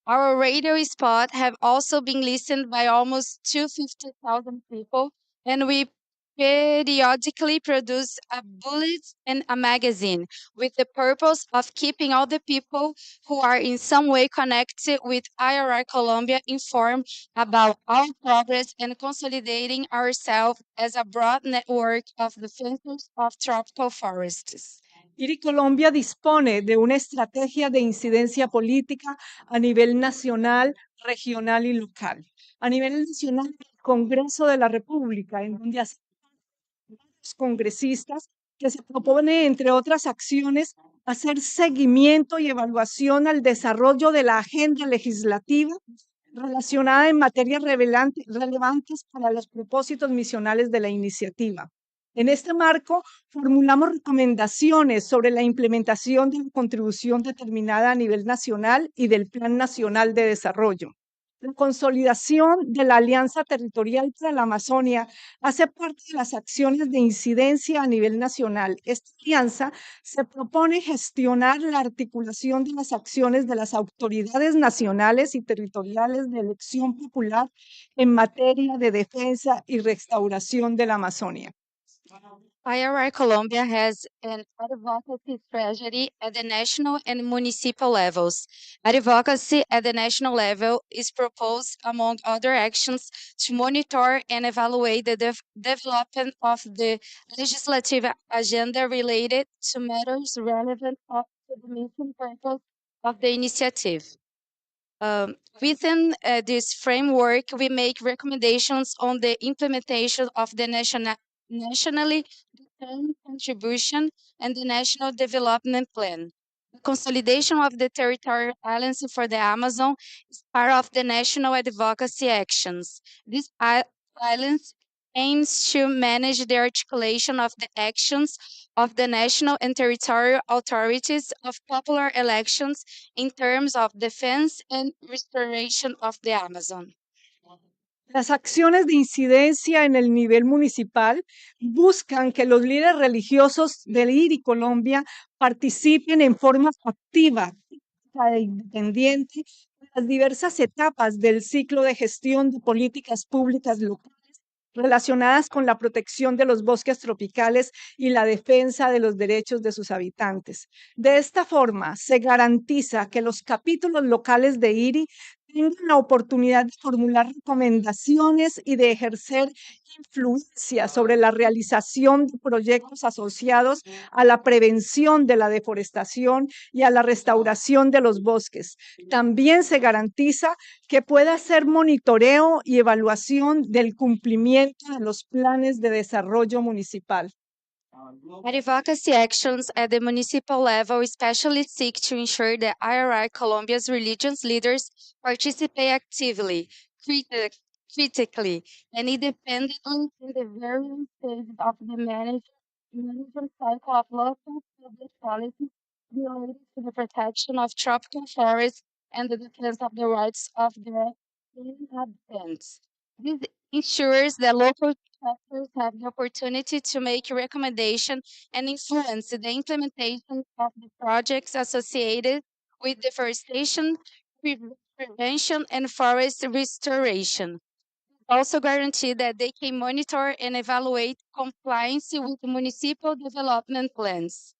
Speaker 9: Our radio spot have also been listened by almost 250,000 people, and we periodically produce a bullet and a magazine with the purpose of keeping all the people who are in some way connected with IRI Colombia informed about our progress and consolidating ourselves as a broad network of defenders of tropical forests.
Speaker 25: IRI Colombia dispone de una estrategia de incidencia política a nivel nacional, regional y local. A nivel nacional, el Congreso de la República, en donde los congresistas que se propone, entre otras acciones, hacer seguimiento y evaluación al desarrollo de la agenda legislativa relacionada en materias relevantes para los propósitos misionales de la iniciativa. En este marco, formulamos recomendaciones sobre la implementación de la contribución determinada a nivel nacional y del Plan Nacional de Desarrollo. La consolidación de la Alianza Territorial para la Amazonia hace parte de las acciones de incidencia a nivel nacional. Esta alianza se propone gestionar la articulación de las acciones de las autoridades nacionales y territoriales de elección popular en materia de defensa y restauración de la Amazonia.
Speaker 9: IRI Colombia has an advocacy strategy at the national and municipal levels. Advocacy at the national level is proposed, among other actions, to monitor and evaluate the development of the legislative agenda related to matters relevant to the mission purpose of the initiative. Within this framework, we make recommendations on the implementation of the nationally determined contribution and the National Development Plan. The consolidation of the Territorial Alliance for the Amazon is part of the national advocacy actions. This alliance aims to manage the articulation of the actions of the national and territorial authorities of popular elections in terms of defense and restoration of the Amazon.
Speaker 25: Las acciones de incidencia en el nivel municipal buscan que los líderes religiosos de IRI Colombia participen en forma activa e independiente en las diversas etapas del ciclo de gestión de políticas públicas locales relacionadas con la protección de los bosques tropicales y la defensa de los derechos de sus habitantes. De esta forma, se garantiza que los capítulos locales de IRI tengan la oportunidad de formular recomendaciones y de ejercer influencia sobre la realización de proyectos asociados a la prevención de la deforestación y a la restauración de los bosques. También se garantiza que pueda hacer monitoreo y evaluación del cumplimiento de los planes de desarrollo municipal.
Speaker 9: Advocacy actions at the municipal level especially seek to ensure that IRI Colombia's religious leaders participate actively, critically, and independently in the various stages of the management cycle of local public policy related to the protection of tropical forests and the defense of the rights of their inhabitants. This ensures that local chapters have the opportunity to make recommendations and influence the implementation of the projects associated with deforestation, prevention, and forest restoration. Also guarantee that they can monitor and evaluate compliance with municipal development plans.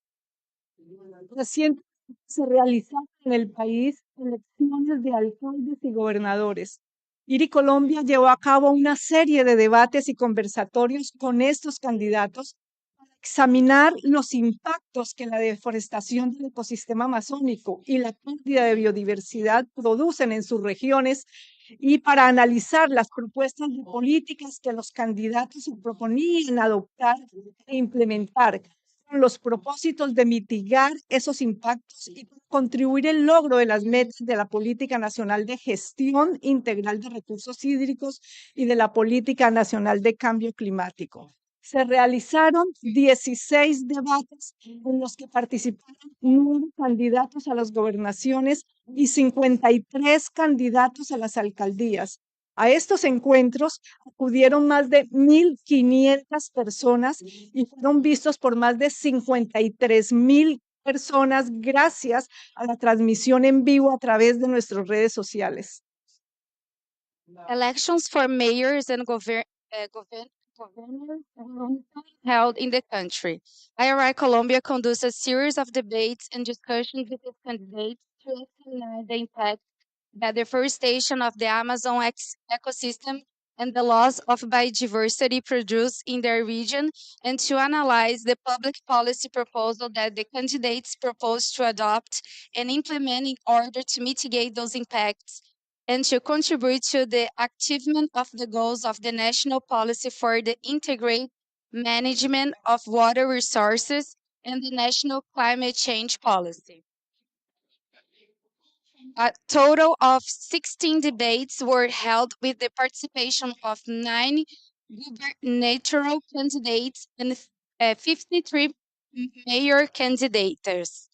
Speaker 25: Recientemente se realizaron en el país elecciones de alcaldes y gobernadores. IRI Colombia llevó a cabo una serie de debates y conversatorios con estos candidatos para examinar los impactos que la deforestación del ecosistema amazónico y la pérdida de biodiversidad producen en sus regiones y para analizar las propuestas de políticas que los candidatos se proponían adoptar e implementar con los propósitos de mitigar esos impactos y contribuir al logro de las metas de la Política Nacional de Gestión Integral de Recursos Hídricos y de la Política Nacional de Cambio Climático. Se realizaron 16 debates en los que participaron 9 candidatos a las gobernaciones y 53 candidatos a las alcaldías. A estos encuentros acudieron más de 1.500 personas y fueron vistos por más de 53.000 personas gracias a la transmisión en vivo a través de nuestras redes sociales.
Speaker 9: Elections for mayors and governors were held in the country. IRI Colombia conducts a series of debates and discussions with its candidates to examine the impact that deforestation of the Amazon ecosystem and the loss of biodiversity produce in their region, and to analyze the public policy proposal that the candidates propose to adopt and implement in order to mitigate those impacts, and to contribute to the achievement of the goals of the national policy for the integrated management of water resources and the national climate change policy. A total of 16 debates were held with the participation of 9 gubernatorial candidates and 53 mayor candidates.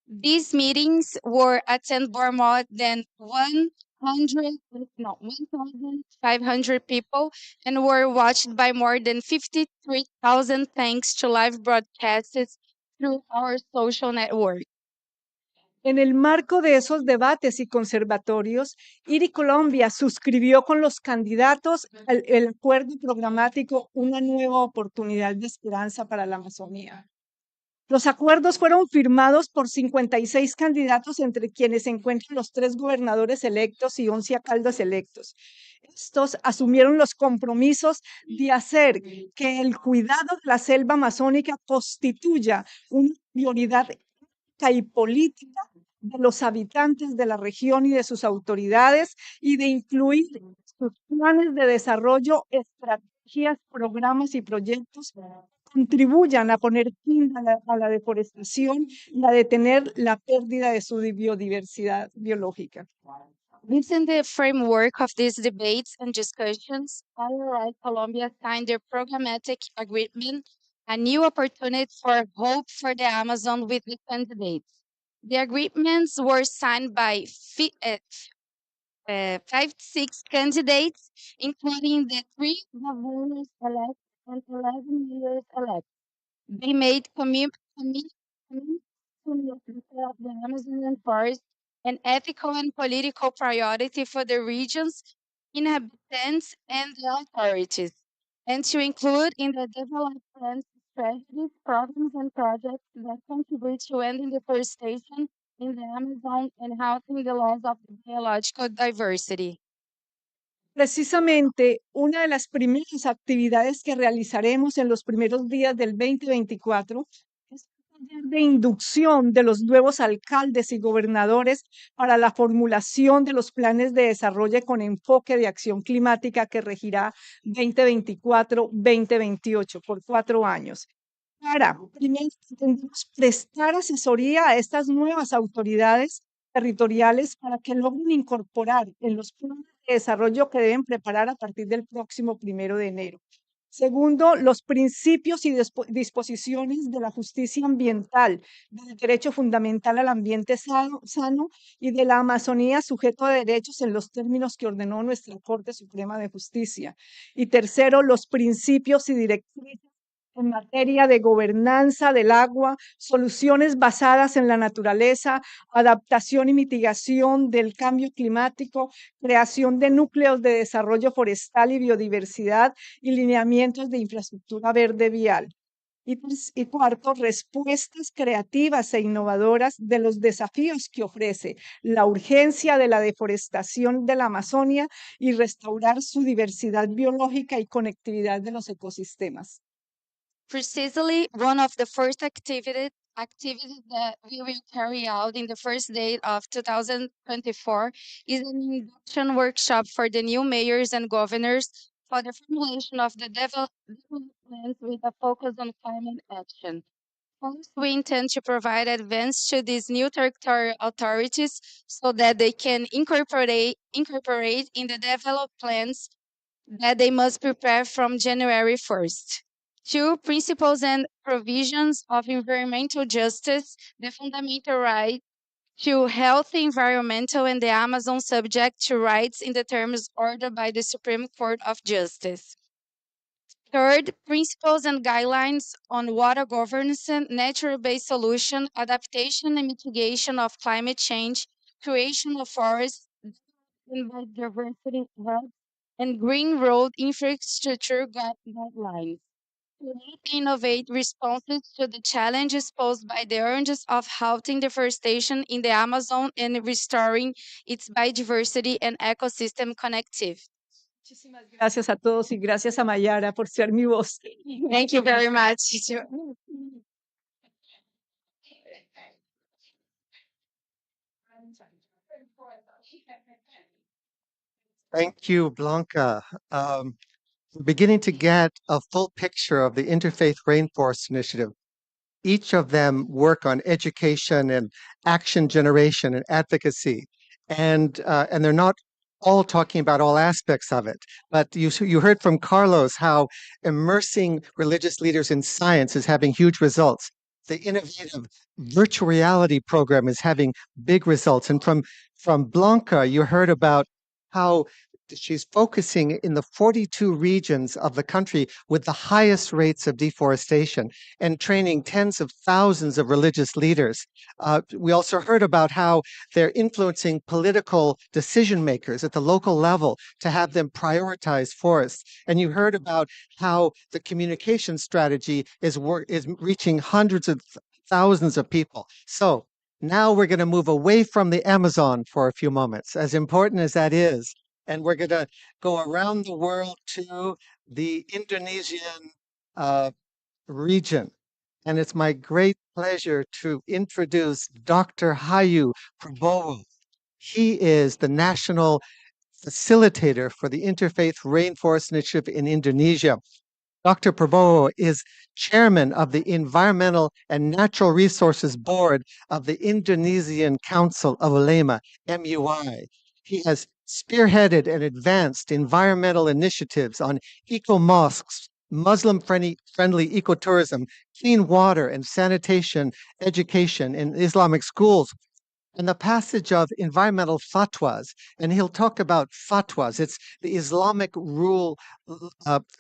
Speaker 9: These meetings were attended by more than 1,500 people and were watched by more than 53,000 thanks to live broadcasts through our social network.
Speaker 25: En el marco de esos debates y conservatorios, IRI Colombia suscribió con los candidatos el acuerdo programático Una nueva oportunidad de esperanza para la Amazonía. Los acuerdos fueron firmados por 56 candidatos, entre quienes se encuentran los 3 gobernadores electos y 11 alcaldes electos. Estos asumieron los compromisos de hacer que el cuidado de la selva amazónica constituya una prioridad y política de los habitantes de la región y de sus autoridades, y de incluir sus planes de desarrollo, estrategias, programas y proyectos que contribuyan a poner fin a la deforestación y a detener la pérdida de su biodiversidad biológica.
Speaker 9: Within the framework of these debates and discussions, IRI Colombia signed the programmatic agreement, a new opportunity for hope for the Amazon with the candidates. The agreements were signed by 56 candidates, including the 3 governors elect and 11 mayors elect. They made commitments to the Amazonian forest an ethical and political priority for the region's inhabitants and the authorities, and to include in the development plans strategies, programs, and projects that contribute to ending deforestation in the Amazon and halting the loss of biological diversity.
Speaker 25: Precisamente, una de las primeras actividades que realizaremos en los primeros días del 2024 es un taller de inducción de los nuevos alcaldes y gobernadores para la formulación de los planes de desarrollo con enfoque de acción climática que regirá 2024-2028 por 4 años. Para, primero, prestar asesoría a estas nuevas autoridades territoriales para que logren incorporar en los planes de desarrollo que deben preparar a partir del próximo 1 de enero. Segundo, los principios y disposiciones de la justicia ambiental, del derecho fundamental al ambiente sano y de la Amazonía sujeto a derechos en los términos que ordenó nuestra Corte Suprema de Justicia. Y tercero, los principios y directrices en materia de gobernanza del agua, soluciones basadas en la naturaleza, adaptación y mitigación del cambio climático, creación de núcleos de desarrollo forestal y biodiversidad y lineamientos de infraestructura verde vial. Y cuarto, respuestas creativas e innovadoras de los desafíos que ofrece la urgencia de la deforestación de la Amazonia y restaurar su diversidad biológica y conectividad de los ecosistemas.
Speaker 9: Precisely, one of the first activities that we will carry out in the first day of 2024 is an induction workshop for the new mayors and governors for the formulation of the development plans with a focus on climate action. First, we intend to provide advance to these new territorial authorities so that they can incorporate in the development plans that they must prepare from January 1st. 2, principles and provisions of environmental justice, the fundamental right to healthy environmental and the Amazon subject to rights in the terms ordered by the Supreme Court of Justice. Third, principles and guidelines on water governance, nature-based solution, adaptation and mitigation of climate change, creation of forests, biodiversity hubs, and green road infrastructure guidelines. Innovate responses to the challenges posed by the urges of halting deforestation in the Amazon and restoring its biodiversity and ecosystem connectivity.
Speaker 25: Muchísimas gracias a todos y gracias a Mayara por ser mi voz.
Speaker 9: Thank you very much.
Speaker 6: Thank you, Blanca. We're beginning to get a full picture of the Interfaith Rainforest Initiative. Each of them work on education and action generation and advocacy and they're not all talking about all aspects of it. But you heard from Carlos how immersing religious leaders in science is having huge results. The innovative virtual reality program is having big results. And from Blanca, you heard about how she's focusing in the 42 regions of the country with the highest rates of deforestation and training tens of thousands of religious leaders. We also heard about how they're influencing political decision makers at the local level to have them prioritize forests. And you heard about how the communication strategy is reaching hundreds of thousands of people. So now we're going to move away from the Amazon for a few moments, as important as that is. And we're going to go around the world to the Indonesian region. And it's my great pleasure to introduce Dr. Hayu Prabowo. He is the national facilitator for the Interfaith Rainforest Initiative in Indonesia. Dr. Prabowo is chairman of the Environmental and Natural Resources Board of the Indonesian Council of Ulama, MUI. He has spearheaded and advanced environmental initiatives on eco-mosques, Muslim-friendly ecotourism, clean water and sanitation, education in Islamic schools, and the passage of environmental fatwas. And he'll talk about fatwas. It's the Islamic rule,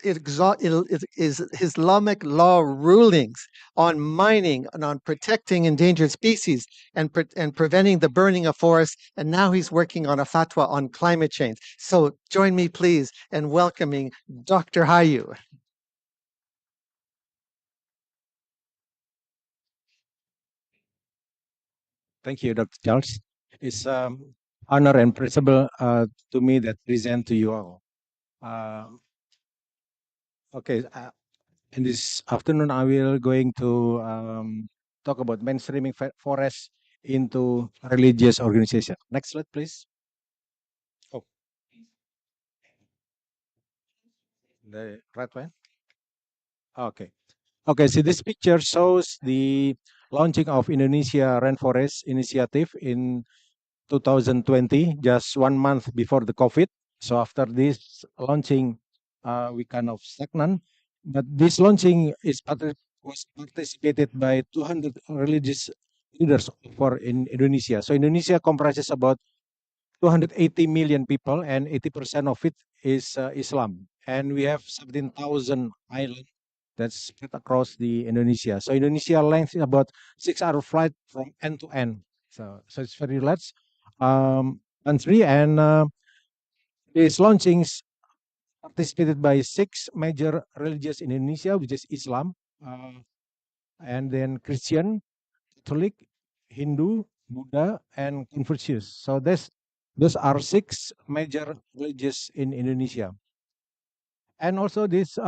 Speaker 6: it is Islamic law rulings on mining and on protecting endangered species and preventing the burning of forests. And now he's working on a fatwa on climate change. So join me, please, in welcoming Dr. Hayu.
Speaker 3: Thank you, Dr. Charles. It's honor and principle to me that present to you all. Okay, in this afternoon, I will going to talk about mainstreaming forests into religious organization. Next slide, please. Oh, the right one. Okay. Okay, so this picture shows the launching of Indonesia Rainforest Initiative in 2020, just 1 month before the COVID. So after this launching, we kind of stagnant. But this launching was participated by 200 religious leaders for in Indonesia. So Indonesia comprises about 280 million people, and 80% of it is Islam. And we have 17,000 islands that's spread across the Indonesia. So Indonesia length is about 6 hour flight from end to end. So it's very large country, and this launchings participated by 6 major religions in Indonesia, which is Islam, and then Christian, Catholic, Hindu, Buddha, and Confucius. So those are 6 major religions in Indonesia. And also this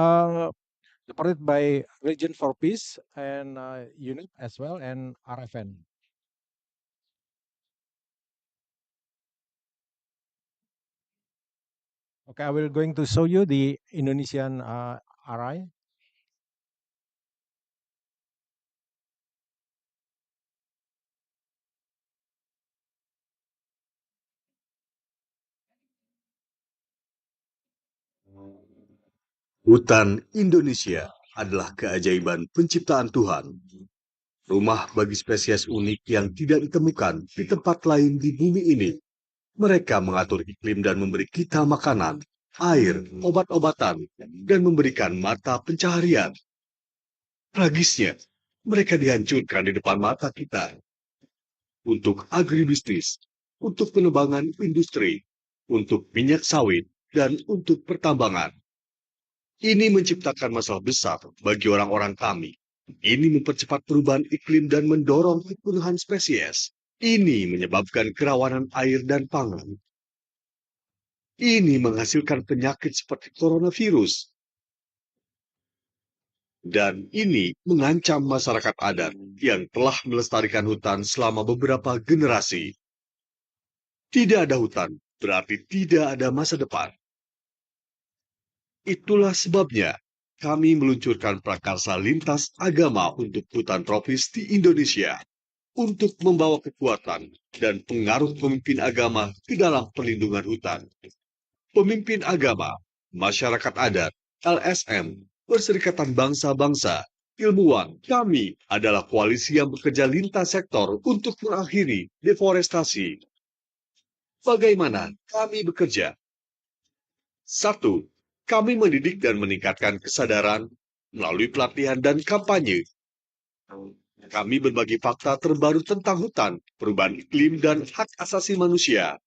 Speaker 3: supported by Region for Peace and UNIP as well, and RFN. Okay, I will going to show you the Indonesian RI.
Speaker 10: Hutan Indonesia adalah keajaiban penciptaan Tuhan. Rumah bagi spesies unik yang tidak ditemukan di tempat lain di bumi ini. Mereka mengatur iklim dan memberi kita makanan, air, obat-obatan, dan memberikan mata pencaharian. Tragisnya, mereka dihancurkan di depan mata kita. Untuk agribisnis, untuk penebangan industri, untuk minyak sawit, dan untuk pertambangan. Ini menciptakan masalah besar bagi orang-orang kami. Ini mempercepat perubahan iklim dan mendorong kepunuhan spesies. Ini menyebabkan kerawanan air dan pangan. Ini menghasilkan penyakit seperti coronavirus. Dan ini mengancam masyarakat adat yang telah melestarikan hutan selama beberapa generasi. Tidak ada hutan berarti tidak ada masa depan. Itulah sebabnya kami meluncurkan prakarsa lintas agama untuk hutan tropis di Indonesia. untuk membawa kekuatan dan pengaruh pemimpin agama ke dalam perlindungan hutan. Pemimpin agama, masyarakat adat, LSM, Perserikatan Bangsa-Bangsa, ilmuwan, kami adalah koalisi yang bekerja lintas sektor untuk mengakhiri deforestasi. Bagaimana kami bekerja? 1. Kami mendidik dan meningkatkan kesadaran melalui pelatihan dan kampanye. Kami berbagi fakta terbaru tentang hutan, perubahan iklim, dan hak asasi manusia.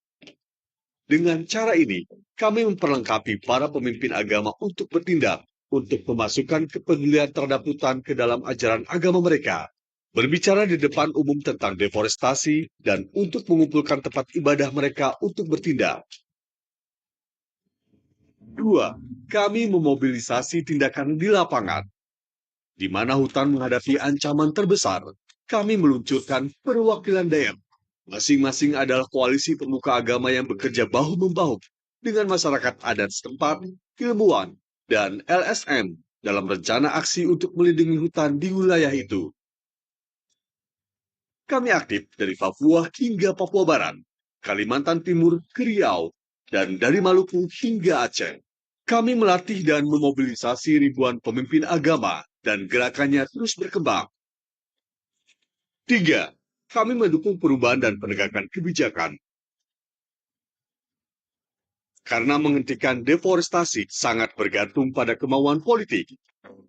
Speaker 10: Dengan cara ini, kami memperlengkapi para pemimpin agama untuk bertindak, untuk memasukkan kepedulian terhadap hutan ke dalam ajaran agama mereka, berbicara di depan umum tentang deforestasi, dan untuk mengumpulkan tempat ibadah mereka untuk bertindak. 2. Kami memobilisasi tindakan di lapangan. Di mana hutan menghadapi ancaman terbesar, kami meluncurkan perwakilan daerah. Masing-masing adalah koalisi pemuka agama yang bekerja bahu-membahu dengan masyarakat adat setempat, ilmuwan, dan LSM dalam rencana aksi untuk melindungi hutan di wilayah itu. Kami aktif dari Papua hingga Papua Barat, Kalimantan Timur ke Riau, dan dari Maluku hingga Aceh. Kami melatih dan memobilisasi ribuan pemimpin agama dan gerakannya terus berkembang. 3. Kami mendukung perubahan dan penegakan kebijakan. Karena menghentikan deforestasi sangat bergantung pada kemauan politik.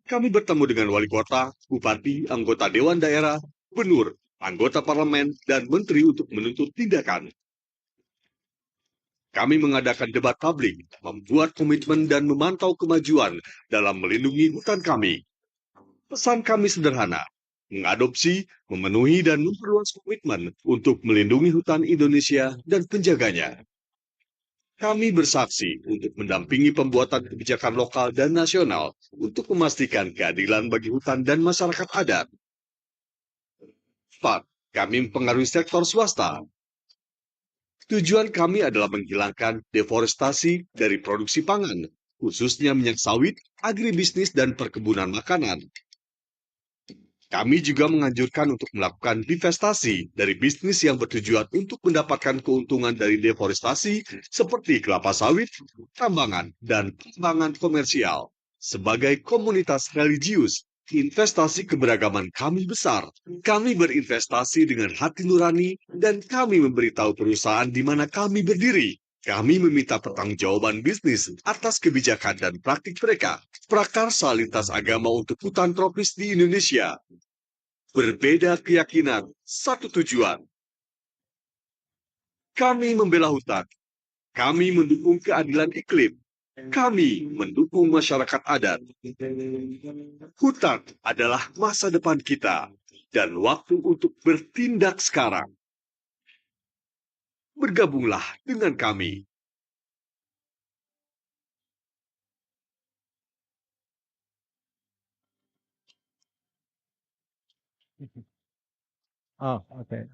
Speaker 10: Kami bertemu dengan wali kota, bupati, anggota dewan daerah, benur, anggota parlemen, dan menteri untuk menuntut tindakan. Kami mengadakan debat publik, membuat komitmen dan memantau kemajuan dalam melindungi hutan kami. Pesan kami sederhana, mengadopsi, memenuhi, dan memperluas komitmen untuk melindungi hutan Indonesia dan penjaganya. Kami bersaksi untuk mendampingi pembuatan kebijakan lokal dan nasional untuk memastikan keadilan bagi hutan dan masyarakat adat. 4. Kami mempengaruhi sektor swasta. Tujuan kami adalah menghilangkan deforestasi dari produksi pangan, khususnya minyak sawit, agribisnis, dan perkebunan makanan. Kami juga menganjurkan untuk melakukan divestasi dari bisnis yang bertujuan untuk mendapatkan keuntungan dari deforestasi seperti kelapa sawit, tambangan, dan pengembangan komersial. Sebagai komunitas religius, investasi keberagaman kami besar. Kami berinvestasi dengan hati nurani dan kami memberitahu perusahaan di mana kami berdiri. Kami meminta pertanggungjawaban bisnis atas kebijakan dan praktik mereka. Prakarsa lintas agama untuk hutan tropis di Indonesia. Berbeda keyakinan, satu tujuan. Kami membela hutan. Kami mendukung keadilan iklim. Kami mendukung masyarakat adat. Hutan adalah masa depan kita dan waktu untuk bertindak sekarang. Bergabunglah dengan kami.
Speaker 3: Oh, okay.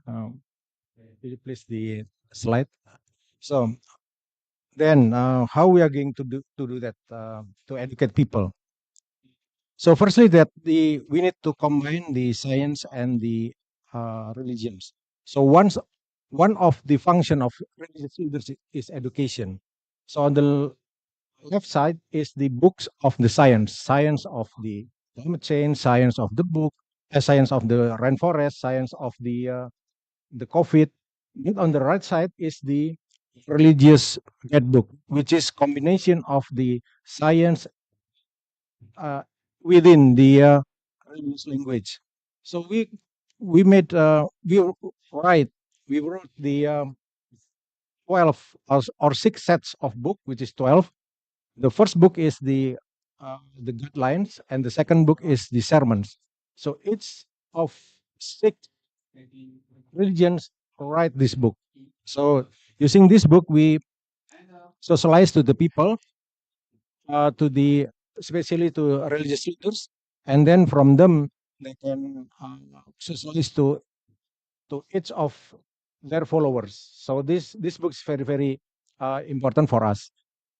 Speaker 3: Will you please the slide? So then, how we are going to do that to educate people? So firstly, that we need to combine the science and the religions. So one of the function of religious leaders is education. So on the left side is the books of the science of the climate change, science of the book, science of the rainforest, science of the COVID. But on the right side is the religious guidebook, which is combination of the science uh, within the religious language. So we made we wrote the 12 or 6 sets of book, which is 12. The first book is the guidelines, and the second book is the sermons. So each of 6 religions write this book. So using this book, we socialize to the people, to the especially to religious leaders, and then from them they can socialize to each of their followers. So this book is very important for us.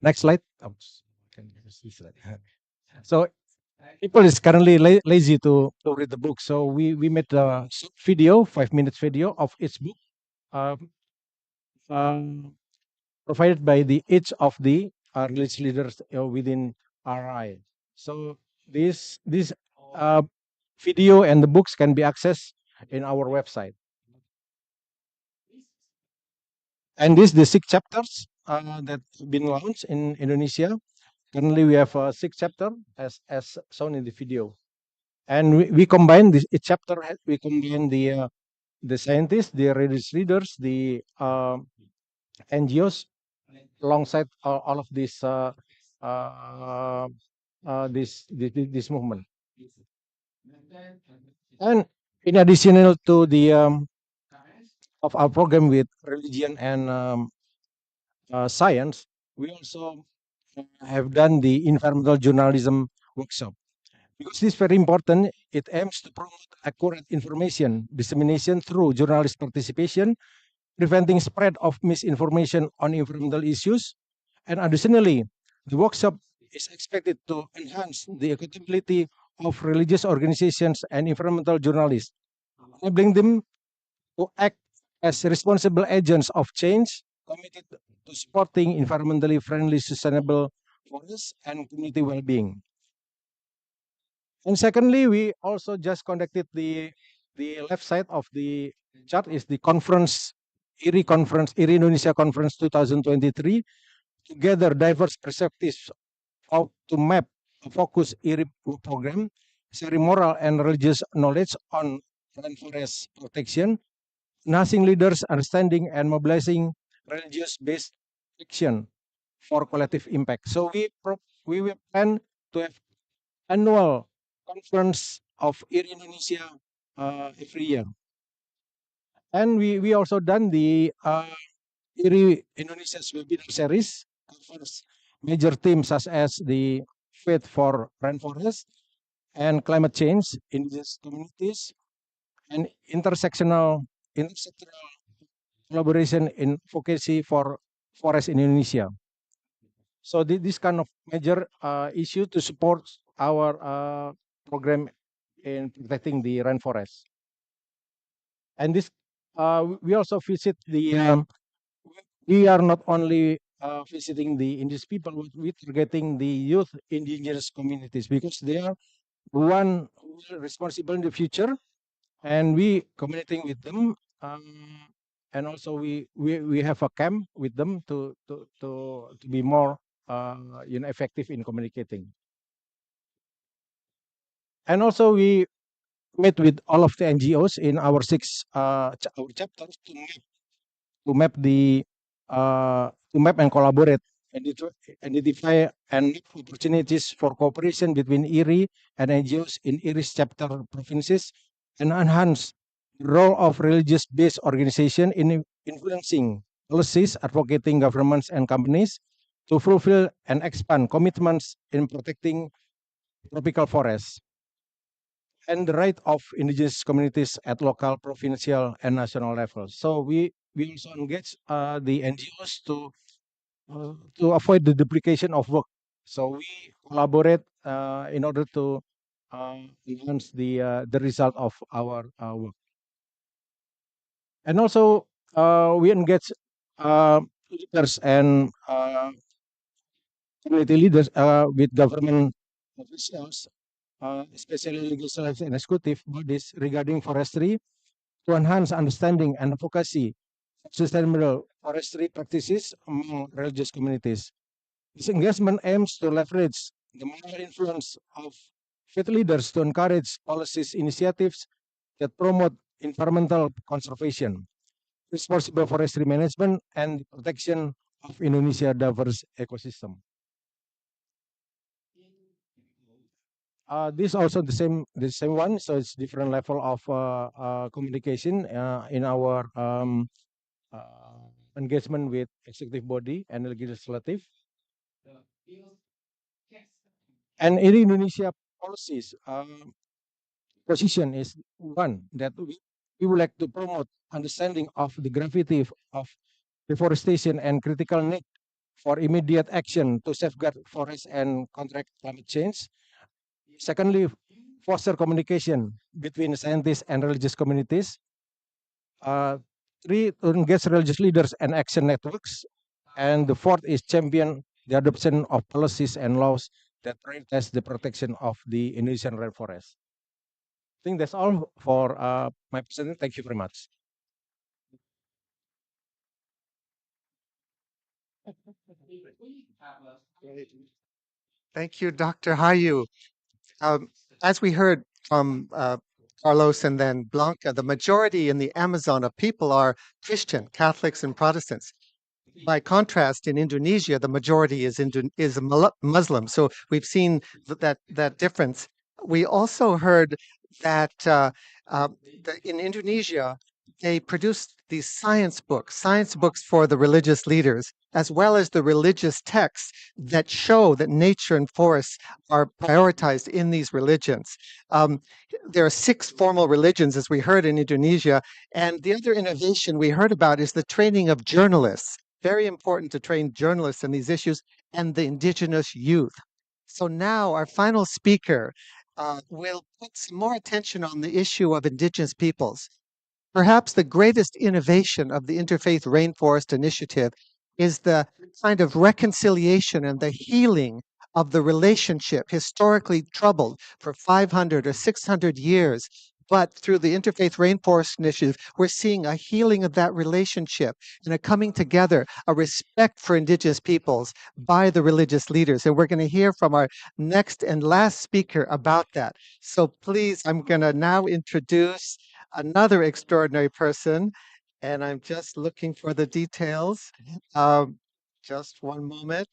Speaker 3: Next slide. Oops, can you see slide? So people is currently lazy to read the book, so we made a video, 5 minutes video of each book, um, um, provided by the each of the religious leaders within RI. So this uh, video and the books can be accessed in our website. And this the 6 chapters that have been launched in Indonesia. Currently, we have 6 chapters as shown in the video, and we combine this each chapter. We combine the scientists, the religious leaders, the NGOs, alongside all of uh, this movement. And in addition to the of our program with religion and science, we also have done the environmental journalism workshop. Because this is very important, it aims to promote accurate information dissemination through journalist participation, preventing spread of misinformation on environmental issues. And additionally, the workshop is expected to enhance the accountability of religious organizations and environmental journalists, enabling them to act as responsible agents of change, committed to supporting environmentally friendly, sustainable forests and community well-being. And secondly, we also just conducted the left side of the chart is the conference, IRI Indonesia Conference 2023, to gather diverse perspectives of to map a focus IRI program, sharing moral and religious knowledge on rainforest protection, enhancing leaders' understanding and mobilizing religious-based action for collective impact. So we will plan to have annual conference of IRI Indonesia every year. And we also done the IRI Indonesia's webinar series, covers major themes such as the faith for rainforest and climate change in these communities and intersectional collaboration in advocacy for forest in Indonesia. So this kind of major issue to support our program in protecting the rainforest. And this we also visit the we are not only visiting the indigenous people, but we're targeting the youth indigenous communities because they are one who are responsible in the future, and we communicating with them. And also we have a camp with them to be more effective in communicating. And also we met with all of the NGOs in our our chapters to map the to map and collaborate and identify and opportunities for cooperation between IRI and NGOs in IRI's chapter provinces and enhance the role of religious-based organization in influencing policies, advocating governments and companies to fulfill and expand commitments in protecting tropical forests and the right of indigenous communities at local, provincial, and national levels. So we also engage the NGOs to avoid the duplication of work. So we collaborate in order to enhance the result of our work. And also we engage leaders and community leaders with government officials, especially legislative and executive bodies regarding forestry to enhance understanding and advocacy of sustainable forestry practices among religious communities. This engagement aims to leverage the moral influence of faith leaders to encourage policies initiatives that promote environmental conservation, responsible forestry management, and the protection of Indonesia diverse ecosystem. This also the same one, so it's different level of communication in our engagement with executive body and legislative. And in Indonesia policies, position is one that we would like to promote understanding of the gravity of deforestation and critical need for immediate action to safeguard forests and counteract climate change. Secondly, foster communication between scientists and religious communities. Three, to engage religious leaders and action networks. And the fourth is champion the adoption of policies and laws that prioritize the protection of the Indonesian rainforest. I think that's all for my presentation. Thank you very much.
Speaker 6: Thank you, Dr. Hayu. As we heard from Carlos and then Blanca, the majority in the Amazon of people are Christian, Catholics, and Protestants. By contrast, in Indonesia, the majority is Muslim. So we've seen that difference. We also heard that in Indonesia, they produce these science books for the religious leaders, as well as the religious texts that show that nature and forests are prioritized in these religions. There are 6 formal religions, as we heard in Indonesia. And the other innovation we heard about is the training of journalists. Very important to train journalists in these issues and the indigenous youth. So now our final speaker will put some more attention on the issue of indigenous peoples. Perhaps the greatest innovation of the Interfaith Rainforest Initiative is the kind of reconciliation and the healing of the relationship historically troubled for 500 or 600 years. But through the Interfaith Rainforest Initiative, we're seeing a healing of that relationship and a coming together, a respect for indigenous peoples by the religious leaders. And we're going to hear from our next and last speaker about that. So please, I'm going to now introduce another extraordinary person, and I'm just looking for the details. Just one moment.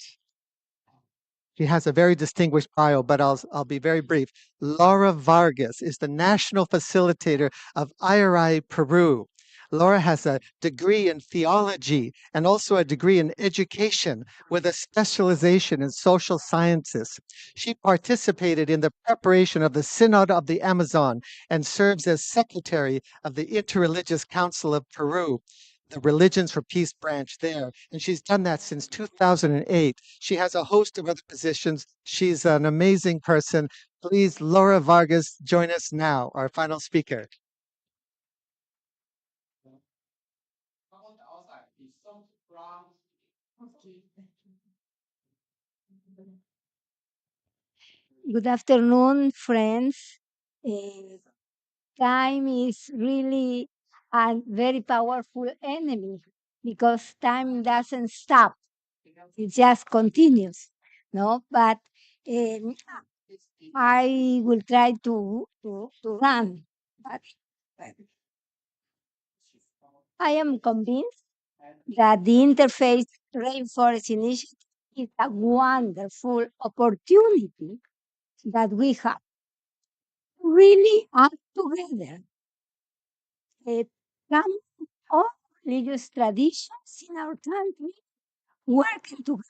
Speaker 6: She has a very distinguished bio, but I'll be very brief. Laura Vargas is the national facilitator of IRI Peru. Laura has a degree in theology and also a degree in education with a specialization in social sciences. She participated in the preparation of the Synod of the Amazon and serves as secretary of the Interreligious Council of Peru, the Religions for Peace branch there. And she's done that since 2008. She has a host of other positions. She's an amazing person. Please, Laura Vargas, join us now, our final speaker.
Speaker 2: Good afternoon, friends. Time is really a very powerful enemy because time doesn't stop; it just continues. No, but um, I will try to run. But I am convinced that the Interfaith Rainforest Initiative is a wonderful opportunity that we have to really act together. Come all religious traditions in our country working together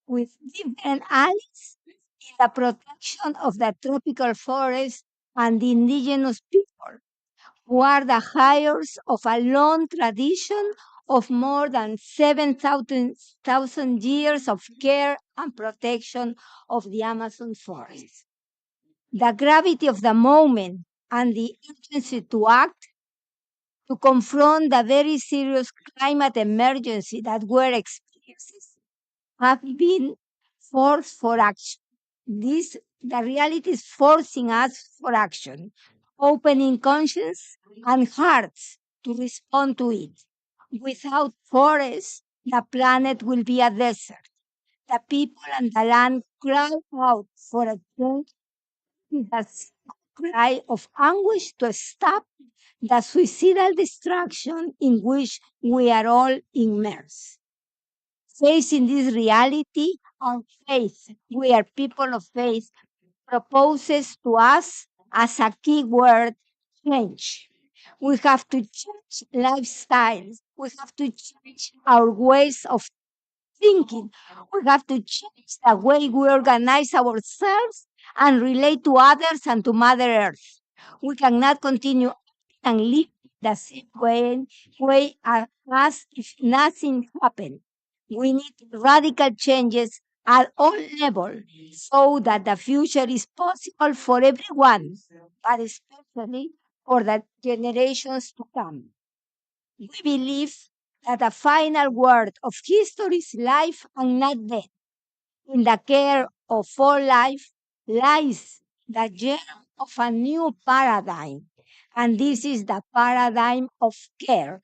Speaker 2: with different allies in the protection of the tropical forest and the indigenous people, who are the heirs of a long tradition of more than 7,000 years of care and protection of the Amazon forest. The gravity of the moment and the urgency to act to confront the very serious climate emergency that we're experiencing have been forced for action. The reality is forcing us for action, opening conscience and hearts to respond to it. Without forests, the planet will be a desert. The people and the land cry out for a change. It is a cry of anguish to stop the suicidal destruction in which we are all immersed. Facing this reality, our faith, we are people of faith, proposes to us as a key word change. We have to change lifestyles. We have to change our ways of thinking. We have to change the way we organize ourselves and relate to others and to Mother Earth. We cannot continue and live the same way as if nothing happened. We need radical changes at all levels so that the future is possible for everyone, but especially for the generations to come. We believe that the final word of history is life and not death. In the care of all life lies the germ of a new paradigm, and this is the paradigm of care.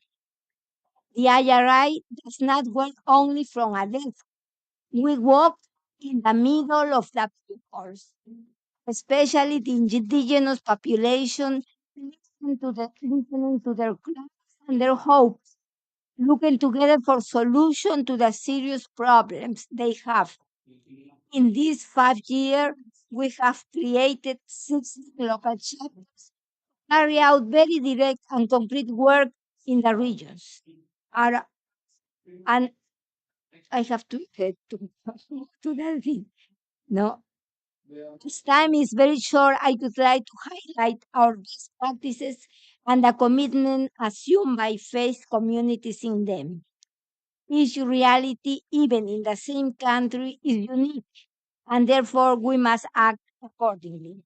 Speaker 2: The IRI does not work only from a desk. We walk in the middle of the peoples, especially the indigenous population, listening to their cries and their hopes, looking together for solution to the serious problems they have. In these 5 years, we have created 6 local chapters, carry out very direct and concrete work in the regions. And I have to get to that thing. No, this time is very short. I would like to highlight our best practices and the commitment assumed by faith communities in them. Each reality, even in the same country, is unique, and therefore we must act accordingly.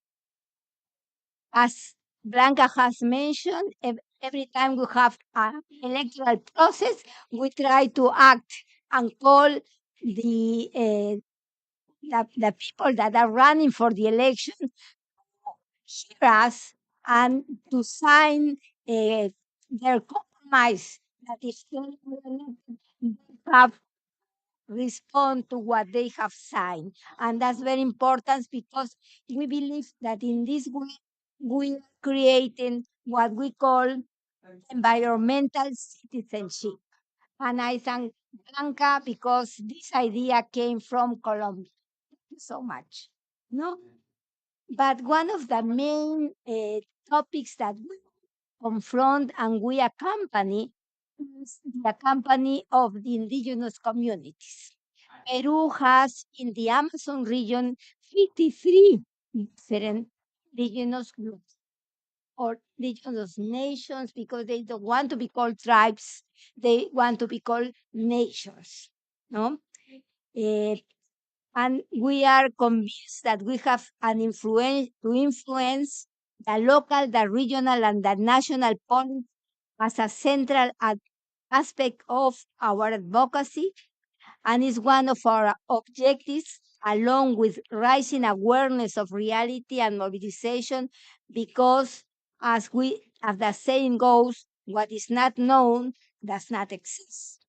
Speaker 2: As Blanca has mentioned, every time we have an electoral process, we try to act and call the people that are running for the election hear us and to sign their compromise that if they are elected, they have respond to what they have signed. And that's very important because we believe that in this way we are creating what we call environmental citizenship. And I thank Blanca because this idea came from Colombia. Thank you so much. No? But one of the main topics that we confront and we accompany is the company of the indigenous communities. Peru has in the Amazon region 53 different indigenous groups or indigenous nations because they don't want to be called tribes, they want to be called nations. No? And we are convinced that we have an influence to influence the local, the regional, and the national politics as a central aspect of our advocacy and is one of our objectives, along with rising awareness of reality and mobilization, because as the saying goes, what is not known does not exist.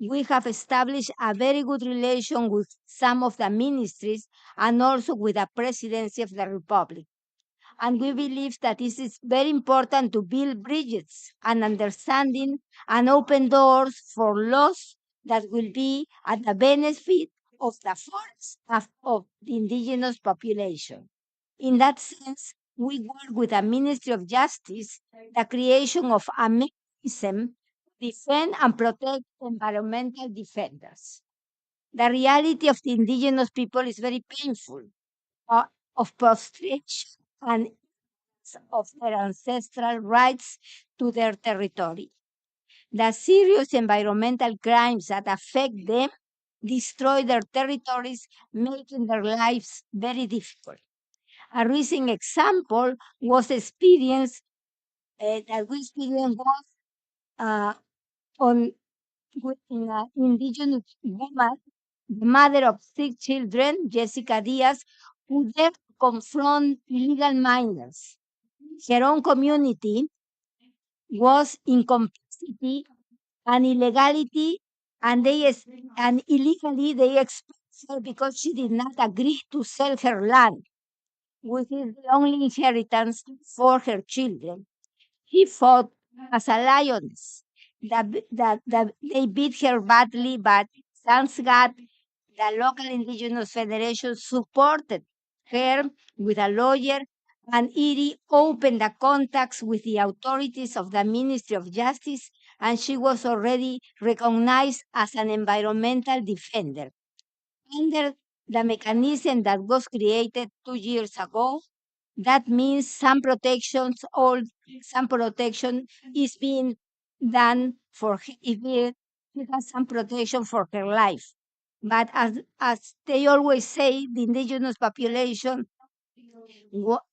Speaker 2: We have established a very good relation with some of the ministries and also with the presidency of the Republic. And we believe that it is very important to build bridges and understanding and open doors for laws that will be at the benefit of the forests of the indigenous population. In that sense, we work with the Ministry of Justice, the creation of a mechanism to defend and protect environmental defenders. The reality of the indigenous people is very painful, of prostration and of their ancestral rights to their territory. The serious environmental crimes that affect them destroy their territories, making their lives very difficult. A recent example was experienced that we experienced was on in an indigenous woman, the mother of 6 children, Jessica Diaz, who dared to confront illegal miners. Her own community was in complicity and illegality, and illegally they expelled her because she did not agree to sell her land, which is the only inheritance for her children. She fought as a lioness. They beat her badly, but thanks God, the local indigenous federation supported her with a lawyer, and Iri opened the contacts with the authorities of the Ministry of Justice, and she was already recognized as an environmental defender. Under the mechanism that was created 2 years ago, that means some protection is being done for her, if she has some protection for her life. But as they always say, the indigenous population,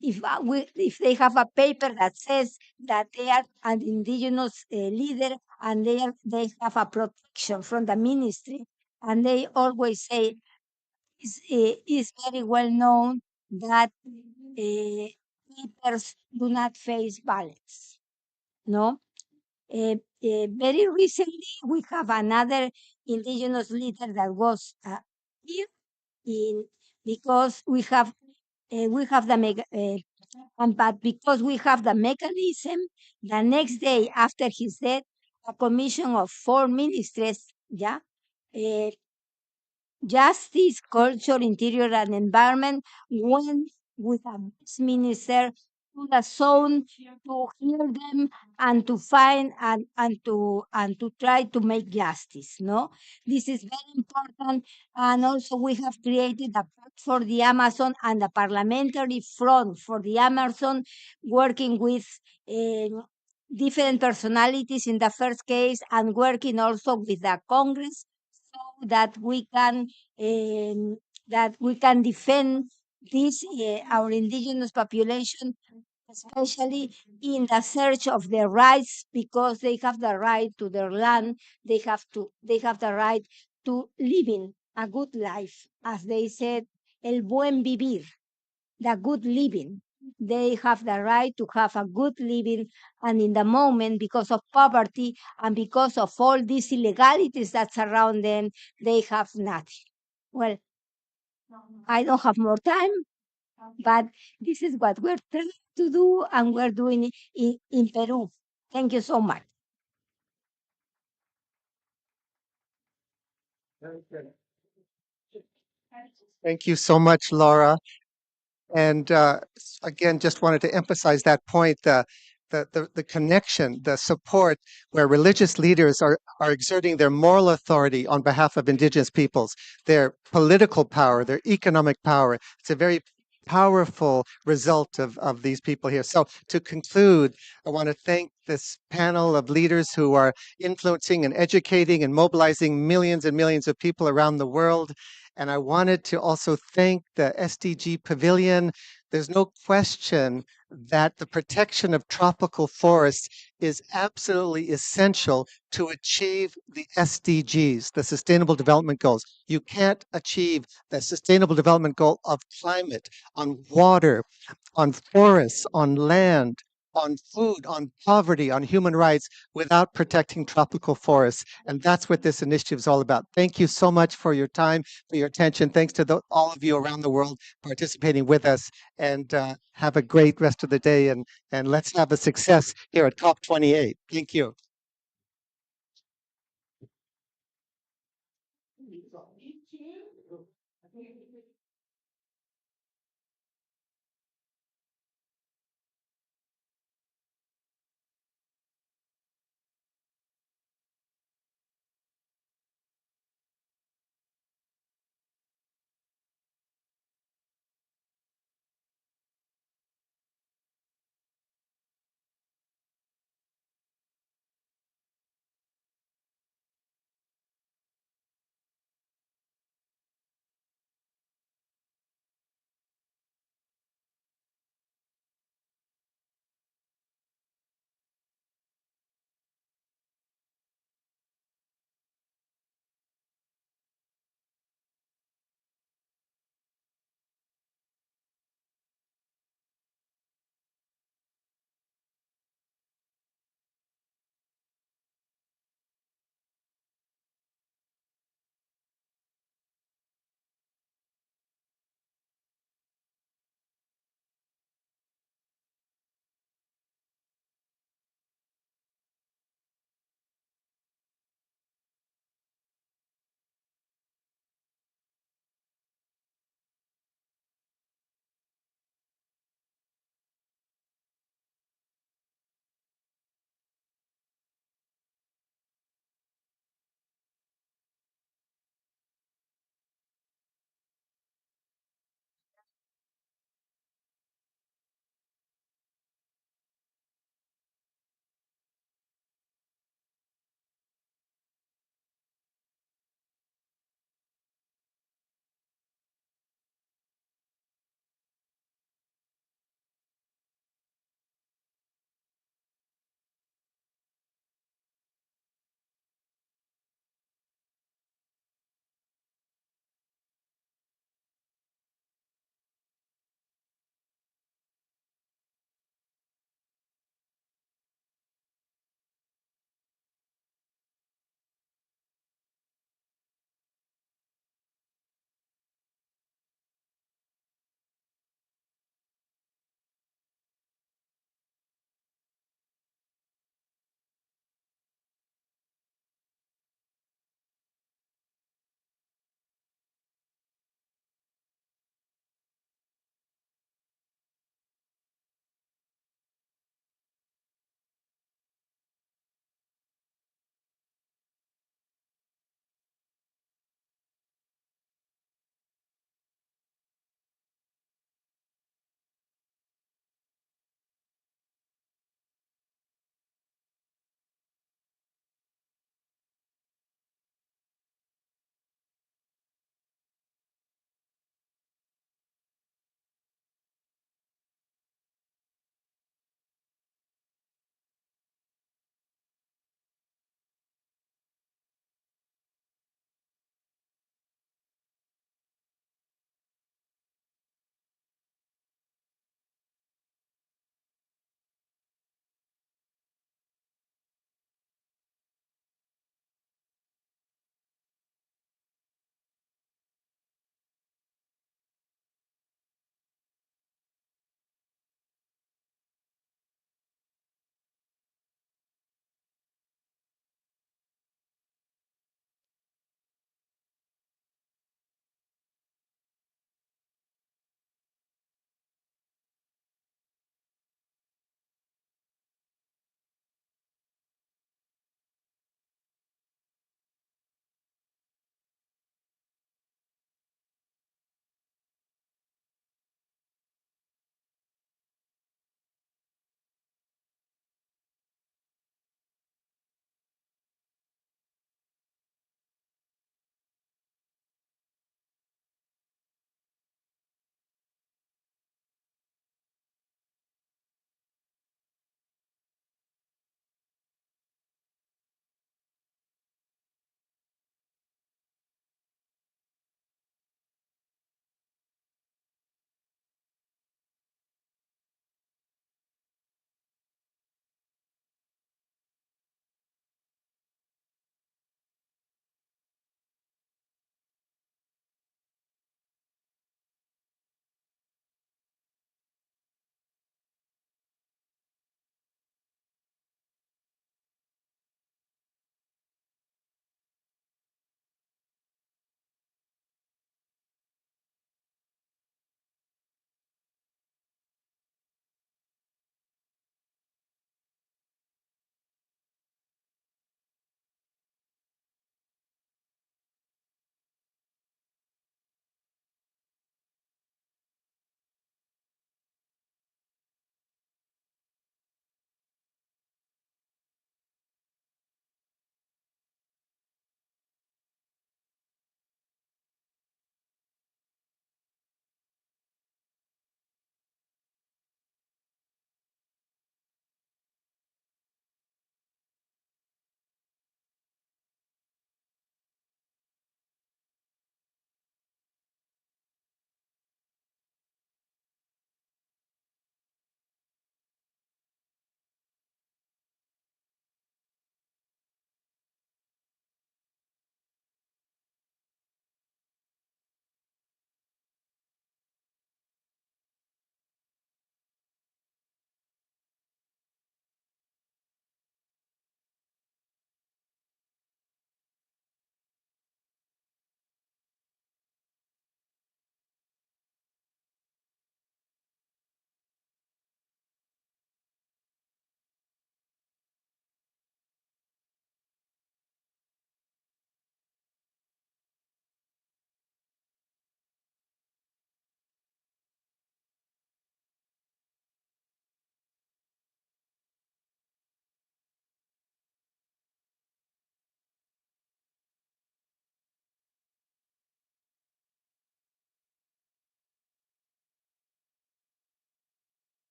Speaker 2: if they have a paper that says that they are an indigenous leader and they have a protection from the ministry, and they always say it's very well known that papers do not face ballots. No. Very recently, we have another indigenous leader that was here in because we have but because we have the mechanism, the next day after his death, a commission of 4 ministries, uh, justice, culture, interior, and environment went with a minister to the zone to hear them and to find and to try to make justice. No, this is very important. And also, we have created a pact for the Amazon and a parliamentary front for the Amazon, working with. Different personalities in the first case and working also with the Congress that we can defend this our indigenous population, especially in the search of their rights, because they have the right to their land. They have the right to living a good life, as they said, el buen vivir, the good living. They have the right to have a good living, and in the moment, because of poverty and because of all these illegalities that surround them, they have nothing. Well, I don't have more time, but this is what we're trying to do, and we're doing it in Peru. Thank you so much.
Speaker 6: Thank you so much, Laura. And again, just wanted to emphasize that point, the connection, the support, where religious leaders are exerting their moral authority on behalf of indigenous peoples, their political power, their economic power. It's a very powerful result of these people here. So to conclude, I want to thank this panel of leaders who are influencing and educating and mobilizing millions and millions of people around the world. And I wanted to also thank the SDG Pavilion. There's no question that the protection of tropical forests is absolutely essential to achieve the SDGs, the Sustainable Development Goals. You can't achieve the Sustainable Development Goal of climate, on water, on forests, on land, on food, on poverty, on human rights without protecting tropical forests. And that's what this initiative is all about. Thank you so much for your time, for your attention. Thanks to all of you around the world participating with us. And have a great rest of the day. And let's have a success here at COP28. Thank you.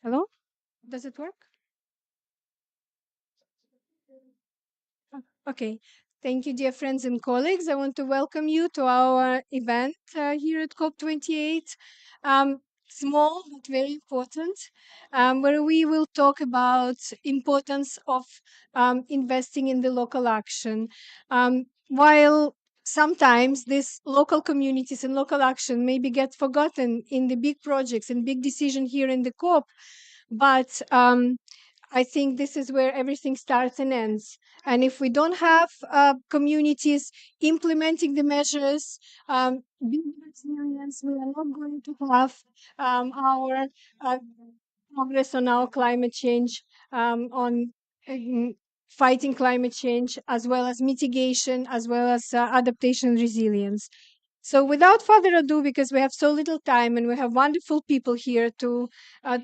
Speaker 2: Hello? Does it work? Okay. Thank you, dear friends and colleagues. I want to welcome you to our event here at COP28. Small but very important, where we will talk about importance of investing in the local action. While sometimes these local communities and local action maybe get forgotten in the big projects and big decision here in the COP, but I think this is where everything starts and ends. And if we don't have communities implementing the measures, building resilience, we are not going to have our progress on our climate change, on fighting climate change, as well as mitigation, as well as adaptation and resilience. So without further ado, because we have so little time and we have wonderful people here to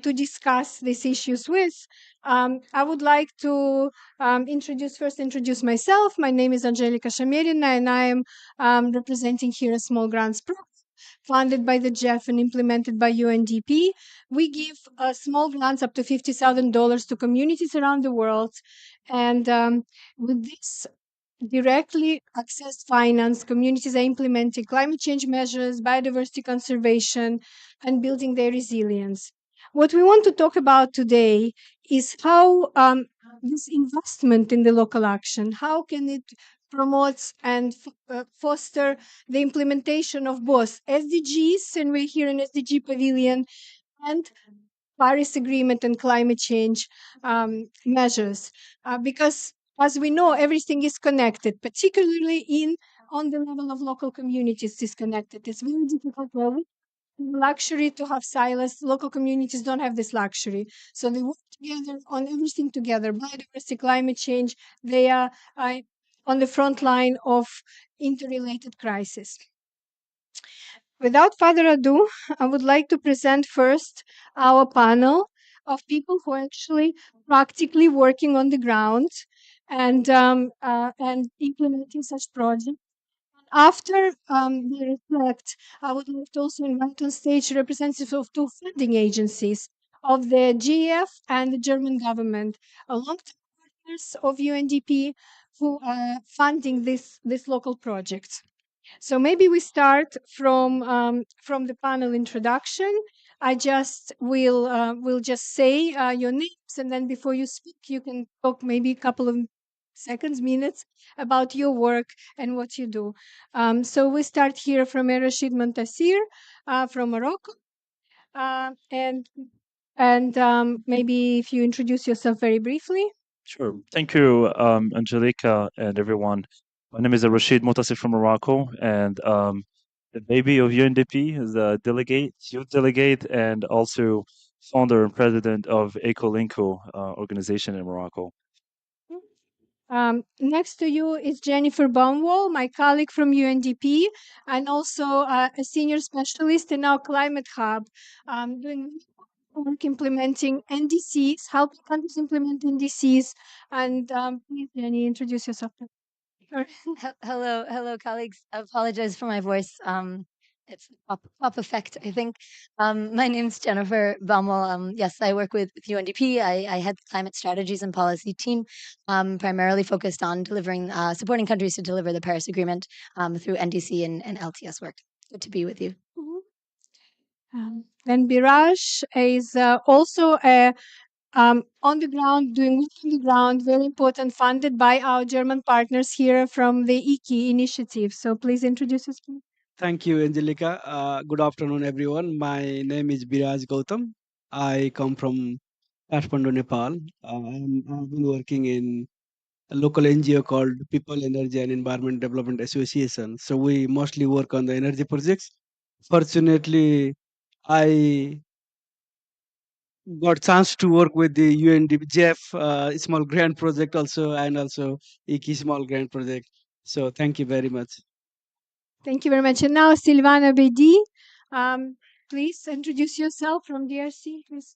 Speaker 2: discuss these issues with, I would like to introduce myself. My name is Angelika Shamerina, and I am representing here a small grants program funded by the GEF and implemented by UNDP. We give small grants up to $50,000 to communities around the world, and with this directly accessed finance, communities are implementing climate change measures, biodiversity conservation, and building their resilience. What we want to talk about today is how this investment in the local action, how can it promote and foster the implementation of both SDGs, and we're here in SDG Pavilion, and Paris Agreement and climate change measures, because as we know, everything is connected, particularly on the level of local communities is connected. It's very difficult. Well, we have the luxury to have silos. Local communities don't have this luxury. So they work together on everything together. Biodiversity, climate change, they are on the front line of interrelated crises. Without further ado, I would like to present first our panel of people who are actually practically working on the ground and implementing such projects. After they reflect, I would like to also invite on stage representatives of two funding agencies, of the GEF and the German government, long-term partners of UNDP who are funding this local project. So maybe we start from the panel introduction. I just will just say your names, and then before you speak, you can talk maybe a couple of seconds, minutes about your work and what you do. So we start here from Rashid Montasir from Morocco, and maybe if you introduce yourself very briefly.
Speaker 4: Sure. Thank you, Angelica and everyone. My name is Rashid Motasir from Morocco, and the baby of UNDP is a delegate, youth delegate, and also founder and president of Ecolinko organization in Morocco.
Speaker 2: Next to you is Jennifer Baumwall, my colleague from UNDP, and also a senior specialist in our climate hub, doing work implementing NDCs, helping countries implement NDCs. And please, Jenny, introduce yourself.
Speaker 11: Hello, colleagues. I apologize for my voice. It's pop effect, I think. My name's Jennifer Baumel. Yes, I work with UNDP. I head the climate strategies and policy team, primarily focused on delivering, supporting countries to deliver the Paris Agreement through NDC and LTS work. Good to be with you.
Speaker 2: Then Biraj is also on the ground, doing work on the ground, very important, funded by our German partners here from the IKI initiative. So please introduce yourself.
Speaker 14: Thank you, Angelica. Good afternoon, everyone. My name is Biraj Gautam. I come from Kathmandu, Nepal. I've been working in a local NGO called People, Energy and Environment Development Association. So we mostly work on the energy projects. Fortunately, I got chance to work with the UNDP GEF small grant project also, and also IKI small grant project. So thank you very much.
Speaker 2: Thank you very much. And now Silvana Bedi, please introduce yourself from DRC, please.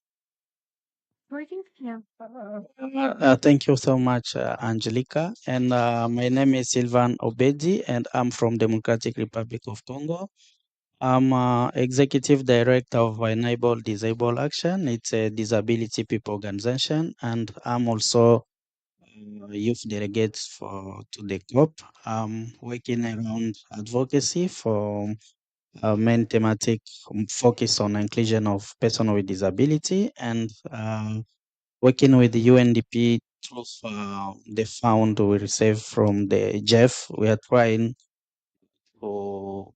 Speaker 2: Working? Yeah.
Speaker 17: Thank you so much, Angelica. And my name is Sylvain Obedi, and I'm from Democratic Republic of Congo. I'm Executive Director of Enable Disabled Action. It's a disability people organization, and I'm also youth delegate to the COP. I'm working around advocacy for main thematic focus on inclusion of persons with disability, and working with the UNDP through the fund we received from the Jeff. We are trying to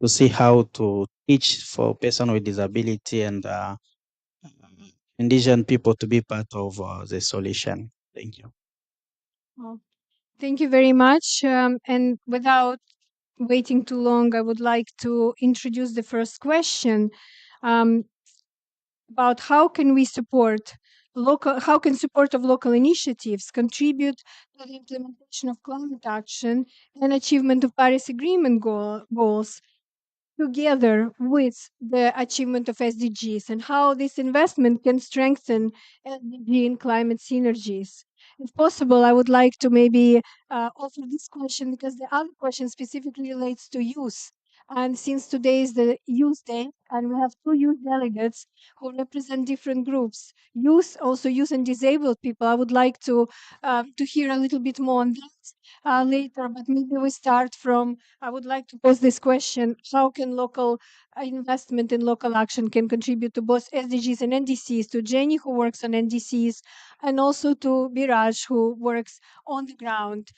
Speaker 17: see how to teach for persons with disability and indigenous people to be part of the solution. Thank you.
Speaker 25: Well, thank you very much. And without waiting too long, I would like to introduce the first question about how can we support how can support of local initiatives contribute to the implementation of climate action and achievement of Paris Agreement goals together with the achievement of SDGs, and how this investment can strengthen SDG and climate synergies. If possible, I would like to maybe offer this question because the other question specifically relates to youth. And since today is the Youth Day, and we have two youth delegates who represent different groups, youth, also youth and disabled people, I would like to hear a little bit more on that later. But maybe we start from. I would like to pose this question: how can local investment in local action can contribute to both SDGs and NDCs? To Jenny, who works on NDCs, and also to Biraj, who works on the ground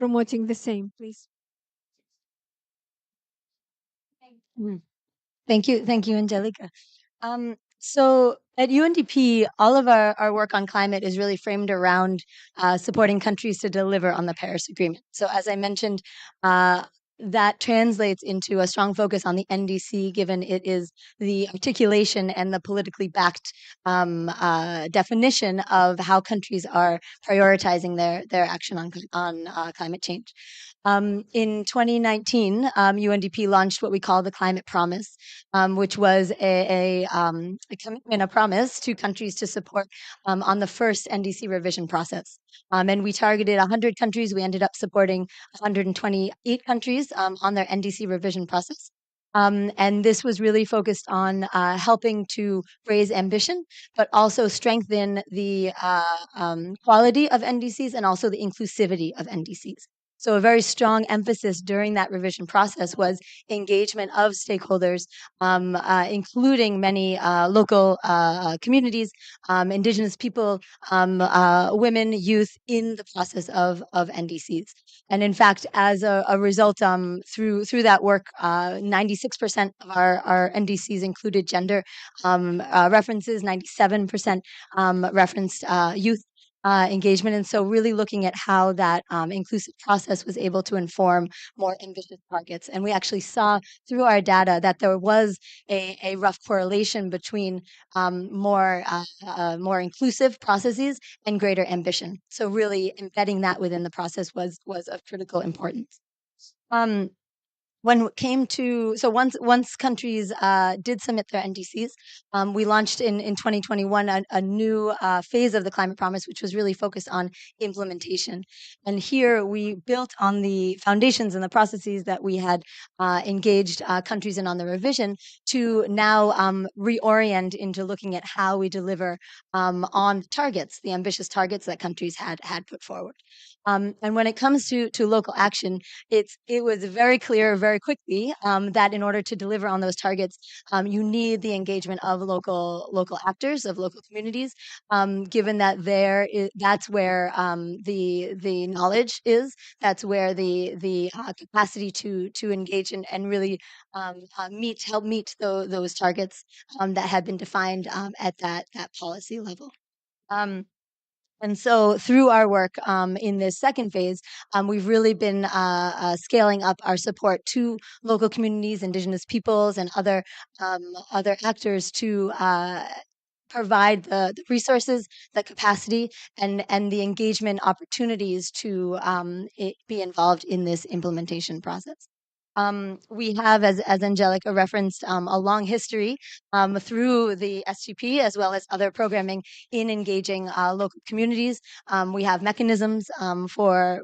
Speaker 25: promoting the same. Please.
Speaker 11: Thank you, Angelica. So at UNDP, all of our work on climate is really framed around supporting countries to deliver on the Paris Agreement. So as I mentioned, that translates into a strong focus on the NDC, given it is the articulation and the politically backed definition of how countries are prioritizing their action on climate change. In 2019, UNDP launched what we call the Climate Promise, which was a commitment, a promise to countries to support on the first NDC revision process. And we targeted 100 countries. We ended up supporting 128 countries on their NDC revision process. And this was really focused on helping to raise ambition, but also strengthen the quality of NDCs and also the inclusivity of NDCs. So a very strong emphasis during that revision process was engagement of stakeholders, including many local communities, indigenous people, women, youth in the process of NDCs. And in fact, as a result, through that work, 96% of our NDCs included gender references, 97% referenced youth engagement. And so really looking at how that inclusive process was able to inform more ambitious targets. And we actually saw through our data that there was a rough correlation between more inclusive processes and greater ambition. So really embedding that within the process was of critical importance. When it came to, so once countries did submit their NDCs, we launched in 2021 a new phase of the Climate Promise, which was really focused on implementation. And here we built on the foundations and the processes that we had engaged countries in on the revision to now reorient into looking at how we deliver on targets, the ambitious targets that countries had put forward. And when it comes to local action, it was very clear very quickly that in order to deliver on those targets, you need the engagement of local actors, of local communities, given that that's where the knowledge is, that's where the capacity to engage and really help meet those targets that had been defined at that policy level. And so through our work in this second phase, we've really been scaling up our support to local communities, indigenous peoples, and other actors to provide the resources, the capacity, and the engagement opportunities to be involved in this implementation process. we have, as Angelica referenced, a long history through the SGP as well as other programming in engaging local communities. We have mechanisms for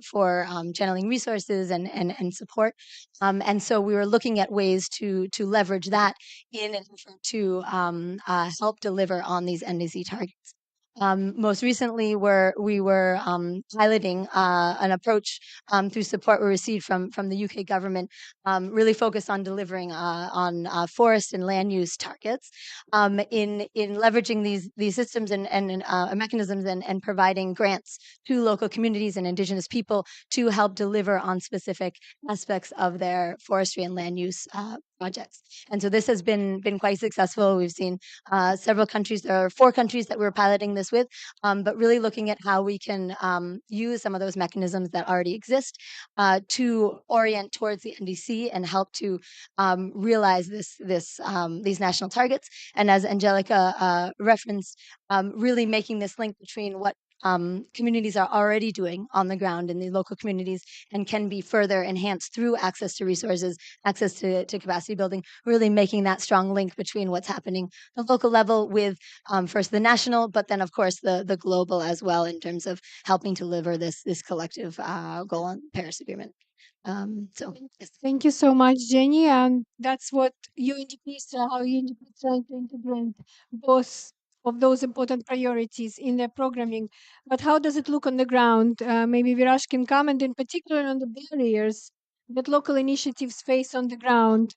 Speaker 11: channeling resources and support. And so we were looking at ways to leverage that in an effort to help deliver on these NDC targets. Most recently, we were piloting an approach through support we received from the UK government, really focused on delivering on forest and land use targets, in leveraging these systems and mechanisms and providing grants to local communities and Indigenous people to help deliver on specific aspects of their forestry and land use projects. And so this has been quite successful. We've seen several countries. There are 4 countries that we're piloting this with, but really looking at how we can use some of those mechanisms that already exist to orient towards the NDC and help to realize these national targets. And as Angelica referenced, really making this link between what communities are already doing on the ground in the local communities and can be further enhanced through access to resources, access to capacity building, really making that strong link between what's happening at the local level with first the national, but then of course the global as well in terms of helping to deliver this collective goal on Paris Agreement. So yes.
Speaker 1: Thank you so much, Jenny. And that's what UNDP is, how UNDP is trying to integrate both of those important priorities in their programming. But how does it look on the ground? Maybe Viraj can comment in particular on the barriers that local initiatives face on the ground,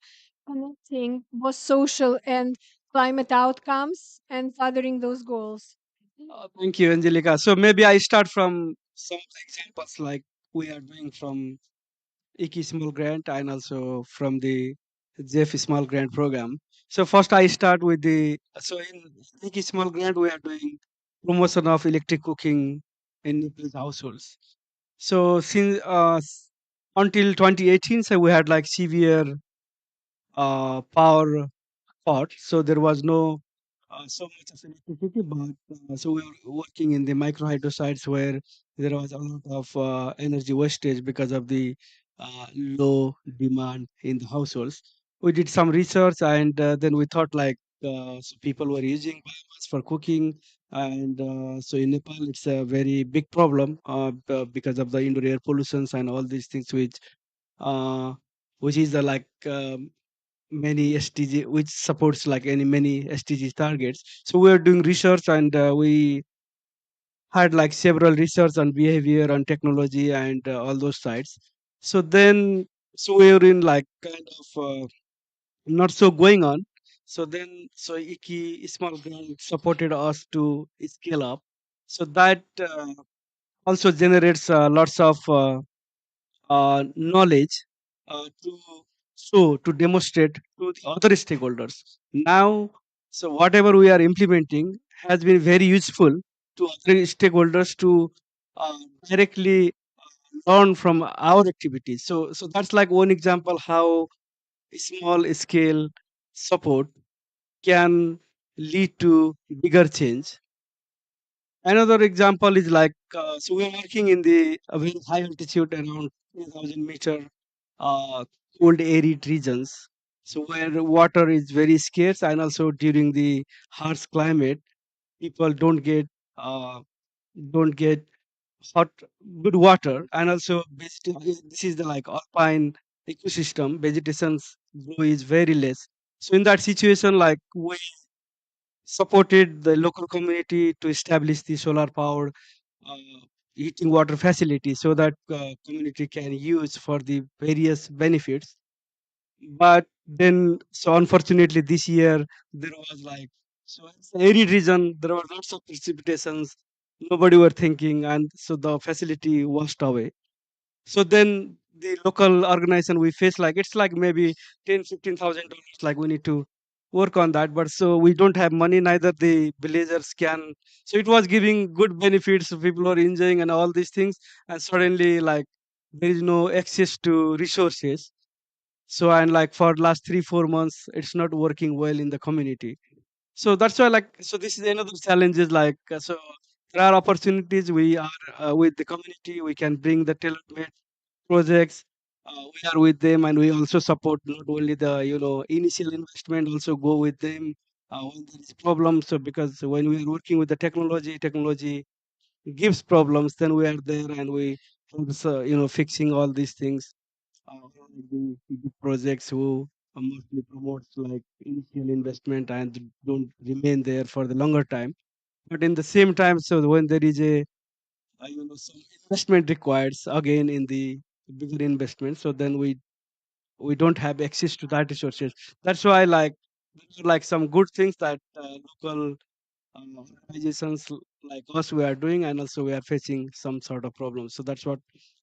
Speaker 1: connecting both social and climate outcomes and furthering those goals.
Speaker 14: Thank you, Angelica. So maybe I start from some examples like we are doing from IKI Small Grant and also from the JEF Small Grant program. So first I start with in IKI Small Grant we are doing promotion of electric cooking in Nepalese households. So since until 2018, so we had like severe power cut, so there was no so much of electricity, but so we were working in the micro hydro sites where there was a lot of energy wastage because of the low demand in the households. We did some research and then we thought like so people were using biomass for cooking, and so in Nepal it's a very big problem because of the indoor air pollutions and all these things uh, which is the like many SDG, which supports like any many SDG targets. So we are doing research and we had like several research on behavior, on technology, and all those sides. So then, so we were in like kind of not so going on. So then, so IKI Small Grant supported us to scale up. So that also generates lots of knowledge to show, to demonstrate to the other stakeholders. Now, so whatever we are implementing has been very useful to other stakeholders to uh, directly learn from our activities. So that's like one example how small scale support can lead to bigger change. Another example is like, so we're working in the a very high altitude around 3,000-meter cold arid regions. So where water is very scarce and also during the harsh climate, people uh, don't get hot good water, and also this is the like alpine ecosystem, vegetation's grow is very less. So in that situation, like we supported the local community to establish the solar powered uh, heating water facility so that community can use for the various benefits. But then so unfortunately this year there was like, so it's a arid region, there were lots of precipitations, nobody were thinking, and so the facility washed away. So then the local organization we face like it's like maybe 10-15,000 dollars, like we need to work on that, but so we don't have money, neither the villagers can. So it was giving good benefits, so people are enjoying and all these things, and suddenly like there is no access to resources. So and like for last 3-4 months it's not working well in the community. So that's why like, so this is another challenge is like so there are opportunities we are with the community, we can bring the tailor made projects, we are with them, and we also support not only the initial investment, also go with them when there is problems. So because when we are working with the technology gives problems, then we are there and we helps fixing all these things. Like the projects who mostly promotes like initial investment and don't remain there for the longer time. But in the same time, so when there is a some investment required again in the bigger investment, so then we don't have access to that resources. That's why like some good things that local organizations like us we are doing, and also we are facing some sort of problems. So that's what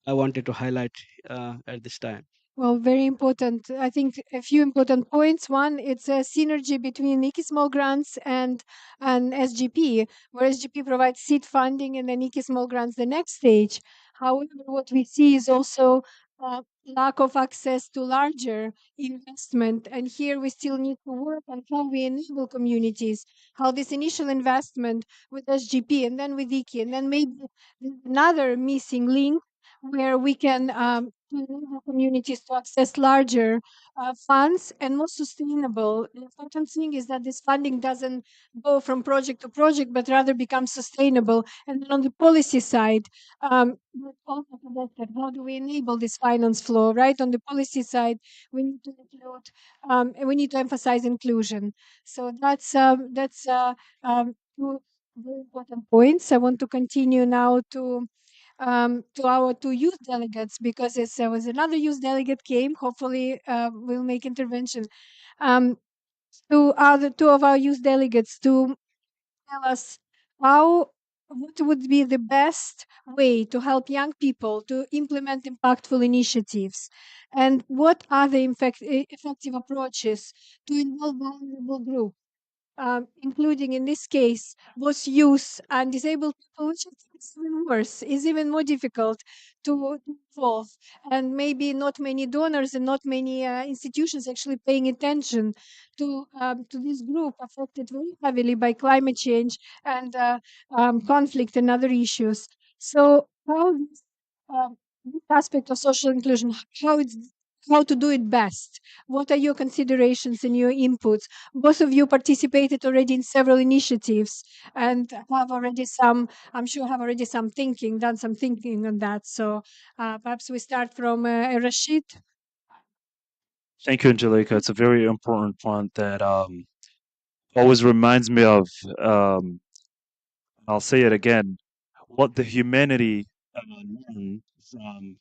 Speaker 14: I wanted to highlight at this time.
Speaker 1: Well, very important. I think a few important points. One, it's a synergy between IKI small grants and SGP, where SGP provides seed funding and then IKI small grants the next stage. However, what we see is also lack of access to larger investment. And here we still need to work on how we enable communities, how this initial investment with SGP and then with IKI, and then maybe another missing link where we can to enable communities to access larger funds and more sustainable. The important thing is that this funding doesn't go from project to project, but rather becomes sustainable. And then on the policy side, we've also suggested how do we enable this finance flow, right? On the policy side, we need to include, and we need to emphasize inclusion. So that's two very important points. I want to continue now to our two youth delegates because there was another youth delegate came. Hopefully, we'll make intervention. Um, to the two of our youth delegates to tell us what would be the best way to help young people to implement impactful initiatives, and what are the effective approaches to involve vulnerable groups, including in this case both youth and disabled people, which I think is even worse, is even more difficult to involve. And maybe not many donors and not many institutions actually paying attention to this group affected very heavily by climate change and conflict and other issues. So this aspect of social inclusion, how to do it best? What are your considerations and your inputs? Both of you participated already in several initiatives and have already some, I'm sure, have already done some thinking on that. So perhaps we start from Rashid.
Speaker 4: Thank you, Angelica. It's a very important point that always reminds me of, I'll say it again, what the humanity learned from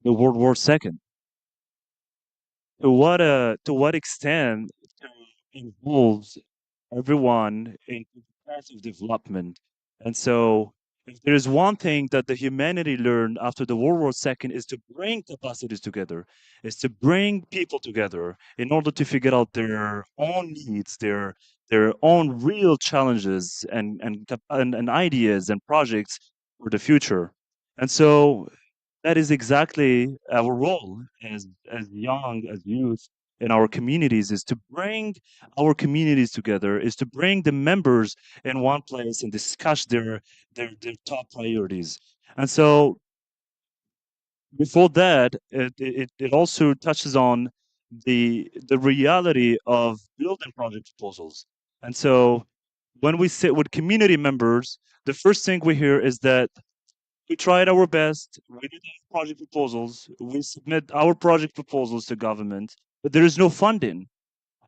Speaker 4: the World War II. To what extent it involves everyone in the path of development. And so, if there's one thing that the humanity learned after the World War II is to bring capacities together, is to bring people together in order to figure out their own needs, their own real challenges and ideas and projects for the future. And so that is exactly our role as young as youth in our communities, is to bring our communities together, is to bring the members in one place and discuss their top priorities. And so before that, it also touches on the reality of building project proposals. And so when we sit with community members, the first thing we hear is that we tried our best. We did our project proposals. We submit our project proposals to government, but there is no funding.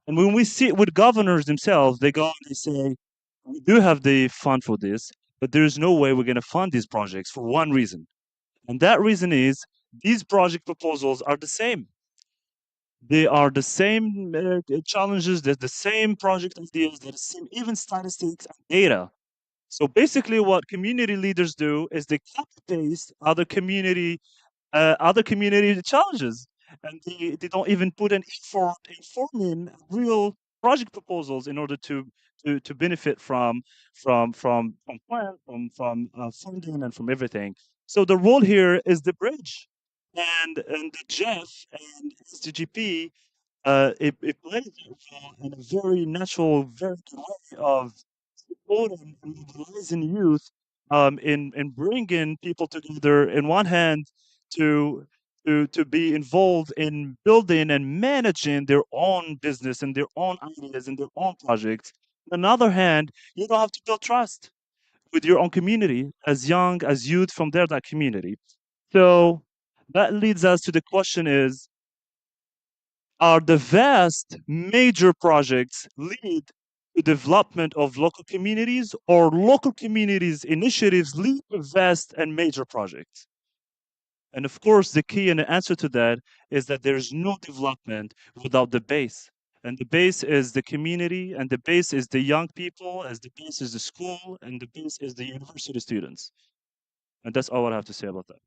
Speaker 4: And when we sit with governors themselves, they go and they say, we do have the fund for this, but there is no way we're going to fund these projects for one reason. And that reason is these project proposals are the same. They are the same challenges, they're the same project ideas, they're the same even statistics and data. So basically, what community leaders do is they copy paste other community challenges, and they don't even put an effort in forming real project proposals in order to benefit from plan, from funding and from everything. So the role here is the bridge, and the Jeff and SDGP it plays a role in a very natural, very good way of supporting and mobilizing youth in bringing people together in one hand to to be involved in building and managing their own business and their own ideas and their own projects. On the other hand, you don't have to build trust with your own community as young as youth from there, that community. So that leads us to the question is, are the vast major projects lead to development of local communities, or local communities initiatives lead to vast and major projects? And of course, the key and the answer to that is that there is no development without the base. And the base is the community, and the base is the young people, as the base is the school, and the base is the university students. And that's all I have to say about that.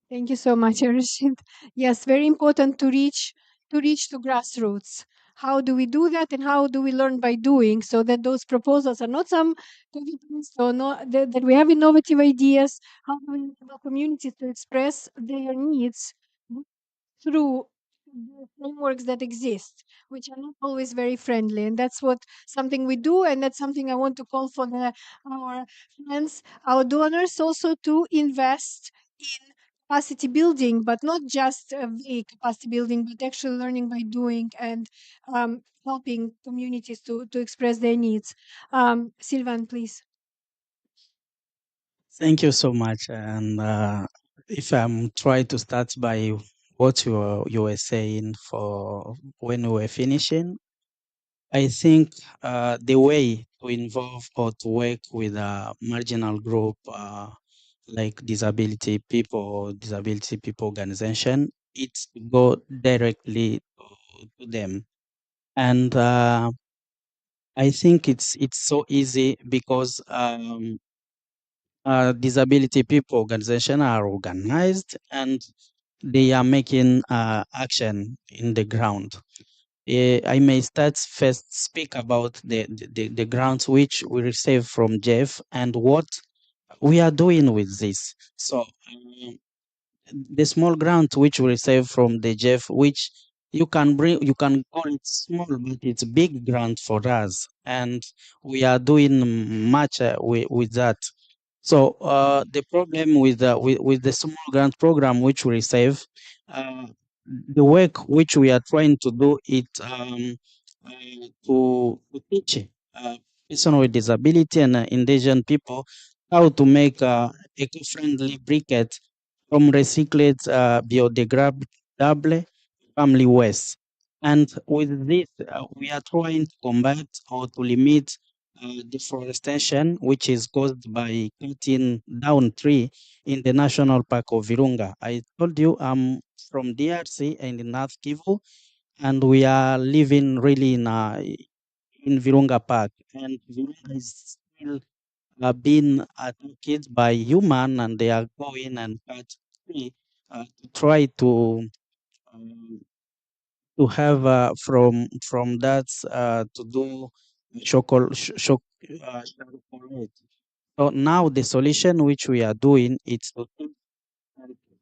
Speaker 1: Thank you so much, Rashid. Yes, very important to reach to grassroots. How do we do that, and how do we learn by doing, so that those proposals are not some copy-paste, or not that we have innovative ideas? How do we enable communities to express their needs through the frameworks that exist, which are not always very friendly? And that's what something we do, and that's something I want to call for our friends, our donors, also to invest in capacity building, but not just vague capacity building, but actually learning by doing, and helping communities to express their needs. Sylvan, please.
Speaker 17: Thank you so much. And if I'm trying to start by what you were saying for when we were finishing, I think the way to involve or to work with a marginal group like disability people organization, it's to go directly to them. And I think it's so easy because disability people organization are organized and they are making action in the ground. I may start first speak about the grants which we receive from Jeff and what we are doing with this. So the small grant which we receive from the Jeff, which you can call it small, but it's big grant for us, and we are doing much with that. So the problem with the small grant program which we receive, uh, the work which we are trying to do it to teach people with disability and indigenous people how to make eco-friendly briquettes from recycled biodegradable family waste. And with this, we are trying to combat or to limit deforestation, which is caused by cutting down tree in the National Park of Virunga. I told you I'm from DRC and in North Kivu, and we are living really in Virunga Park. And Virunga is still being attacked by human, and they are going and cut tree to try um, to have from that to do chocolate. So now the solution which we are doing is to think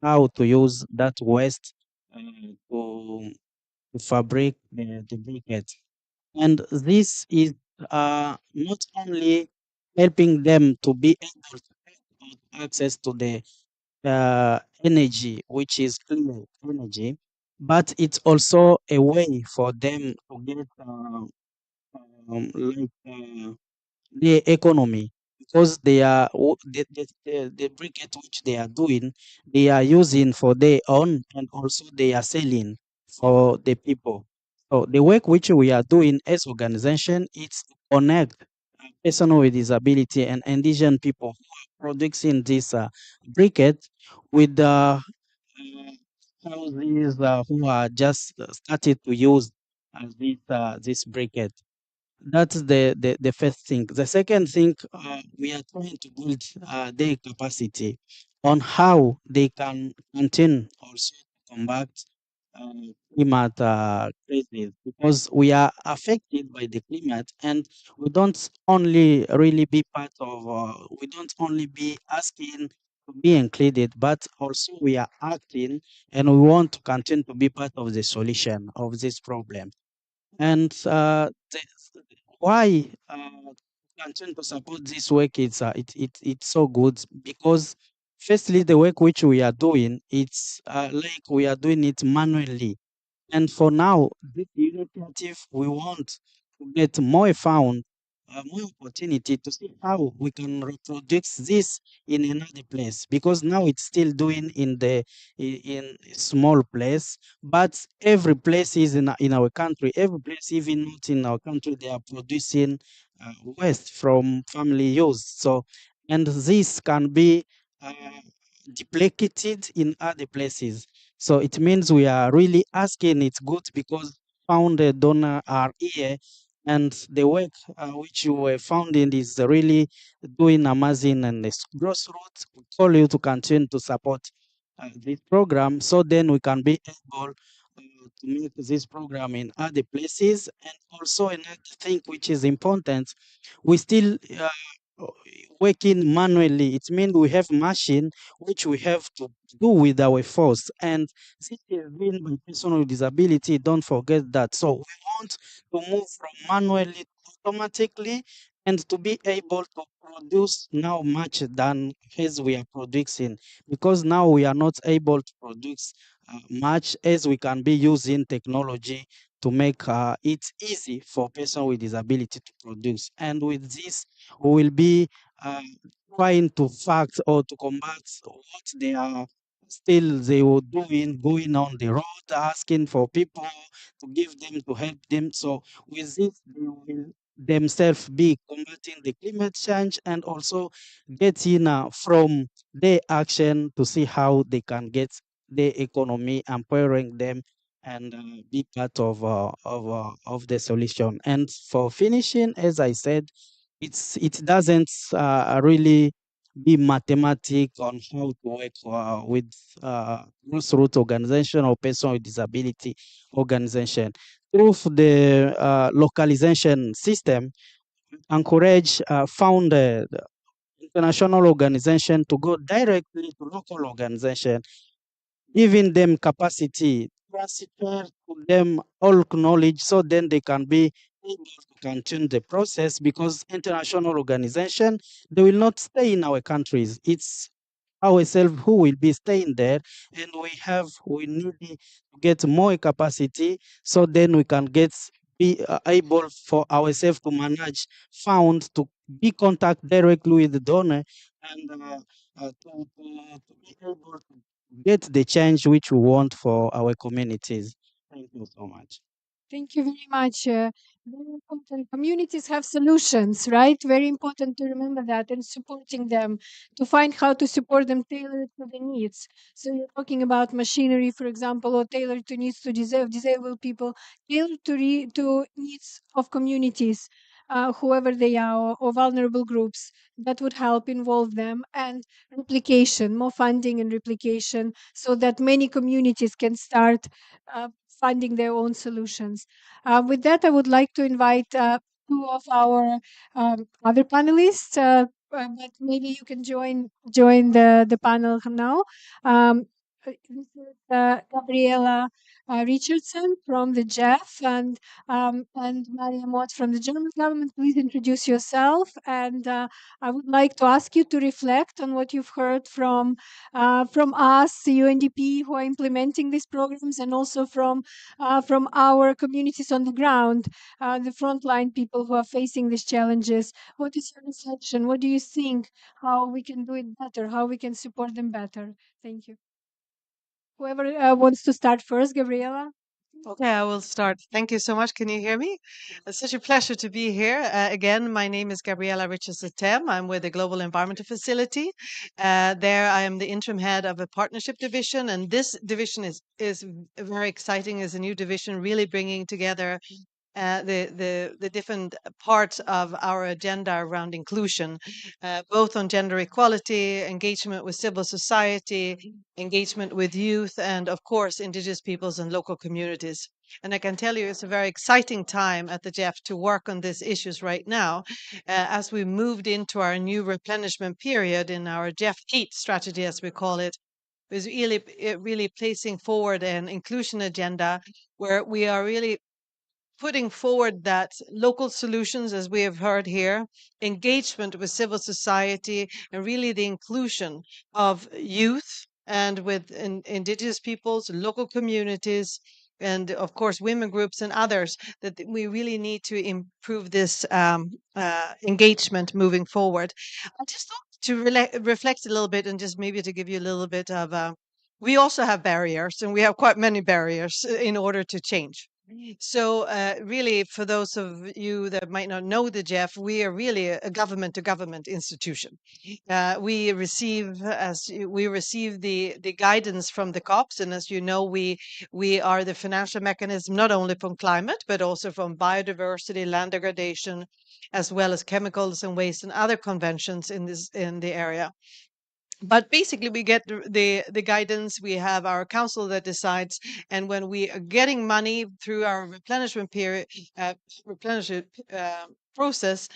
Speaker 17: how to use that waste to fabric the briquette. And this is not only helping them to be able to have access to the energy, which is clean energy, but it's also a way for them to get like the economy, because they are the briquette which they are doing, they are using for their own, and also they are selling for the people. So the work which we are doing as organization is to connect person with disability and indigenous people who are producing this briquette with the houses who are just started to use this briquette. That's the first thing. The second thing, we are trying to build their capacity on how they can continue also to combat climate crisis, because we are affected by the climate, and we don't only really be part of, we don't only be asking to be included, but also we are acting, and we want to continue to be part of the solution of this problem. And why continue to support this work? It's so good because Firstly, the work which we are doing, it's like we are doing it manually. And for now, this initiative, we want to get more found, more opportunity to see how we can reproduce this in another place. Because now it's still doing in small place, but every place is in our country. Every place, even not in our country, they are producing waste from family use. So, and this can be uh, duplicated in other places. So it means we are really asking it's good because found donor are here and the work which you were founding is really doing amazing and it's grassroots. We call you to continue to support this program so then we can be able to make this program in other places. And also another thing which is important, we still working manually. It means we have machine which we have to do with our force. And this is being by person with disability. Don't forget that. So we want to move from manually to automatically and to be able to produce now much than as we are producing because now we are not able to produce much as we can be using technology to make it easy for person with disability to produce. And with this, we will be uh, trying to fight or to combat what they are still they were doing, going on the road, asking for people to give them to help them. So with this, they will themselves be combating the climate change and also getting from their action to see how they can get the economy empowering them and be part of the solution. And for finishing, as I said, it doesn't really be mathematic on how to work with grassroots organization or person with disability organization. Through the localization system, encourage founded international organization to go directly to local organization giving them capacity, transfer to them all knowledge so then they can be able to continue the process because international organization, they will not stay in our countries. It's ourselves who will be staying there and we need to get more capacity so then we can get be able for ourselves to manage funds to be contact directly with the donor and to be able to get the change which we want for our communities. Thank you so much.
Speaker 1: Thank you very much. Very important. Communities have solutions, right? Very important to remember that and supporting them to find how to support them tailored to the needs. So you're talking about machinery, for example, or tailored to needs to disabled people, tailored to needs of communities, whoever they are, or vulnerable groups that would help involve them and replication, more funding and replication, so that many communities can start. Finding their own solutions. With that, I would like to invite two of our other panelists, but maybe you can join the panel now. This is Gabriela Richardson from the JEF and Maria Mott from the German government. Please introduce yourself. And I would like to ask you to reflect on what you've heard from us, the UNDP, who are implementing these programs, and also from our communities on the ground, the frontline people who are facing these challenges. What is your reflection? What do you think? How we can do it better? How we can support them better? Thank you. Whoever wants to start first, Gabriela.
Speaker 5: Okay, I will start. Thank you so much. Can you hear me? It's such a pleasure to be here. Again, my name is Gabriela Richardson. I'm with the Global Environmental Facility. There, I am the interim head of a partnership division, and this division is very exciting. Is a new division, really bringing together the different parts of our agenda around inclusion, both on gender equality, engagement with civil society, engagement with youth, and of course, indigenous peoples and local communities. And I can tell you it's a very exciting time at the JEF to work on these issues right now, as we moved into our new replenishment period in our JEF Heat strategy, as we call it, is really placing forward an inclusion agenda where we are really putting forward that local solutions, as we have heard here, engagement with civil society, and really the inclusion of youth and with indigenous peoples, local communities, and of course women groups and others, that we really need to improve this engagement moving forward. I just thought to reflect a little bit and just maybe to give you a little bit of we also have barriers, and we have quite many barriers in order to change. So, really, for those of you that might not know the Jeff, we are really a government-to-government institution. We receive the guidance from the COPs, and as you know, we are the financial mechanism not only from climate but also from biodiversity, land degradation, as well as chemicals and waste and other conventions in the area. But basically we get the guidance. We have our council that decides, and when we are getting money through our replenishment period replenishment process,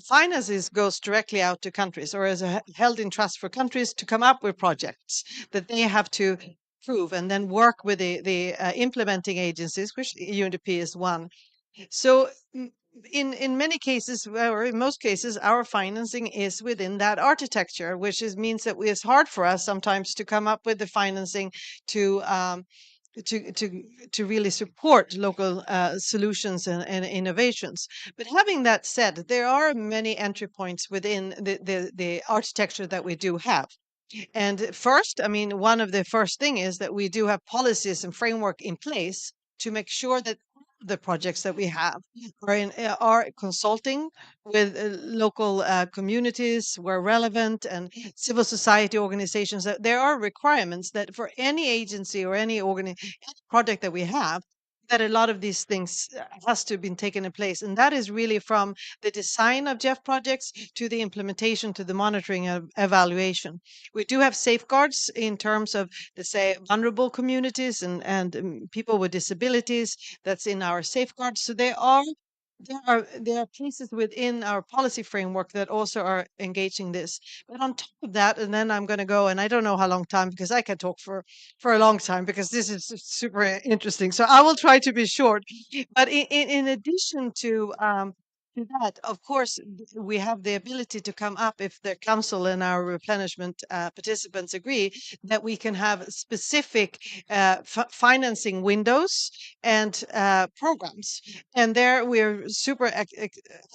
Speaker 5: finances goes directly out to countries, or is held in trust for countries to come up with projects that they have to prove and then work with the implementing agencies, which UNDP is one. So in many cases, or in most cases, our financing is within that architecture, which means that it's hard for us sometimes to come up with the financing to to really support local solutions and innovations. But having that said, there are many entry points within the architecture that we do have. And first, I mean, one of the first thing is that we do have policies and framework in place to make sure that the projects that we have are consulting with local communities where relevant, and civil society organizations. That there are requirements that for any agency or any project that we have, that a lot of these things has to be taken in place, and that is really from the design of Jeff projects to the implementation to the monitoring and evaluation. We do have safeguards in terms of, let's say, vulnerable communities and people with disabilities. That's in our safeguards. So there are places within our policy framework that also are engaging this. But on top of that, and then I'm going to go, and I don't know how long time, because I can talk for a long time, because this is super interesting. So I will try to be short. But in addition to that, of course, we have the ability to come up, if the council and our replenishment participants agree, that we can have specific financing windows and programs. And there we're super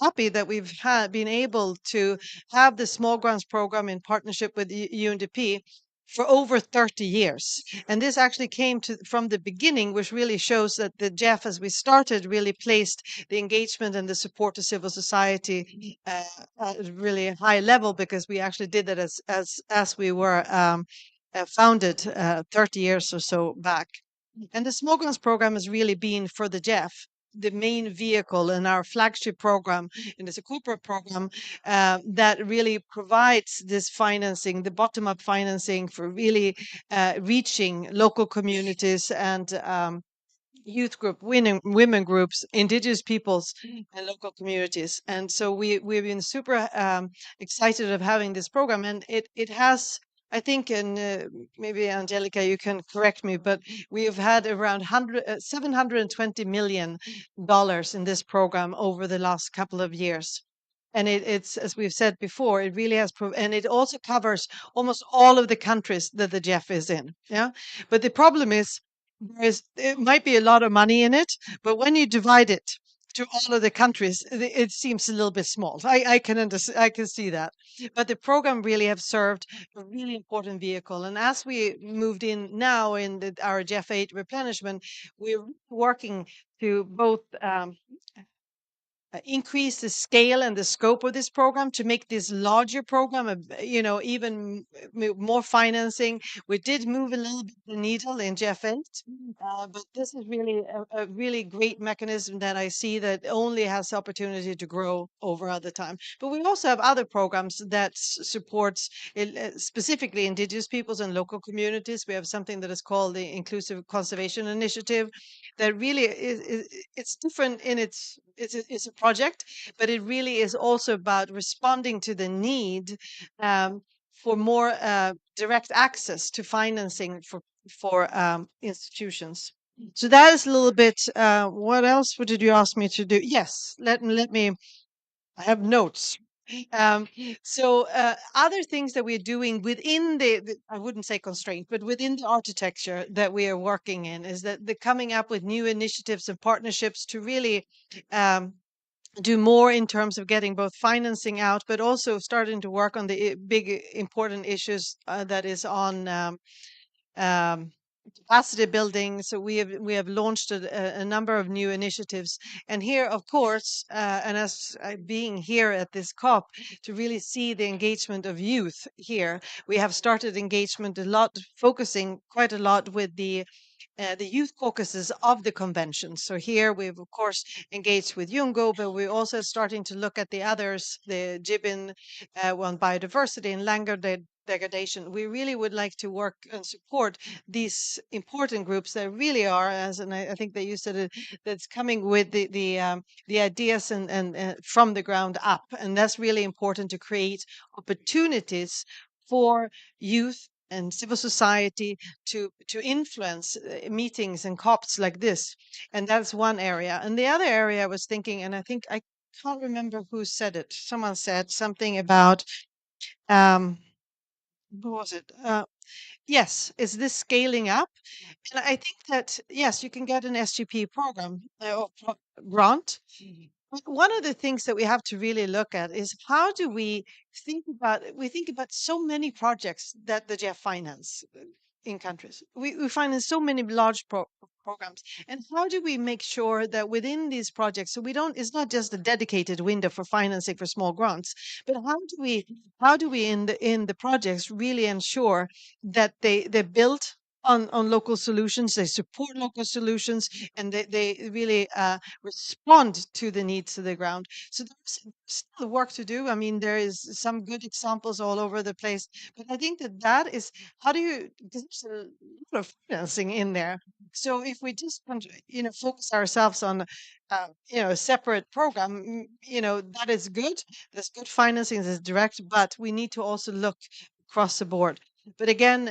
Speaker 5: happy that we've been able to have the small grants program in partnership with UNDP for over 30 years. And this actually came from the beginning, which really shows that the Jeff, as we started, really placed the engagement and the support to civil society at a really high level, because we actually did that as we were founded 30 years or so back. And the small grants program has really been, for the Jeff, the main vehicle in our flagship program, and it's a corporate program that really provides this financing, the bottom-up financing for really reaching local communities and youth group, women groups, indigenous peoples, and local communities. And so we've been super excited of having this program, and it has, I think, and maybe Angelica, you can correct me, but we have had around $720 million in this program over the last couple of years. And it's, as we've said before, it really has, and it also covers almost all of the countries that the Jeff is in. Yeah, but the problem is, it might be a lot of money in it, but when you divide it to all of the countries, it seems a little bit small. I can understand, I can see that. But the program really have served a really important vehicle. And as we moved in now in our Jeff 8 replenishment, we're working to both increase the scale and the scope of this program to make this larger program, even more financing. We did move a little bit the needle in Jeff 8, but this is really a really great mechanism that I see that only has the opportunity to grow over other time. But we also have other programs that supports specifically indigenous peoples and local communities. We have something that is called the Inclusive Conservation Initiative, that really it's different in it's a project, but it really is also about responding to the need for more direct access to financing for institutions. So that is a little bit. What else did you ask me to do? Yes, let me. I have notes. Um, other things that we're doing within I wouldn't say constraint, but within the architecture that we are working in is that the coming up with new initiatives and partnerships to really do more in terms of getting both financing out, but also starting to work on the big important issues that is on um, capacity building. So we have launched a number of new initiatives, and here, of course, and as being here at this COP to really see the engagement of youth here, we have started engagement a lot, focusing quite a lot with the youth caucuses of the convention. So here we've of course engaged with Jungo, but we're also starting to look at the others, the Jibin on biodiversity and language degradation. We really would like to work and support these important groups that really are, as and I think that you said it, that's coming with the ideas and from the ground up, and that's really important to create opportunities for youth and civil society to influence meetings and COPs like this. And that's one area. And the other area I was thinking, and I think I can't remember who said it. Someone said something about um, what was it? Yes, is this scaling up? And I think that yes, you can get an SGP program or grant. But one of the things that we have to really look at is how do we think about so many projects that the Jeff finance in countries. We finance so many large programs. And how do we make sure that within these projects, so we don't, it's not just a dedicated window for financing for small grants, but how do we in the projects really ensure that they build on local solutions, they support local solutions, and they really respond to the needs of the ground. So there's still work to do. I mean, there is some good examples all over the place, but I think that is how do you there's a lot of financing in there. So if we just focus ourselves on a separate program, that is good. There's good financing, there's direct, but we need to also look across the board. But again,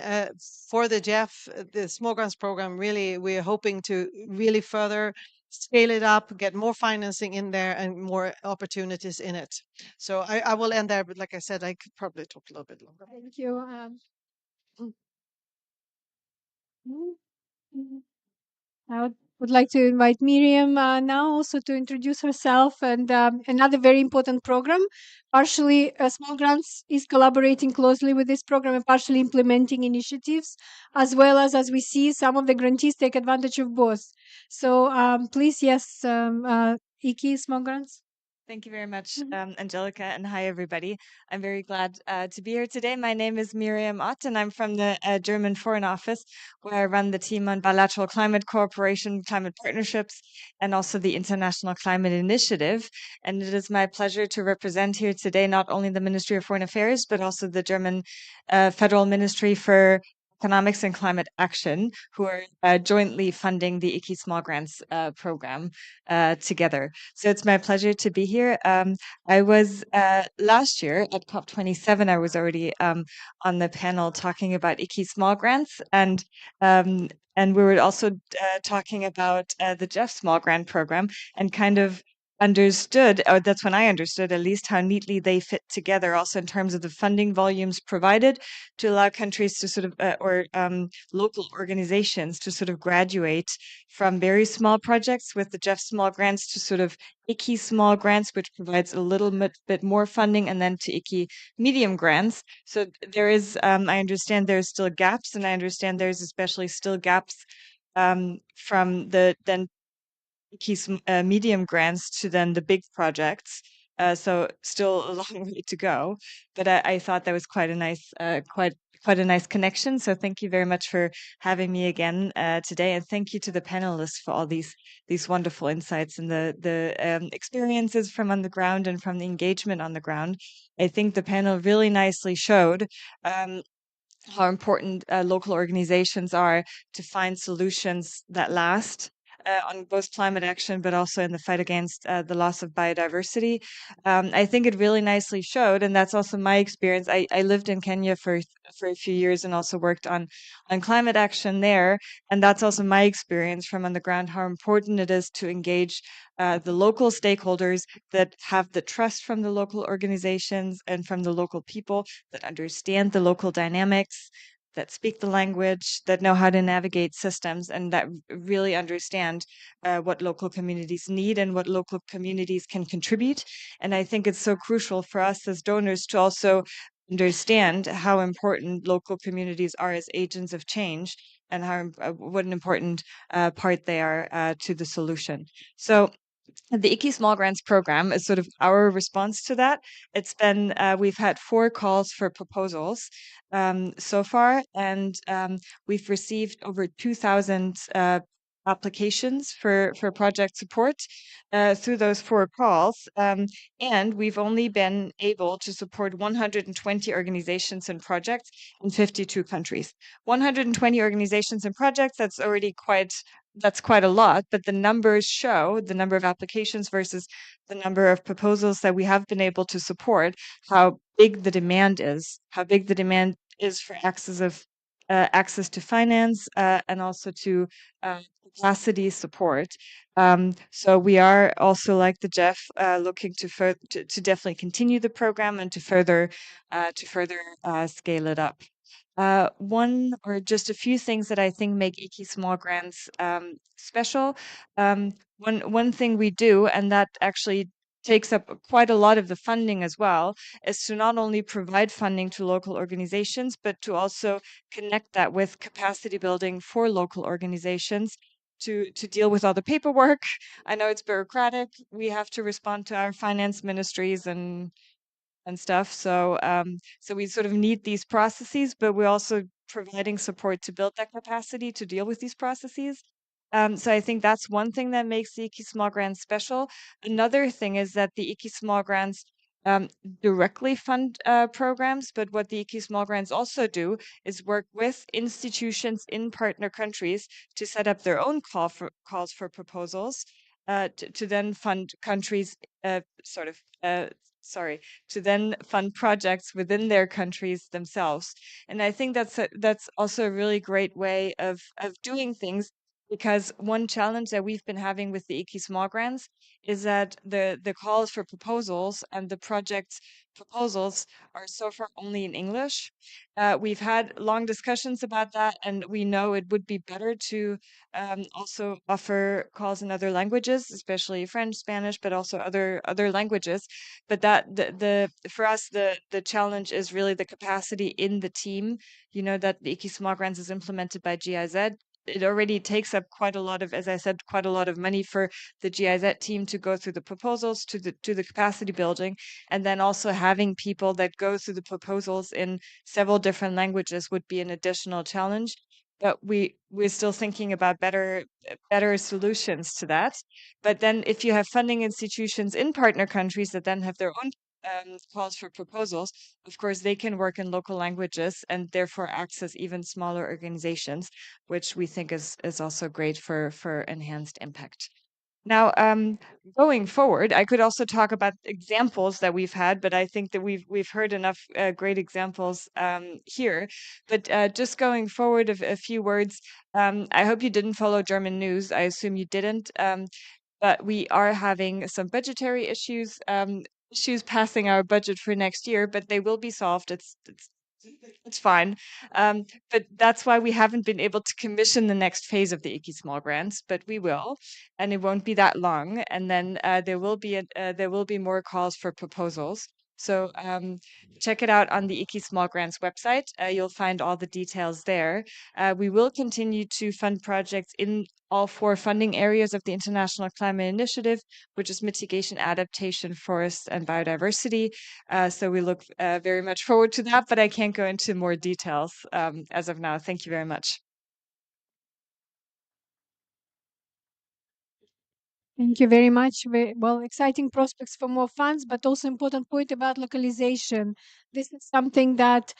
Speaker 5: for the Jeff, the small grants program, really, we're hoping to really further scale it up, get more financing in there, and more opportunities in it. So I will end there. But like I said, I could probably talk a little bit longer.
Speaker 1: Thank you. I would like to invite Miriam now also to introduce herself and another very important program. Partially, Small Grants is collaborating closely with this program and partially implementing initiatives, as well as we see some of the grantees take advantage of both. So please, yes, Iki, Small Grants.
Speaker 7: Thank you very much, Angelica, and hi, everybody. I'm very glad to be here today. My name is Miriam Ott, and I'm from the German Foreign Office, where I run the team on bilateral climate cooperation, climate partnerships, and also the International Climate Initiative. And it is my pleasure to represent here today not only the Ministry of Foreign Affairs, but also the German Federal Ministry for Economics and Climate Action, who are jointly funding the IKI Small Grants program together. So it's my pleasure to be here. I was last year at COP27, I was already on the panel talking about IKI Small Grants, and we were also talking about the Jeff Small Grant program, and kind of understood, or that's when I understood at least, how neatly they fit together also in terms of the funding volumes provided to allow countries to sort of or local organizations to sort of graduate from very small projects with the Jeff Small Grants to sort of IKI Small Grants, which provides a little bit more funding, and then to IKI Medium Grants. So there is, I understand there's still gaps, and I understand there's especially still gaps from the then medium grants to then the big projects. So still a long way to go, but I thought that was quite a nice, quite a nice connection. So thank you very much for having me again today, and thank you to the panelists for all these wonderful insights and the experiences from on the ground and from the engagement on the ground. I think the panel really nicely showed how important local organizations are to find solutions that last on both climate action, but also in the fight against the loss of biodiversity. I think it really nicely showed, and that's also my experience. I lived in Kenya for a few years and also worked on climate action there, and that's also my experience from on the ground. How important it is to engage the local stakeholders that have the trust from the local organizations and from the local people that understand the local dynamics, that speak the language, that know how to navigate systems, and that really understand what local communities need and what local communities can contribute. And I think it's so crucial for us as donors to also understand how important local communities are as agents of change and how what an important part they are to the solution. So the ICI Small Grants Program is sort of our response to that. It's been, we've had 4 calls for proposals so far, and we've received over 2,000 applications for project support through those 4 calls. And we've only been able to support 120 organizations and projects in 52 countries. 120 organizations and projects, that's quite a lot, but the numbers show the number of applications versus the number of proposals that we have been able to support, how big the demand is, for access to finance and also to capacity support. So we are also, like the Jeff, looking to definitely continue the program and to further scale it up. One or just a few things that I think make IKI Small Grants special. One thing we do, and that actually takes up quite a lot of the funding as well, is to not only provide funding to local organizations, but to also connect that with capacity building for local organizations to deal with all the paperwork. I know it's bureaucratic. We have to respond to our finance ministries and stuff. So we sort of need these processes, but we're also providing support to build that capacity to deal with these processes. So I think that's one thing that makes the IKI Small Grants special. Another thing is that the IKI Small Grants um, directly fund programs, but what the IKI Small Grants also do is work with institutions in partner countries to set up their own calls for proposals to then fund countries, sort of, sorry, to then fund projects within their countries themselves. And I think that's also a really great way of doing things, because one challenge that we've been having with the IKI Small Grants is that the calls for proposals and the project proposals are so far only in English. We've had long discussions about that, and we know it would be better to also offer calls in other languages, especially French, Spanish, but also other languages. But that for us the challenge is really the capacity in the team. You know that the IKI Small Grants is implemented by GIZ. It already takes up quite a lot of, as I said, quite a lot of money for the GIZ team to go through the proposals, to the capacity building, and then also having people that go through the proposals in several different languages would be an additional challenge. But we're still thinking about better solutions to that. But then if you have funding institutions in partner countries that then have their own calls for proposals, of course, they can work in local languages and therefore access even smaller organizations, which we think is also great for enhanced impact. Now, going forward, I could also talk about examples that we've had, but I think that we've heard enough great examples here. But just going forward, a few words. I hope you didn't follow German news. I assume you didn't. But we are having some budgetary issues passing our budget for next year, but they will be solved. It's fine. But that's why we haven't been able to commission the next phase of the IKI Small Grants, but we will, and it won't be that long. And then there will be more calls for proposals. So check it out on the IKI Small Grants website. You'll find all the details there. We will continue to fund projects in all 4 funding areas of the International Climate Initiative, which is mitigation, adaptation, forests, and biodiversity. So we look very much forward to that, but I can't go into more details as of now. Thank you very much.
Speaker 1: Thank you very much. Well, exciting prospects for more funds, but also important point about localization. This is something that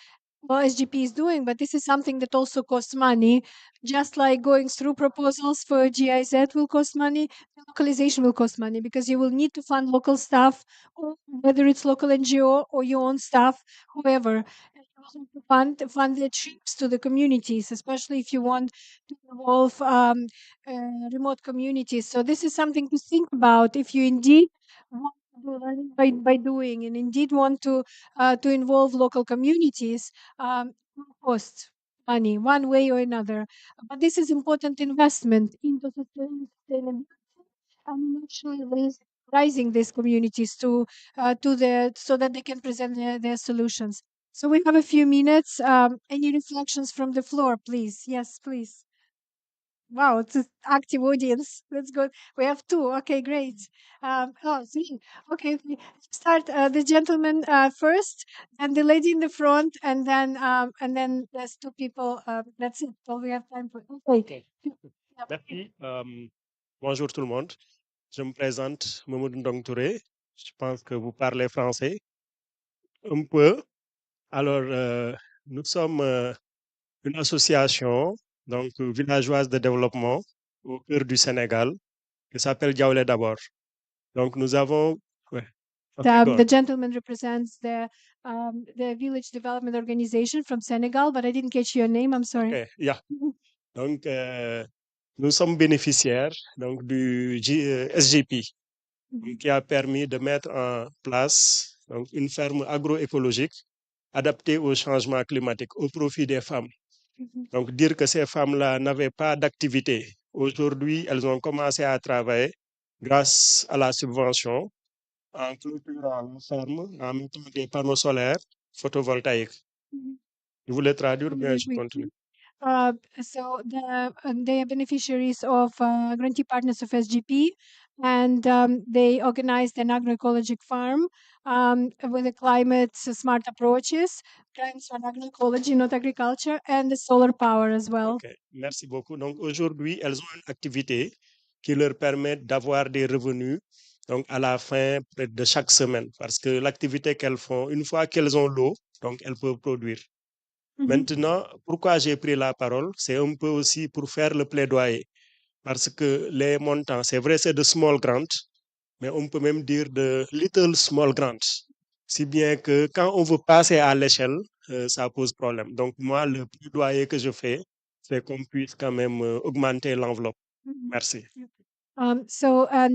Speaker 1: well, SGP is doing, but this is something that also costs money. Just like going through proposals for GIZ will cost money, localization will cost money because you will need to fund local staff, or whether it's local NGO or your own staff, whoever. And you also have to fund the trips to the communities, especially if you want to involve remote communities. So this is something to think about if you indeed want to do learning by doing and indeed want to involve local communities, will cost money one way or another. But this is important investment into sustainability and actually raising these communities to the so that they can present their solutions. So we have a few minutes. Any reflections from the floor, please? Yes, please. Wow, it's an active audience. That's good. We have two. Okay, great. Three. Okay, okay. Start the gentleman first, and the lady in the front, and then there's two people. That's it. All we have time for. Okay. Yeah.
Speaker 13: Merci. Bonjour tout le monde. Je me présente, Mamoudou Ndong Touré. Je pense que vous parlez français un peu. Alors, nous sommes une association donc villageoise de développement au cœur du Sénégal qui s'appelle Diaoulé d'abord. Donc, nous avons. Ouais. Okay, go
Speaker 1: The
Speaker 13: on.
Speaker 1: gentleman represents the village development organization from Senegal, but I didn't catch your name. I'm sorry.
Speaker 13: Okay, yeah. Donc, nous sommes bénéficiaires donc, du SGP, qui a permis de mettre en place donc, une ferme agroécologique adaptée au changement climatique au profit des femmes. Donc, dire que ces femmes-là n'avaient pas d'activité, aujourd'hui, elles ont commencé à travailler grâce à la subvention en clôturant la ferme, en mettant des panneaux solaires photovoltaïques. Je voulais traduire, bien je
Speaker 1: Oui.
Speaker 13: continue.
Speaker 1: So they are beneficiaries of grantee partners of SGP, and they organized an agroecologic farm with the climate smart approaches, climate smart agroecology, not agriculture, and the solar power as well.
Speaker 13: Ok, merci beaucoup. Donc aujourd'hui, elles ont une activité qui leur permet d'avoir des revenus donc à la fin de chaque semaine, parce que l'activité qu'elles font, une fois qu'elles ont l'eau, donc elles peuvent produire. Maintenant, pourquoi j'ai pris la parole, c'est un peu aussi pour faire le plaidoyer, parce que les montants, c'est vrai, c'est de small grant, mais on peut même dire de little small grant, si bien que quand on veut passer à l'échelle, ça pose problème. Donc moi, le plaidoyer que je fais, c'est qu'on puisse quand même augmenter l'enveloppe. Merci.
Speaker 1: And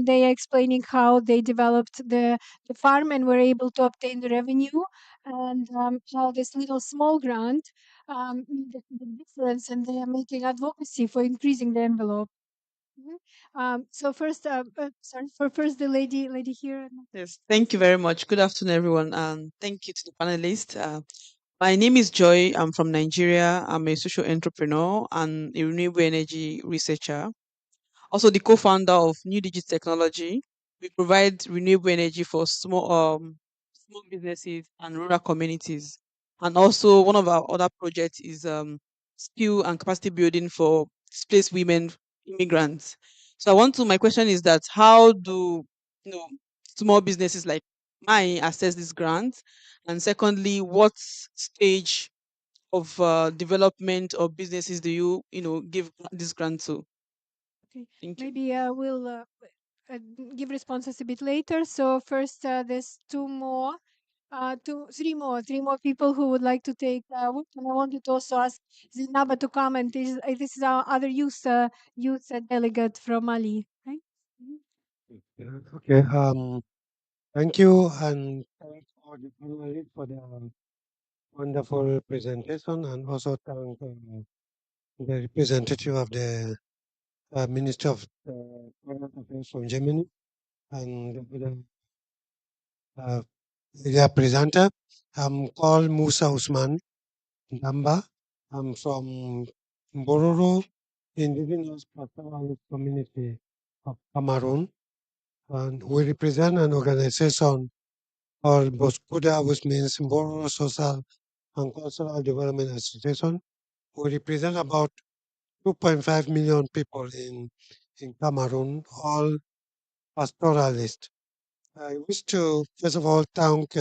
Speaker 1: they are explaining how they developed the farm and were able to obtain the revenue, and how this little small grant made the difference, and they are making advocacy for increasing the envelope. So first, sorry, first the lady here.
Speaker 15: Yes, thank you very much. Good afternoon, everyone, and thank you to the panelists. My name is Joy. I'm from Nigeria. I'm a social entrepreneur and a renewable energy researcher. Also, the co-founder of New Digit Technology. We provide renewable energy for small businesses and rural communities. And also, one of our other projects is skill and capacity building for displaced women immigrants. So, my question is that how do small businesses like mine access this grant? And secondly, what stage of development or businesses do you give this grant to?
Speaker 1: Okay,
Speaker 15: Thank you.
Speaker 1: maybe we'll give responses a bit later. So first, there's three more people who would like to take work. And I wanted to also ask Zinaba to comment. This is our other youth delegate from Mali, right?
Speaker 18: Okay. Thank you, and thanks for the panelists for the wonderful presentation, and also thank the representative of the Minister of Foreign Affairs from Germany and their presenter. I'm called Musa Usman Damba. I'm from Bororo Indigenous Pastoralist Community of Cameroon, and we represent an organization called Boskuda, which means Bororo Social and Cultural Development Association. We represent about 2.5 million people in Cameroon, all pastoralists. I wish to, first of all, thank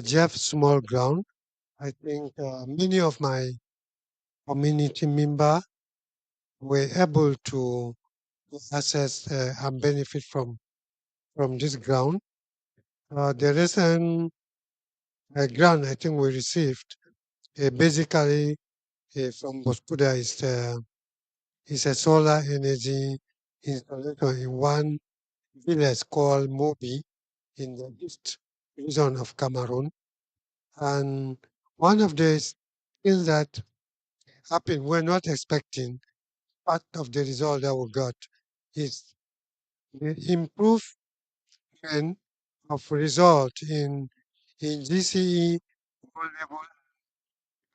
Speaker 18: Jeff Smallground I think many of my community members were able to access and benefit from this ground. There is a grant I think we received basically from Boskuda is a solar energy installation in one village called Mobi in the east region of Cameroon. And one of the things that happened, we're not expecting part of the result that we got is the improvement of result in GCE level,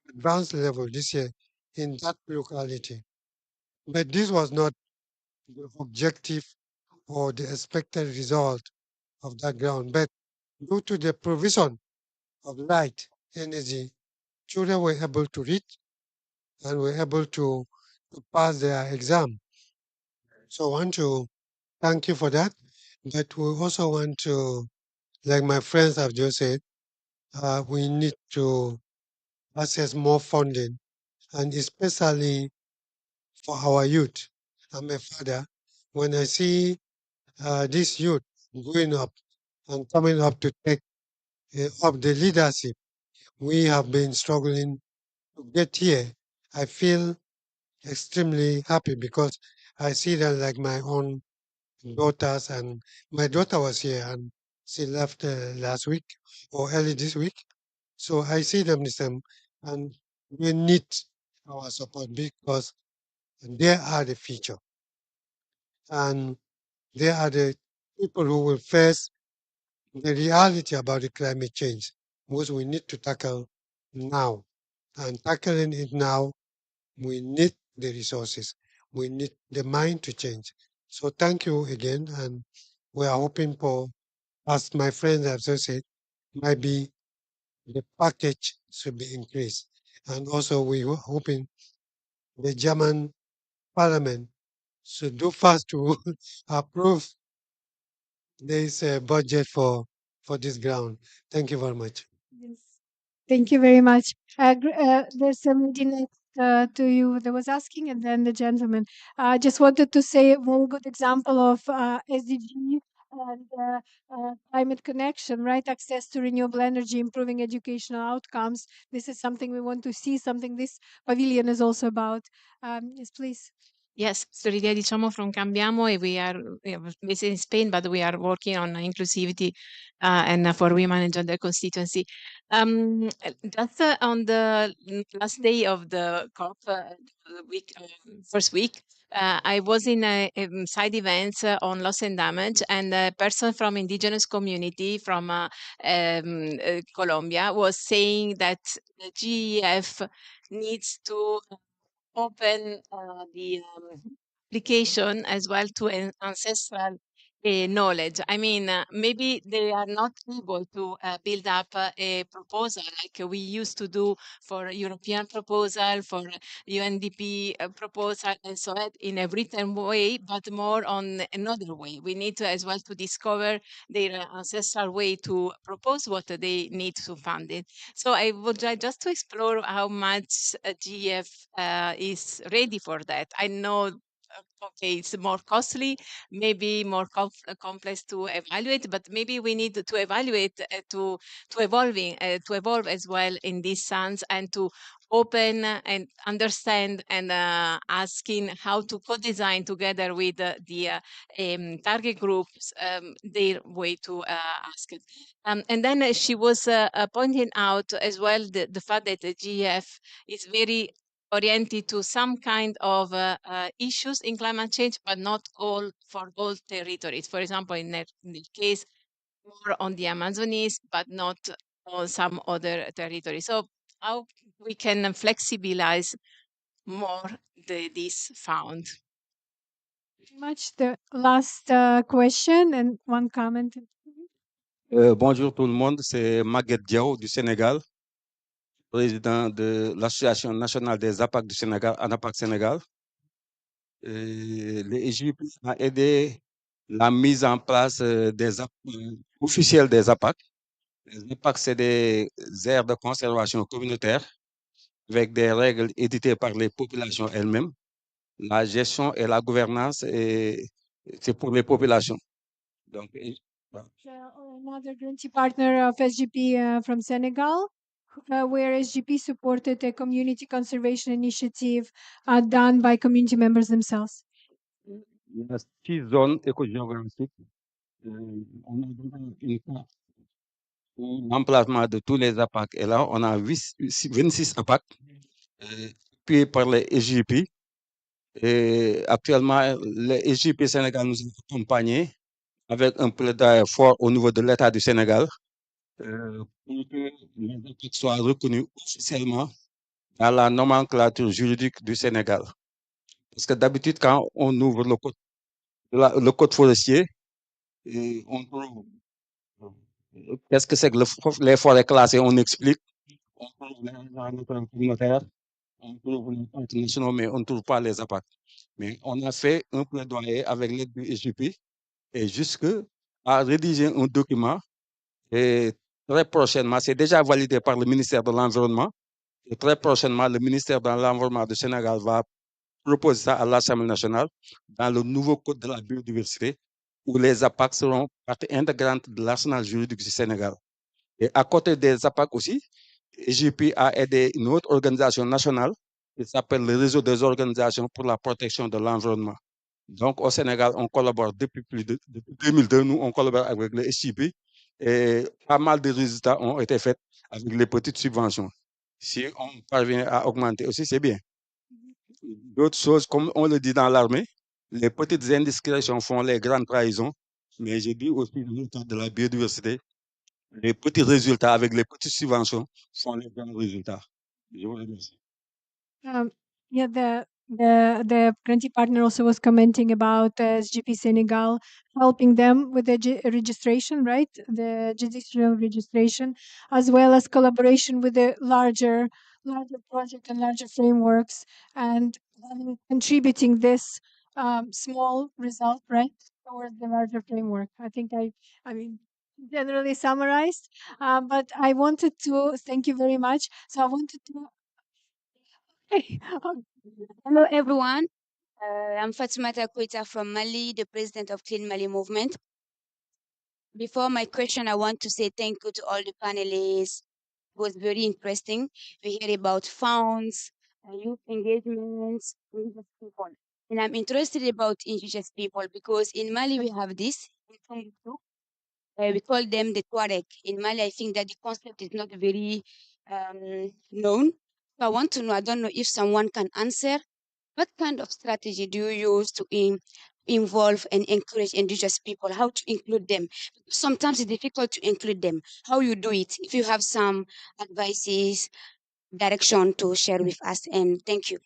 Speaker 18: advanced level this year in that locality. But this was not the objective or the expected result of that ground. But due to the provision of light energy, children were able to read and were able to pass their exam. So I want to thank you for that. But we also want to, like my friends have just said, we need to access more funding, and especially for our youth. I'm a father. When I see this youth growing up and coming up to take up the leadership, we have been struggling to get here. I feel extremely happy because I see them like my own daughters, and my daughter was here and she left last week or early this week. So I see them the same, and they need our support because they are the future, and they are the people who will face the reality about the climate change, which we need to tackle now. And tackling it now, we need the resources. We need the mind to change. So thank you again, and we are hoping for, as my friends have just said, maybe the package should be increased. And also we were hoping the German parliament should do fast to approve this budget for this ground. Thank you very much.
Speaker 1: Yes. Thank you very much. There's a lady next to you that was asking, and then the gentleman. I just wanted to say one good example of SDG and climate connection, right? Access to renewable energy, improving educational outcomes. This is something we want to see, something this pavilion is also about. Yes, please.
Speaker 19: Yes, so l'idea diciamo from Cambiamo, we are based in Spain, but we are working on inclusivity and for women and gender constituency. Just on the last day of the COP week, first week, I was in a side events on loss and damage, and a person from indigenous community from Colombia was saying that the GEF needs to open the application as well to ancestral knowledge. I mean, maybe they are not able to build up a proposal like we used to do for European proposal, for UNDP proposal, and so on in a written way, but more on another way. We need to as well to discover their ancestral way to propose what they need to fund it. So I would like just to explore how much GF is ready for that. I know okay, it's more costly, maybe more complex to evaluate, but maybe we need to evaluate to evolve as well in this sense, and to open and understand and asking how to co-design together with the target groups their way to ask it. And then she was pointing out as well the fact that the GF is very oriented to some kind of issues in climate change, but not all for all territories. For example, in the case more on the Amazonians, but not on some other territories. So how we can flexibilize more this found.
Speaker 1: Much the last question and one comment.
Speaker 20: Bonjour tout le monde, c'est Maguette Diaw du Sénégal, président de l'Association nationale des APAC du Sénégal, ANAPAC Sénégal. L'Égypte a aidé la mise en place des officiels des APAC. Les impacts, c'est des aires de conservation communautaire avec des règles éditées par les populations elles-mêmes. La gestion et la gouvernance, c'est pour les populations. Donc, voilà.
Speaker 1: Another grantee partner of SGP from Senegal, where SGP supported a community conservation initiative done by community members themselves.
Speaker 20: Il y a 6 zones éco-géographiques. On a déjà une carte où l'emplacement de tous les APAC. Et là, on a 26 APAC appuyés par les SGP. Et actuellement, les SGP Sénégal nous ont accompagnés avec un plaidoyer fort au niveau de l'État du Sénégal pour que les APAC soient reconnus officiellement dans la nomenclature juridique du Sénégal. Parce que d'habitude, quand on ouvre le code forestier, on trouve qu'est-ce que c'est que les forêts classées, on explique, on trouve les aéroports communautaires, on trouve les parcs nationaux, mais on ne trouve pas les APAC. Mais on a fait un plaidoyer avec l'aide du SGP et jusque à rédiger un document. Et très prochainement, c'est déjà validé par le ministère de l'Environnement. Et très prochainement, le ministère de l'Environnement du Sénégal va proposer ça à l'Assemblée nationale dans le nouveau code de la biodiversité où les APAC seront partie intégrante de l'arsenal juridique du Sénégal. Et à côté des APAC aussi, EGP a aidé une autre organisation nationale qui s'appelle le Réseau des organisations pour la protection de l'environnement. Donc, au Sénégal, on collabore depuis depuis 2002. Nous, on collabore avec le SCP et pas mal de résultats ont été faits avec les petites subventions. Si on parvient à augmenter aussi, c'est bien. D'autres choses, comme on le dit dans l'armée, les petites indiscrétions font les grandes trahisons. Mais j'ai dit aussi dans le cadre de la biodiversité, les petits résultats avec les petites subventions font les grands résultats. Je vous remercie.
Speaker 1: Yeah, the grantee partner also was commenting about SGP Senegal helping them with the registration, right? The judicial registration, as well as collaboration with the larger project and larger frameworks, and contributing this small result, right, towards the larger framework. I think I mean, generally summarized, but I wanted to thank you very much. So I wanted to.
Speaker 9: Hello, everyone. I'm Fatimata Koita from Mali, the president of Clean Mali Movement. Before my question, I want to say thank you to all the panelists. It was very interesting to hear about funds, youth engagements, indigenous people. And I'm interested about indigenous people because in Mali we have this. In Timbuktu, we call them the Tuareg. In Mali, I think that the concept is not very known. So I want to know, I don't know if someone can answer, what kind of strategy do you use to involve and encourage indigenous people? How to include them? Sometimes it's difficult to include them. How you do it? If you have some advices, direction to share with us, and thank you.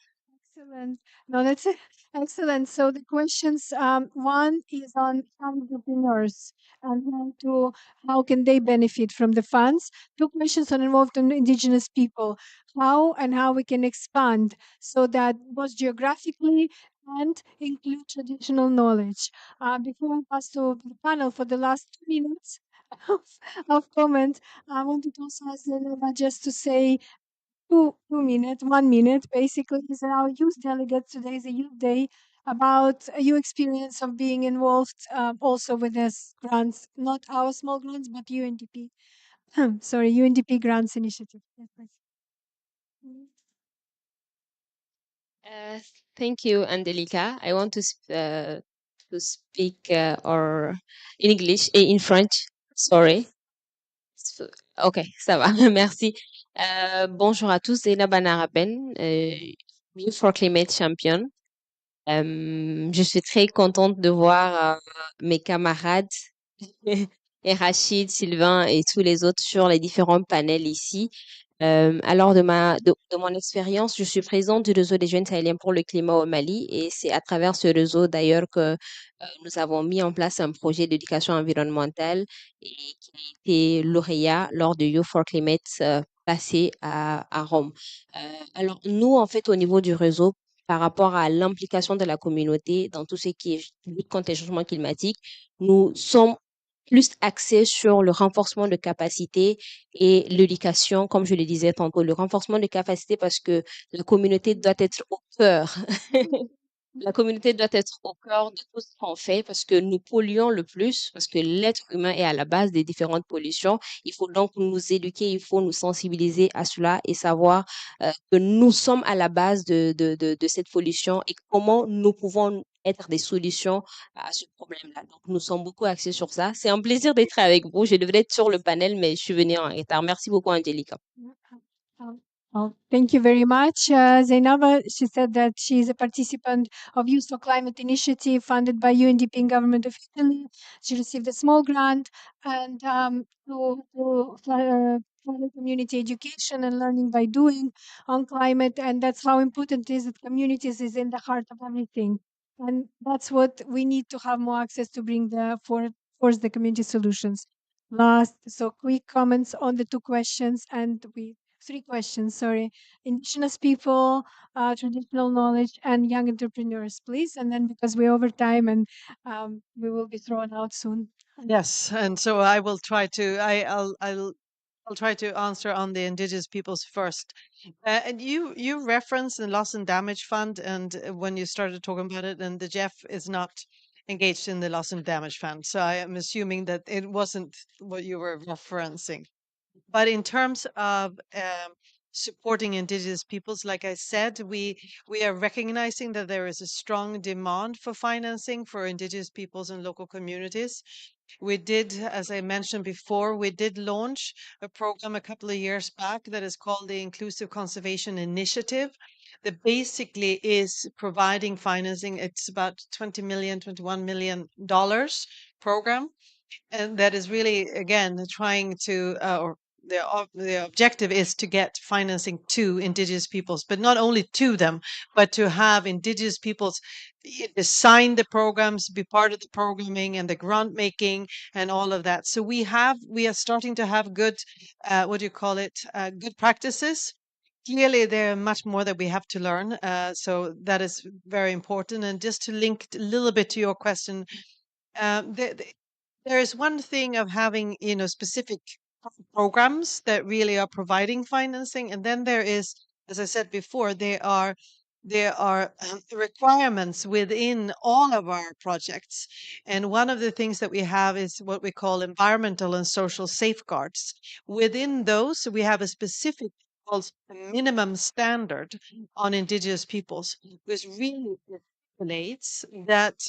Speaker 1: Excellent. No, that's it. Excellent. So the questions, one is on entrepreneurs and how can they benefit from the funds. Two questions on involved in indigenous people, how we can expand so that both geographically and include traditional knowledge. Before I pass to the panel for the last 2 minutes of, of comment, I wanted to also ask Zenova just to say 2 minutes, 1 minute, basically, is our youth delegates. Today is a youth day about your experience of being involved also with this grants, not our small grants, but UNDP. Sorry, UNDP grants initiative. Yes, please.
Speaker 8: Uh, Thank you, Angelica. I want to speak or in English, in French. Sorry. Ok, ça va. Merci. Bonjour à tous. Zainab Banaraben, Youth for Climate Champion. Je suis très contente de voir mes camarades et Rachid, Sylvain et tous les autres sur les différents panels ici. Alors, de mon expérience, je suis présidente du réseau des jeunes sahéliens pour le climat au Mali et c'est à travers ce réseau d'ailleurs que nous avons mis en place un projet d'éducation environnementale et qui a été lauréat lors du Youth for Climate passé à Rome. Alors, nous, en fait, au niveau du réseau, par rapport à l'implication de la communauté dans tout ce qui est lutte contre les changements climatiques, nous sommes plus axé sur le renforcement de capacité et l'éducation, comme je le disais tantôt, le renforcement de capacité parce que la communauté doit être au cœur. La communauté doit être au cœur de tout ce qu'on fait parce que nous polluons le plus, parce que l'être humain est à la base des différentes pollutions. Il faut donc nous éduquer, il faut nous sensibiliser à cela et savoir que nous sommes à la base de cette pollution et comment nous pouvons être des solutions à ce problème-là. Donc, nous sommes beaucoup axés sur ça. C'est un plaisir d'être avec vous. Je devrais être sur le panel, mais je suis venue en retard. Merci beaucoup, Angelica.
Speaker 1: Thank you very much. Zainaba, she said that she's a participant of Youth for Climate Initiative funded by UNDP and Government of Italy. She received a small grant and to further community education and learning by doing on climate. And that's how important it is that communities is in the heart of everything. And that's what we need to have more access to bring force the community solutions. So quick comments on the two questions and three questions, sorry. Indigenous people, traditional knowledge, and young entrepreneurs, please. And then because we're over time and we will be thrown out soon.
Speaker 5: Yes, and so I will try to. I'll try to answer on the indigenous peoples first. And you referenced the loss and damage fund, and when you started talking about it, and the Jeff is not engaged in the loss and damage fund, so I am assuming that it wasn't what you were referencing. But in terms of supporting indigenous peoples, like I said, we are recognizing that there is a strong demand for financing for indigenous peoples and local communities. We did, as I mentioned before, we did launch a program a couple of years back that is called the Inclusive Conservation Initiative, that basically is providing financing. It's about $20 million, $21 million program, and that is really again trying to or the objective is to get financing to indigenous peoples, but not only to them, but to have indigenous peoples design the programs, be part of the programming and the grant making and all of that. So we are starting to have good what do you call it, good practices. Clearly there are much more that we have to learn, so that is very important. And just to link a little bit to your question, there is one thing of having, specific programs that really are providing financing, and then there is, as I said before, there are requirements within all of our projects. And one of the things that we have is what we call environmental and social safeguards. Within those, we have a specific called minimum standard on indigenous peoples, which really stipulates that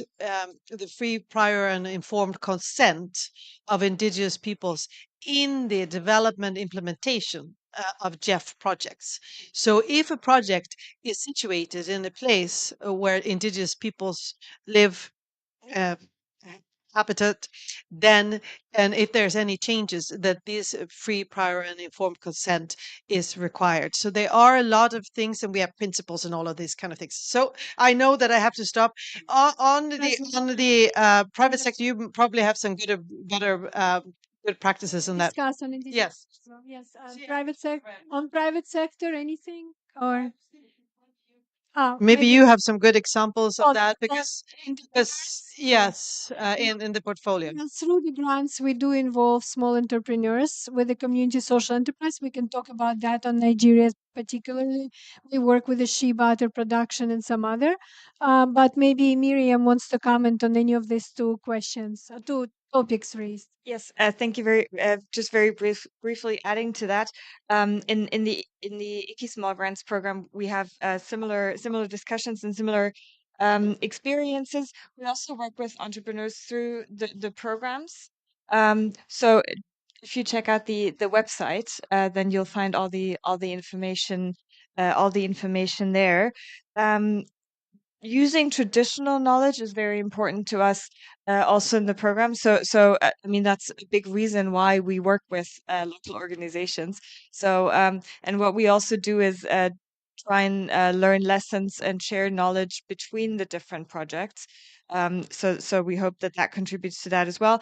Speaker 5: the free, prior, and informed consent of indigenous peoples in the development implementation of Jeff projects. So if a project is situated in a place where indigenous peoples live, uh, habitat, then, and if there's any changes, that this free, prior, and informed consent is required. So there are a lot of things, and we have principles and all of these kind of things. So I know that I have to stop. On the private sector, you probably have some better good practices on that.
Speaker 1: Discuss on indigenous.
Speaker 5: Yes.
Speaker 1: Yes. Private sector, anything or
Speaker 5: Maybe you have some good examples of
Speaker 1: Oh,
Speaker 5: that
Speaker 1: that
Speaker 5: because
Speaker 1: in the
Speaker 5: yes, in the portfolio.
Speaker 1: Well, through the grants, we do involve small entrepreneurs with the community social enterprise. We can talk about that on Nigeria particularly. We work with the shea butter production and some other. But maybe Miriam wants to comment on any of these two questions, two topics raised.
Speaker 7: Yes, thank you just very briefly adding to that. In the IKI Small Grants program, we have similar discussions and similar experiences. We also work with entrepreneurs through the programs. So if you check out the website, then you'll find all the information there. Using traditional knowledge is very important to us, also in the program. I mean, that's a big reason why we work with local organizations. And what we also do is try and learn lessons and share knowledge between the different projects. So we hope that contributes to that as well.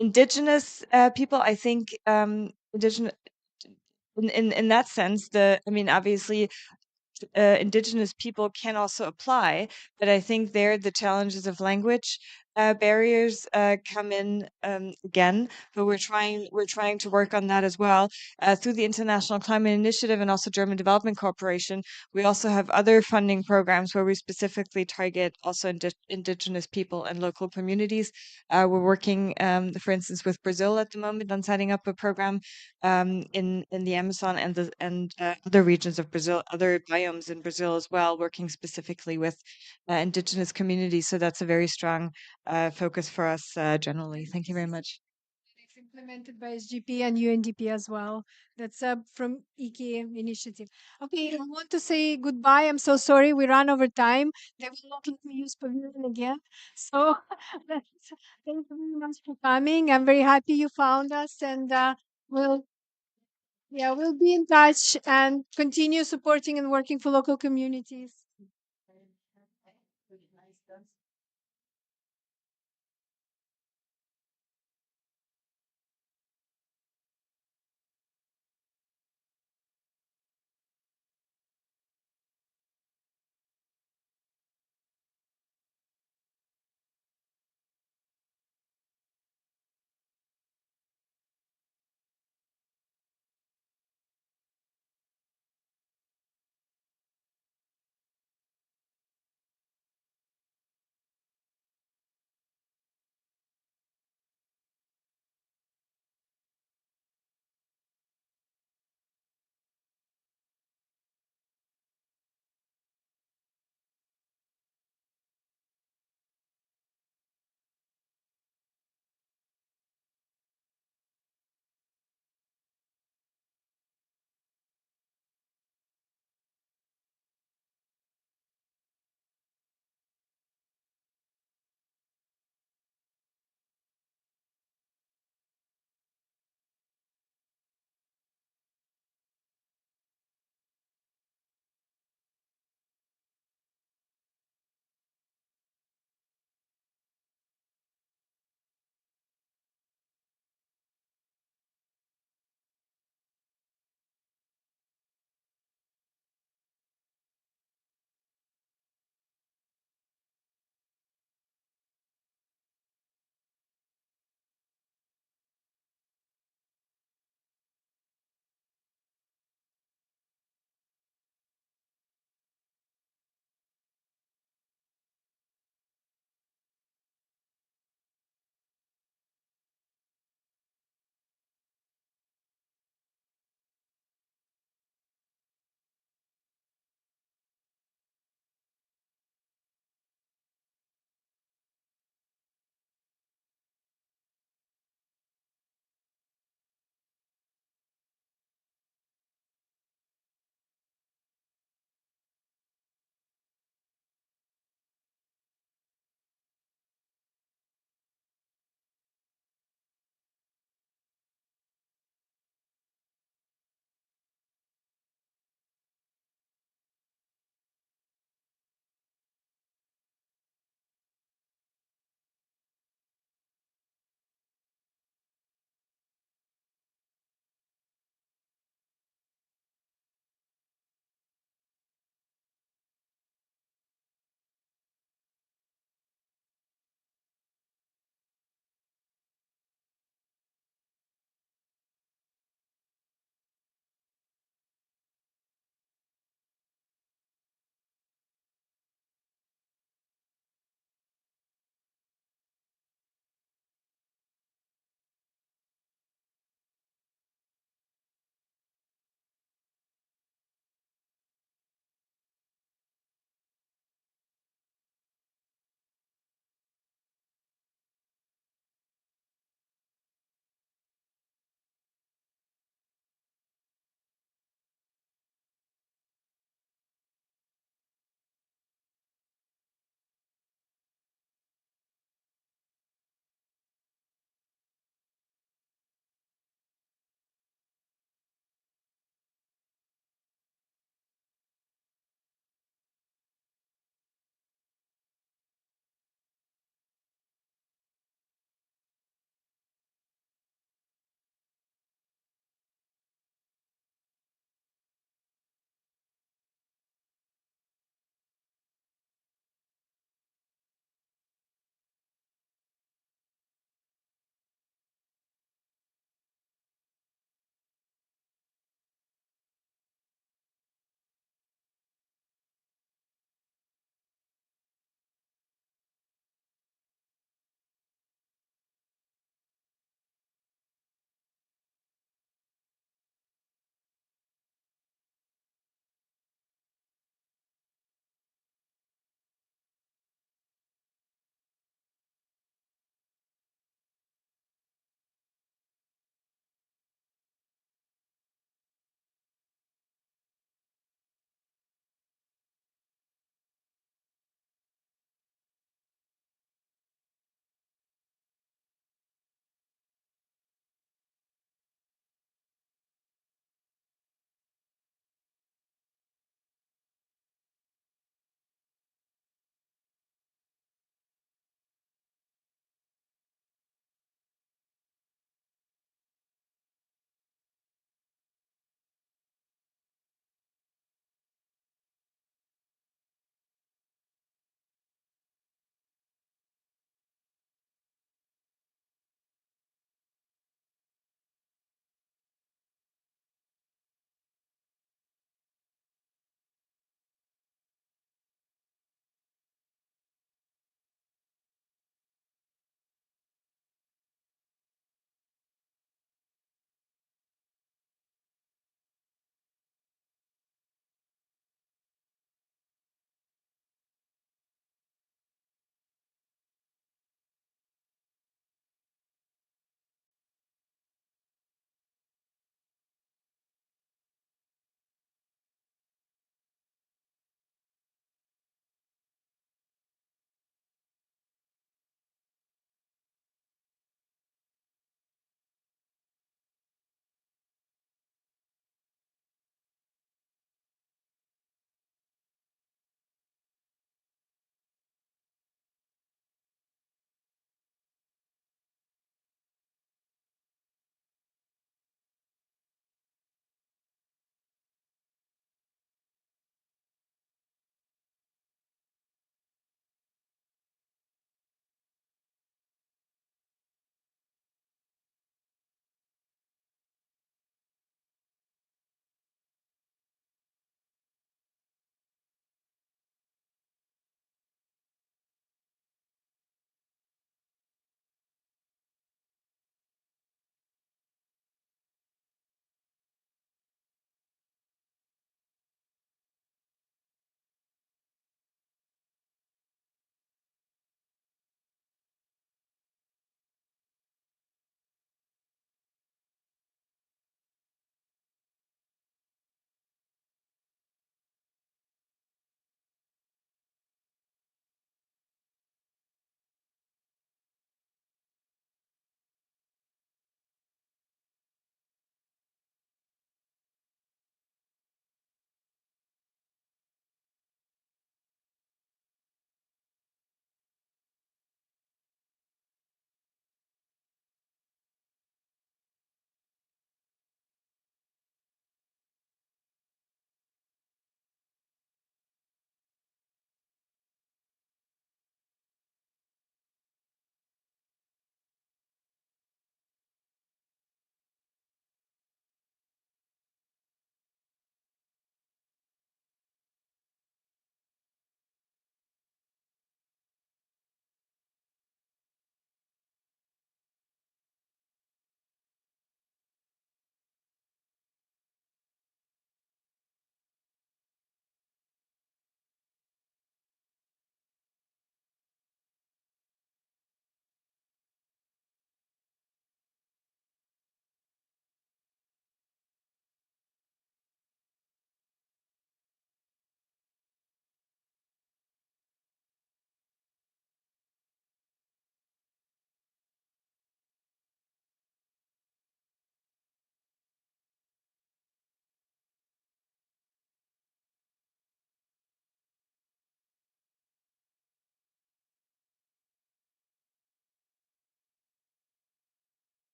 Speaker 7: Indigenous people, I think, indigenous in that sense, obviously indigenous people can also apply, but I think there the challenges of language barriers come in again, but we're trying to work on that as well through the International Climate Initiative and also German Development Corporation. We also have other funding programs where we specifically target also indigenous people and local communities. We're working, for instance, with Brazil at the moment on setting up a program in the Amazon and other regions of Brazil, other biomes in Brazil as well, working specifically with indigenous communities. So that's a very strong focus for us generally. Thank you very much.
Speaker 1: It's implemented by SGP and UNDP as well. That's from EK initiative. Okay, I want to say goodbye. I'm so sorry we ran over time. They will not let me use Pavilion again. So that's, thank you very much for coming. I'm very happy you found us, and we'll we'll be in touch and continue supporting and working for local communities.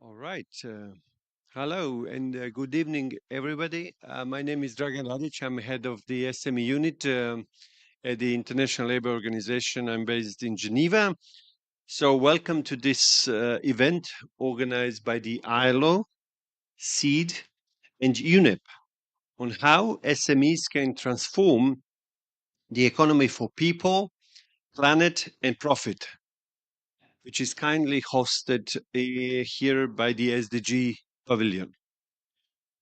Speaker 12: All right. Hello and good evening, everybody. My name is Dragan Radic. I'm head of the SME unit at the International Labour Organization. I'm based in Geneva. So welcome to this event organized by the ILO, SEED, and UNEP on how SMEs can transform the economy for people, planet, and profit, which is kindly hosted here by the SDG Pavilion.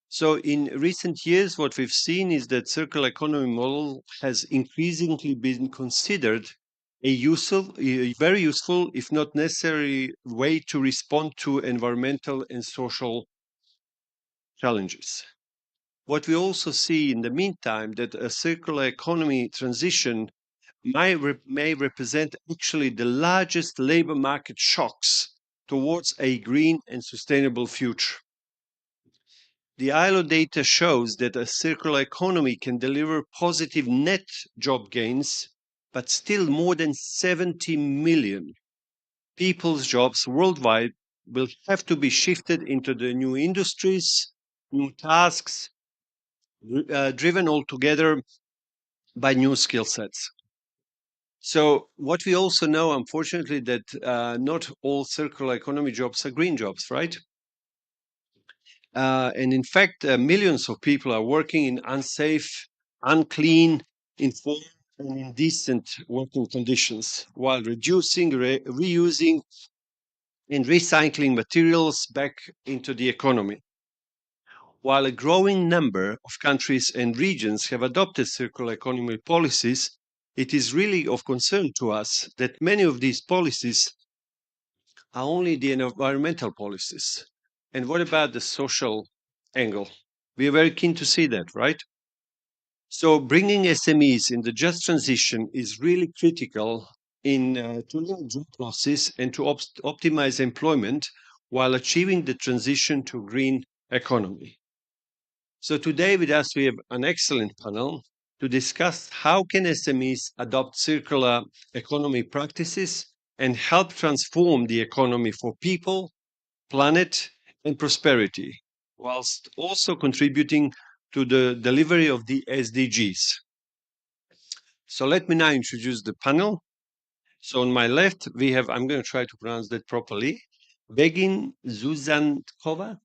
Speaker 12: So in recent years, what we've seen is that circular economy model has increasingly been considered a very useful, if not necessary, way to respond to environmental and social challenges. What we also see in the meantime that a circular economy transition may represent actually the largest labor market shocks towards a green and sustainable future. The ILO data shows that a circular economy can deliver positive net job gains, but still more than 70 million people's jobs worldwide will have to be shifted into the new industries, new tasks, driven altogether by new skill sets. So what we also know, unfortunately, that not all circular economy jobs are green jobs, right? And in fact, millions of people are working in unsafe, unclean, informal, and indecent working conditions while reducing, reusing, and recycling materials back into the economy. While a growing number of countries and regions have adopted circular economy policies, it is really of concern to us that many of these policies are only the environmental policies. And what about the social angle? We are very keen to see that, right? So bringing SMEs in the just transition is really critical in to limit job losses and to optimize employment while achieving the transition to green economy. So today with us we have an excellent panel to discuss how can SMEs adopt circular economy practices and help transform the economy for people, planet, and prosperity, whilst also contributing to the delivery of the SDGs. So let me now introduce the panel. So on my left, we have, I'm going to try to pronounce that properly, Begin Zuzanskova?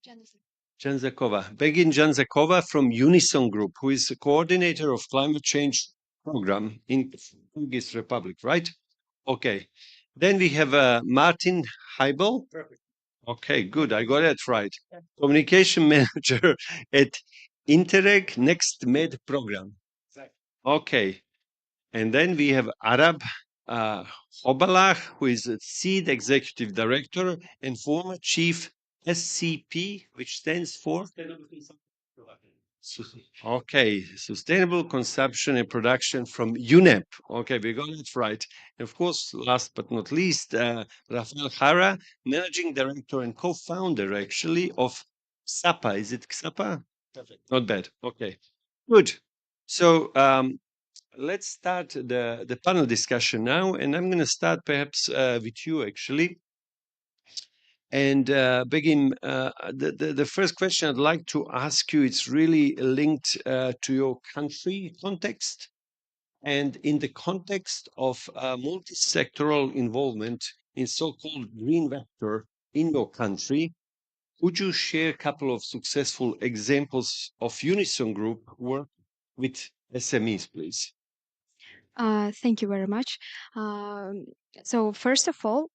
Speaker 12: Begin Janzakova from Unison Group, who is the coordinator of climate change program in Kyrgyz Republic, right? Okay. Then we have Martin Heibel. Okay, good. I got it right. Communication manager at Interreg Next Med program. Okay. And then we have Arab Hobalach, who is a SEED executive director and former chief SCP, which stands for okay, sustainable consumption and production from UNEP. Okay, we got it right. And of course, last but not least, Rafael Jara, managing director and co-founder actually of XAPA. Is it XAPA? Perfect. Not bad. Okay, good. So let's start the panel discussion now, and I'm going to start perhaps with you actually. And Begin, the first question I'd like to ask you, it's really linked to your country context and in the context of multi-sectoral involvement in so-called green vector in your country. Would you share a couple of successful examples of Unison Group work with SMEs, please?
Speaker 21: Thank you very much. So first of all,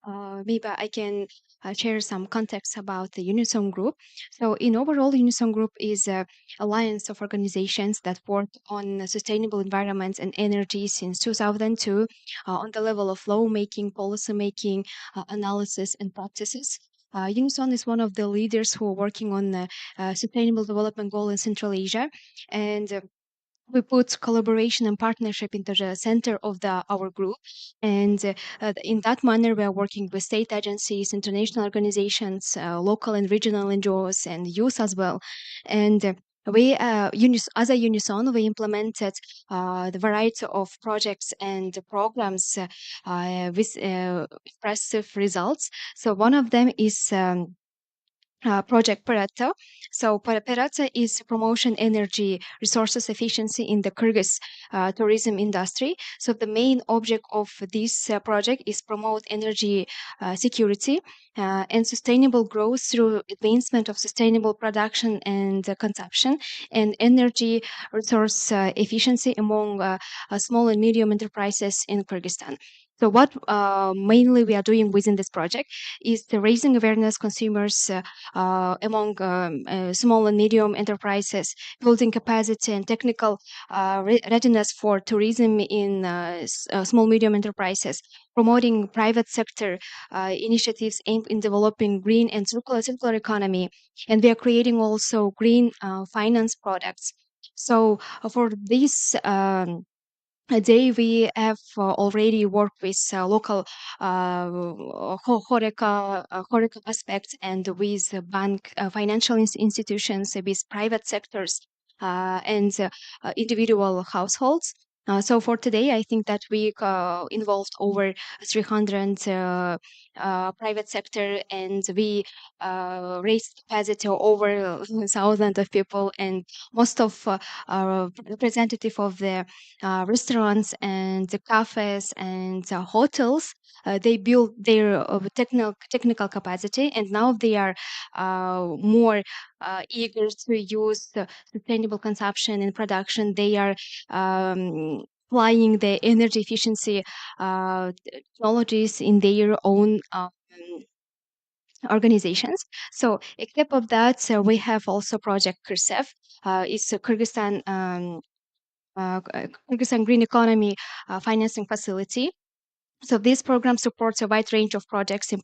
Speaker 21: maybe I can share some context about the Unison Group. So in overall, Unison Group is an alliance of organizations that work on sustainable environments and energy since 2002 on the level of lawmaking, policymaking, analysis, and practices. Unison is one of the leaders who are working on the sustainable development goal in Central Asia, and we put collaboration and partnership into the center of our group, and in that manner we are working with state agencies, international organizations, local and regional NGOs, and youth as well. And we as a Unison, we implemented the variety of projects and programs with impressive results. So one of them is project Pareto. So Pareto is promotion energy resources efficiency in the Kyrgyz tourism industry. So the main object of this project is promote energy security and sustainable growth through advancement of sustainable production and consumption and energy resource efficiency among small and medium enterprises in Kyrgyzstan. So what mainly we are doing within this project is the raising awareness consumers among small and medium enterprises, building capacity and technical readiness for tourism in small medium enterprises, promoting private sector initiatives aimed in developing green and circular economy, and we are creating also green finance products. So for this. Day we have already worked with local HoReCa aspects and with bank financial institutions, with private sectors and individual households. So for today, I think that we involved over 300 private sector, and we raised capacity over 1,000 of people, and most of representative of the restaurants and the cafes and hotels. They build their technical capacity, and now they are more eager to use sustainable consumption and production. They are applying the energy efficiency technologies in their own organizations. So, except of that, we have also Project Kirsev. It's a Kyrgyzstan Green Economy Financing Facility. So this program supports a wide range of projects to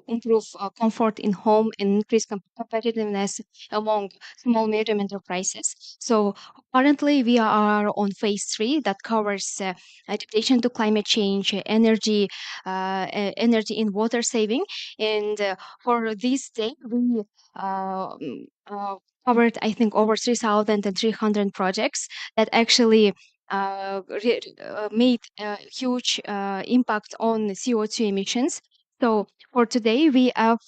Speaker 21: improve comfort in home and increase competitiveness among small medium enterprises. So currently we are on phase 3 that covers adaptation to climate change, energy in water saving, and for this day we covered, I think, over 3,300 projects that actually made a huge impact on CO2 emissions. So for today, we have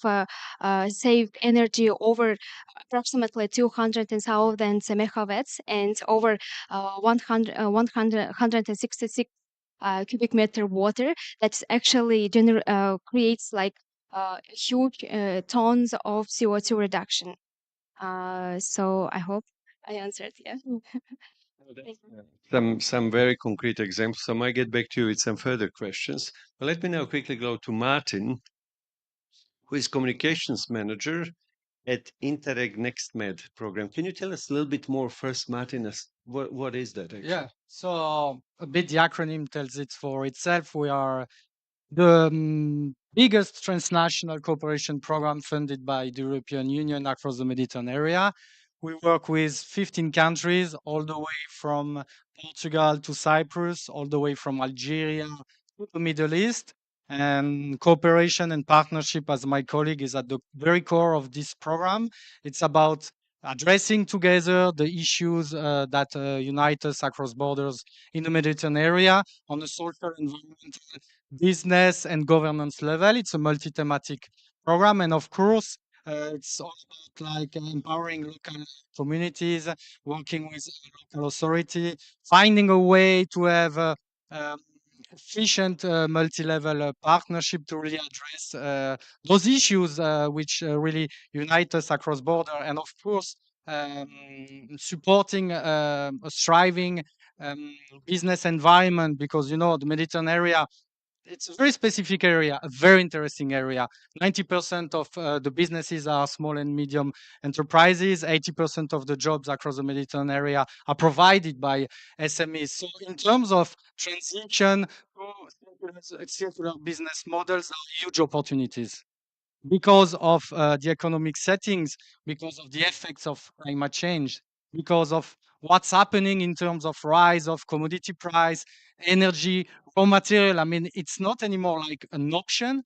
Speaker 21: saved energy over approximately 200,000 megawatts and over 166 cubic meter water. That's actually creates like huge tons of CO2 reduction. So I hope I answered. Yeah. Thank you.
Speaker 12: Some very concrete examples. I might get back to you with some further questions. But let me now quickly go to Martin, who is communications manager at Interreg NextMed program. Can you tell us a little bit more first, Martin? What is that actually?
Speaker 10: Yeah, so a bit the acronym tells it for itself. We are the biggest transnational cooperation program funded by the European Union across the Mediterranean area. We work with 15 countries, all the way from Portugal to Cyprus, all the way from Algeria to the Middle East. And cooperation and partnership, as my colleague, is at the very core of this program. It's about addressing together the issues that unite us across borders in the Mediterranean area on a social, environmental, business, and governance level. It's a multi-thematic program, and of course, it's all about like empowering local communities, working with local authority, finding a way to have um, efficient multi-level partnership to really address those issues which really unite us across border, and of course supporting a thriving business environment, because you know the Mediterranean area, it's a very specific area, a very interesting area. 90% of the businesses are small and medium enterprises. 80% of the jobs across the Mediterranean area are provided by SMEs. So in terms of transition to circular business models, are huge opportunities because of the economic settings, because of the effects of climate change, because of what's happening in terms of rise of commodity price, energy, raw material. I mean, it's not anymore like an option.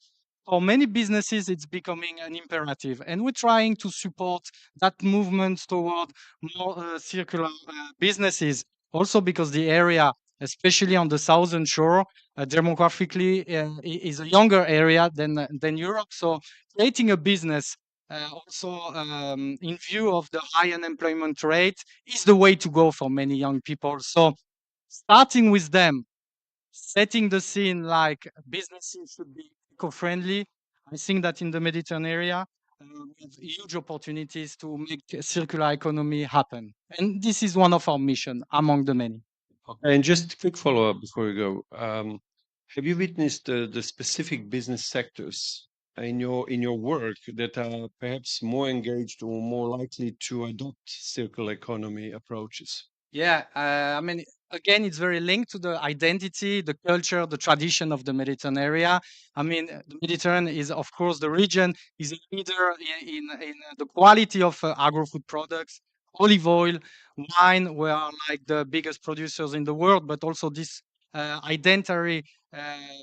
Speaker 10: For many businesses, it's becoming an imperative. And we're trying to support that movement toward more circular businesses. Also because the area, especially on the southern shore, demographically is a younger area than Europe. So creating a business also in view of the high unemployment rate, is the way to go for many young people. So starting with them, setting the scene like businesses should be eco-friendly. I think that in the Mediterranean area, we have huge opportunities to make a circular economy happen. And this is one of our mission among the many.
Speaker 12: Okay, and just a quick follow-up before we go. Have you witnessed the specific business sectors in your work that are perhaps more engaged or more likely to adopt circular economy approaches?
Speaker 10: Yeah, I mean, again, it's very linked to the identity, the culture, the tradition of the Mediterranean area. I mean, the Mediterranean is, of course, the region is a leader in the quality of agro-food products, olive oil, wine. We are like the biggest producers in the world, but also this identity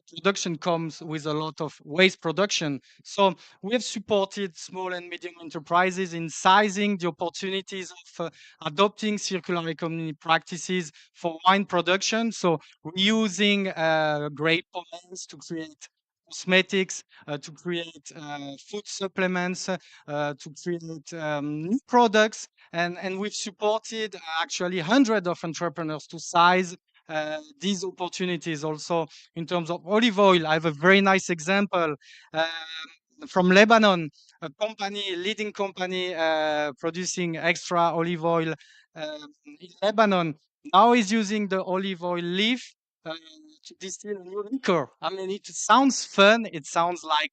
Speaker 10: production comes with a lot of waste production. So we have supported small and medium enterprises in sizing the opportunities of adopting circular economy practices for wine production. So reusing grape pollen to create cosmetics, to create food supplements, to create new products. And we've supported actually hundreds of entrepreneurs to size these opportunities also in terms of olive oil. I have a very nice example from Lebanon, a company, leading company producing extra olive oil in Lebanon, now is using the olive oil leaf to distill a new liquor. I mean, it sounds fun. It sounds like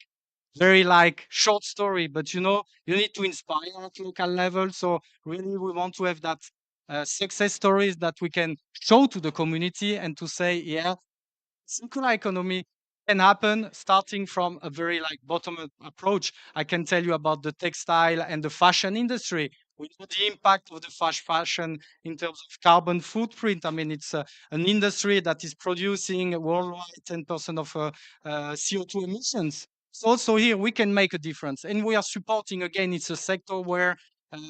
Speaker 10: very like short story, but you need to inspire at local level. So really, we want to have that success stories that we can show to the community and to say, yeah, circular economy can happen starting from a very like bottom-up approach. I can tell you about the textile and the fashion industry. We know the impact of the fast fashion in terms of carbon footprint. I mean, it's an industry that is producing worldwide 10% of CO2 emissions. So also here we can make a difference, and we are supporting again. It's a sector where there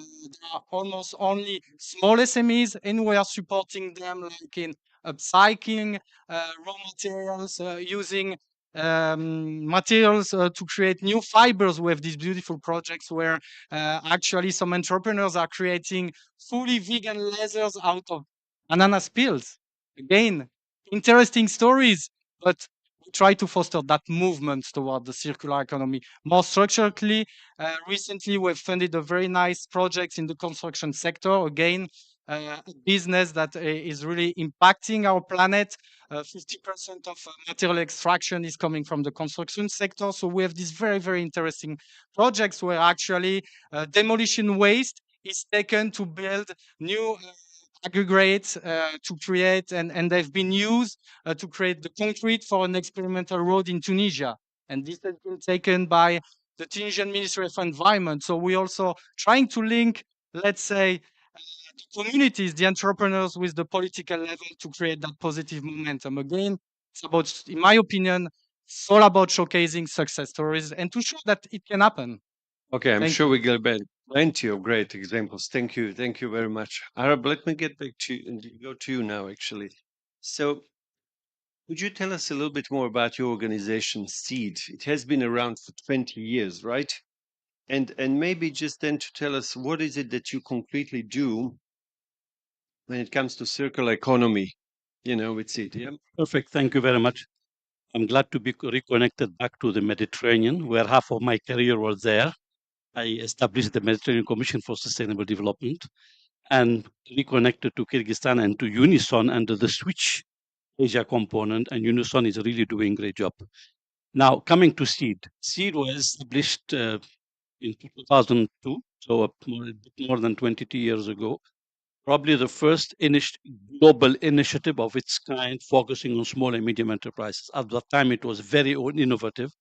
Speaker 10: are almost only small SMEs, and we are supporting them like in upcycling raw materials, using materials to create new fibers. We have these beautiful projects where actually some entrepreneurs are creating fully vegan leathers out of banana peels. Again, interesting stories, but we try to foster that movement toward the circular economy more structurally. Recently, we've funded a very nice project in the construction sector. Again, a business that is really impacting our planet. 50% of material extraction is coming from the construction sector. So we have these very, very interesting projects where actually demolition waste is taken to build new aggregates to create, and they've been used to create the concrete for an experimental road in Tunisia. And this has been taken by the Tunisian Ministry of Environment. So we're also trying to link, let's say, the communities, the entrepreneurs with the political level to create that positive momentum. Again, it's about, in my opinion, it's all about showcasing success stories and to show that it can happen.
Speaker 12: Okay, I'm
Speaker 10: Thank
Speaker 12: sure
Speaker 10: you.
Speaker 12: we get plenty of great examples. Thank you very much. Arab, let me get back to you and go to you now, actually. So, could you tell us a little bit more about your organization, SEED? It has been around for 20 years, right? And maybe just then to tell us what is it that you concretely do when it comes to circular economy, with SEED. Yeah.
Speaker 17: Perfect. Thank you very much. I'm glad to be reconnected back to the Mediterranean, where half of my career was there. I established the Mediterranean Commission for Sustainable Development and reconnected to Kyrgyzstan and to Unison under the Switch Asia component, and Unison is really doing a great job. Now, coming to SEED. SEED was established in 2002, so a bit more than 22 years ago. Probably the first global initiative of its kind focusing on small and medium enterprises. At that time, it was very innovative,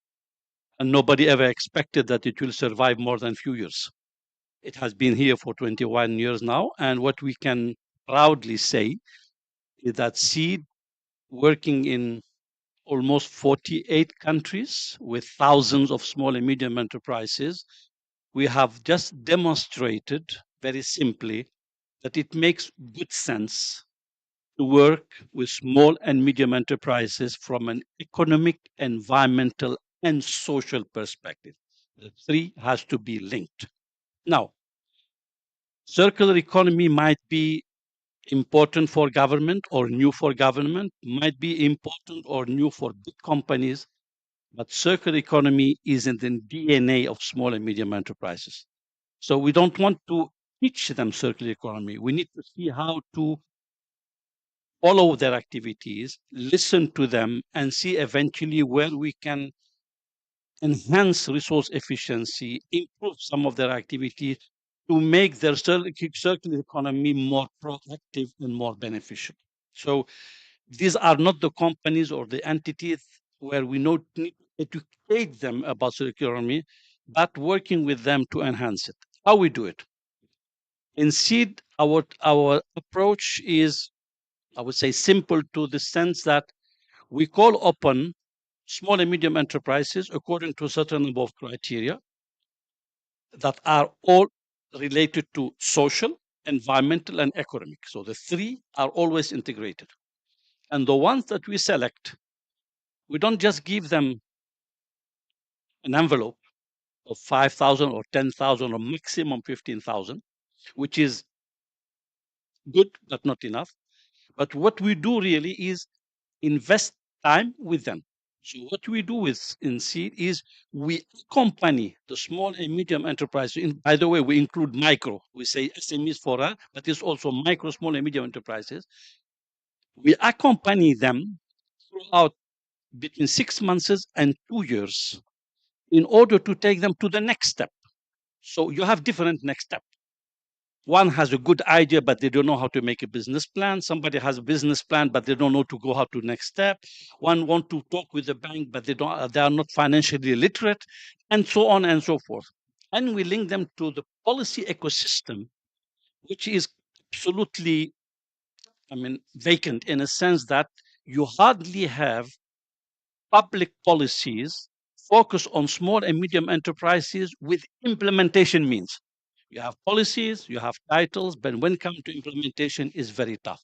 Speaker 17: and nobody ever expected that it will survive more than a few years. It has been here for 21 years now, and what we can proudly say is that SEED, working in almost 48 countries with thousands of small and medium enterprises, we have just demonstrated very simply that it makes good sense to work with small and medium enterprises from an economic, environmental, and social perspective.
Speaker 3: The three has to be linked. Now, circular economy might be important for government or new for government, might be important or new for big companies, but circular economy is in the DNA of small and medium enterprises. So we don't want to teach them circular economy. We need to see how to follow their activities, listen to them, and see eventually where we can enhance resource efficiency, improve some of their activities to make their circular economy more proactive and more beneficial. So these are not the companies or the entities where we need to educate them about circular economy, but working with them to enhance it. How we do it? In SEED, our approach is, I would say, simple to the sense that we call upon small and medium enterprises according to a certain number of criteria that are all related to social, environmental, and economic. So the three are always integrated. And the ones that we select, we don't just give them an envelope of 5,000 or 10,000 or maximum 15,000, which is good but not enough. But what we do really is invest time with them. So what we do in SEED is we accompany the small and medium enterprise. By the way, we include micro. We say SMEs for us, but it's also micro, small, and medium enterprises. We accompany them throughout between 6 months and 2 years in order to take them to the next step. So you have different next steps. One has a good idea, but they don't know how to make a business plan. Somebody has a business plan, but they don't know to go how to next step. One want to talk with the bank, but they are not financially literate, and so on and so forth. And we link them to the policy ecosystem, which is absolutely, vacant in a sense that you hardly have public policies focus on small and medium enterprises with implementation means. You have policies, you have titles, but when it comes to implementation, is very tough.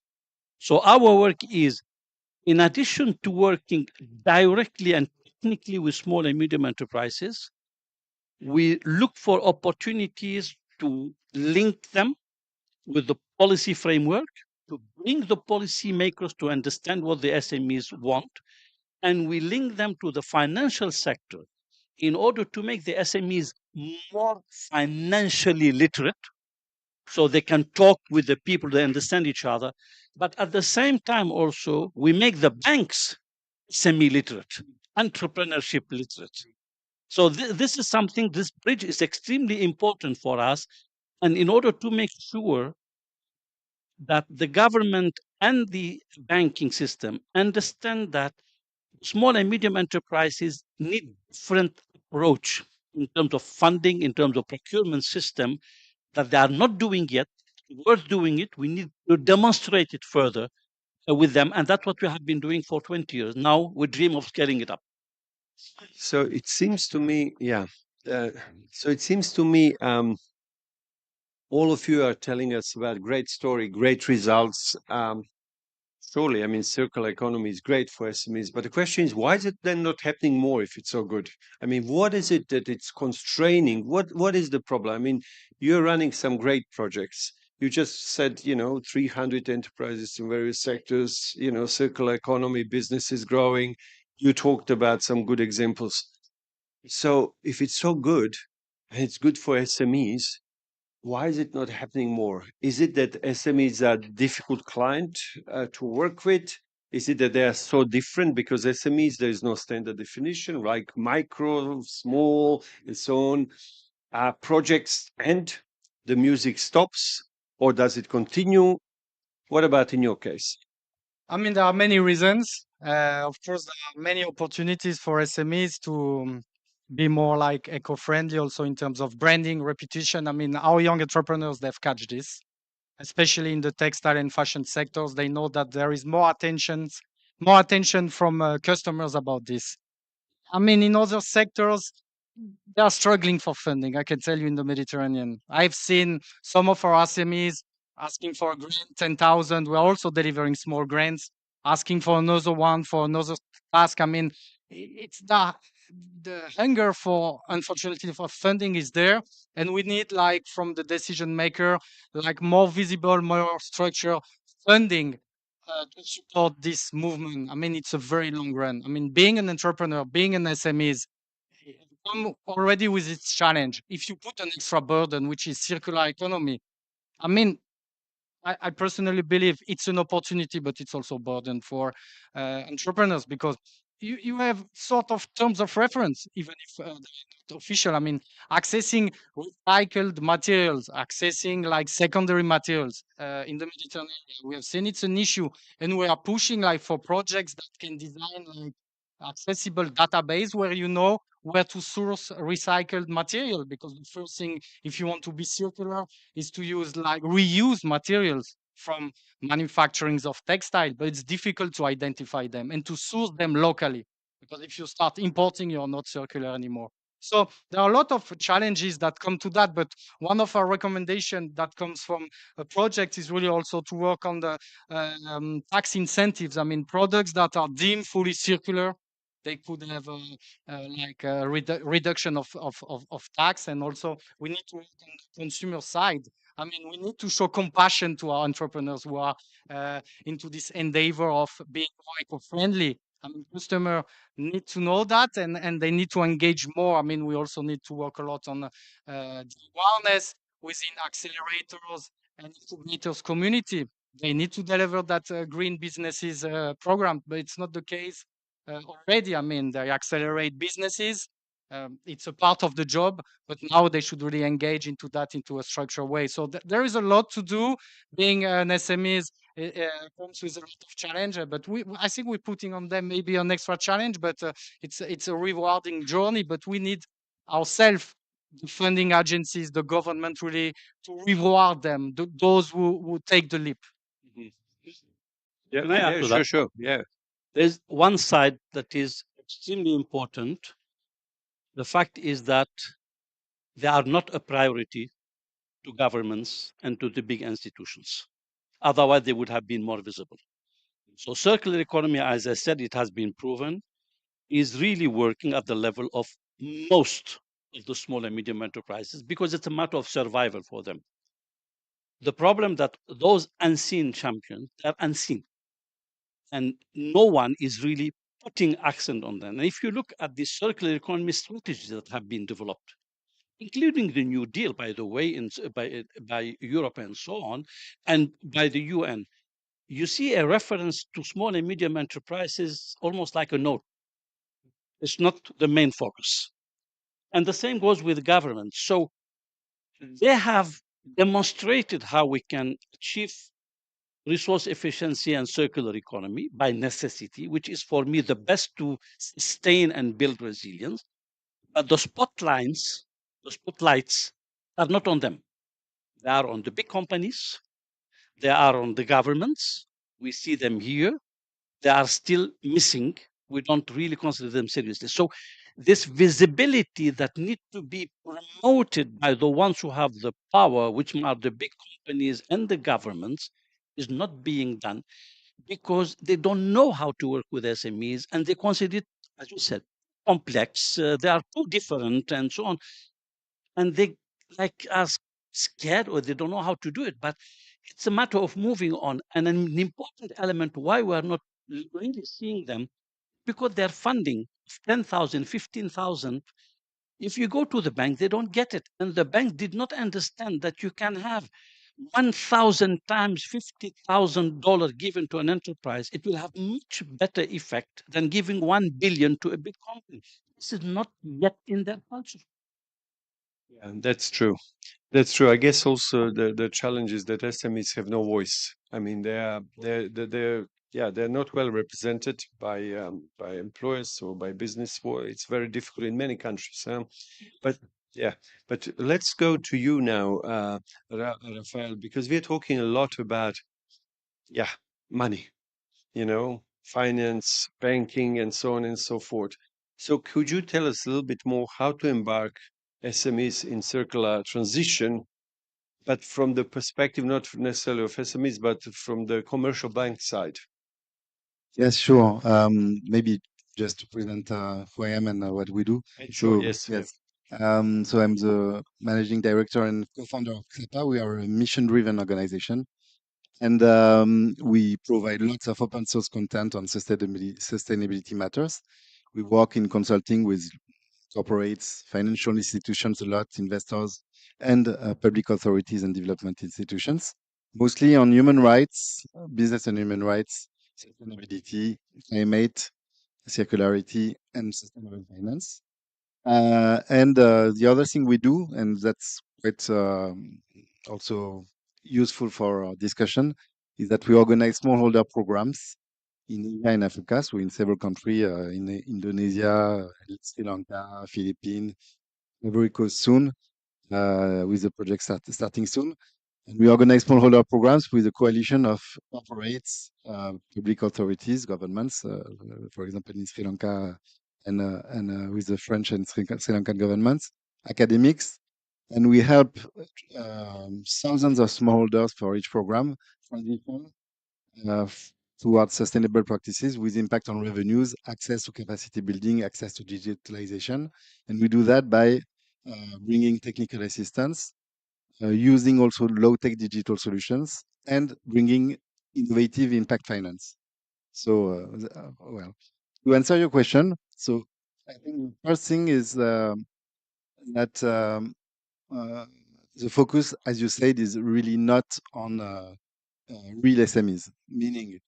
Speaker 3: So our work is, in addition to working directly and technically with small and medium enterprises, we look for opportunities to link them with the policy framework, to bring the policymakers to understand what the SMEs want, and we link them to the financial sector in order to make the SMEs more financially literate so they can talk with the people, they understand each other. But at the same time, also, we make the banks semi literate, entrepreneurship literate. So this is something, this bridge is extremely important for us. And in order to make sure that the government and the banking system understand that small and medium enterprises need different approach in terms of funding, in terms of procurement system that they are not doing yet, worth doing it. We need to demonstrate it further with them. And that's what we have been doing for 20 years. Now we dream of scaling it up.
Speaker 12: So it seems to me, all of you are telling us about great story, great results. Surely, I mean, circular economy is great for SMEs, but the question is, why is it then not happening more if it's so good? I mean, what is it that it's constraining? What is the problem? I mean, you're running some great projects. You just said, 300 enterprises in various sectors, circular economy, business is growing. You talked about some good examples. So if it's so good and it's good for SMEs, why is it not happening more? Is it that SMEs are difficult client to work with? Is it that they are so different? Because SMEs, there is no standard definition, like micro, small, and so on. Projects end, the music stops, or does it continue? What about in your case?
Speaker 10: I mean, there are many reasons. Of course, there are many opportunities for SMEs to be more like eco-friendly, also in terms of branding, reputation. I mean, our young entrepreneurs, they've catch this, especially in the textile and fashion sectors. They know that there is more attention from customers about this. I mean, in other sectors, they are struggling for funding. I can tell you in the Mediterranean. I've seen some of our SMEs asking for a grant, 10,000. We're also delivering small grants, asking for another one for another task. I mean, it's that the hunger for, unfortunately, for funding is there, and we need, like, from the decision maker, like, more visible, more structured funding to support this movement. I mean, it's a very long run. I mean, being an entrepreneur, being an SMEs, come already with its challenge. If you put an extra burden, which is circular economy, I mean, I personally believe it's an opportunity, but it's also a burden for entrepreneurs, because you have sort of terms of reference, even if they're not official. I mean, accessing recycled materials, accessing, like, secondary materials in the Mediterranean, we have seen it's an issue, and we are pushing, like, for projects that can design, like, accessible database where you know where to source recycled material, because the first thing, if you want to be circular, is to use, like, reuse materials from manufacturings of textile, but it's difficult to identify them and to source them locally, because if you start importing, you're not circular anymore. So there are a lot of challenges that come to that, but one of our recommendations that comes from a project is really also to work on the tax incentives. I mean, products that are deemed fully circular, they could have like a reduction of tax, and also we need to work on the consumer side. I mean, we need to show compassion to our entrepreneurs who are into this endeavor of being more eco-friendly. I mean, customers need to know that, and they need to engage more. I mean, we also need to work a lot on the awareness within accelerators and incubators community. They need to deliver that green businesses program, but it's not the case already. I mean, they accelerate businesses. It's a part of the job, but now they should really engage into that into a structured way. So there is a lot to do. Being an SME comes with a lot of challenge, but I think we're putting on them maybe an extra challenge, but it's a rewarding journey. But we need ourselves, the funding agencies, the government, really to reward them, those who take the leap.
Speaker 3: Yeah, can I add to that?
Speaker 12: Sure. Yeah.
Speaker 3: There's one side that is extremely important. The fact is that they are not a priority to governments and to the big institutions. Otherwise, they would have been more visible. So circular economy, as I said, it has been proven, is really working at the level of most of the small and medium enterprises, because it's a matter of survival for them. The problem that those unseen champions are unseen, and no one is really putting accent on them. And if you look at the circular economy strategies that have been developed, including the New Deal, by the way, by Europe and so on, and by the UN, you see a reference to small and medium enterprises almost like a note. It's not the main focus. And the same goes with government. So they have demonstrated how we can achieve resource efficiency and circular economy by necessity, which is for me the best to sustain and build resilience. But the spotlights are not on them. They are on the big companies. They are on the governments. We see them here. They are still missing. We don't really consider them seriously. So this visibility that need to be promoted by the ones who have the power, which are the big companies and the governments, is not being done because they don't know how to work with SMEs, and they consider it, as you said, complex. They are too different and so on. And they like are scared, or they don't know how to do it. But it's a matter of moving on. And an important element why we are not really seeing them, because their funding of 10,000, 15,000, if you go to the bank, they don't get it. And the bank did not understand that you can have 1,000 times $50,000 given to an enterprise. It will have much better effect than giving 1 billion to a big company. This is not yet in their culture.
Speaker 12: Yeah, that's true. That's true. I guess also the challenge is that SMEs have no voice. I mean, they're not well represented by employers or by business. It's very difficult in many countries. But yeah, but let's go to you now, Rafael, because we're talking a lot about money, finance, banking, and so on and so forth. So could you tell us a little bit more how to embark SMEs in circular transition, but from the perspective not necessarily of SMEs, but from the commercial bank side?
Speaker 6: Yes, sure. Maybe just to present who I am and what we do.
Speaker 3: Sure,
Speaker 6: So
Speaker 3: yes.
Speaker 6: yes, so I'm the managing director and co-founder of CEPA. We are a mission-driven organization, and we provide lots of open source content on sustainability matters. We work in consulting with corporates, financial institutions a lot, investors, and public authorities and development institutions, mostly on human rights, business and human rights, sustainability, climate, circularity, and sustainable finance. And the other thing we do, and that's quite also useful for our discussion, is that we organize smallholder programs in India and Africa, so in several countries, in Indonesia, Sri Lanka, Philippines, Ivory Coast soon, with the project starting soon. And we organize smallholder programs with a coalition of corporates, public authorities, governments, for example, in Sri Lanka, and with the French and Sri Lankan governments, academics, and we help thousands of smallholders for each program transition towards sustainable practices with impact on revenues, access to capacity building, access to digitalization. And we do that by bringing technical assistance, using also low-tech digital solutions, and bringing innovative impact finance. So, well, to answer your question, so I think the first thing is that the focus, as you said, is really not on real SMEs, meaning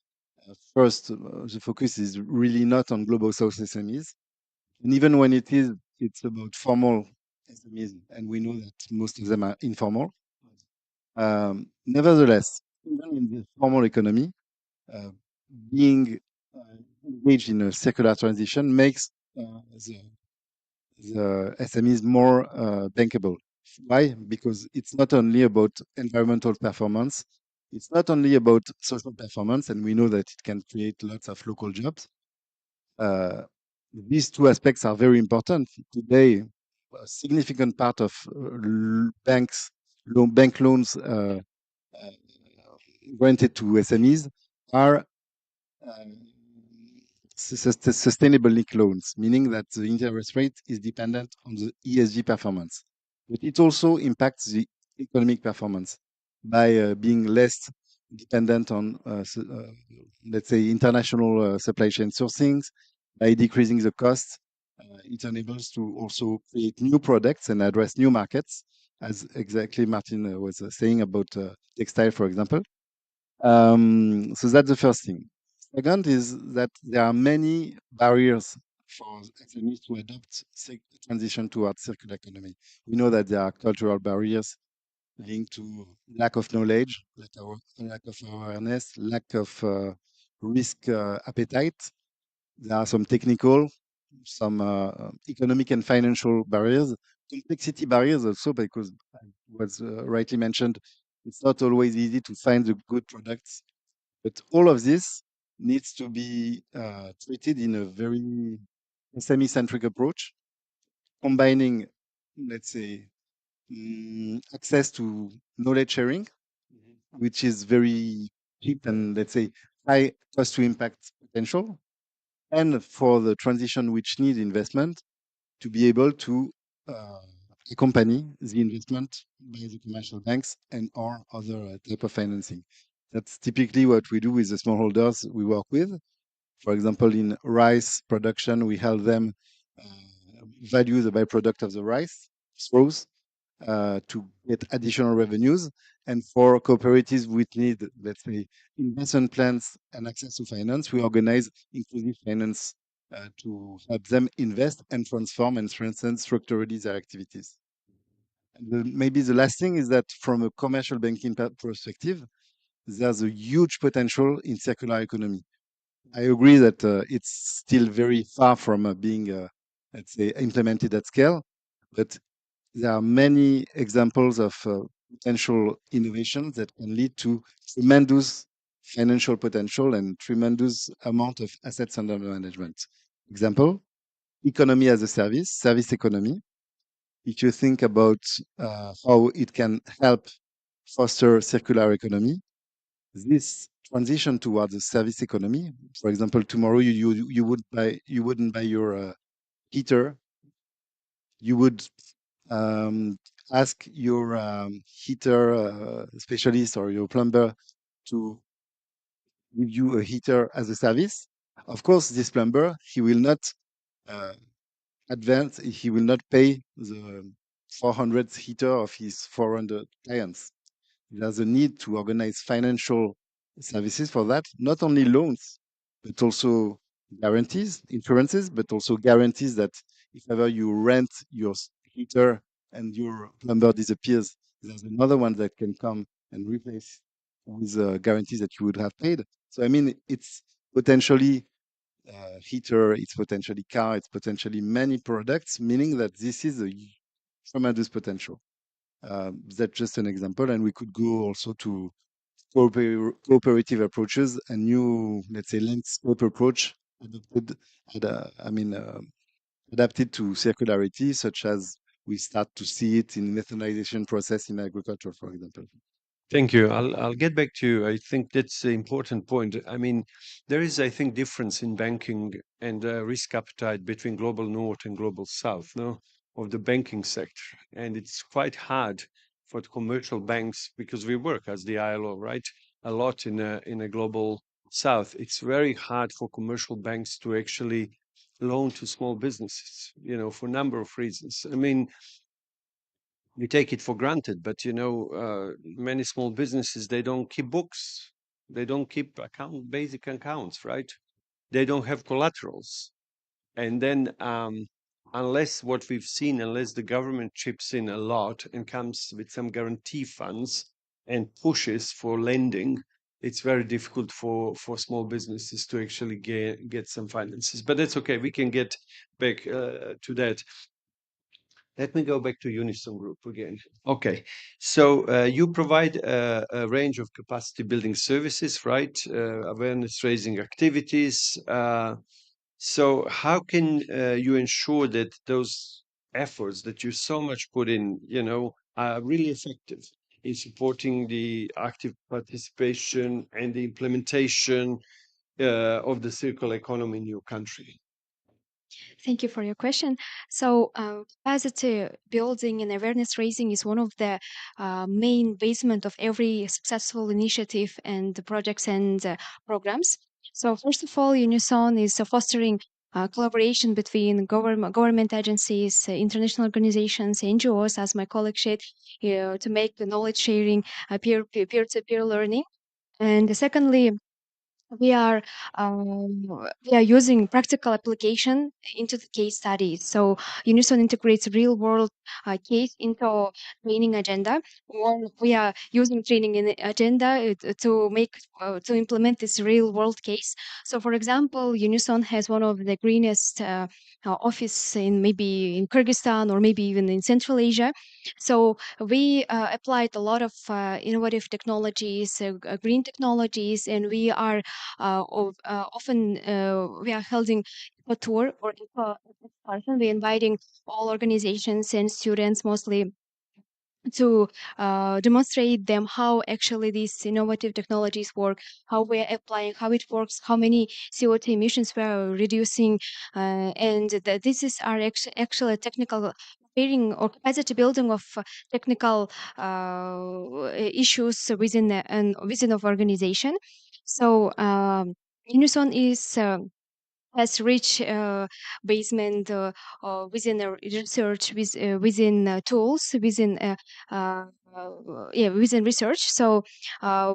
Speaker 6: first, the focus is really not on global south SMEs. And even when it is, it's about formal SMEs, and we know that most of them are informal. Nevertheless, even in the formal economy, being engaged in a circular transition makes the SMEs more bankable. Why? Because it's not only about environmental performance, it's not only about social performance, and we know that it can create lots of local jobs. These two aspects are very important. Today, a significant part of bank loans granted to SMEs are sustainable linked loans, meaning that the interest rate is dependent on the ESG performance. But it also impacts the economic performance by being less dependent on, let's say, international supply chain sourcings, by decreasing the cost. It enables to also create new products and address new markets, as exactly Martin was saying about textile, for example. So that's the first thing. Second is that there are many barriers for SMEs to adopt transition towards circular economy. We know that there are cultural barriers linked to lack of knowledge, lack of awareness, lack of risk appetite. There are some technical, some economic and financial barriers, complexity barriers also, because it was rightly mentioned, it's not always easy to find the good products. But all of this needs to be treated in a very SME-centric approach, combining, let's say, access to knowledge sharing, which is very cheap and, let's say, high cost to impact potential, and for the transition which need investment, to be able to accompany the investment by the commercial banks and or other type of financing. That's typically what we do with the smallholders we work with. For example, in rice production, we help them value the byproduct of the rice straws to get additional revenues. And for cooperatives which need, let's say, investment plans and access to finance, we organize inclusive finance to help them invest and transform and strengthen structurally their activities. And maybe the last thing is that from a commercial banking perspective, there's a huge potential in circular economy. I agree that it's still very far from being, let's say, implemented at scale, but there are many examples of potential innovations that can lead to tremendous financial potential and tremendous amount of assets under management. Example, economy as a service economy. If you think about how it can help foster circular economy, this transition towards a service economy. For example, tomorrow you wouldn't buy your heater. You would ask your heater specialist or your plumber to give you a heater as a service. Of course, this plumber, he will not uh, he will not pay the 400 heater of his 400 clients. There's a need to organize financial services for that, not only loans, but also guarantees, insurances, but also guarantees that if ever you rent your heater and your plumber disappears, there's another one that can come and replace with guarantees that you would have paid. So, I mean, it's potentially heater, it's potentially car, it's potentially many products, meaning that this is a tremendous potential. That's just an example, and we could go also to cooperative approaches, a new, let's say, length scope approach adopted, adapted to circularity, such as we start to see it in methanization process in agriculture, for example.
Speaker 12: Thank you. I'll get back to you. I think that's an important point. I mean, there is, I think, difference in banking and risk appetite between global north and global south, no, of the banking sector. And it's quite hard for the commercial banks because we work as the ILO, right? A lot in a global south. It's very hard for commercial banks to actually loan to small businesses, for a number of reasons. I mean, we take it for granted, but many small businesses, they don't keep books, they don't keep basic accounts, right? They don't have collaterals, and then unless the government chips in a lot and comes with some guarantee funds and pushes for lending, it's very difficult for small businesses to actually get some finances. But that's okay, we can get back to that. Let me go back to Unison Group again. Okay, so you provide a range of capacity building services, right? Awareness raising activities. So how can you ensure that those efforts that you so much put in, are really effective in supporting the active participation and the implementation of the circular economy in your country?
Speaker 21: Thank you for your question. So, capacity building and awareness raising is one of the main basement of every successful initiative and projects and programs. So, first of all, Unison is fostering collaboration between government agencies, international organizations, NGOs, as my colleague said, to make the knowledge sharing peer-to-peer learning. And secondly, we are using practical application into the case studies. So Unison integrates real world case into training agenda, or we are using training in the agenda to implement this real world case. So for example, Unison has one of the greenest office in maybe in Kyrgyzstan or maybe even in Central Asia. So we applied a lot of innovative technologies, green technologies, and we are often we are holding a tour or excursion. We're inviting all organizations and students mostly to demonstrate them how actually these innovative technologies work, how we're applying, how it works, how many CO2 emissions we're reducing, and this is our actual technical preparing or capacity building of technical issues within within of organization. So Unison is has rich basement within the research within tools within within research. So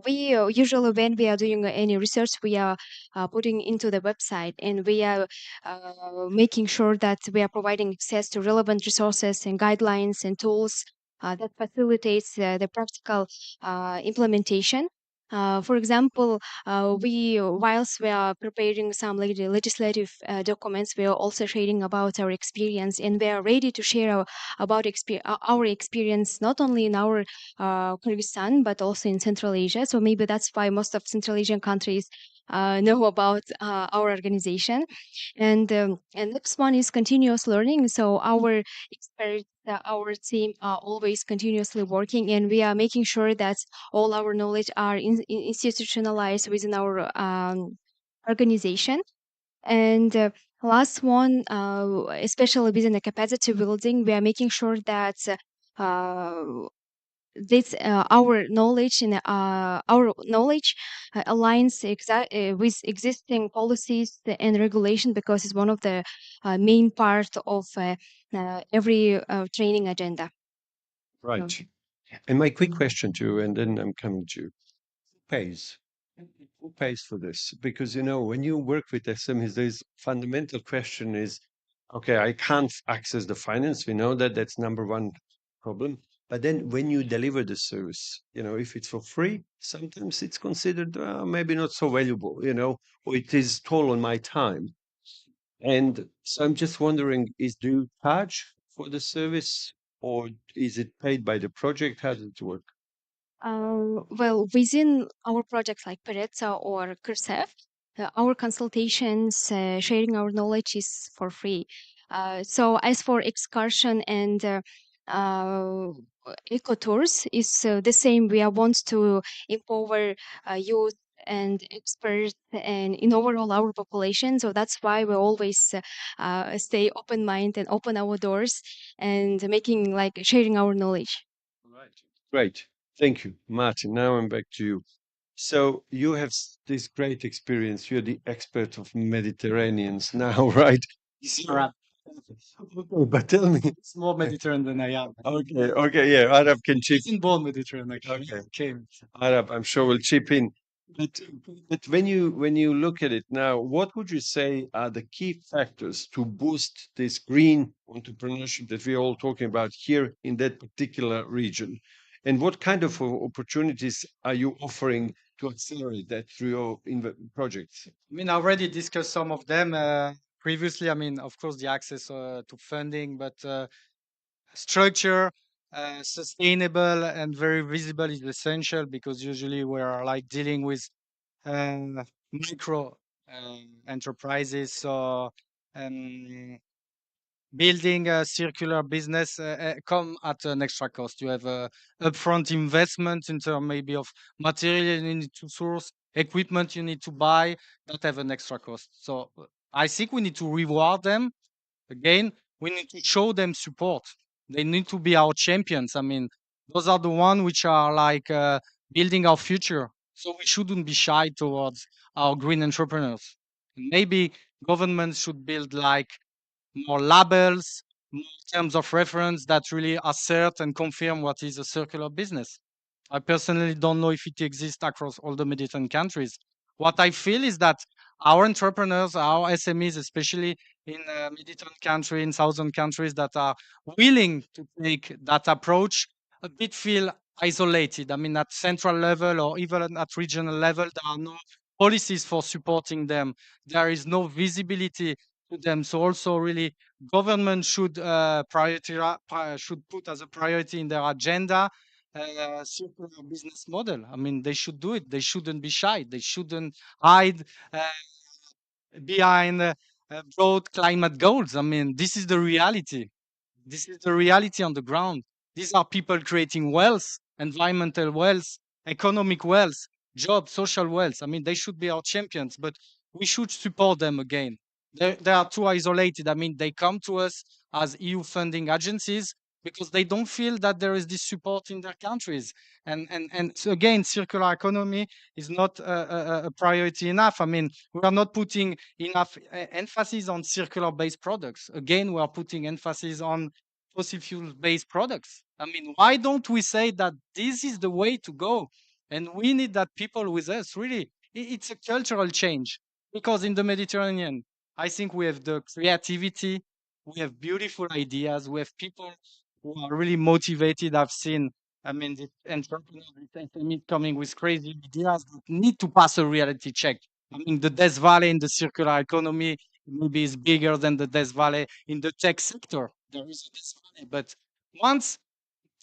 Speaker 21: we usually when we are doing any research, we are putting into the website, and we are making sure that we are providing access to relevant resources and guidelines and tools that facilitates the practical implementation. For example, whilst we are preparing some legislative documents, we are also sharing about our experience, and we are ready to share about our experience not only in our Kyrgyzstan but also in Central Asia. So maybe that's why most of Central Asian countries know about our organization. And next one is continuous learning. So our our team are always continuously working, and we are making sure that all our knowledge are institutionalized within our organization. And last one, especially within the capacity building, we are making sure that uh, this our knowledge aligns with existing policies and regulation, because it's one of the main part of every training agenda.
Speaker 12: Right. And my quick question to you, and then I'm coming to you. Who pays? Who pays for this? Because when you work with SMEs, there's fundamental question is, okay, I can't access the finance. We know that that's number one problem. But then when you deliver the service, if it's for free, sometimes it's considered maybe not so valuable, or it is toll on my time. And so I'm just wondering, do you charge for the service or is it paid by the project? How does it work?
Speaker 21: Well, within our projects like Perezza or Kursef, our consultations, sharing our knowledge is for free. So as for excursion and uh, eco tours, is the same. We are want to empower youth and experts and in overall our population. So that's why we always stay open mind and open our doors and making like sharing our knowledge.
Speaker 12: Great. Thank you, Martin. Now I'm back to you. So you have this great experience. You're the expert of Mediterraneans now, right?
Speaker 10: Arab.
Speaker 12: Okay, but tell me.
Speaker 10: It's more Mediterranean than I am.
Speaker 12: Okay, yeah, Arab can chip.
Speaker 10: Isn't born Mediterranean actually.
Speaker 12: Okay.
Speaker 10: Came.
Speaker 12: Arab, I'm sure will chip in. But when you look at it now, what would you say are the key factors to boost this green entrepreneurship that we're all talking about here in that particular region? And what kind of opportunities are you offering to accelerate that through your projects?
Speaker 10: I mean, I already discussed some of them previously. I mean, of course, the access to funding, but structure, sustainable and very visible is essential, because usually we are like dealing with uh, micro enterprises. So building a circular business come at an extra cost. You have a upfront investment in terms maybe of material you need to source, equipment you need to buy that have an extra cost. So I think we need to reward them. Again, we need to show them support. They need to be our champions. I mean, those are the ones which are like building our future. So we shouldn't be shy towards our green entrepreneurs. Maybe governments should build like more labels, more terms of reference that really assert and confirm what is a circular business. I personally don't know if it exists across all the Mediterranean countries. What I feel is that our entrepreneurs, our SMEs, especially in Mediterranean countries, in southern countries that are willing to take that approach, a bit feel isolated. I mean, at central level or even at regional level, there are no policies for supporting them. There is no visibility to them. So also really government should should put as a priority in their agenda circular business model. I mean, they should do it. They shouldn't be shy. They shouldn't hide behind broad climate goals. I mean, this is the reality. This is the reality on the ground. These are people creating wealth, environmental wealth, economic wealth, jobs, social wealth. I mean, they should be our champions, but we should support them again. They are too isolated. I mean, they come to us as EU funding agencies because they don't feel that there is this support in their countries. And so again, circular economy is not a priority enough. I mean, we are not putting enough emphasis on circular-based products. Again, we are putting emphasis on fossil fuel-based products. I mean, why don't we say that this is the way to go? And we need that people with us. Really, it's a cultural change, because in the Mediterranean, I think we have the creativity, we have beautiful ideas, we have people who are really motivated. I've seen, I mean, the entrepreneurs, the SMEs coming with crazy ideas that need to pass a reality check. I mean, the Death Valley in the circular economy maybe is bigger than the Death Valley in the tech sector. There is a Death Valley, but once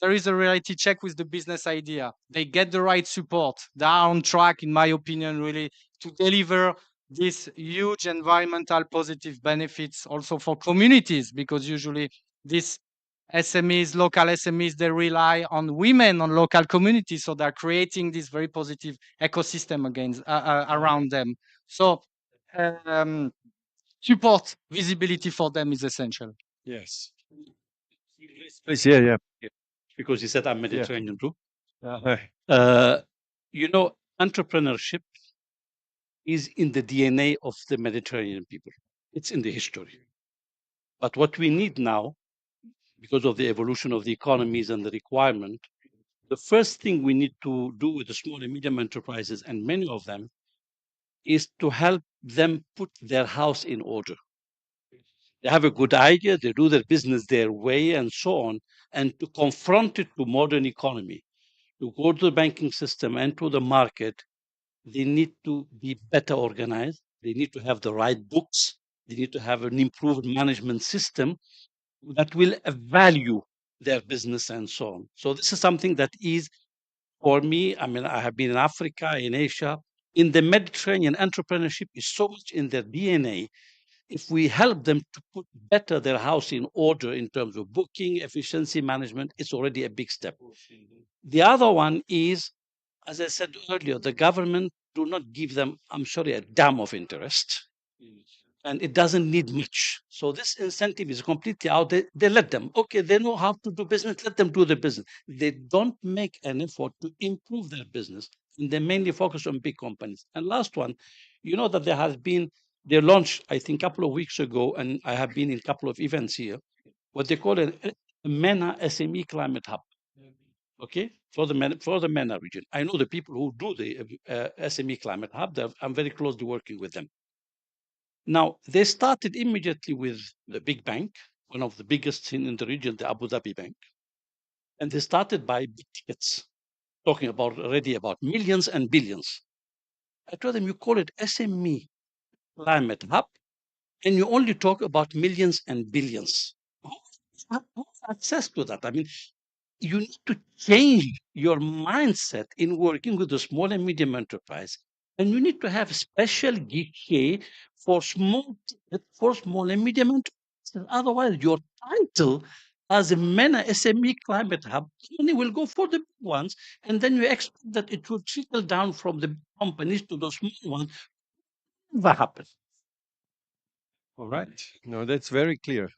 Speaker 10: there is a reality check with the business idea, they get the right support, they are on track, in my opinion, really, to deliver these huge environmental positive benefits also for communities, because usually this SMEs, local SMEs, they rely on women, on local communities, so they're creating this very positive ecosystem against around them. So support, visibility for them is essential.
Speaker 12: Yes.
Speaker 3: Please, yeah. Because you said I'm Mediterranean too. You know, entrepreneurship is in the DNA of the Mediterranean people. It's in the history. But what we need now, because of the evolution of the economies and the requirement, the first thing we need to do with the small and medium enterprises, and many of them, is to help them put their house in order. They have a good idea, they do their business their way, and so on, and to confront it to modern economy, to go to the banking system and to the market, they need to be better organized. They need to have the right books. They need to have an improved management system that will value their business and so on. So this is something that is, for me, I mean, I have been in Africa, in Asia, in the Mediterranean, entrepreneurship is so much in their DNA. If we help them to put better their house in order in terms of booking, efficiency management, it's already a big step. The other one is, as I said earlier, the government do not give them, I'm sorry, a damn of interest. And it doesn't need much. So this incentive is completely out. They let them. Okay, they know how to do business. Let them do the business. They don't make an effort to improve their business. And they mainly focus on big companies. And last one, you know that there has been, they launched, I think, a couple of weeks ago, and I have been in a couple of events here, what they call a MENA SME Climate Hub. Okay, for the MENA region. I know the people who do the SME Climate Hub. I'm very closely working with them. Now, they started immediately with the big bank, one of the biggest in the region, the Abu Dhabi Bank. And they started by big tickets, talking about already about millions and billions. I told them, you call it SME Climate Hub, and you only talk about millions and billions. Who has access to that? I mean, you need to change your mindset in working with the small and medium enterprise. And you need to have special guichet for small and medium enterprises. Otherwise, your title as a MENA SME Climate Hub only will go for the big ones, and then you expect that it will trickle down from the big companies to the small ones. What happens?
Speaker 12: All right. No, that's very clear.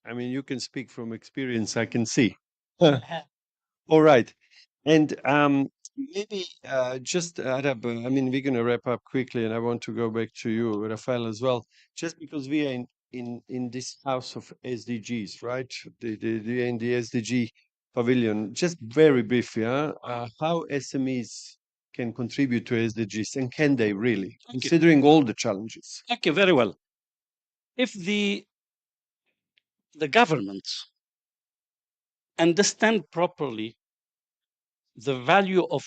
Speaker 12: I mean, you can speak from experience, I can see. All right. And maybe just Arab, I mean, we're going to wrap up quickly, and I want to go back to you, Rafael, as well, just because we are in this house of SDGs, right? We are in the SDG Pavilion. Just very briefly, how SMEs can contribute to SDGs, and can they really, considering all the challenges?
Speaker 3: Okay, very well. If the governments understand properly the value of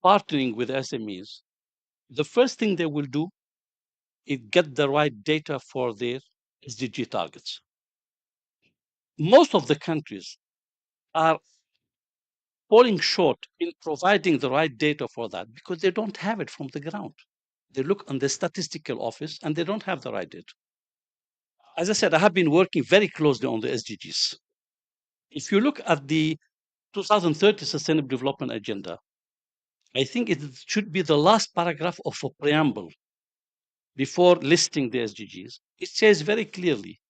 Speaker 3: partnering with SMEs, the first thing they will do is get the right data for their SDG targets. Most of the countries are falling short in providing the right data for that because they don't have it from the ground. They look on the statistical office and they don't have the right data. As I said, I have been working very closely on the SDGs. If you look at the 2030 Sustainable Development Agenda, I think it should be the last paragraph of a preamble before listing the SDGs. It says very clearly,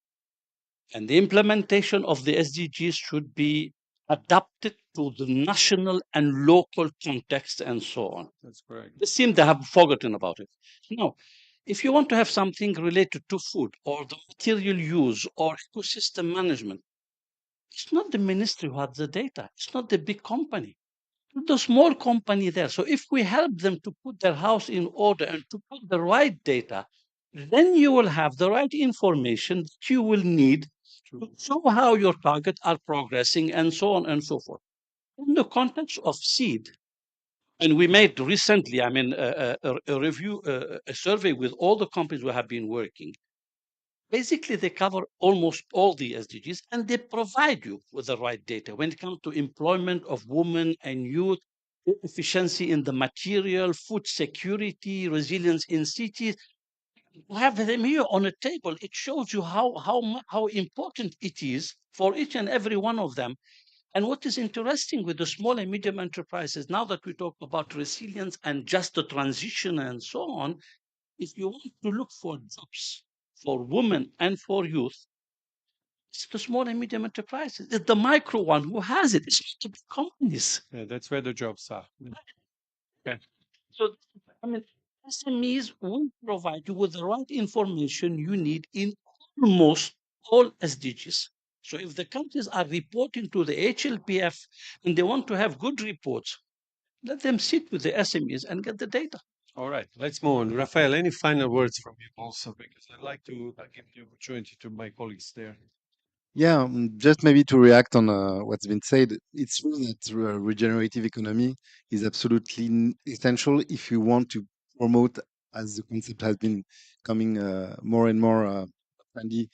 Speaker 3: and the implementation of the SDGs should be adapted to the national and local context and so on.
Speaker 12: That's correct.
Speaker 3: They seem to have forgotten about it. Now, if you want to have something related to food or the material use or ecosystem management, it's not the ministry who has the data. It's not the big company. It's the small company there. So if we help them to put their house in order and to put the right data, then you will have the right information that you will need to show how your targets are progressing and so on and so forth. In the context of seed, and we made recently, I mean, a review, a survey with all the companies we have been working. Basically, they cover almost all the SDGs and they provide you with the right data when it comes to employment of women and youth, efficiency in the material, food security, resilience in cities. have them here on a table. It shows you how important it is for each and every one of them. And what is interesting with the small and medium enterprises, now that we talk about resilience and just the transition and so on, if you want to look for jobs for women and for youth, it's the small and medium enterprises. It's the micro one who has it. It's not the big companies.
Speaker 12: Yeah, that's where the jobs are. Okay.
Speaker 3: So, I mean, SMEs will provide you with the right information you need in almost all SDGs. So, if the countries are reporting to the HLPF and they want to have good reports, let them sit with the SMEs and get the data.
Speaker 12: All right, let's move on. Rafael, any final words from you also? Because I'd like to give the opportunity to my colleagues there.
Speaker 6: Yeah, just maybe to react on what's been said, it's true that regenerative economy is absolutely essential if you want to promote, as the concept has been coming more and more trendy,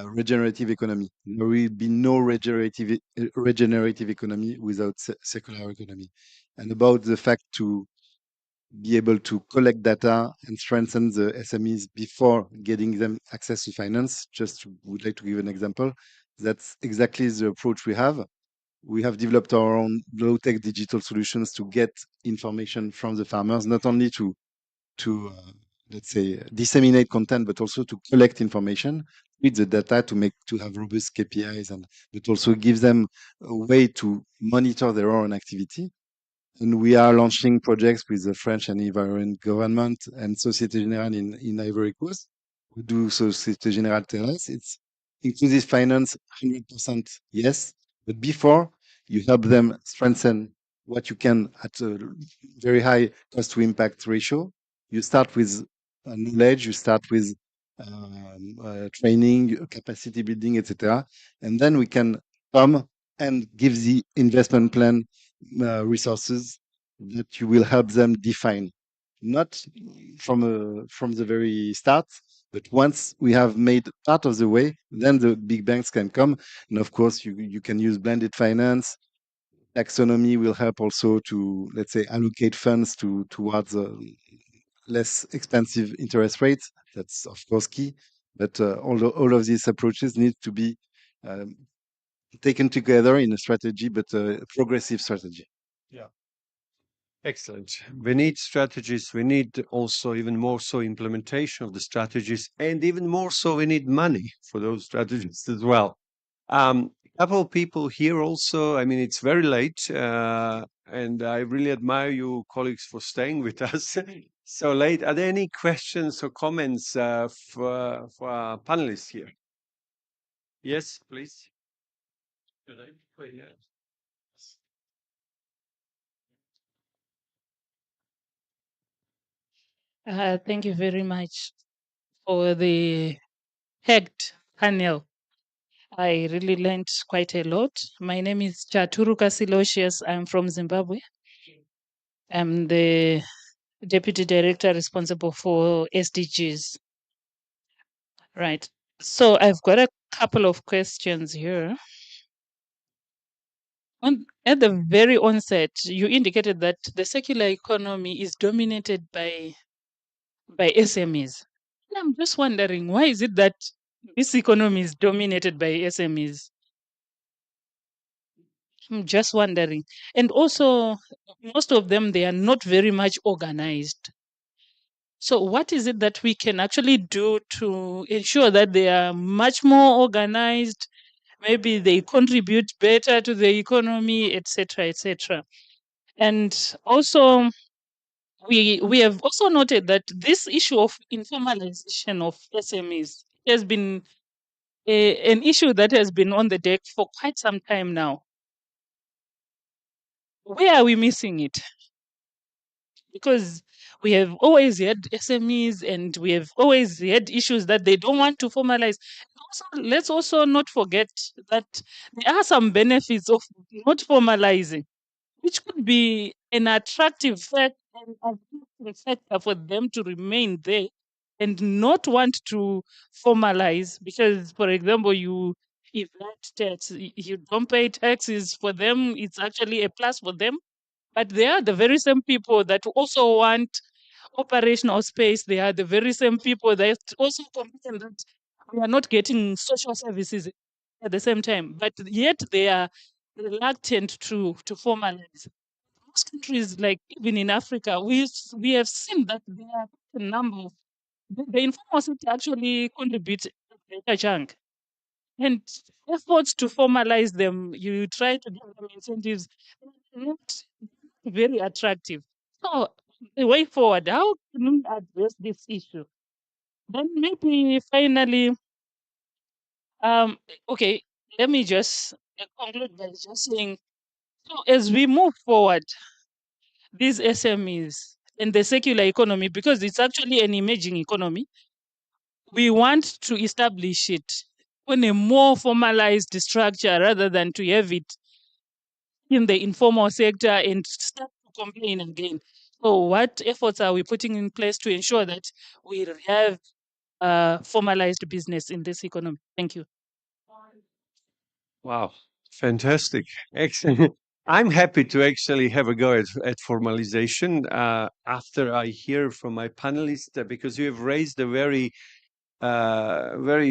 Speaker 6: regenerative economy. There will be no regenerative economy without circular economy. And about the fact to be able to collect data and strengthen the SMEs before getting them access to finance. Would like to give an example. That's exactly the approach we have. We have developed our own low-tech digital solutions to get information from the farmers, not only to let's say disseminate content, but also to collect information with the data to have robust KPIs, and but also give them a way to monitor their own activity. And we are launching projects with the French and Ivorian government and Société Générale in Ivory Coast. We do Société Générale tell us it's inclusive finance 100% yes, but before you help them strengthen what you can at a very high cost to impact ratio. You start with knowledge, you start with training, capacity building, etc. And then we can come and give the investment plan resources that you will help them define, not from the very start, but once we have made part of the way, then the big banks can come, and of course you can use blended finance. Taxonomy will help also to, let's say, allocate funds towards less expensive interest rates. That's of course key, but all of these approaches need to be um, taken together in a strategy, but a progressive strategy.
Speaker 12: Yeah. Excellent. We need strategies. We need also even more so implementation of the strategies, and even more so we need money for those strategies as well. A couple of people here also. I mean, it's very late, and I really admire you, colleagues, for staying with us so late. Are there any questions or comments for our panelists here? Yes, please.
Speaker 2: Thank you very much for the HEGT panel. I really learned quite a lot. My name is Chaturu Kasilosius. I'm from Zimbabwe. I'm the Deputy Director responsible for SDGs. Right. So I've got a couple of questions here. At the very onset, you indicated that the circular economy is dominated by SMEs. And I'm just wondering, why is it that this economy is dominated by SMEs? I'm just wondering. And also, most of them, they are not very much organized. So, what is it that we can actually do to ensure that they are much more organized? Maybe they contribute better to the economy, etc., etc. And also, we have also noted that this issue of informalization of SMEs has been an issue that has been on the deck for quite some time now. Where are we missing it? Because we have always had SMEs and we have always had issues that they don't want to formalize. Also, let's also not forget that there are some benefits of not formalizing, which could be an attractive factor for them to remain there and not want to formalize. Because, for example, you evade tax, you don't pay taxes for them, it's actually a plus for them. But they are the very same people that also want operational space, they are the very same people that also complain that we are not getting social services at the same time, but yet they are reluctant to formalize. Most countries, like even in Africa, we have seen that there are a number of the informal sector actually contribute a greater chunk. And efforts to formalize them, you try to give them incentives, not very attractive. So the way forward, how can we address this issue? Then maybe finally, okay, let me just conclude by just saying, so as we move forward, these SMEs and the circular economy, because it's actually an emerging economy, we want to establish it on a more formalized structure rather than to have it in the informal sector and start to complain again. So, what efforts are we putting in place to ensure that we have formalized business in this economy? Thank you.
Speaker 12: Wow, fantastic. Excellent. I'm happy to actually have a go at formalization after I hear from my panelists because you have raised a very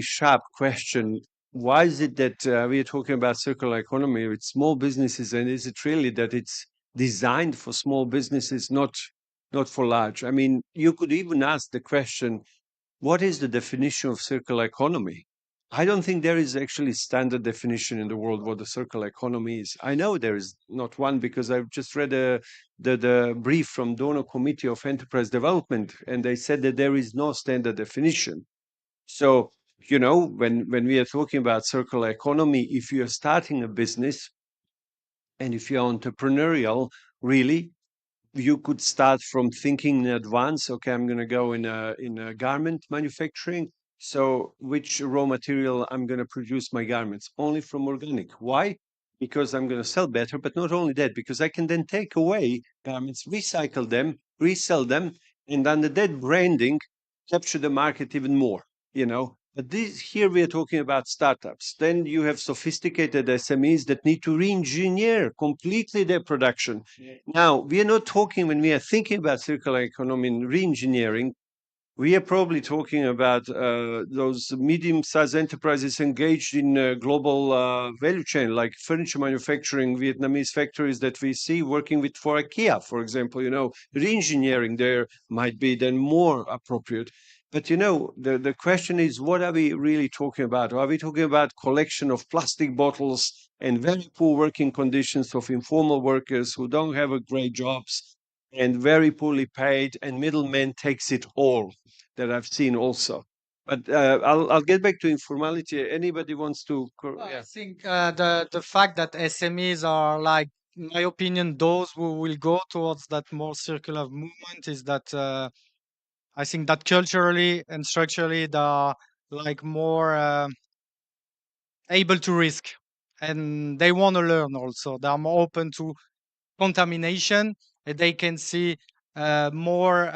Speaker 12: sharp question. Why is it that we are talking about circular economy with small businesses, and is it really that it's designed for small businesses, not for large? I mean, you could even ask the question, what is the definition of circular economy? I don't think there is actually standard definition in the world what the circular economy is. I know there is not one because I've just read the brief from Donor Committee of Enterprise Development, and they said that there is no standard definition. So, when we are talking about circular economy, if you're starting a business and if you're entrepreneurial, really, you could start from thinking in advance. Okay, I'm going to go in a garment manufacturing. So, which raw material I'm going to produce my garments? Only from organic. Why? Because I'm going to sell better. But not only that, because I can then take away garments, recycle them, resell them, and under that branding, capture the market even more. But here we are talking about startups. Then you have sophisticated SMEs that need to re-engineer completely their production. Now, we are not talking, when we are thinking about circular economy and re-engineering, we are probably talking about those medium-sized enterprises engaged in global value chain, like furniture manufacturing, Vietnamese factories that we see working with for IKEA, for example. Re-engineering there might be then more appropriate. But the question is, what are we really talking about? Are we talking about collection of plastic bottles and very poor working conditions of informal workers who don't have a great jobs and very poorly paid, and middlemen takes it all? That I've seen also. But I'll get back to informality. Anybody wants to?
Speaker 10: I think the fact that SMEs are, like, in my opinion, those who will go towards that more circular movement is that I think that culturally and structurally they are, like, more able to risk, and they want to learn also. They are more open to contamination, and they can see more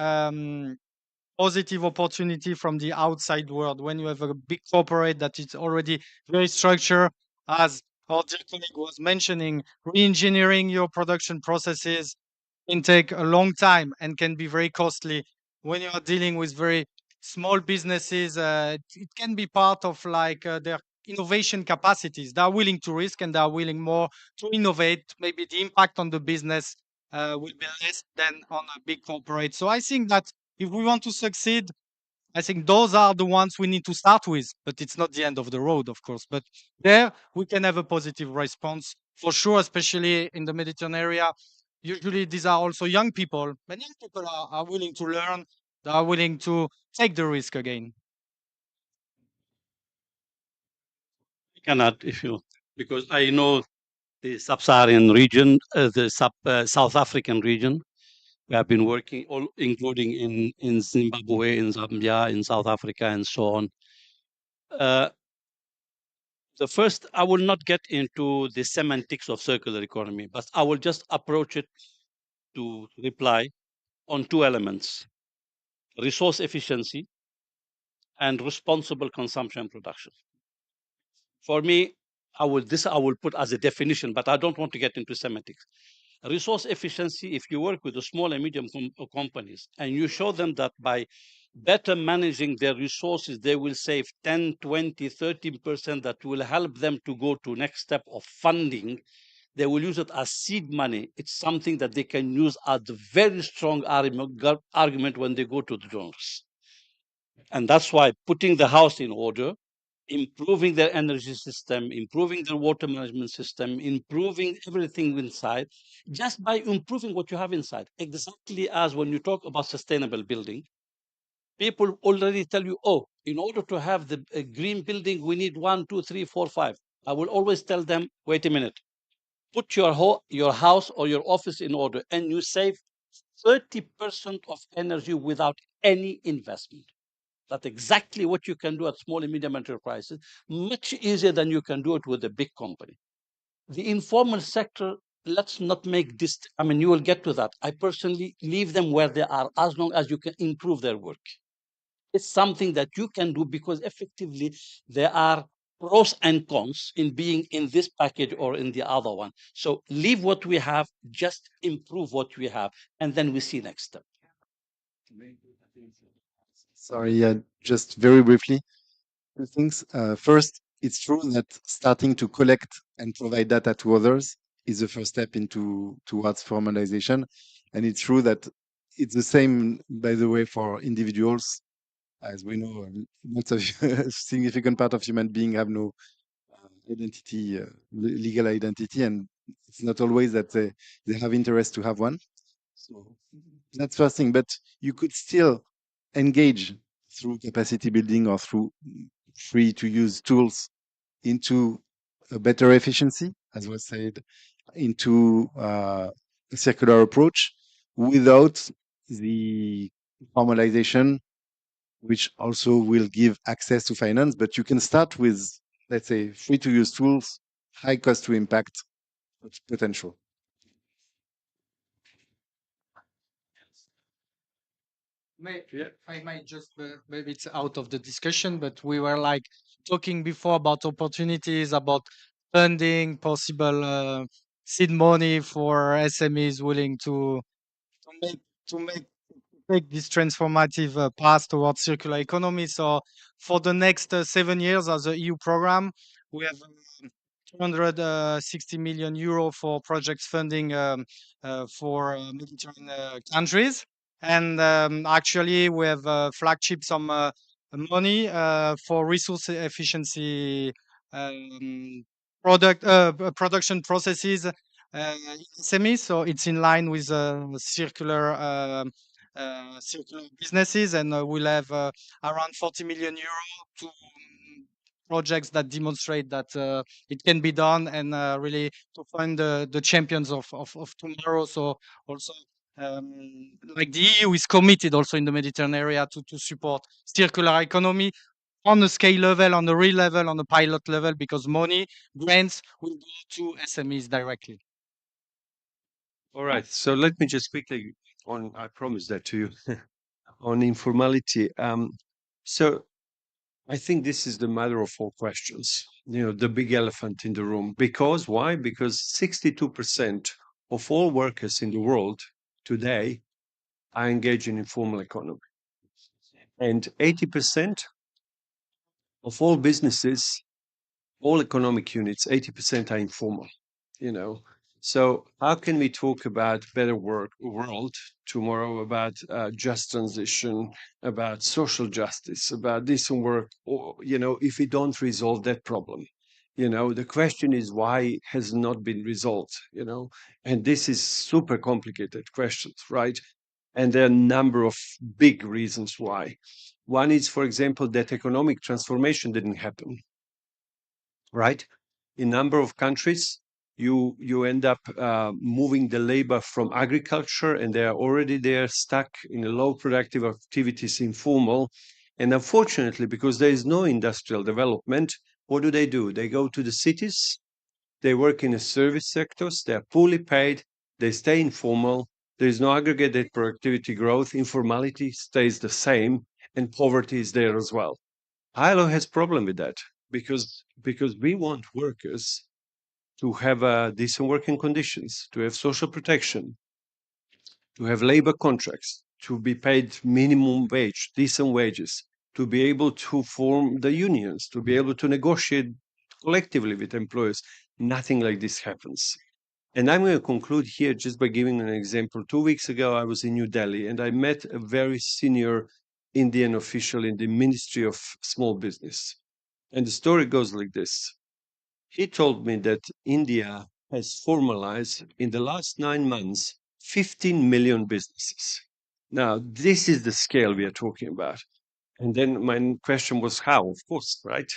Speaker 10: positive opportunity from the outside world. When you have a big corporate that is already very structured, as our dear colleague was mentioning, re-engineering your production processes can take a long time and can be very costly. When you are dealing with very small businesses, it can be part of, like, their innovation capacities. They are willing to risk and they are willing more to innovate. Maybe the impact on the business will be less than on a big corporate. So I think that if we want to succeed, I think those are the ones we need to start with, but it's not the end of the road, of course. But there we can have a positive response for sure, especially in the Mediterranean area. Usually these are also young people, but young people are willing to learn, they are willing to take the risk again.
Speaker 3: Cannot, because I know the sub-Saharan region, the South African region. We have been working, including in Zimbabwe, in Zambia, in South Africa, and so on. The first, I will not get into the semantics of circular economy, but I will just approach it to reply on two elements: resource efficiency and responsible consumption production. For me, I will put as a definition, but I don't want to get into semantics. resource efficiency, if you work with the small and medium companies and you show them that by better managing their resources, they will save 10, 20, 30%, that will help them to go to next step of funding. They will use it as seed money. It's something that they can use as a very strong argument when they go to the donors. And that's why putting the house in order, improving their energy system, improving their water management system, improving everything inside, just by improving what you have inside. Exactly as when you talk about sustainable building, people already tell you, oh, in order to have the green building, we need 1, 2, 3, 4, 5. I will always tell them, wait a minute, put your house or your office in order, and you save 30% of energy without any investment. That's exactly what you can do at small and medium enterprises, much easier than you can do it with a big company. The informal sector, let's not make this, I mean, you will get to that. I personally leave them where they are as long as you can improve their work. It's something that you can do because effectively there are pros and cons in being in this package or in the other one. So leave what we have, just improve what we have, and then we see next step.
Speaker 6: Sorry, just very briefly, two things. First, it's true that starting to collect and provide data to others is the first step towards formalization, and it's true that it's the same, by the way, for individuals. As we know, lots of significant part of human beings have no identity, legal identity, and it's not always that they have interest to have one. So that's first thing, but you could still engage through capacity building or through free to use tools into a better efficiency, as was said, into a circular approach without the formalization, which also will give access to finance. But you can start with, let's say, free to use tools, high cost to impact potential.
Speaker 10: I might just, maybe it's out of the discussion, but we were like talking before about opportunities, about funding, possible seed money for SMEs willing to make to make take this transformative path towards circular economy. So for the next 7 years as a EU program, we have 260 million euro for projects funding for Mediterranean countries. And actually, we have flagship some money for resource efficiency production processes SMEs. So it's in line with circular businesses, and we'll have around 40 million euro to projects that demonstrate that it can be done, and really to find the champions of tomorrow. So also, like the EU is committed also in the Mediterranean area to support circular economy on a scale level, on the real level, on the pilot level, because money, grants will go to SMEs directly.
Speaker 12: All right. So let me just quickly I promised that to you, on informality. So I think this is the mother of all questions, the big elephant in the room. Because why? Because 62% of all workers in the world today are engaged in informal economy. And 80% of all businesses, all economic units, 80% are informal, So how can we talk about better world tomorrow, about just transition, about social justice, about decent work, or, if we don't resolve that problem? The question is why it has not been resolved, and this is super complicated questions, right? And there are a number of big reasons why. One is, for example, that economic transformation didn't happen, right? In a number of countries, you end up moving the labor from agriculture, and they are already there stuck in a low productive activities, informal. And unfortunately, because there is no industrial development, what do? They go to the cities, they work in the service sectors, they are poorly paid, they stay informal, there is no aggregated productivity growth, informality stays the same, and poverty is there as well. ILO has problem with that because we want workers to have decent working conditions, to have social protection, to have labor contracts, to be paid minimum wage, decent wages, to be able to form the unions, to be able to negotiate collectively with employers. Nothing like this happens. And I'm going to conclude here just by giving an example. 2 weeks ago, I was in New Delhi and I met a very senior Indian official in the Ministry of Small Business. And the story goes like this. He told me that India has formalized in the last 9 months 15 million businesses. Now, this is the scale we are talking about. And then my question was how? Of course, right?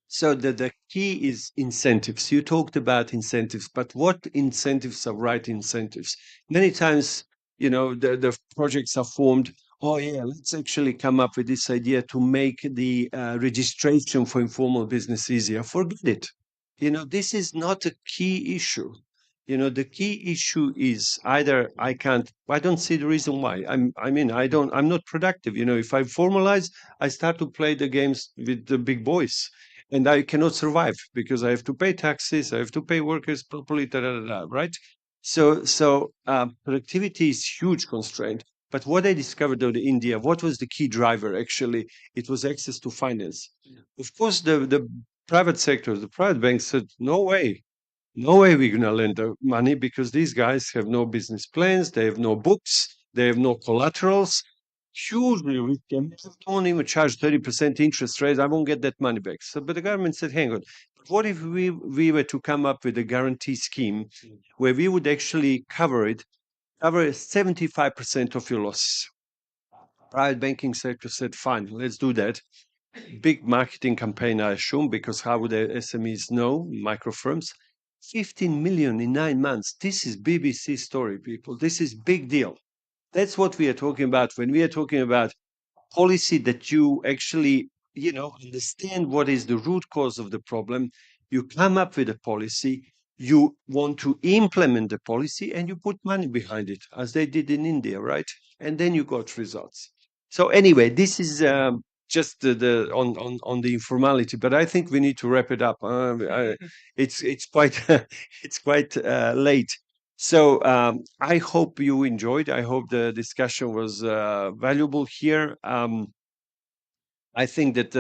Speaker 12: So the key is incentives. You talked about incentives, but what incentives are right incentives? Many times, the projects are formed. Oh yeah, let's actually come up with this idea to make the registration for informal business easier. Forget it. This is not a key issue. The key issue is either I don't see the reason why. I'm not productive. If I formalize, I start to play the games with the big boys and I cannot survive because I have to pay taxes, I have to pay workers properly, right? So productivity is huge constraint. But what I discovered out in India, what was the key driver? Actually, it was access to finance. Of course, the private sector, the private banks said, no way we're going to lend the money because these guys have no business plans, they have no books, they have no collaterals. Hugely risky. Don't even charge 30% interest rate. I won't get that money back. But the government said, hang on. But what if we were to come up with a guarantee scheme where we would actually cover 75% of your losses? Private banking sector said, fine, let's do that. Big marketing campaign, I assume, because how would the SMEs know, micro firms? 15 million in 9 months. This is BBC story, people. This is big deal. That's what we are talking about when we are talking about policy that you actually, understand what is the root cause of the problem. You come up with a policy, you want to implement the policy, and you put money behind it, as they did in India, right? And then you got results. So anyway, this is just on the informality, but I think we need to wrap it up. It's quite it's quite late. So I hope you enjoyed. I hope the discussion was valuable here. I think that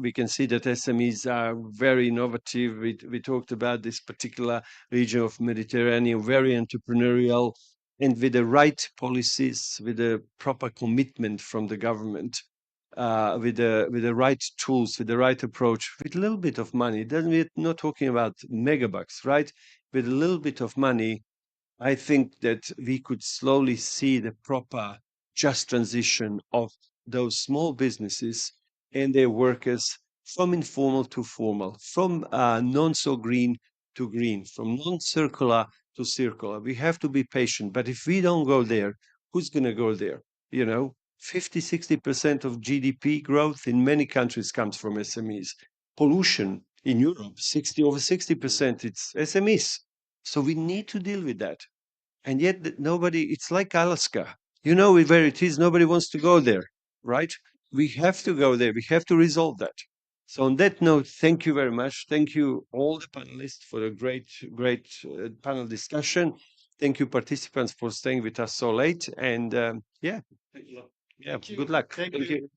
Speaker 12: we can see that SMEs are very innovative. We talked about this particular region of Mediterranean, very entrepreneurial, and with the right policies, with the proper commitment from the government, with the right tools, with the right approach, with a little bit of money. We're not talking about megabucks, right? With a little bit of money, I think that we could slowly see the proper just transition of those small businesses and their workers from informal to formal, from non so green to green, from non circular to circular. We have to be patient, but if we don't go there, who's going to go there? 50-60% of GDP growth in many countries comes from SMEs. Pollution in Europe, over 60%, it's SMEs. So we need to deal with that. And yet nobody, it's like Alaska. You know where it is, nobody wants to go there, right? We have to go there. We have to resolve that. So on that note, thank you very much. Thank you all the panelists for a great panel discussion. Thank you participants for staying with us so late. And yeah, good luck. Thank you.